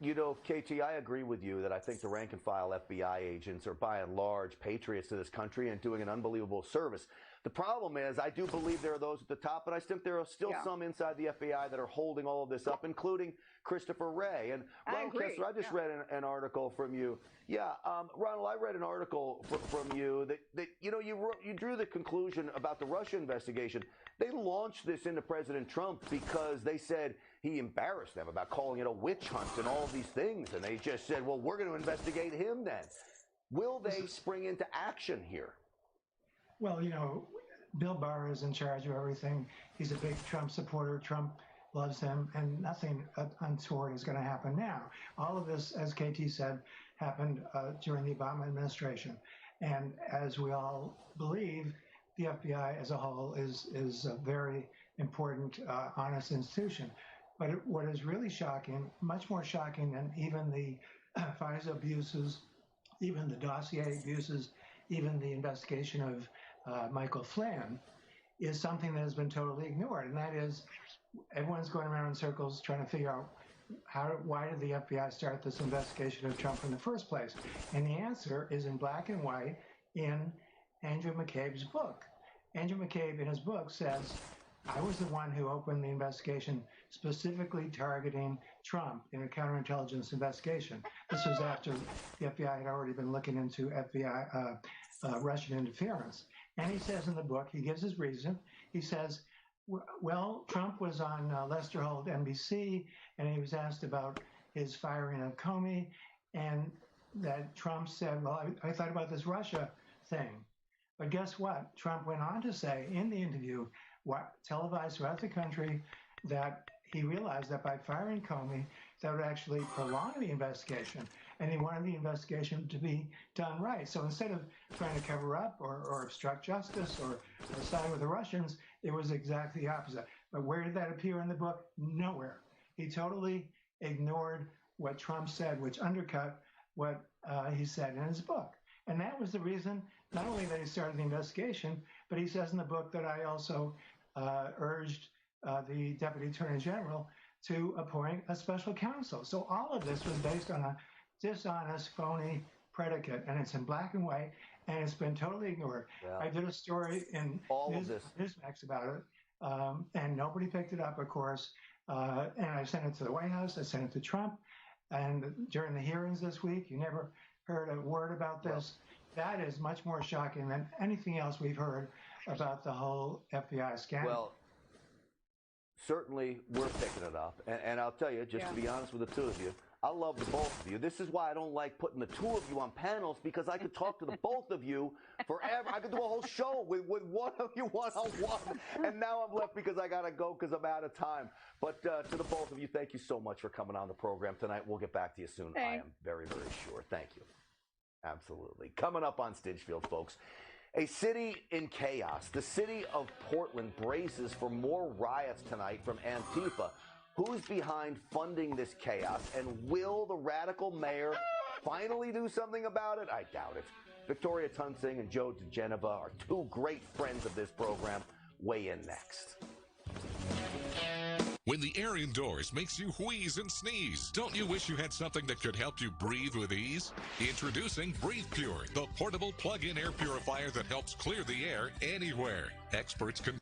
Speaker 24: You know, KT, I agree with you that I think the rank and file FBI agents are by and large patriots to this country and doing an unbelievable service. The problem is I do believe there are those at the top, but I think there are still some inside the FBI that are holding all of this up, including Christopher Wray. And Ronald Kessler, I just read an article from you. Ronald, I read an article from you that you know, you drew the conclusion about the Russia investigation. They launched this into President Trump because they said he embarrassed them about calling it a witch hunt and all of these things. And they just said, well, we're going to investigate him then. Will they spring into action here?
Speaker 4: Well, you know, Bill Barr is in charge of everything. He's a big Trump supporter. Trump loves him, and nothing untoward is going to happen now. All of this, as KT said, happened during the Obama administration. And as we all believe, the FBI as a whole is a very important, honest institution. But what is really shocking, much more shocking than even the FISA abuses, even the dossier abuses, even the investigation of Michael Flynn, is something that has been totally ignored. And that is, everyone's going around in circles trying to figure out why did the FBI start this investigation of Trump in the first place? And the answer is in black and white in Andrew McCabe's book. Andrew McCabe in his book says, I was the one who opened the investigation specifically targeting Trump in a counterintelligence investigation. This was after the FBI had already been looking into FBI Russian interference. And he says in the book, he gives his reason. He says, well, Trump was on Lester Holt NBC, and he was asked about his firing of Comey, and that Trump said, well, I thought about this Russia thing. But guess what? Trump went on to say in the interview, televised throughout the country, that he realized that by firing Comey, that would actually prolong the investigation, and he wanted the investigation to be done right. So instead of trying to cover up or obstruct justice or side with the Russians, it was exactly the opposite. But where did that appear in the book? Nowhere. He totally ignored what Trump said, which undercut what he said in his book. And that was the reason, not only that he started the investigation, but he says in the book that I also urged the Deputy Attorney General to appoint a special counsel. So all of this was based on a dishonest, phony predicate, and it's in black and white, and it's been totally ignored. Yeah. I did a story in Newsmax about it, and nobody picked it up, of course, and I sent it to the White House, I sent it to Trump, and during the hearings this week, you never heard a word about this. That is much more shocking than anything else we've heard about the whole FBI scandal.
Speaker 24: Well, certainly we're picking it up. And I'll tell you, just to be honest with the two of you, I love the both of you. This is why I don't like putting the two of you on panels, because I could talk to the both of you forever. I could do a whole show with one of you one-on-one. And now I'm left because I got to go because I'm out of time. But to the both of you, thank you so much for coming on the program tonight. We'll get back to you soon.
Speaker 3: Thanks.
Speaker 24: I am very, very sure. Thank you. Absolutely. Coming up on Stinchfield, folks. A city in chaos. The city of Portland braces for more riots tonight from Antifa. Who's behind funding this chaos? And will the radical mayor finally do something about it? I doubt it. Victoria Tunsing and Joe DeGeneva are two great friends of this program. Weigh in next.
Speaker 1: When the air indoors makes you wheeze and sneeze, don't you wish you had something that could help you breathe with ease? Introducing Breathe Pure, the portable plug-in air purifier that helps clear the air anywhere. Experts can...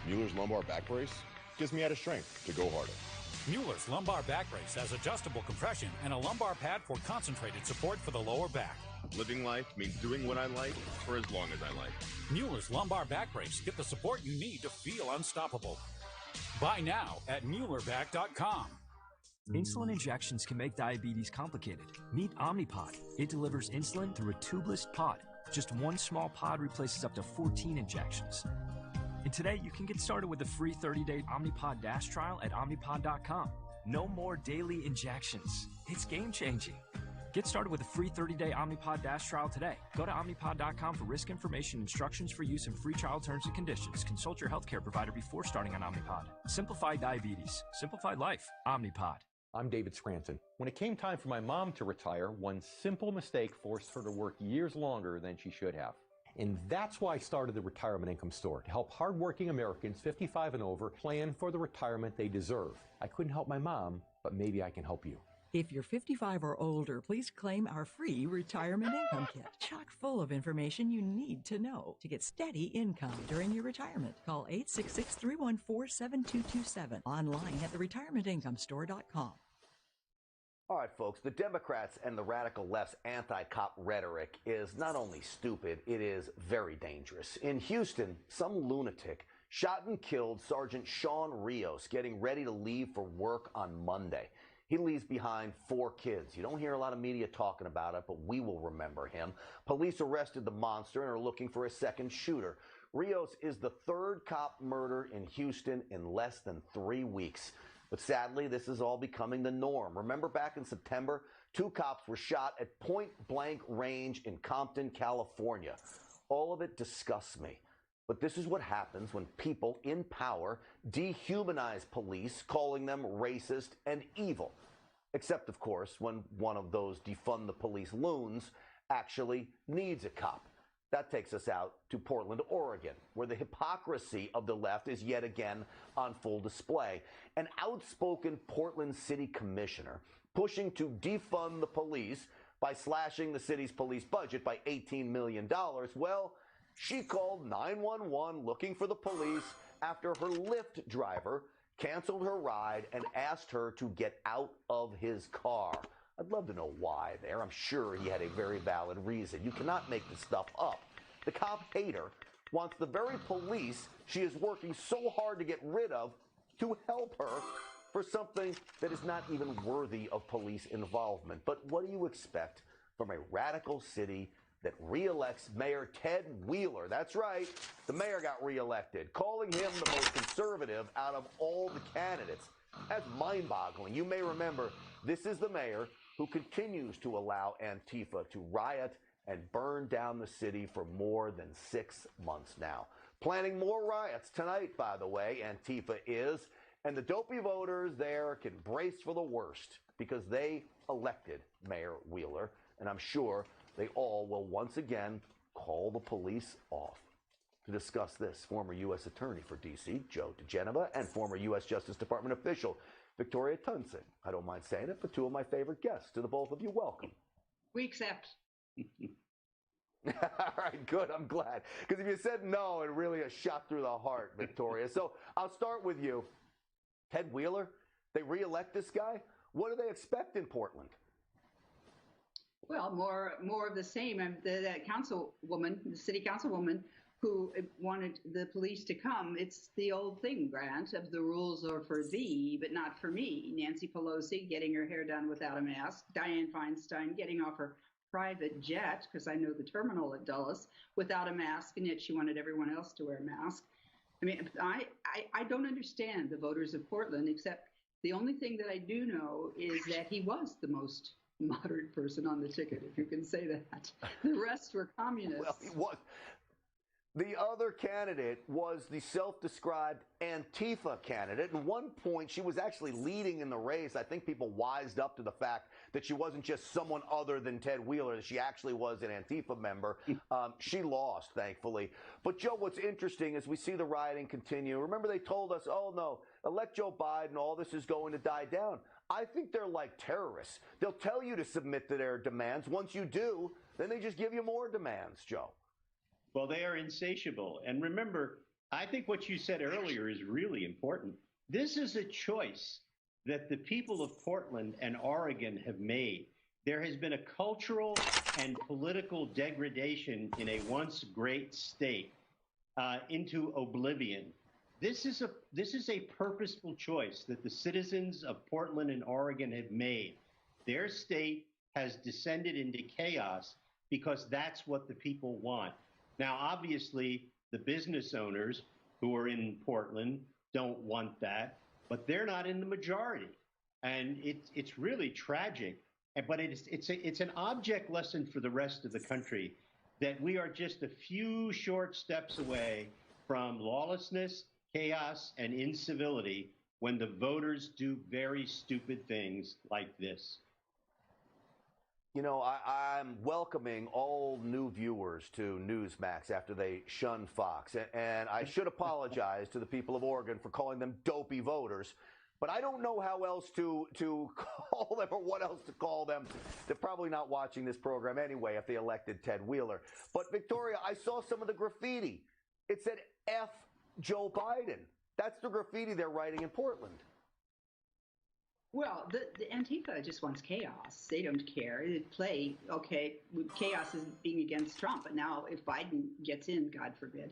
Speaker 6: Mueller's lumbar back brace gives me added strength to go harder.
Speaker 8: Mueller's lumbar back brace has adjustable compression and a lumbar pad for concentrated support for the lower back.
Speaker 6: Living life means doing what I like for as long as I like.
Speaker 8: Mueller's lumbar back brace. Get the support you need to feel unstoppable. Buy now at MuellerBack.com.
Speaker 11: Insulin injections can make diabetes complicated. Meet Omnipod. It delivers insulin through a tubeless pod. Just one small pod replaces up to 14 injections. And today, you can get started with a free 30-day Omnipod Dash trial at Omnipod.com. No more daily injections. It's game-changing. Get started with a free 30-day Omnipod Dash trial today. Go to Omnipod.com for risk information, instructions for use, and free trial terms and conditions. Consult your healthcare provider before starting on Omnipod. Simplify diabetes. Simplified life. Omnipod.
Speaker 12: I'm David Scranton. When it came time for my mom to retire, one simple mistake forced her to work years longer than she should have. And that's why I started the Retirement Income Store, to help hardworking Americans 55 and over plan for the retirement they deserve. I couldn't help my mom, but maybe I can help you.
Speaker 15: If you're 55 or older, please claim our free Retirement Income Kit. Chock full of information you need to know to get steady income during your retirement. Call 866-314-7227. Online at theretirementincomestore.com.
Speaker 24: All right, folks, the Democrats and the radical left's anti-cop rhetoric is not only stupid, it is very dangerous. In Houston, some lunatic shot and killed Sergeant Sean Rios getting ready to leave for work on Monday. He leaves behind 4 kids. You don't hear a lot of media talking about it, but we will remember him. Police arrested the monster and are looking for a second shooter. Rios is the 3rd cop murder in Houston in less than 3 weeks. But sadly, this is all becoming the norm. Remember back in September, 2 cops were shot at point-blank range in Compton, California. All of it disgusts me. But this is what happens when people in power dehumanize police, calling them racist and evil. Except, of course, when one of those defund the police loons actually needs a cop. That takes us out to Portland, Oregon, where the hypocrisy of the left is yet again on full display. An outspoken Portland City Commissioner pushing to defund the police by slashing the city's police budget by $18 million. Well, she called 911 looking for the police after her Lyft driver canceled her ride and asked her to get out of his car. I'd love to know why there. I'm sure he had a very valid reason. You cannot make this stuff up. The cop hater wants the very police she is working so hard to get rid of to help her for something that is not even worthy of police involvement. But what do you expect from a radical city that reelects Mayor Ted Wheeler? That's right, the mayor got reelected, calling him the most conservative out of all the candidates. That's mind-boggling. You may remember, this is the mayor who continues to allow Antifa to riot and burn down the city for more than 6 months now. Planning more riots tonight, by the way, Antifa is, and the dopey voters there can brace for the worst because they elected Mayor Wheeler, and I'm sure they all will once again call the police off. To discuss this, former U.S. Attorney for D.C., Joe DeGenova, and former U.S. Justice Department official, Victoria Tunson. I don't mind saying it, but 2 of my favorite guests. To the both of you, welcome.
Speaker 2: We accept.
Speaker 24: All right, good. I'm glad. Because if you said no, it really a shot through the heart, Victoria. So I'll start with you. Ted Wheeler, they reelect this guy. What do they expect in Portland?
Speaker 2: Well, more of the same. The councilwoman, the city councilwoman, who wanted the police to come. It's the old thing, Grant, of the rules are for thee, but not for me. Nancy Pelosi getting her hair done without a mask. Dianne Feinstein getting off her private jet, because I know the terminal at Dulles, without a mask, and yet she wanted everyone else to wear a mask. I mean, I don't understand the voters of Portland, except the only thing that I do know is that he was the most moderate person on the ticket, if you can say that. The rest were communists.
Speaker 24: Well, he was. The other candidate was the self-described Antifa candidate. At one point, she was actually leading in the race. I think people wised up to the fact that she wasn't just someone other than Ted Wheeler, that she actually was an Antifa member. She lost, thankfully. But, Joe, what's interesting is we see the rioting continue. Remember, they told us, oh, no, elect Joe Biden, all this is going to die down. I think they're like terrorists. They'll tell you to submit to their demands. Once you do, then they just give you more demands, Joe.
Speaker 7: Well, they are insatiable. And remember, I think what you said earlier is really important. This is a choice that the people of Portland and Oregon have made. There has been a cultural and political degradation in a once great state into oblivion. This is a purposeful choice that the citizens of Portland and Oregon have made. Their state has descended into chaos because that's what the people want. Now, obviously, the business owners who are in Portland don't want that, but they're not in the majority. And it's really tragic. But it's an object lesson for the rest of the country that we are just a few short steps away from lawlessness, chaos, and incivility when the voters do very stupid things like this.
Speaker 24: You know, I'm welcoming all new viewers to Newsmax after they shunned Fox. And I should apologize to the people of Oregon for calling them dopey voters. But I don't know how else to call them or what else to call them. They're probably not watching this program anyway if they elected Ted Wheeler. But, Victoria, I saw some of the graffiti. It said, F Joe Biden. That's the graffiti they're writing in Portland.
Speaker 2: Well, the Antifa just wants chaos. They don't care. They play, okay, chaos is being against Trump, but now if Biden gets in, God forbid,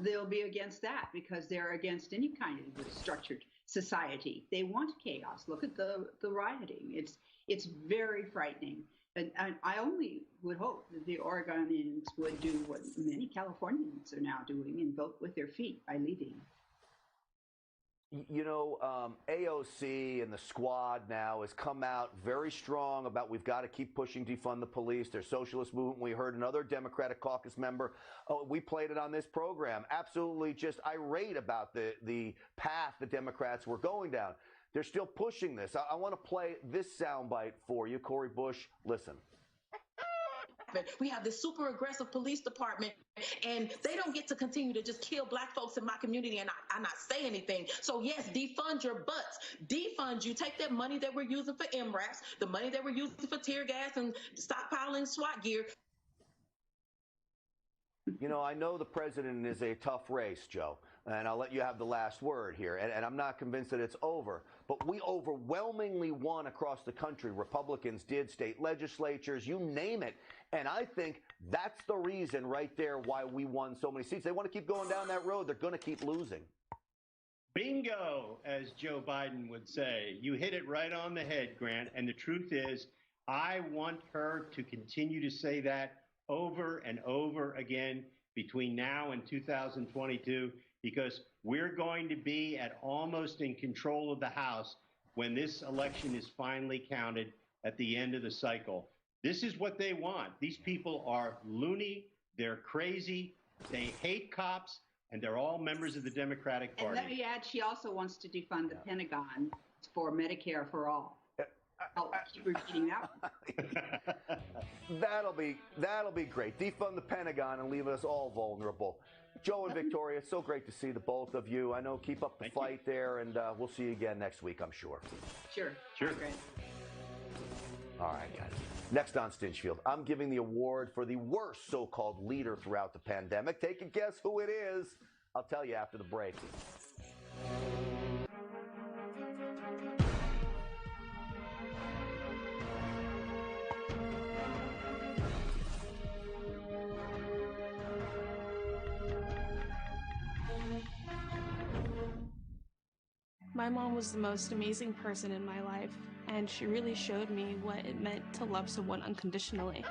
Speaker 2: they'll be against that because they're against any kind of structured society. They want chaos. Look at the rioting. It's very frightening. And I only would hope that the Oregonians would do what many Californians are now doing and vote with their feet by leaving.
Speaker 24: You know, AOC and the squad now has come out very strong about we've got to keep pushing defund the police. Their socialist movement. We heard another Democratic caucus member. We played it on this program. Absolutely just irate about the path the Democrats were going down. They're still pushing this. I want to play this soundbite for you. Cori Bush, listen.
Speaker 5: We have this super aggressive police department, and they don't get to continue to just kill black folks in my community and I not say anything. So yes, defund your butts. Defund you. Take that money that we're using for MRAPs, the money that we're using for tear gas and stockpiling SWAT gear.
Speaker 24: You know, I know the president is a tough race, Joe, and I'll let you have the last word here. And I'm not convinced that it's over, but we overwhelmingly won across the country. Republicans did, state legislatures, you name it. And I think that's the reason right there why we won so many seats. They want to keep going down that road. They're going to keep losing.
Speaker 7: Bingo, as Joe Biden would say. You hit it right on the head, Grant. And the truth is, I want her to continue to say that over and over again between now and 2022, because we're going to be at almost in control of the House when this election is finally counted at the end of the cycle. This is what they want. These people are loony, they're crazy, they hate cops, and they're all members of the Democratic Party.
Speaker 2: And let me add, she also wants to defund the Pentagon for Medicare for all. I'll keep repeating that one.
Speaker 24: That'll be great. Defund the Pentagon and leave us all vulnerable. Joe and Victoria, it's so great to see the both of you. I know, keep up the fight there, and we'll see you again next week, I'm sure.
Speaker 2: Sure. Great.
Speaker 24: All right, guys. Next on Stinchfield, I'm giving the award for the worst so-called leader throughout the pandemic. Take a guess who it is. I'll tell you after the break.
Speaker 9: My mom was the most amazing person in my life, and she really showed me what it meant to love someone unconditionally.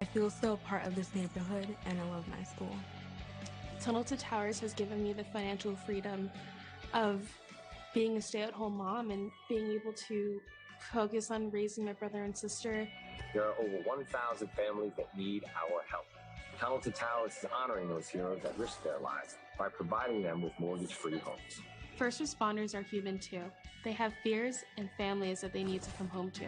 Speaker 13: I feel so part of this neighborhood, and I love my school.
Speaker 9: Tunnel to Towers has given me the financial freedom of being a stay-at-home mom and being able to focus on raising my brother and sister.
Speaker 14: There are over 1,000 families that need our help. Tunnel to Towers is honoring those heroes that risk their lives by providing them with mortgage-free homes.
Speaker 9: First responders are human too. They have fears and families that they need to come home to.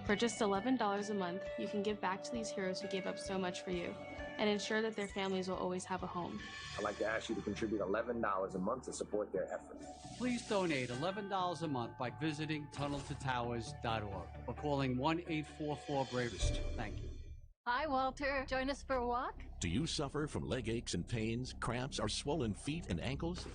Speaker 9: For just $11 a month, you can give back to these heroes who gave up so much for you and ensure that their families will always have a home.
Speaker 14: I'd like to ask you to contribute $11 a month to support their efforts.
Speaker 16: Please donate $11 a month by visiting tunneltotowers.org or calling 1-844-BRAVEST. Thank you.
Speaker 19: Hi, Walter. Join us for a walk?
Speaker 20: Do you suffer from leg aches and pains, cramps, or swollen feet and ankles?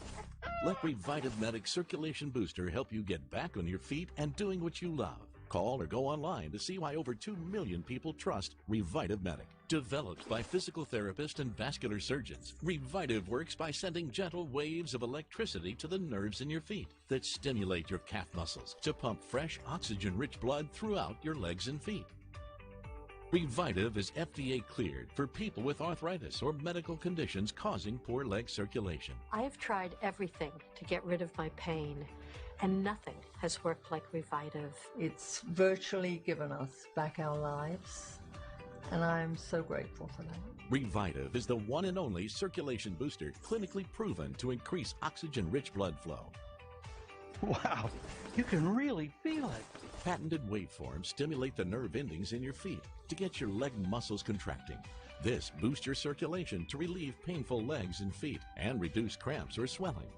Speaker 20: Let Revitamedic Circulation Booster help you get back on your feet and doing what you love. Call or go online to see why over 2 million people trust Revitive Medic. Developed by physical therapists and vascular surgeons, Revitive works by sending gentle waves of electricity to the nerves in your feet that stimulate your calf muscles to pump fresh, oxygen-rich blood throughout your legs and feet. Revitive is FDA cleared for people with arthritis or medical conditions causing poor leg circulation.
Speaker 10: I've tried everything to get rid of my pain, and nothing has worked like Revitive.
Speaker 17: It's virtually given us back our lives, and I'm so grateful for that.
Speaker 20: Revitive is the one and only circulation booster clinically proven to increase oxygen-rich blood flow.
Speaker 18: Wow, you can really feel it.
Speaker 20: Patented waveforms stimulate the nerve endings in your feet to get your leg muscles contracting. This boosts your circulation to relieve painful legs and feet and reduce cramps or swelling.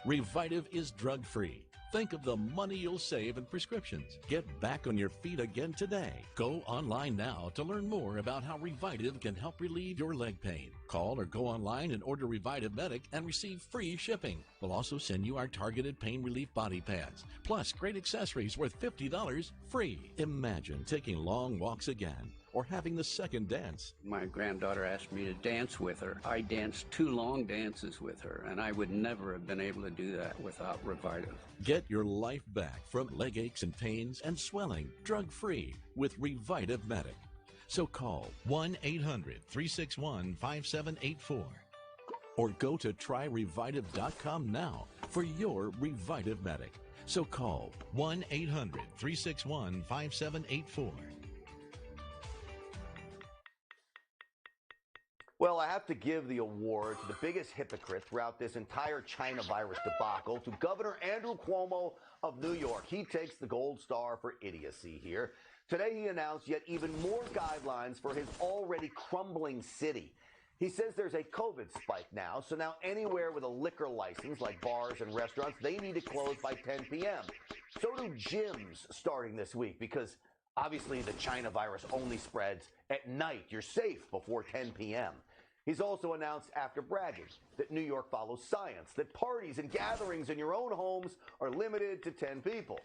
Speaker 20: Revitive is drug-free. Think of the money you'll save in prescriptions. Get back on your feet again today. Go online now to learn more about how Revitive can help relieve your leg pain. Call or go online and order Revitive Medic and receive free shipping. We'll also send you our targeted pain relief body pads, plus great accessories worth $50 free. Imagine taking long walks again, or having the second dance.
Speaker 16: My granddaughter asked me to dance with her. I danced 2 long dances with her, and I would never have been able to do that without Revitive.
Speaker 20: Get your life back from leg aches and pains and swelling, drug-free, with Revitive Medic. So call 1-800-361-5784 or go to tryrevitive.com now for your Revitive Medic. So call 1-800-361-5784.
Speaker 24: Well, I have to give the award to the biggest hypocrite throughout this entire China virus debacle, to Governor Andrew Cuomo of New York. He takes the gold star for idiocy here. Today he announced yet even more guidelines for his already crumbling city. He says there's a COVID spike now, so now anywhere with a liquor license, like bars and restaurants, they need to close by 10 p.m. So do gyms starting this week, because obviously the China virus only spreads at night. You're safe before 10 p.m. He's also announced, after bragging, that New York follows science, that parties and gatherings in your own homes are limited to 10 people.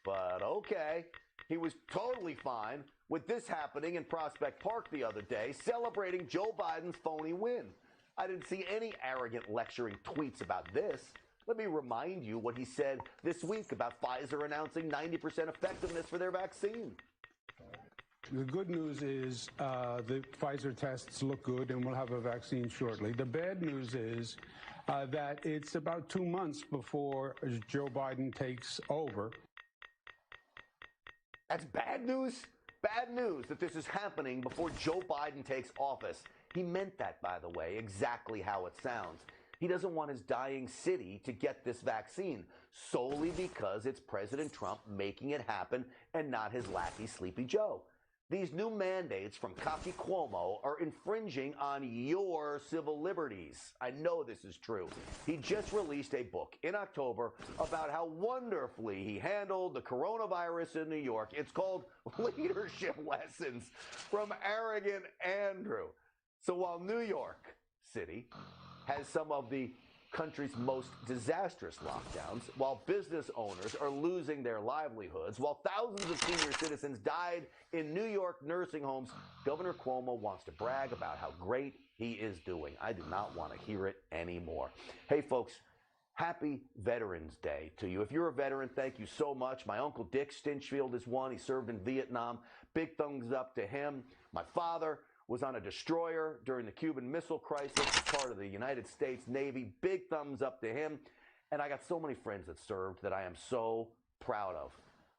Speaker 24: But okay, he was totally fine with this happening in Prospect Park the other day, celebrating Joe Biden's phony win. I didn't see any arrogant lecturing tweets about this. Let me remind you what he said this week about Pfizer announcing 90% effectiveness for their vaccine.
Speaker 21: The good news is the Pfizer tests look good and we'll have a vaccine shortly. The bad news is that it's about 2 months before Joe Biden takes over.
Speaker 24: That's bad news? Bad news that this is happening before Joe Biden takes office. He meant that, by the way, exactly how it sounds. He doesn't want his dying city to get this vaccine solely because it's President Trump making it happen and not his lackey Sleepy Joe. These new mandates from cocky Cuomo are infringing on your civil liberties. I know this is true. He just released a book in October about how wonderfully he handled the coronavirus in New York. It's called Leadership Lessons from Arrogant Andrew. So while New York City has some of the country's most disastrous lockdowns, while business owners are losing their livelihoods, while thousands of senior citizens died in New York nursing homes, Governor Cuomo wants to brag about how great he is doing. I do not want to hear it anymore. Hey, folks, happy Veterans Day to you. If you're a veteran, thank you so much. My Uncle Dick Stinchfield is one. He served in Vietnam. Big thumbs up to him. My father was on a destroyer during the Cuban Missile Crisis, part of the United States Navy. Big thumbs up to him. And I got so many friends that served that I am so proud of.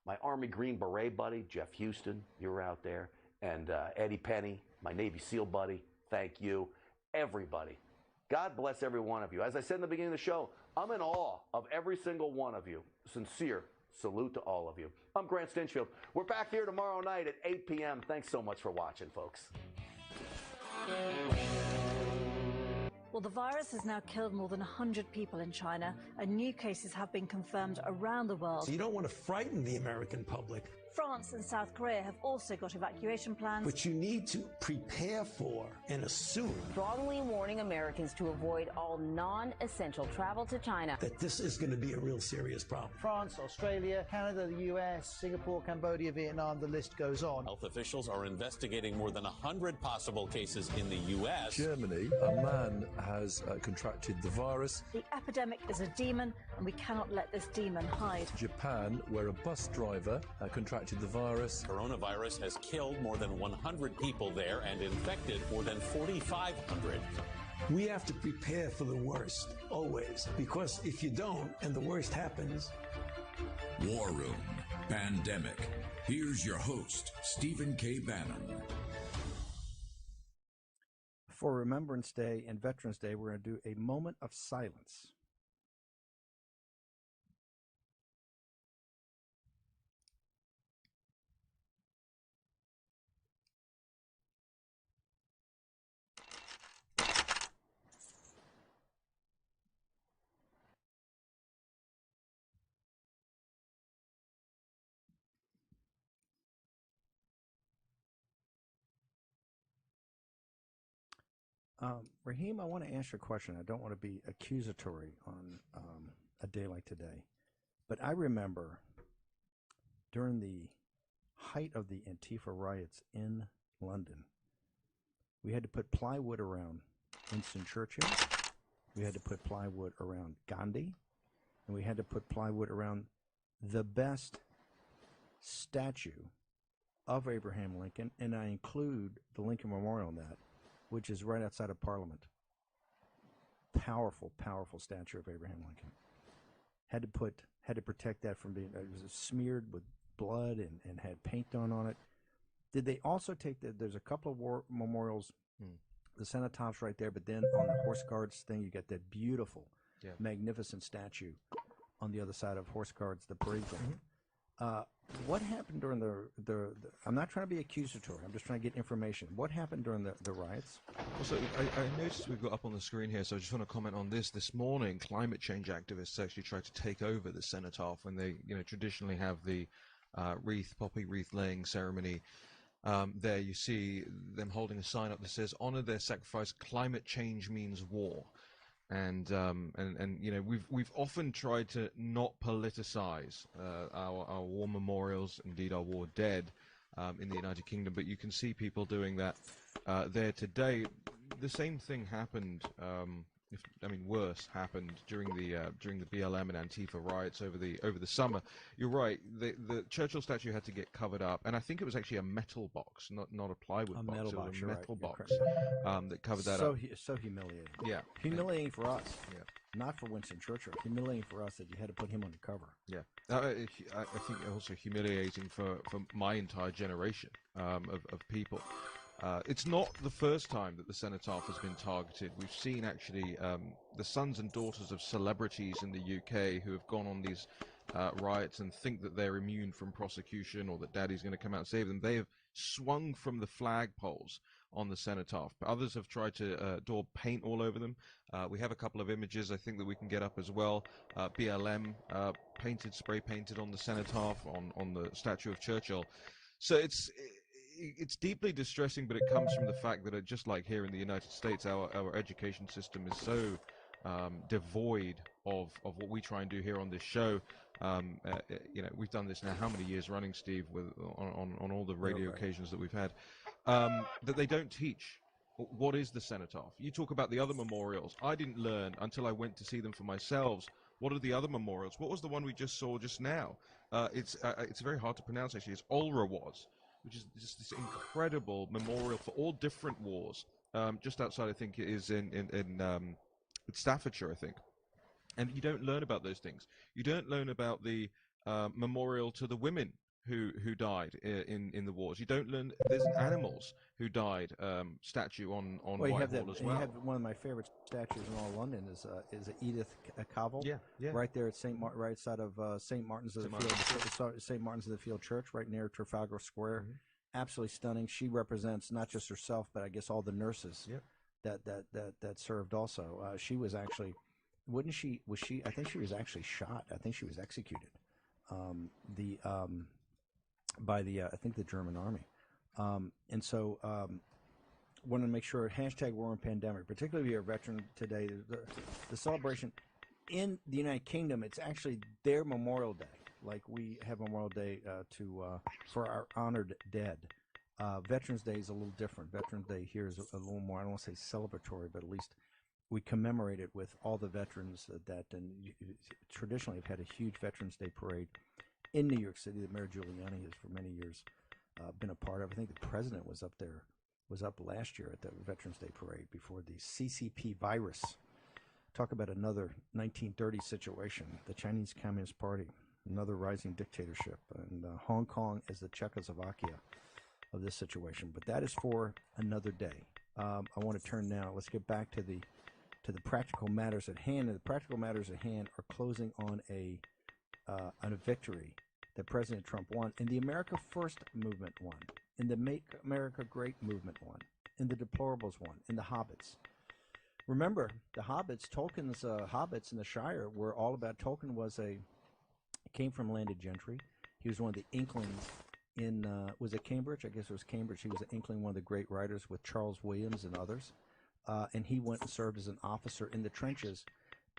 Speaker 24: My Army Green Beret buddy, Jeff Houston, you were out there. And Eddie Penny, my Navy SEAL buddy, thank you. Everybody. God bless every one of you. As I said in the beginning of the show, I'm in awe of every single one of you. Sincere salute to all of you. I'm Grant Stinchfield. We're back here tomorrow night at 8 p.m. Thanks so much for watching, folks.
Speaker 22: Well, the virus has now killed more than 100 people in China, and new cases have been confirmed around the world.
Speaker 23: So you don't want to frighten the American public
Speaker 22: France and South Korea have also got evacuation plans.
Speaker 1: But you need to prepare for and assume
Speaker 3: strongly warning Americans to avoid all non-essential travel to China.
Speaker 1: That this is going to be a real serious problem.
Speaker 4: France, Australia, Canada, the US, Singapore, Cambodia, Vietnam, the list goes on.
Speaker 8: Health officials are investigating more than 100 possible cases in the U.S.
Speaker 23: Germany, a man has contracted the virus.
Speaker 22: The epidemic is a demon, and we cannot let this demon hide.
Speaker 23: Japan, where a bus driver contracted the virus.
Speaker 8: Coronavirus has killed more than 100 people there and infected more than 4,500.
Speaker 1: We have to prepare for the worst, always, because if you don't and the worst happens.
Speaker 25: War Room, Pandemic. Here's your host, Stephen K. Bannon.
Speaker 26: For Remembrance Day and Veterans Day, we're going to do a moment of silence. Raheem, I want to ask you a question. I don't want to be accusatory on a day like today, but I remember during the height of the Antifa riots in London, we had to put plywood around Winston Churchill, we had to put plywood around Gandhi, and we had to put plywood around the best statue of Abraham Lincoln, and I include the Lincoln Memorial in that, which is right outside of Parliament. Powerful, powerful statue of Abraham Lincoln. Had to protect that from being, it was smeared with blood and had paint done on it. Did they also take there's a couple of war memorials, the Cenotaph right there, but then on the Horse Guards thing, you got that beautiful, magnificent statue on the other side of Horse Guards, the parade ground. What happened during the I'm not trying to be accusatory, I'm just trying to get information. What happened during the riots?
Speaker 27: Well, so I noticed we've got up on the screen here, so I just want to comment on this. This morning, climate change activists actually tried to take over the Cenotaph when they, traditionally have the poppy wreath laying ceremony. There you see them holding a sign up that says, "Honor their sacrifice, climate change means war." And we've often tried to not politicize our war memorials, indeed our war dead, in the United Kingdom, but you can see people doing that there today. The same thing happened, worse happened during the BLM and Antifa riots over the summer. You're right. The Churchill statue had to get covered up, and I think it was actually a metal box, not a plywood box.
Speaker 26: Metal box,
Speaker 27: it was a metal
Speaker 26: right.
Speaker 27: box that covevered that up.
Speaker 26: So humiliating.
Speaker 27: Yeah,
Speaker 26: humiliating for us.
Speaker 27: Yeah,
Speaker 26: not for Winston Churchill. Humiliating for us that you had to put him on the cover.
Speaker 27: Yeah, I think also humiliating for my entire generation of people. It's not the first time that the Cenotaph has been targeted. We've seen actually the sons and daughters of celebrities in the UK who have gone on these riots and think that they're immune from prosecution or that daddy's going to come out and save them. They have swung from the flagpoles on the Cenotaph. Others have tried to daub paint all over them. We have a couple of images I think that we can get up as well. BLM spray painted on the Cenotaph, on the statue of Churchill. So it's deeply distressing, but it comes from the fact that just like here in the United States, our education system is so devoid of what we try and do here on this show. We've done this now how many years running, Steve, on all the radio occasions that we've had, that they don't teach what is the Cenotaph. You talk about the other memorials. I didn't learn until I went to see them for myself. What are the other memorials? What was the one we just saw just now? It's very hard to pronounce, actually. It's Ulrawaz, which is just this incredible memorial for all different wars. Just outside, I think it is in Staffordshire, I think. And you don't learn about those things. You don't learn about the memorial to the women who died in the wars. You don't learn there's an animals who died statue on Whitehall as well.
Speaker 26: You have one of my favorite statues in all London is Edith Cavell.
Speaker 27: Yeah.
Speaker 26: Right there at right side of St. Martin's of the Field, St. Martin's of the Field Church, right near Trafalgar Square. Mm-hmm. Absolutely stunning. She represents not just herself, but I guess all the nurses that served also. She was actually, I think she was actually shot. I think she was executed. by the I think the German army, and so want to make sure hashtag War and Pandemic, particularly our veteran today. The celebration in the United Kingdom, it's actually their Memorial Day, like we have Memorial Day for our honored dead. Veterans Day is a little different. Veterans Day here is a little more, I don't want to say celebratory, but at least we commemorate it with all the veterans that traditionally have had a huge Veterans Day parade in New York City that Mayor Giuliani has for many years been a part of. I think the president was up last year at the Veterans Day parade before the CCP virus. Talk about another 1930 situation, the Chinese Communist Party, another rising dictatorship, and Hong Kong as the Czechoslovakia of this situation. But that is for another day. I want to turn now, let's get back to the practical matters at hand. And the practical matters at hand are closing on a victory that President Trump won, and the America First movement won, and the Make America Great movement won, and the deplorables won, and the hobbits. Remember, the hobbits, Tolkien's hobbits in the Shire were all about, Tolkien came from landed gentry. He was one of the inklings in, was it Cambridge? I guess it was Cambridge. He was an inkling, one of the great writers with Charles Williams and others. And he went and served as an officer in the trenches.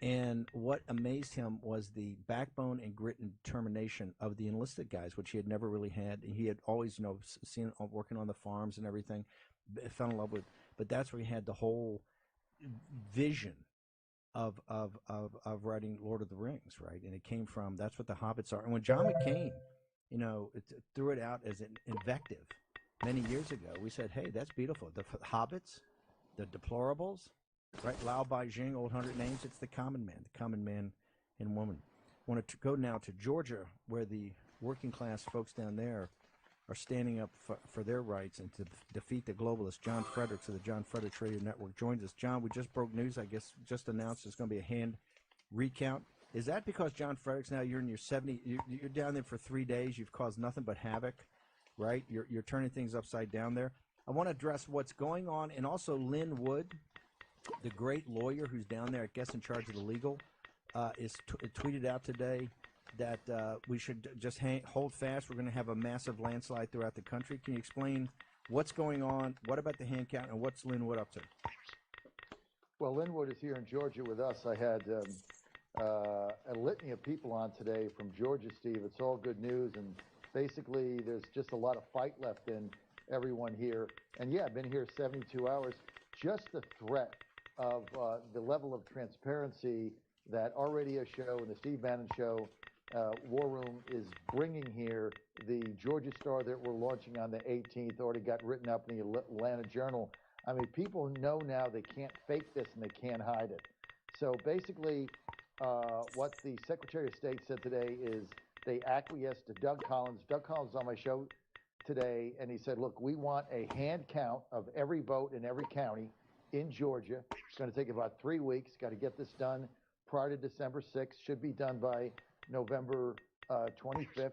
Speaker 26: And what amazed him was the backbone and grit and determination of the enlisted guys, which he had never really had. He had always, seen working on the farms and everything, fell in love with. But that's where he had the whole vision of writing Lord of the Rings, right? And it came from, that's what the hobbits are. And when John McCain, threw it out as an invective many years ago, we said, hey, that's beautiful. The hobbits, the deplorables, right? Lao Bai Jing, old 100 names. It's the common man and woman. I want to go now to Georgia, where the working class folks down there are standing up for their rights and to defeat the globalists. John Fredericks of the John Fredericks Radio Network joins us. John, we just broke news, I guess, just announced there's going to be a hand recount. Is that because John Fredericks, now you're in your 70, you're down there for 3 days, you've caused nothing but havoc, right? You're turning things upside down there. I want to address what's going on, and also Lynn Wood, the great lawyer who's down there, I guess, in charge of the legal, is tweeted out today that we should just hold fast. We're going to have a massive landslide throughout the country. Can you explain what's going on? What about the hand count, and what's Lynn Wood up to?
Speaker 2: Well, Lynn Wood is here in Georgia with us. I had a litany of people on today from Georgia, Steve. It's all good news, and basically there's just a lot of fight left in everyone here. And yeah, I've been here 72 hours. Just the threat of the level of transparency that our radio show and the Steve Bannon show, War Room, is bringing here. The Georgia Star that we're launching on the 18th already got written up in the Atlanta Journal. I mean, people know now they can't fake this and they can't hide it. So basically, what the Secretary of State said today is they acquiesced to Doug Collins. Doug Collins is on my show today, and he said, look, we want a hand count of every vote in every county in Georgia. It's going to take about 3 weeks. Got to get this done prior to December 6th. Should be done by November 25th,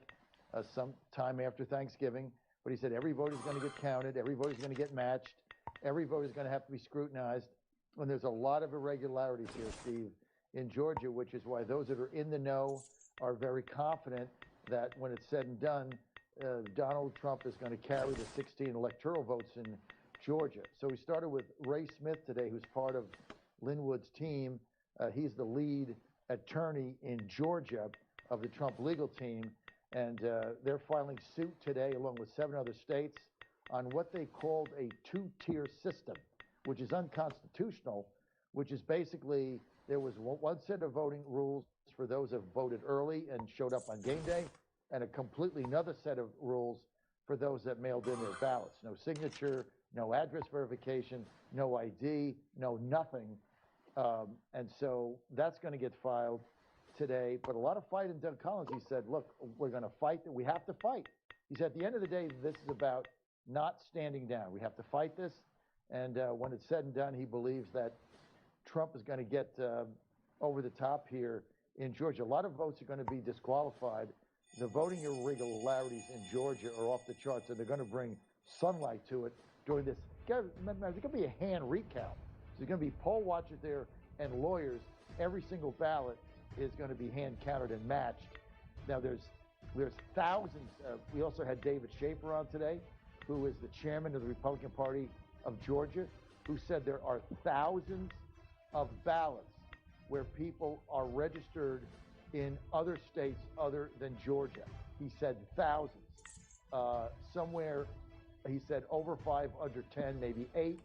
Speaker 2: sometime after Thanksgiving. But he said every vote is going to get counted. Every vote is going to get matched. Every vote is going to have to be scrutinized. And there's a lot of irregularities here, Steve, in Georgia, which is why those that are in the know are very confident that when it's said and done, Donald Trump is going to carry the 16 electoral votes in Georgia. So we started with Ray Smith today, who's part of Lynn Wood's team. He's the lead attorney in Georgia of the Trump legal team, and they're filing suit today along with 7 other states on what they called a 2-tier system, which is unconstitutional, which is basically there was one set of voting rules for those that voted early and showed up on game day, and a completely another set of rules for those that mailed in their ballots. No signature, no address verification, no ID, no nothing. And so that's going to get filed today. But a lot of fight in Doug Collins. He said, look, we're going to fight. We have to fight. He said, at the end of the day, this is about not standing down. We have to fight this. And when it's said and done, he believes that Trump is going to get over the top here in Georgia. A lot of votes are going to be disqualified. The voting irregularities in Georgia are off the charts, and they're going to bring sunlight to it during this. There's going to be a hand recount. So there's going to be poll watchers there and lawyers. Every single ballot is going to be hand counted and matched. Now, there's There's thousands. We also had David Schaefer on today, who is the chairman of the Republican Party of Georgia, who said there are thousands of ballots where people are registered in other states other than Georgia. He said thousands. Somewhere, he said over 5, under 10, maybe 8,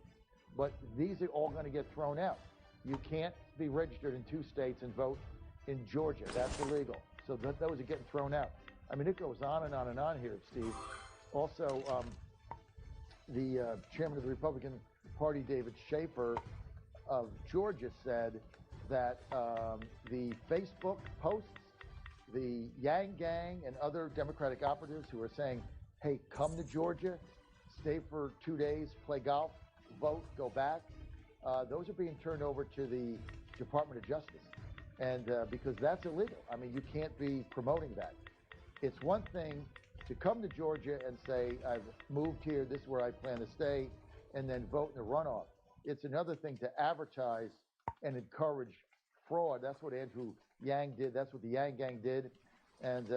Speaker 2: but these are all going to get thrown out. You can't be registered in 2 states and vote in Georgia. That's illegal. So those are getting thrown out. I mean, it goes on and on and on here, Steve. Also, the chairman of the Republican Party, David Schaefer of Georgia, said that the Facebook posts, the Yang Gang and other Democratic operatives who are saying, hey, come to Georgia, stay for 2 days, play golf, vote, go back, those are being turned over to the Department of Justice. And because that's illegal. I mean, you can't be promoting that. It's one thing to come to Georgia and say, I've moved here, this is where I plan to stay, and then vote in the runoff. It's another thing to advertise and encourage fraud. That's what Andrew Yang did. That's what the Yang Gang did. And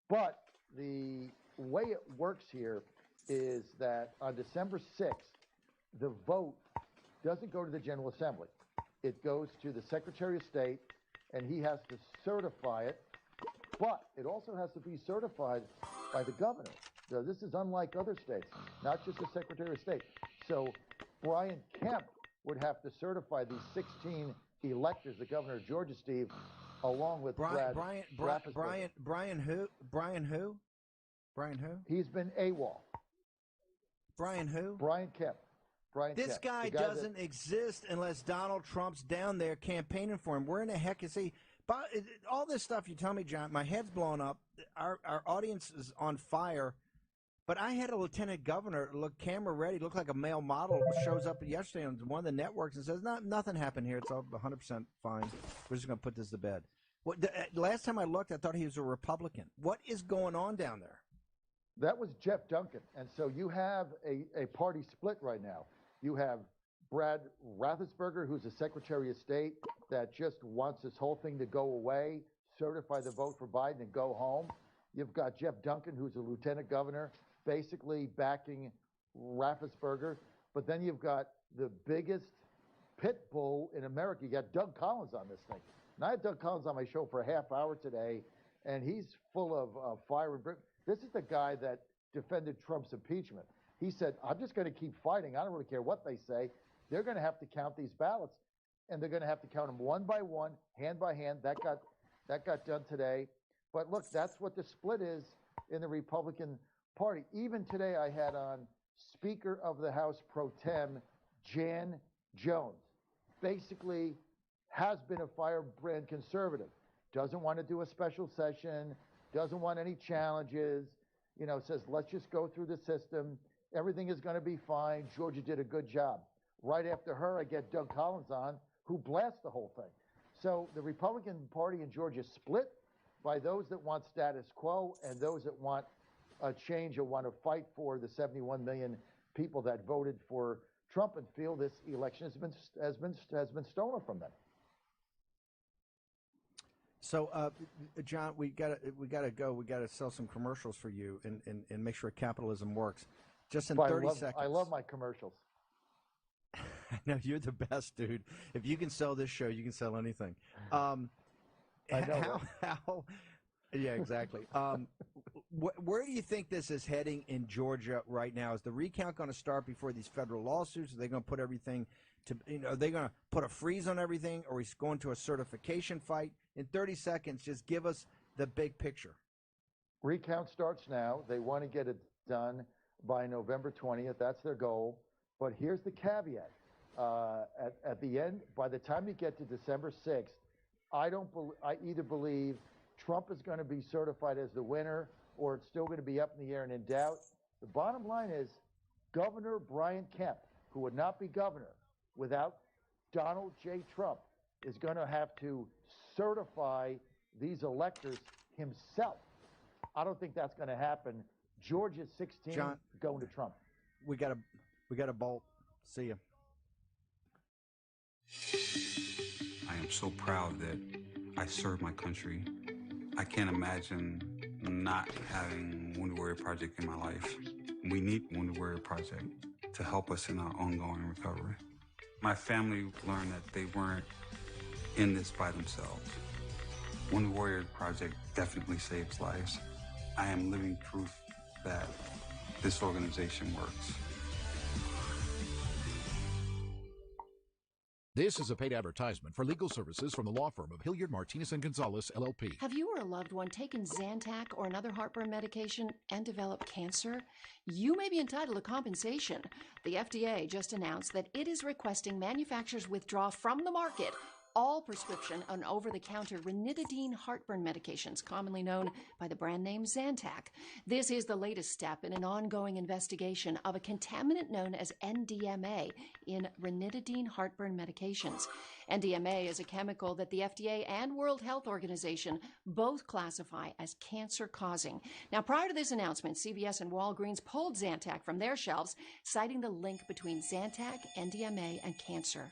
Speaker 2: but the way it works here is that on December 6th, the vote doesn't go to the General Assembly. It goes to the Secretary of State, and he has to certify it. But it also has to be certified by the governor. So this is unlike other states, not just the Secretary of State. So Brian Kemp would have to certify these 16 electors, the governor of Georgia, Steve, along with
Speaker 26: Brian who?
Speaker 2: He's been AWOL.
Speaker 26: Brian who?
Speaker 2: Brian Kemp.
Speaker 26: This guy doesn't exist unless Donald Trump's down there campaigning for him. Where in the heck is he? But all this stuff you tell me, John, my head's blowing up. Our audience is on fire. But I had a lieutenant governor look camera ready, look like a male model, shows up yesterday on one of the networks and says, nothing happened here. It's all 100% fine. We're just going to put this to bed. Last time I looked, I thought he was a Republican. What is going on down there?
Speaker 2: That was Jeff Duncan. And so you have a party split right now. You have Brad Raffensperger, who's the Secretary of State, that just wants this whole thing to go away, certify the vote for Biden and go home. You've got Jeff Duncan, who's a lieutenant governor, basically backing Raffensperger. But then you've got the biggest pit bull in America. You got Doug Collins on this thing. And I had Doug Collins on my show for a half hour today, and he's full of fire and brimstone. This is the guy that defended Trump's impeachment. He said, I'm just going to keep fighting. I don't really care what they say. They're going to have to count these ballots, and they're going to have to count them one by one, hand by hand. That got done today. But look, that's what the split is in the Republican Party. Even today I had on Speaker of the House Pro Tem Jan Jones. Basically has been a firebrand conservative. Doesn't want to do a special session, doesn't want any challenges, says, let's just go through the system. Everything is going to be fine. Georgia did a good job. Right after her, I get Doug Collins on, who blasts the whole thing. So the Republican Party in Georgia split by those that want status quo and those that want a change or want to fight for the 71 million people that voted for Trump and feel this election has been stolen from them.
Speaker 26: So, John, we gotta go. We gotta sell some commercials for you and make sure capitalism works. Just in 30 seconds.
Speaker 2: I love my commercials.
Speaker 26: No, you're the best, dude. If you can sell this show, you can sell anything. I
Speaker 2: know.
Speaker 26: Yeah, exactly. Where do you think this is heading in Georgia right now? Is the recount going to start before these federal lawsuits? Are they going to put everything to? Are they going to put a freeze on everything? Or are we going to a certification fight? In 30 seconds, just give us the big picture.
Speaker 2: Recount starts now. They want to get it done by November 20th. That's their goal. But here's the caveat. At the end, by the time you get to December 6th, I either believe Trump is going to be certified as the winner or it's still going to be up in the air and in doubt. The bottom line is Governor Brian Kemp, who would not be governor without Donald J. Trump, is going to have to certify these electors himself. I don't think that's going to happen. Georgia's 16
Speaker 26: John,
Speaker 2: going to Trump.
Speaker 26: We got a bolt. See you.
Speaker 5: I am so proud that I serve my country. I can't imagine not having Wounded Warrior Project in my life. We need Wounded Warrior Project to help us in our ongoing recovery. My family learned that they weren't in this by themselves. Wounded Warrior Project definitely saves lives. I am living proof that this organization works.
Speaker 6: This is a paid advertisement for legal services from the law firm of Hilliard, Martinez & Gonzalez, LLP.
Speaker 7: Have you or a loved one taken Zantac or another heartburn medication and developed cancer? You may be entitled to compensation. The FDA just announced that it is requesting manufacturers withdraw from the market all prescription and over-the-counter ranitidine heartburn medications, commonly known by the brand name Zantac. This is the latest step in an ongoing investigation of a contaminant known as NDMA in ranitidine heartburn medications. NDMA is a chemical that the FDA and World Health Organization both classify as cancer-causing. Now, prior to this announcement, CVS and Walgreens pulled Zantac from their shelves, citing the link between Zantac, NDMA, and cancer.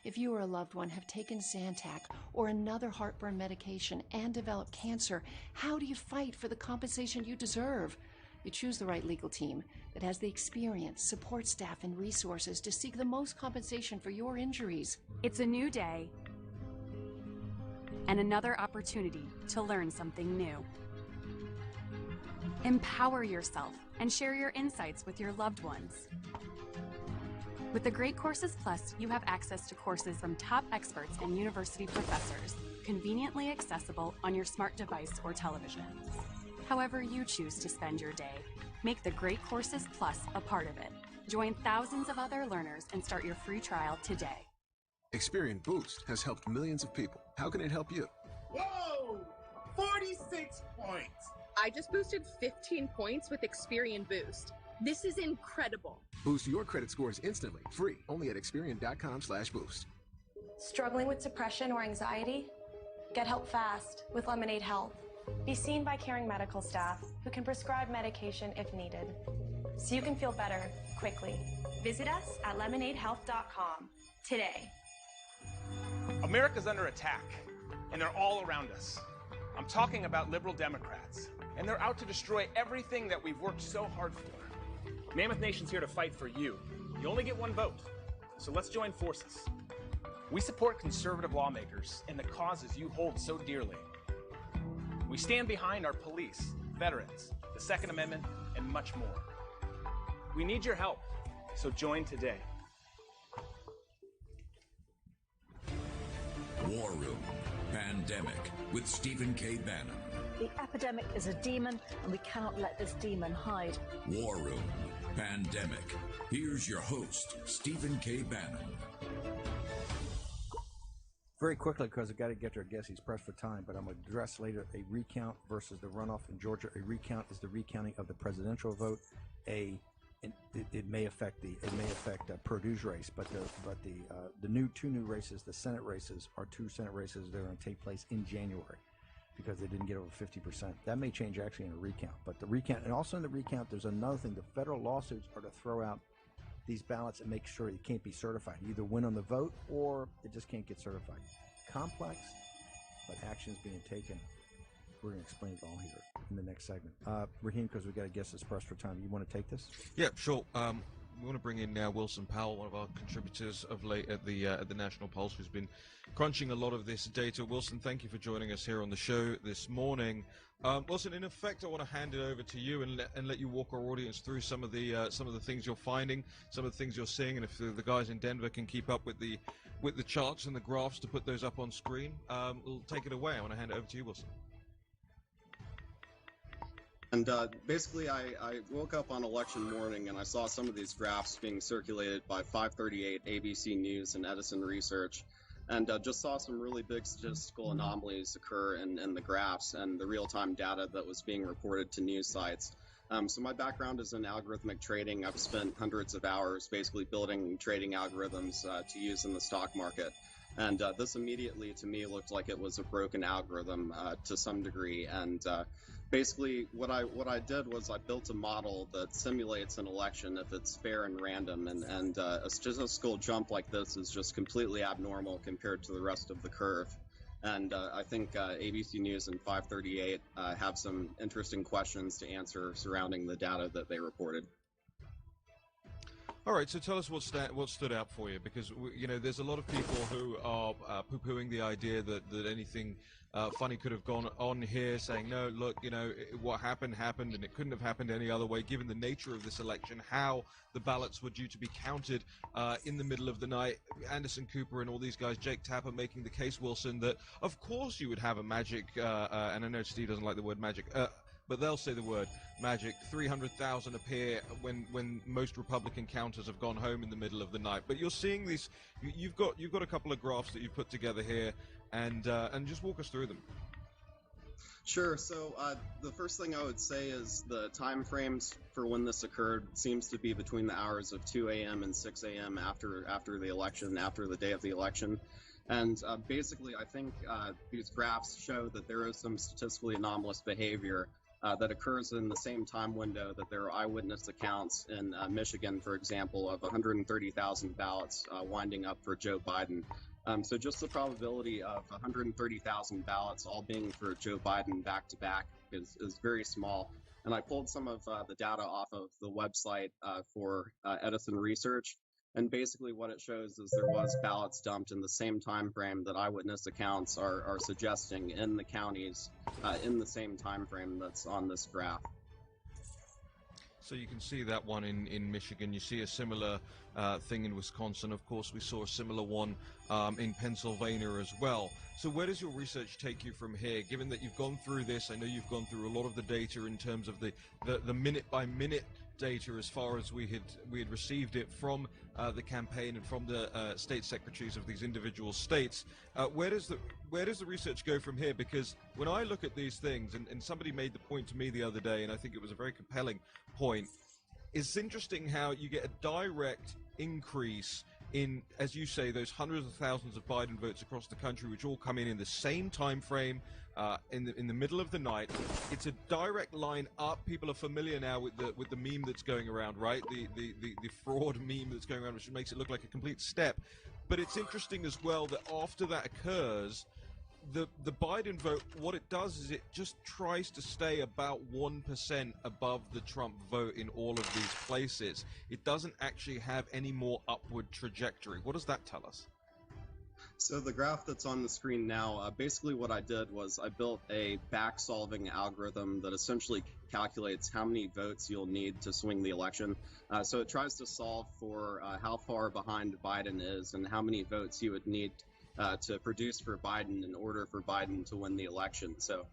Speaker 7: If you or a loved one have taken Zantac or another heartburn medication and developed cancer, how do you fight for the compensation you deserve? You choose the right legal team that has the experience, support staff, and resources to seek the most compensation for your injuries.
Speaker 11: It's a new day and another opportunity to learn something new. Empower yourself and share your insights with your loved ones. With the Great Courses Plus, you have access to courses from top experts and university professors, conveniently accessible on your smart device or television. However you choose to spend your day, make the Great Courses Plus a part of it. Join thousands of other learners and start your free trial today.
Speaker 12: Experian Boost has helped millions of people. How can it help you?
Speaker 13: Whoa! 46 points! I just boosted 15 points with Experian Boost. This is incredible.
Speaker 12: Boost your credit scores instantly, free, only at Experian.com/boost.
Speaker 15: Struggling with depression or anxiety? Get help fast with Lemonade Health. Be seen by caring medical staff who can prescribe medication if needed, so you can feel better quickly. Visit us at lemonadehealth.com today.
Speaker 28: America's under attack, and they're all around us. I'm talking about liberal Democrats, and they're out to destroy everything that we've worked so hard for. Mammoth Nation's here to fight for you. You only get one vote, so let's join forces. We support conservative lawmakers and the causes you hold so dearly. We stand behind our police, veterans, the Second Amendment, and much more. We need your help, so join today.
Speaker 25: War Room Pandemic with Stephen K. Bannon.
Speaker 22: The epidemic is a demon, and we cannot let this demon hide.
Speaker 25: War Room Pandemic. Here's your host, Stephen K. Bannon.
Speaker 26: Very quickly, because I've got to get to our guest. He's pressed for time, but I'm going to address later a recount versus the runoff in Georgia. A recount is the recounting of the presidential vote. It may affect Perdue's race, but the two new races, the Senate races, are two Senate races that are going to take place in January, because they didn't get over 50%. That may change actually in a recount. But the recount, and also in the recount, there's another thing. The federal lawsuits are to throw out these ballots and make sure it can't be certified. You either win on the vote or it just can't get certified. Complex, but actions being taken. We're going to explain it all here in the next segment. Raheem, because we've got a guest that's pressed for time, you want to take this?
Speaker 27: Yeah, sure. We want to bring in now Wilson Powell, one of our contributors of late at the National Pulse, who's been crunching a lot of this data. Wilson, thank you for joining us here on the show this morning. Wilson, in effect, I want to hand it over to you and let you walk our audience through some of the things you're finding, some of the things you're seeing, and if the guys in Denver can keep up with the charts and the graphs to put those up on screen, we'll take it away. I want to hand it over to you, Wilson.
Speaker 29: And basically, I woke up on election morning and I saw some of these graphs being circulated by 538, ABC News, and Edison Research, and just saw some really big statistical anomalies occur in the graphs and the real-time data that was being reported to news sites. So my background is in algorithmic trading. I've spent hundreds of hours basically building trading algorithms to use in the stock market. And this immediately, to me, looked like it was a broken algorithm to some degree. And basically, what I did was I built a model that simulates an election if it's fair and random. And a statistical jump like this is just completely abnormal compared to the rest of the curve. And I think ABC News and 538 have some interesting questions to answer surrounding the data that they reported.
Speaker 27: All right, so tell us what stood out for you, because there's a lot of people who are poo-pooing the idea that anything funny could have gone on here, saying no, look, what happened, and it couldn't have happened any other way, given the nature of this election, how the ballots were due to be counted in the middle of the night. Anderson Cooper and all these guys, Jake Tapper making the case, Wilson, that of course you would have a magic, and I know Steve doesn't like the word magic, but they'll say the word magic, 300,000 appear when most Republican counters have gone home in the middle of the night. But you're seeing these. You've got a couple of graphs that you've put together here, and just walk us through them.
Speaker 29: Sure. So the first thing I would say is the time frames for when this occurred seems to be between the hours of 2 a.m. and 6 a.m. after the election, after the day of the election. And basically, I think these graphs show that there is some statistically anomalous behavior that occurs in the same time window that there are eyewitness accounts in Michigan, for example, of 130,000 ballots winding up for Joe Biden. So just the probability of 130,000 ballots all being for Joe Biden back-to-back is very small. And I pulled some of the data off of the website for Edison Research. And basically what it shows is there was ballots dumped in the same time frame that eyewitness accounts are suggesting in the counties in the same time frame that's on this graph.
Speaker 27: So you can see that one in Michigan. You see a similar thing in Wisconsin. Of course, we saw a similar one in Pennsylvania as well. So where does your research take you from here? Given that you've gone through this, I know you've gone through a lot of the data in terms of the minute-by-minute data as far as we had received it from the campaign and from the state secretaries of these individual states. Where does the research go from here? Because when I look at these things, and somebody made the point to me the other day, and I think it was a very compelling point, it's interesting how you get a direct increase in, as you say, those hundreds of thousands of Biden votes across the country, which all come in the same time frame, in the middle of the night. It's a direct line up. People are familiar now with the meme that's going around, right? The fraud meme that's going around, which makes it look like a complete step. But it's interesting as well that after that occurs, the Biden vote, what it does is it just tries to stay about 1% above the Trump vote in all of these places. It doesn't actually have any more upward trajectory. What does that tell us?
Speaker 29: So the graph that's on the screen now, basically what I did was I built a back-solving algorithm that essentially calculates how many votes you'll need to swing the election. So it tries to solve for how far behind Biden is and how many votes you would need to produce for Biden in order for Biden to win the election. So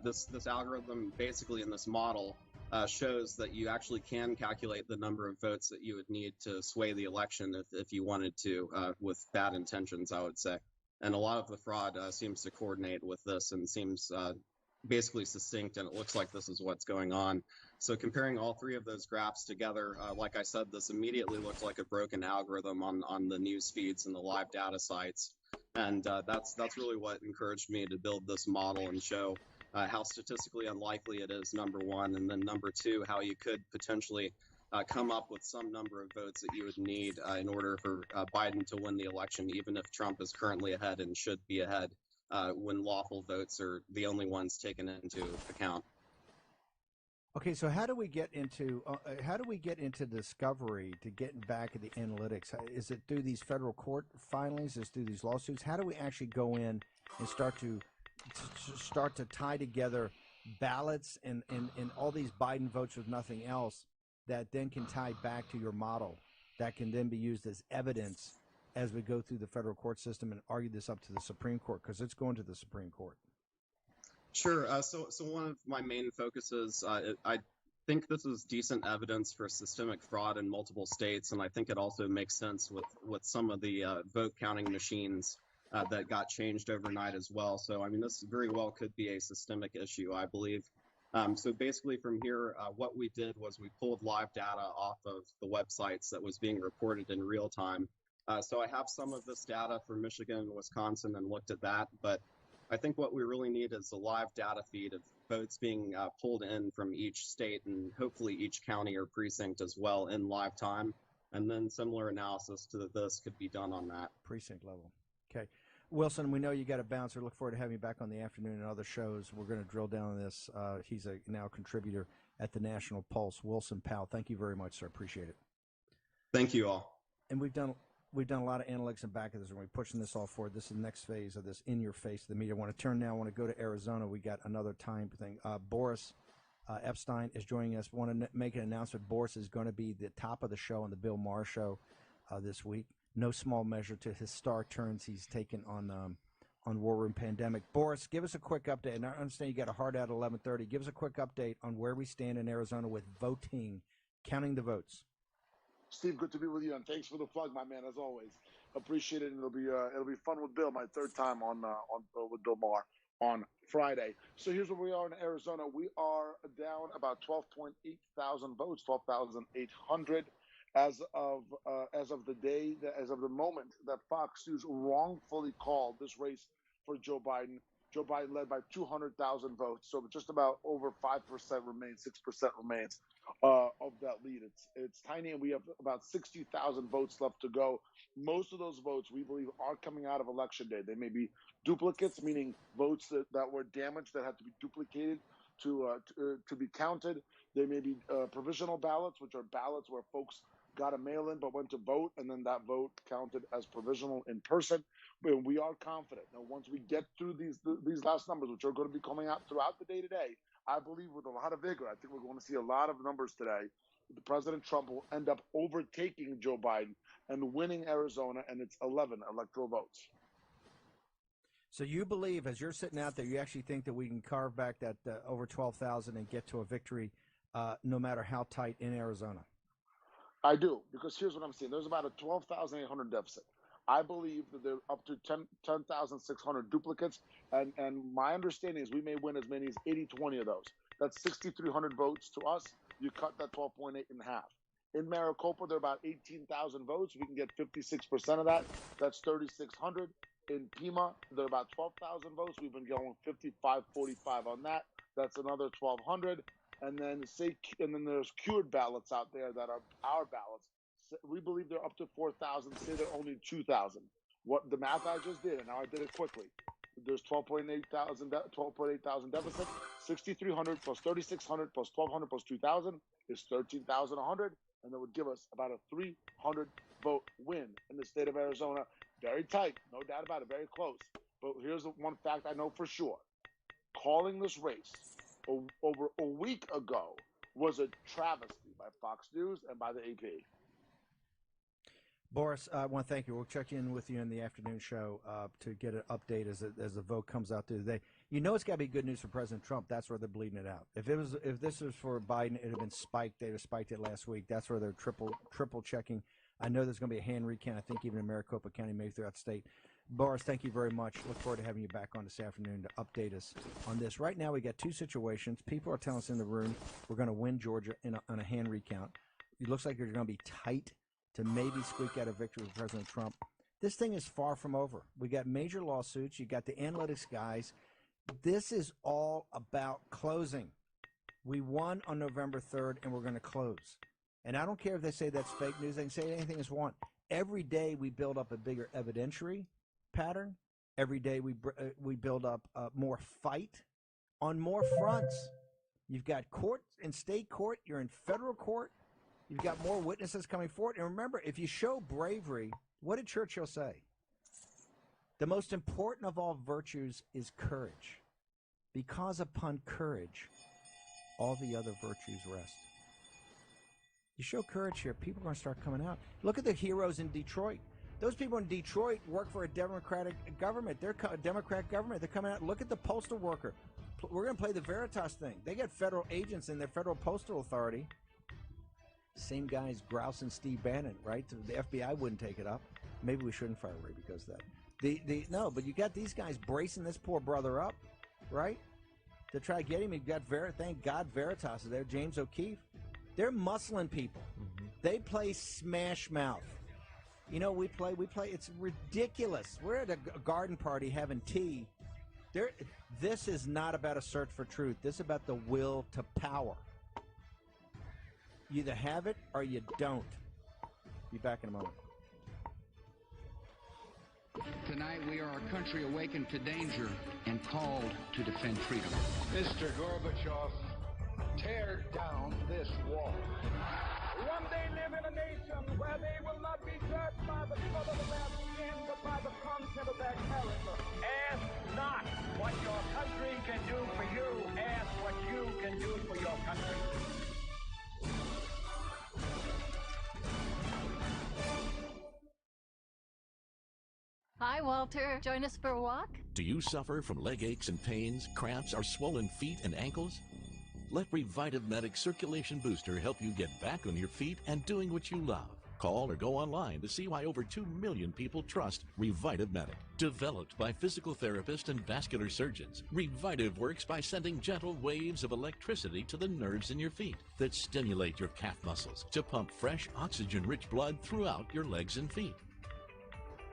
Speaker 29: this algorithm, basically in this model, shows that you actually can calculate the number of votes that you would need to sway the election if you wanted to, with bad intentions, I would say. And a lot of the fraud seems to coordinate with this and seems basically succinct, and it looks like this is what's going on. So comparing all three of those graphs together, like I said, this immediately looks like a broken algorithm on the news feeds and the live data sites. And that's really what encouraged me to build this model and show how statistically unlikely it is, number one, and then number two, how you could potentially come up with some number of votes that you would need in order for Biden to win the election, even if Trump is currently ahead and should be ahead, when lawful votes are the only ones taken into account.
Speaker 26: Okay, so how do we get into discovery to get back at the analytics? Is it through these federal court filings? Is it through these lawsuits? How do we actually go in and start to tie together ballots and all these Biden votes with nothing else that then can tie back to your model that can then be used as evidence as we go through the federal court system and argue this up to the Supreme Court, because it's going to the Supreme Court?
Speaker 29: Sure. So one of my main focuses, I think this is decent evidence for systemic fraud in multiple states, and I think it also makes sense with some of the vote counting machines that got changed overnight as well. So, I mean, this very well could be a systemic issue, I believe. So basically from here, what we did was we pulled live data off of the websites that was being reported in real time. So I have some of this data for Michigan and Wisconsin and looked at that, but I think what we really need is a live data feed of votes being pulled in from each state and hopefully each county or precinct as well in live time. And then similar analysis to this could be done on that.
Speaker 26: Precinct level. Okay. Wilson, we know you got to bounce. We look forward to having you back on the afternoon and other shows. We're going to drill down on this. He's a now contributor at the National Pulse. Wilson Powell, thank you very much, sir. Appreciate it.
Speaker 29: Thank you all.
Speaker 26: And we've done a lot of analytics in back of this, and we're pushing this all forward. This is the next phase of this in your face of the media. I want to turn now. I want to go to Arizona. We got another time thing. Boris Epstein is joining us. Want to make an announcement. Boris is going to be the top of the show on the Bill Maher show this week. No small measure to his star turns he's taken on War Room Pandemic. Boris, give us a quick update. And I understand you got a hard out at 11:30. Give us a quick update on where we stand in Arizona with voting, counting the votes.
Speaker 9: Steve, good to be with you, and thanks for the plug, my man. As always, appreciate it. And it'll be fun with Bill. My third time on with Bill Maher on Friday. So here's where we are in Arizona. We are down about 12.8 thousand votes, 12,800. As of the moment that Fox News wrongfully called this race for Joe Biden. Joe Biden led by 200,000 votes, so just about over 5% remains, 6% remains of that lead. It's tiny, and we have about 60,000 votes left to go. Most of those votes, we believe, are coming out of Election Day. They may be duplicates, meaning votes that were damaged that had to be duplicated to be counted. They may be provisional ballots, which are ballots where folks got a mail-in but went to vote, and then that vote counted as provisional in person. But we are confident. Now, once we get through these last numbers, which are going to be coming out throughout the day today, I believe with a lot of vigor, I think we're going to see a lot of numbers today. President Trump will end up overtaking Joe Biden and winning Arizona and its 11 electoral votes.
Speaker 26: So you believe, as you're sitting out there, you actually think that we can carve back that over 12,000 and get to a victory no matter how tight in Arizona?
Speaker 9: I do, because here's what I'm seeing. There's about a 12,800 deficit. I believe that they're up to 10,600 duplicates, and my understanding is we may win as many as 80-20 of those. That's 6,300 votes to us. You cut that 12.8 in half. In Maricopa, there are about 18,000 votes. We can get 56% of that. That's 3,600. In Pima, there are about 12,000 votes. We've been going 55-45 on that. That's another 1,200. And then there's cured ballots out there that are our ballots. We believe they're up to 4,000. Say they're only 2,000. What the math I just did, and now I did it quickly. There's 12.8 thousand deficit. 6,300 plus 3,600 plus 1,200 plus 2,000 is 13,100, and that would give us about a 300 vote win in the state of Arizona. Very tight, no doubt about it, very close. But here's the one fact I know for sure: calling this race over a week ago was a travesty by Fox News and by the AP.
Speaker 26: Boris, I want to thank you. We'll check in with you in the afternoon show to get an update as the vote comes out today. You know it's got to be good news for President Trump. That's where they're bleeding it out. If this was for Biden, it would have been spiked. They'd have spiked it last week. That's where they're triple checking. I know there's going to be a hand recount. I think even in Maricopa County, maybe throughout the state. Boris, thank you very much. Look forward to having you back on this afternoon to update us on this. Right now, we got two situations. People are telling us in the room we're going to win Georgia on a hand recount. It looks like they're going to be tight to maybe squeak out a victory with President Trump. This thing is far from over. We got major lawsuits. You got the analytics guys. This is all about closing. We won on November 3rd, and we're going to close. And I don't care if they say that's fake news. They can say anything they want. Every day we build up a bigger evidentiary pattern. Every day we build up more fight on more fronts. You've got court in state court. You're in federal court. You've got more witnesses coming forward. And remember, if you show bravery, what did Churchill say? The most important of all virtues is courage, because upon courage, all the other virtues rest. You show courage here, people are going to start coming out. Look at the heroes in Detroit. Those people in Detroit work for a Democratic government. They're a Democrat government. They're coming out. Look at the postal worker. We're going to play the Veritas thing. They got federal agents in their Federal Postal Authority. Same guys grousing Steve Bannon, right? The FBI wouldn't take it up. Maybe we shouldn't fire Ray because of that. No, but you got these guys bracing this poor brother up, right? To try to get him. You got thank God Veritas is there. James O'Keefe. They're muscling people. Mm-hmm. They play Smash Mouth. You know, we play. It's ridiculous. We're at a garden party having tea. This is not about a search for truth. This is about the will to power. You either have it or you don't. Be back in a moment.
Speaker 10: Tonight we are a country awakened to danger and called to defend freedom.
Speaker 14: Mr. Gorbachev, tear down this wall.
Speaker 16: One day live in a nation where they will not be judged by the color of their skin, but by the content of their character.
Speaker 17: Ask not what your country can do for you. Ask what you can do for your country.
Speaker 18: Hi, Walter. Join us for a walk?
Speaker 6: Do you suffer from leg aches and pains, cramps, or swollen feet and ankles? Let Revitive Medic Circulation Booster help you get back on your feet and doing what you love. Call or go online to see why over 2 million people trust Revitive Medic. Developed by physical therapists and vascular surgeons, Revitive works by sending gentle waves of electricity to the nerves in your feet that stimulate your calf muscles to pump fresh, oxygen-rich blood throughout your legs and feet.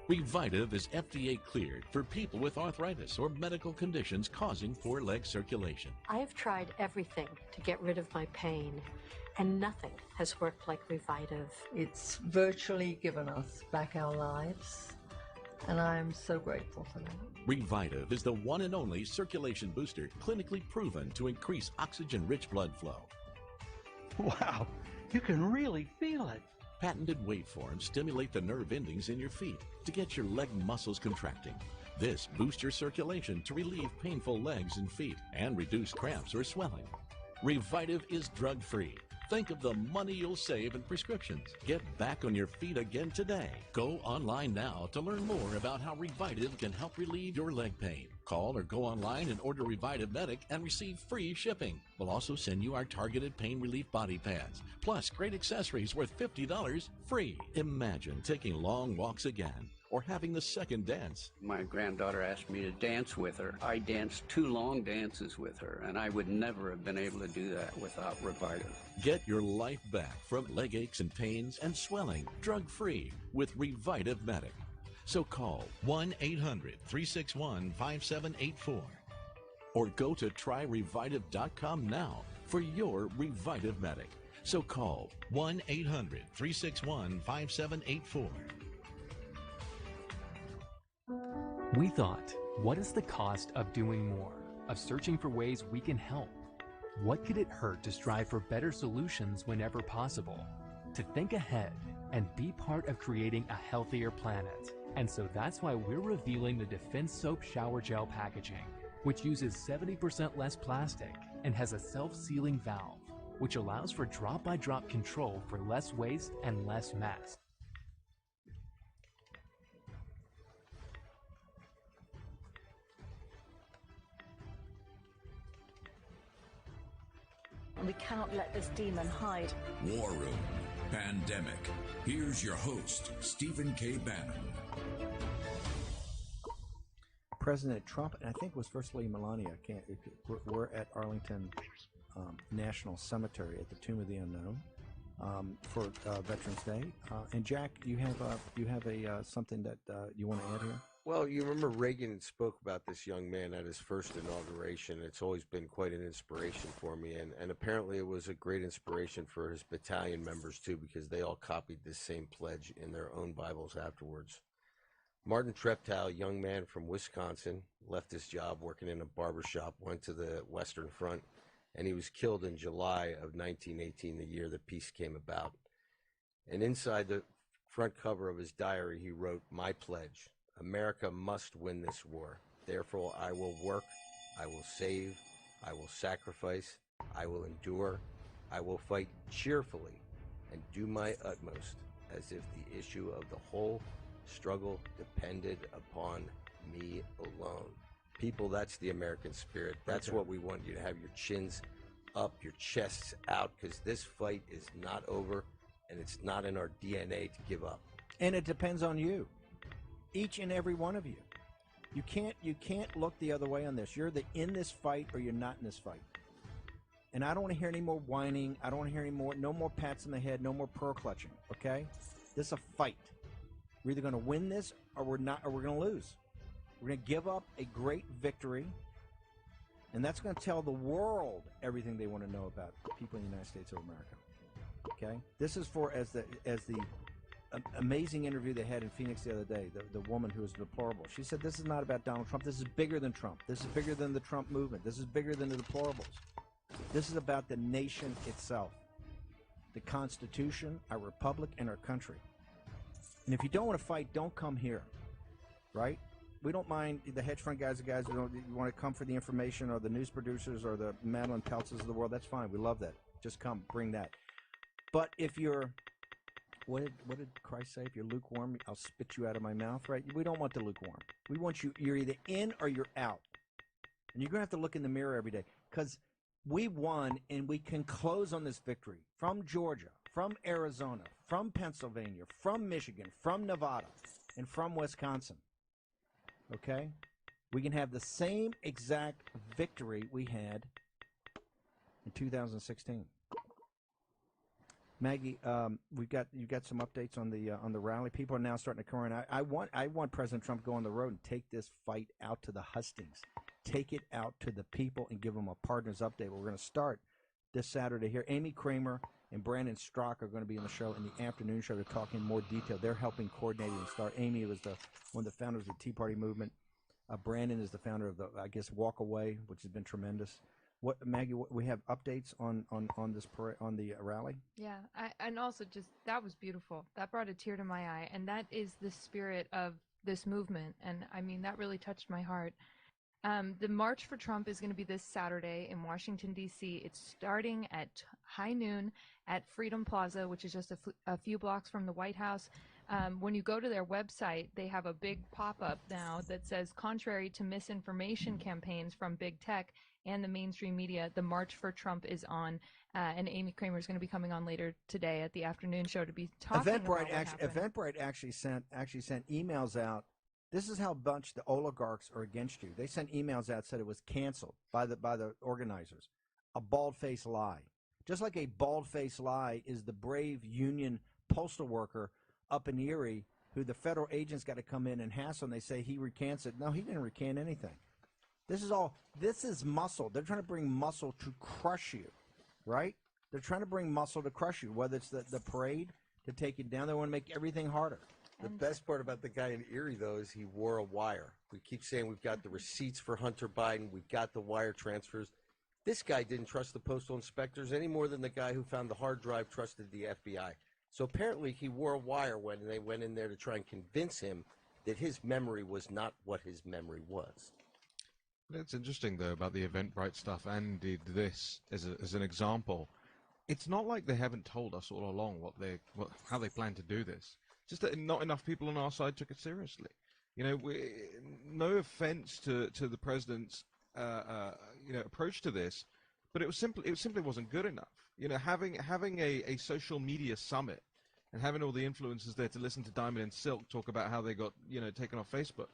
Speaker 6: Revitive is FDA cleared for people with arthritis or medical conditions causing poor leg circulation.
Speaker 19: I have tried everything to get rid of my pain, and nothing has worked like Revitive.
Speaker 20: It's virtually given us back our lives, and I'm so grateful for that.
Speaker 6: Revitive is the one and only circulation booster clinically proven to increase oxygen-rich blood flow.
Speaker 21: Wow, you can really feel it.
Speaker 6: Patented waveforms stimulate the nerve endings in your feet to get your leg muscles contracting. This boosts your circulation to relieve painful legs and feet and reduce cramps or swelling. Revitive is drug-free. Think of the money you'll save in prescriptions. Get back on your feet again today. Go online now to learn more about how Revitive can help relieve your leg pain. Call or go online and order Revitive Medic and receive free shipping. We'll also send you our targeted pain relief body pads, plus great accessories worth $50 free. Imagine taking long walks again, or having the second dance.
Speaker 10: My granddaughter asked me to dance with her. I danced 2 long dances with her, and I would never have been able to do that without Revitive.
Speaker 6: Get your life back from leg aches and pains and swelling, drug-free, with Revitive Medic. So call 1-800-361-5784 or go to tryrevitive.com now for your Revitive Medic. So call 1-800-361-5784.
Speaker 24: We thought, what is the cost of doing more, of searching for ways we can help? What could it hurt to strive for better solutions whenever possible? To think ahead and be part of creating a healthier planet. And so that's why we're revealing the Defense Soap Shower Gel packaging, which uses 70% less plastic and has a self-sealing valve, which allows for drop-by-drop control for less waste and less mess.
Speaker 22: We cannot let this demon hide.
Speaker 25: War Room, Pandemic. Here's your host, Stephen K. Bannon.
Speaker 26: President Trump, and I think it was First Lady Melania, we're at Arlington National Cemetery at the Tomb of the Unknown for Veterans Day. And Jack, you have something that you want to add here?
Speaker 30: Well, you remember Reagan spoke about this young man at his first inauguration. It's always been quite an inspiration for me, and apparently it was a great inspiration for his battalion members too, because they all copied this same pledge in their own Bibles afterwards. Martin Treptow, a young man from Wisconsin, left his job working in a barbershop, went to the Western Front, and he was killed in July of 1918, the year that peace came about. And inside the front cover of his diary, he wrote, "My pledge. America must win this war. Therefore, I will work, I will save, I will sacrifice, I will endure, I will fight cheerfully and do my utmost as if the issue of the whole struggle depended upon me alone." People, that's the American spirit. That's what we want you to have, your chins up, your chests out, because this fight is not over, and it's not in our DNA to give up.
Speaker 26: And it depends on you. Each and every one of you. You can't look the other way on this. You're either in this fight or you're not in this fight. And I don't want to hear any more whining. I don't want to hear no more pats in the head, no more pearl clutching, okay? This is a fight. We're either going to win this or we're not, or we're going to lose. We're going to give up a great victory, and that's going to tell the world everything they want to know about people in the United States of America. Okay? This is for as the amazing interview they had in Phoenix the other day, the woman who was deplorable. She said, this is not about Donald Trump. This is bigger than Trump. This is bigger than the Trump movement. This is bigger than the deplorables. This is about the nation itself, the Constitution, our republic, and our country. And if you don't want to fight, don't come here, right? We don't mind the hedge fund guys, the guys who want to come for the information, or the news producers, or the Madeline Peltzes of the world. That's fine. We love that. Just come, bring that. But if you're, what did Christ say? If you're lukewarm, I'll spit you out of my mouth, right? We don't want the lukewarm. We want you, you're either in or you're out. And you're going to have to look in the mirror every day, because we won, and we can close on this victory from Georgia, from Arizona, from Pennsylvania, from Michigan, from Nevada, and from Wisconsin. Okay? We can have the same exact victory we had in 2016. Maggie, you've got some updates on the rally. People are now starting to come around. I want President Trump to go on the road and take this fight out to the hustings, take it out to the people, and give them a partners update. We're going to start this Saturday here. Amy Kramer and Brandon Strzok are going to be on the show in the afternoon show to talk in more detail. They're helping coordinate and start. Amy was one of the founders of the Tea Party movement. Brandon is the founder of the, Walk Away, which has been tremendous. Maggie, we have updates on this on the rally?
Speaker 1: Yeah, and also just that was beautiful. That brought a tear to my eye, and that is the spirit of this movement. And I mean, that really touched my heart. The March for Trump is going to be this Saturday in Washington, D.C. It's starting at high noon at Freedom Plaza, which is just a few blocks from the White House. When you go to their website, they have a big pop-up now that says, contrary to misinformation campaigns from big tech and the mainstream media, the March for Trump is on. And Amy Kramer is going to be coming on later today at the afternoon show to be talking about what happened.
Speaker 26: Eventbrite actually sent emails out. This is how a bunch of the oligarchs are against you. They sent emails out, said it was canceled by the organizers. A bald-faced lie. Just like a bald-faced lie is the brave union postal worker up in Erie who the federal agents got to come in and hassle, and they say he recants it. No, he didn't recant anything. This is muscle. They're trying to bring muscle to crush you, right? They're trying to bring muscle to crush you, whether it's the parade to take you down. They want to make everything harder.
Speaker 30: The best part about the guy in Erie, though, is he wore a wire. We keep saying we've got the receipts for Hunter Biden. We've got the wire transfers. This guy didn't trust the postal inspectors any more than the guy who found the hard drive trusted the FBI. So apparently he wore a wire when they went in there to try and convince him that his memory was not what his memory was.
Speaker 27: It's interesting, though, about the Eventbrite stuff, and indeed this as an example. It's not like they haven't told us all along how they plan to do this. Just that not enough people on our side took it seriously. You know, no offense to the president's approach to this, but it simply wasn't good enough. You know, having a social media summit and having all the influencers there to listen to Diamond and Silk talk about how they got taken off Facebook.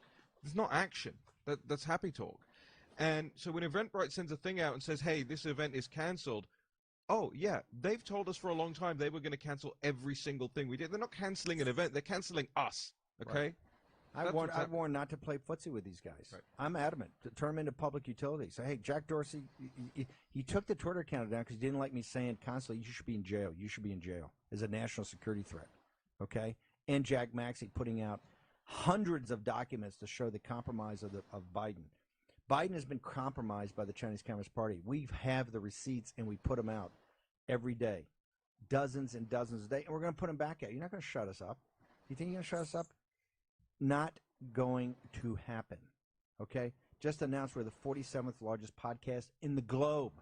Speaker 27: It's not action. That's happy talk. And so when Eventbrite sends a thing out and says, "Hey, this event is canceled," oh yeah, they've told us for a long time they were going to cancel every single thing we did. They're not canceling an event; they're canceling us. Okay.
Speaker 26: Right. I warn not to play footsie with these guys. Right. I'm adamant to turn them into public utilities. Say, hey, Jack Dorsey, he took the Twitter account down because he didn't like me saying constantly, "You should be in jail. You should be in jail." As a national security threat. Okay. And Jack Maxey putting out hundreds of documents to show the compromise of Biden. Biden has been compromised by the Chinese Communist Party. We have the receipts, and we put them out every day, dozens and dozens a day, and we're going to put them back out. You're not going to shut us up. You think you're going to shut us up? Not going to happen. Okay? Just announced we're the 47th largest podcast in the globe,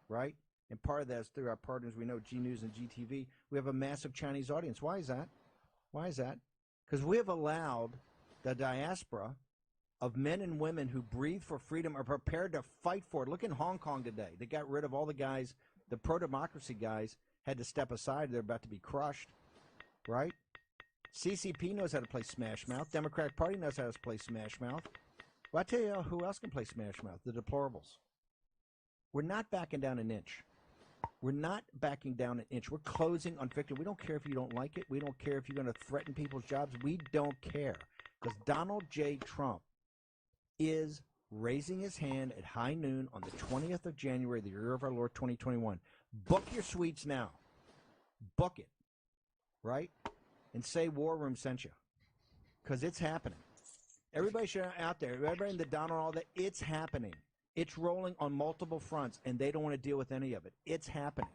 Speaker 26: right? And part of that is through our partners. We know G News and GTV. We have a massive Chinese audience. Why is that? Why is that? Because we have allowed the diaspora of men and women who breathe for freedom, are prepared to fight for it. Look in Hong Kong today. They got rid of all the guys, the pro-democracy guys had to step aside. They're about to be crushed, right? CCP knows how to play Smash Mouth. Democratic Party knows how to play Smash Mouth. Well, I tell you who else can play Smash Mouth? The deplorables. We're not backing down an inch. We're not backing down an inch. We're closing on victory. We don't care if you don't like it. We don't care if you're going to threaten people's jobs. We don't care. Because Donald J. Trump is raising his hand at high noon on the 20th of January, the year of our Lord 2021. Book your suites now. Book it. Right? and say War Room sent you, because it's happening. Everybody out there, everybody in the down on all that, it's happening. It's rolling on multiple fronts, and they don't want to deal with any of it. It's happening.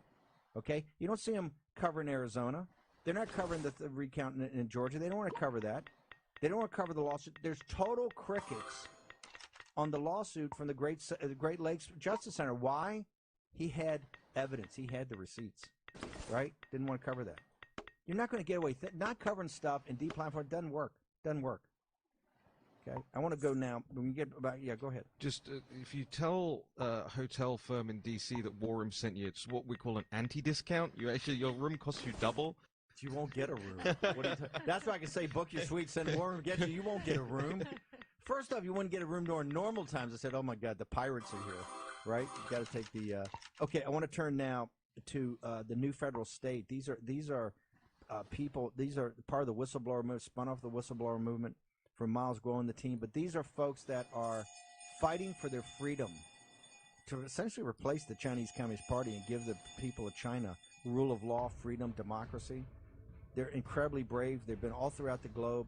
Speaker 26: Okay? You don't see them covering Arizona. They're not covering the recount in Georgia. They don't want to cover that. They don't want to cover the lawsuit. There's total crickets on the lawsuit from the Great Lakes Justice Center. Why? He had evidence. He had the receipts, right? Didn't want to cover that. You're not going to get away. Not covering stuff and deplatforming doesn't work. Doesn't work. Okay, I want to go now. When we get about, go ahead.
Speaker 27: Just if you tell a hotel firm in DC that War Room sent you, it's what we call an anti-discount. Your room costs you double.
Speaker 26: You won't get a room. That's why I can say book your suite, send War Room, get you. You won't get a room. First off, you wouldn't get a room during normal times. I said, oh my God, the pirates are here, right? You got to take the. Okay, I want to turn now to the new federal state. These are people. These are part of the whistleblower movement, spun off the whistleblower movement from Miles Guo and the team. But these are folks that are fighting for their freedom to essentially replace the Chinese Communist Party and give the people of China rule of law, freedom, democracy. They're incredibly brave. They've been all throughout the globe.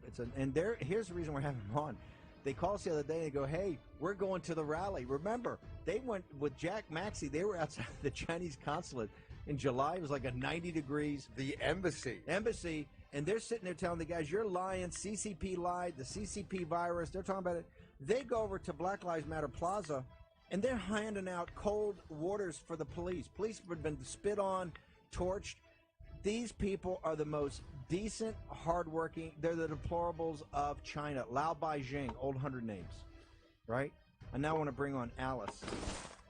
Speaker 26: Here's the reason we're having them on. They called us the other day and they go, hey, we're going to the rally. Remember, they went with Jack Maxey. They were outside the Chinese consulate in July. It was like a 90 degrees.
Speaker 30: The embassy.
Speaker 26: And they're sitting there telling the guys, you're lying. CCP lied. The CCP virus. They're talking about it. They go over to Black Lives Matter Plaza, and they're handing out cold waters for the police. Police have been spit on, torched. These people are the most decent, hardworking. They're the deplorables of China. Lao Beijing, old 100 names, right? I now want to bring on Alice.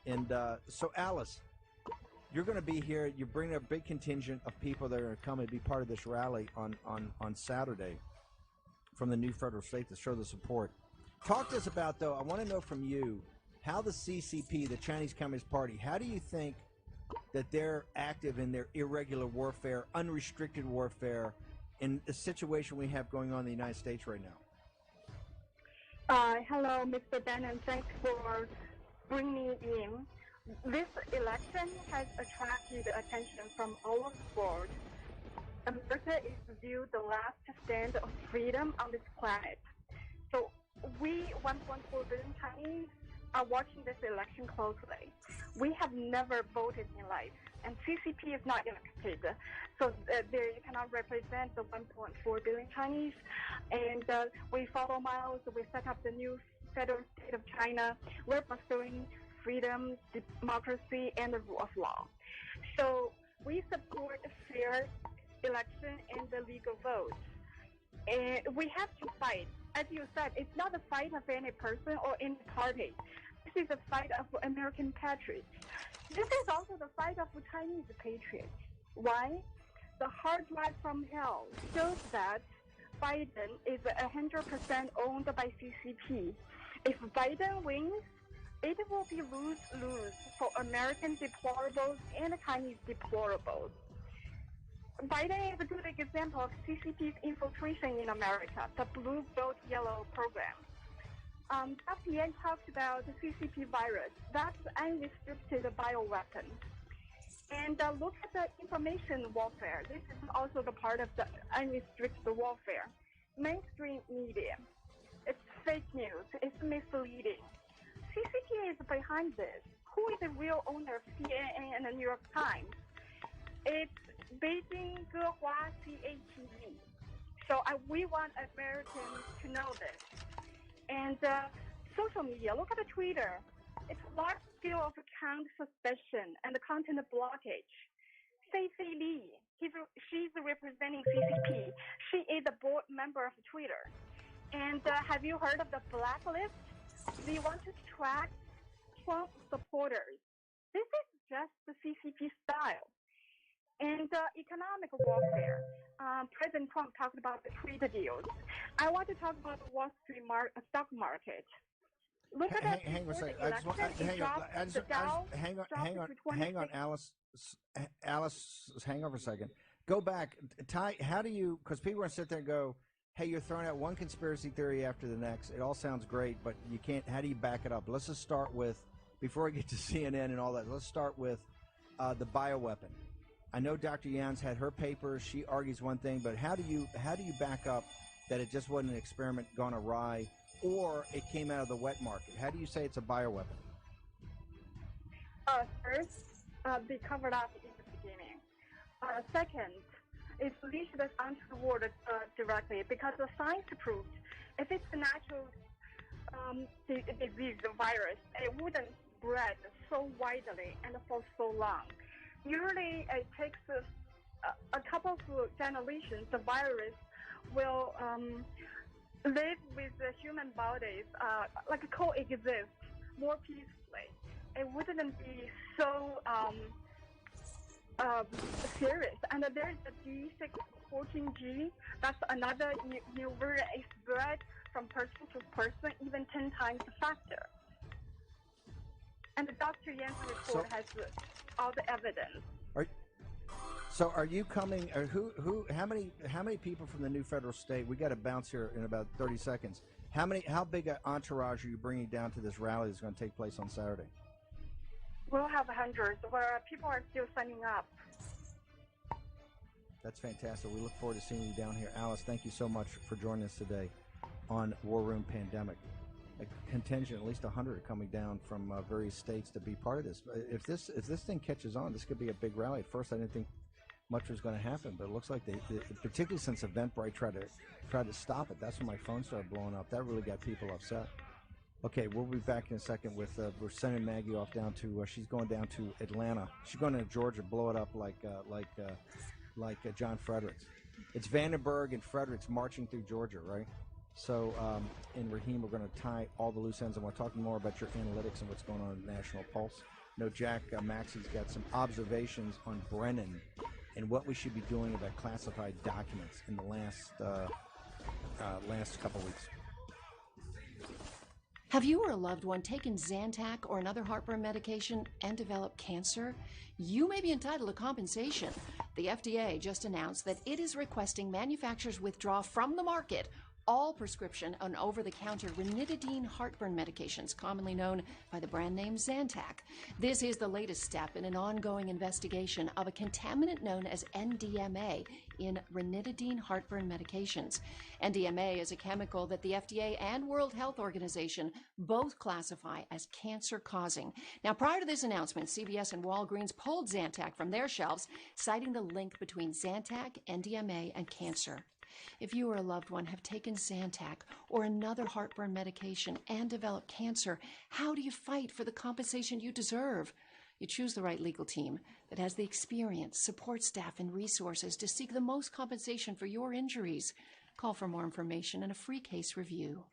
Speaker 26: And so, Alice, you're going to be here. You're bringing a big contingent of people that are going to come and be part of this rally on Saturday from the new federal state to show the support. Talk to us about, though, I want to know from you how the CCP, the Chinese Communist Party, how do you think that they're active in their irregular warfare, unrestricted warfare, in the situation we have going on in the United States right now?
Speaker 2: Hello, Mr. Ben, and thanks for bringing me in. This election has attracted attention from all over the world. America is viewed the last stand of freedom on this planet. So we, 1.4 billion Chinese, are watching this election closely. We have never voted in life, and CCP is not elected, so they cannot represent the 1.4 billion Chinese. And we follow Miles. We set up the new federal state of China. We're pursuing freedom, democracy, and the rule of law. So we support a fair election and the legal vote. And we have to fight. As you said, it's not a fight of any person or any party. This is a fight of American patriots. This is also the fight of Chinese patriots. Why? The hard drive from hell shows that Biden is 100% owned by CCP. If Biden wins, it will be lose-lose for American deplorables and Chinese deplorables. Biden is a good example of CCP's infiltration in America, the blue, gold, yellow program. Dr. Yan talked about the CCP virus. That's unrestricted bioweapon. And look at the information warfare. This is also the part of the unrestricted warfare. Mainstream media. It's fake news. It's misleading. CCP is behind this. Who is the real owner of CNN and the New York Times? It's Beijing Gehua CATV. So we want Americans to know this. And social media, look at the Twitter. It's a large scale of account suspicion and the content blockage. Fei Li, she's representing CCP. She is a board member of Twitter. And have you heard of the blacklist? They want to track Trump supporters. This is just the CCP style. And economic warfare. President Trump talked about the trade deals. I want to talk about the Wall Street stock market. Look at that.
Speaker 26: Hang on a second. Hang on, Alice. Alice, hang on for a second. Go back. Ty, how do you? Because people are going to sit there and go, "Hey, you're throwing out one conspiracy theory after the next. It all sounds great, but you can't. How do you back it up?" Let's just start with, before we get to CNN and all that. Let's start with the bioweapon. I know Dr. Yan's had her papers. She argues one thing, but how do you back up that it just wasn't an experiment gone awry, or it came out of the wet market? How do you say it's a bioweapon?
Speaker 2: First, be covered up in the beginning. Second, it's leashed onto the world directly because the science proved if it's a natural disease, the virus, it wouldn't spread so widely and for so long. Usually, it takes a couple of generations. The virus will live with the human bodies, like coexist more peacefully. It wouldn't be so serious. And there's the D614G. That's another new version. It spread from person to person, even 10 times faster. And Dr. Yan's report has all the evidence.
Speaker 26: So are you coming? Or how many people from the new federal state? We got to bounce here in about 30 seconds. How big an entourage are you bringing down to this rally that's going to take place on Saturday?
Speaker 2: We'll have hundreds, where people are still signing up.
Speaker 26: That's fantastic. We look forward to seeing you down here. Alice, thank you so much for joining us today on War Room Pandemic. A contingent, at least 100, are coming down from various states to be part of this. If this thing catches on, this could be a big rally. At first, I didn't think much was going to happen, but it looks like they particularly since Eventbrite tried to stop it. That's when my phone started blowing up. That really got people upset. Okay, we'll be back in a second with we're sending Maggie off down to she's going down to Atlanta. She's going to Georgia, blow it up like John Fredericks. It's Vandenberg and Fredericks marching through Georgia, right? So in Raheem, we're going to tie all the loose ends, and we're talking more about your analytics and what's going on in National Pulse. No, Jack Maxey's got some observations on Brennan and what we should be doing about classified documents in the last couple weeks.
Speaker 3: Have you or a loved one taken Zantac or another heartburn medication and developed cancer? You may be entitled to compensation. The FDA just announced that it is requesting manufacturers withdraw from the market all prescription and over-the-counter ranitidine heartburn medications, commonly known by the brand name Zantac. This is the latest step in an ongoing investigation of a contaminant known as NDMA in ranitidine heartburn medications. NDMA is a chemical that the FDA and World Health Organization both classify as cancer-causing. Now, prior to this announcement, CVS and Walgreens pulled Zantac from their shelves, citing the link between Zantac, NDMA, and cancer. If you or a loved one have taken Zantac or another heartburn medication and developed cancer, how do you fight for the compensation you deserve? You choose the right legal team that has the experience, support staff, and resources to seek the most compensation for your injuries. Call for more information and a free case review.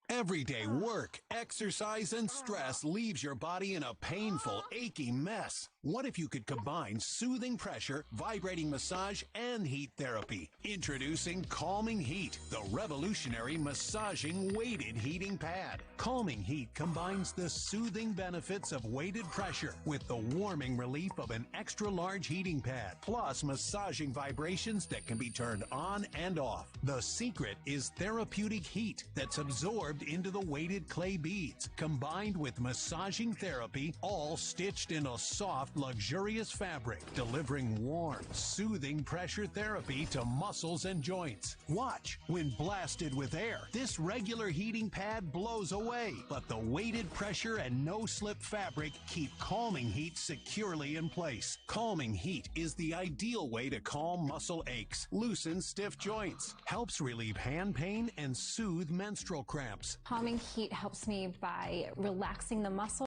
Speaker 4: Everyday work, exercise, and stress leaves your body in a painful, achy mess. What if you could combine soothing pressure, vibrating massage, and heat therapy? Introducing Calming Heat, the revolutionary massaging weighted heating pad. Calming Heat combines the soothing benefits of weighted pressure with the warming relief of an extra-large heating pad, plus massaging vibrations that can be turned on and off. The secret is therapeutic heat that's absorbed into the weighted clay beads, combined with massaging therapy, all stitched in a soft, luxurious fabric, delivering warm, soothing pressure therapy to muscles and joints. Watch, when blasted with air, this regular heating pad blows away, but the weighted pressure and no-slip fabric keep Calming Heat securely in place. Calming Heat is the ideal way to calm muscle aches, loosen stiff joints, helps relieve hand pain, and soothe menstrual cramps.
Speaker 5: Calming Heat helps me by relaxing the muscle.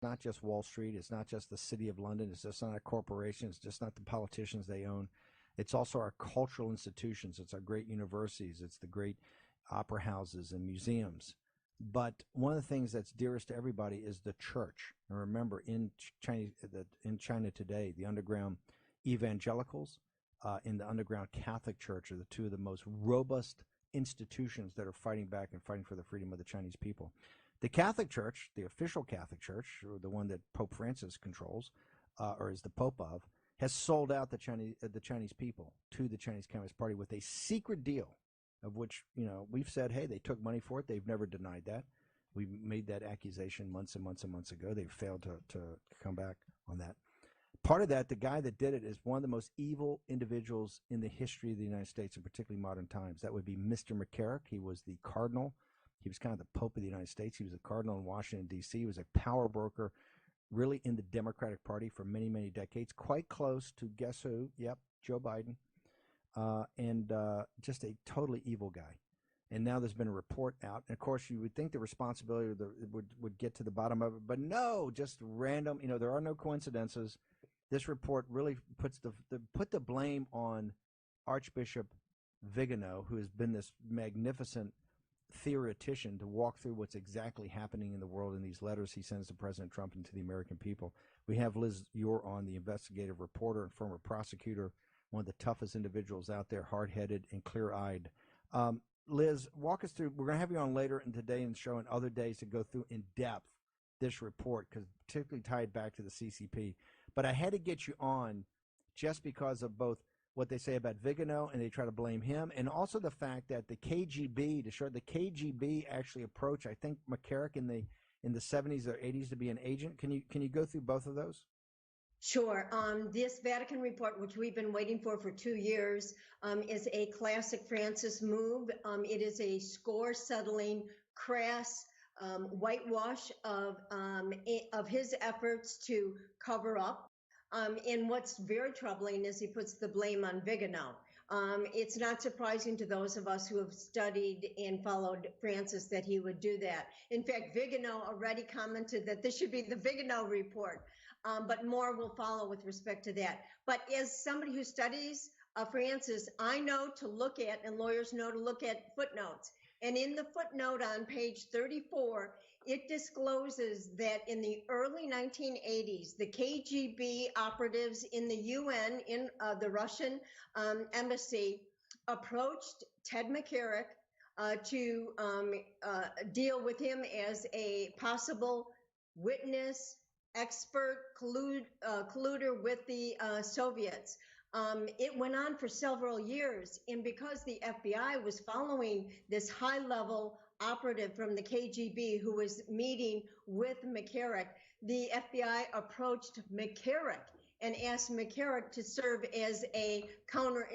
Speaker 26: not just Wall Street. It's not just the city of London. It's just not a corporation. It's just not the politicians they own. It's also our cultural institutions. It's our great universities. It's the great opera houses and museums. But one of the things that's dearest to everybody is the church. And remember, in China today, the underground evangelicals and the underground Catholic Church are the two of the most robust institutions that are fighting back and fighting for the freedom of the Chinese people. The Catholic Church, the official Catholic Church, or the one that Pope Francis controls, or is the Pope of, has sold out the Chinese people to the Chinese Communist Party with a secret deal, of which, we've said, hey, they took money for it. They've never denied that. We made that accusation months and months and months ago. They failed to come back on that. Part of that, the guy that did it is one of the most evil individuals in the history of the United States, and particularly modern times. That would be Mr. McCarrick. He was the cardinal. He was kind of the Pope of the United States. He was a cardinal in Washington, D.C. He was a power broker, really in the Democratic Party for many, many decades, quite close to, guess who? Yep, Joe Biden, and just a totally evil guy. And now there's been a report out. And, of course, you would think the responsibility would get to the bottom of it. But no, just random. There are no coincidences. This report really put the blame on Archbishop Vigano, who has been this magnificent theoretician to walk through what's exactly happening in the world in these letters he sends to President Trump and to the American people. We have Liz Yore on, the investigative reporter and former prosecutor, one of the toughest individuals out there, hard-headed and clear-eyed. Liz, walk us through. We're going to have you on later in today and show and other days to go through in depth this report, because particularly tied back to the CCP. But I had to get you on just because of both what they say about Vigano, and they try to blame him, and also the fact that the KGB actually approached, I think, McCarrick in the 70s or 80s to be an agent. Can you go through both of those?
Speaker 7: Sure. This Vatican report, which we've been waiting for 2 years, is a classic Francis move. It is a score-settling, crass whitewash of his efforts to cover up. And what's very troubling is he puts the blame on Vigano. It's not surprising to those of us who have studied and followed Francis that he would do that. In fact, Vigano already commented that this should be the Vigano report, but more will follow with respect to that. But as somebody who studies Francis, I know to look at, and lawyers know to look at, footnotes. And in the footnote on page 34, it discloses that in the early 1980s, the KGB operatives in the UN, in the Russian embassy, approached Ted McCarrick to deal with him as a possible witness, expert, colluder with the Soviets. It went on for several years, and because the FBI was following this high-level operative from the KGB who was meeting with McCarrick, the FBI approached McCarrick and asked McCarrick to serve as a counter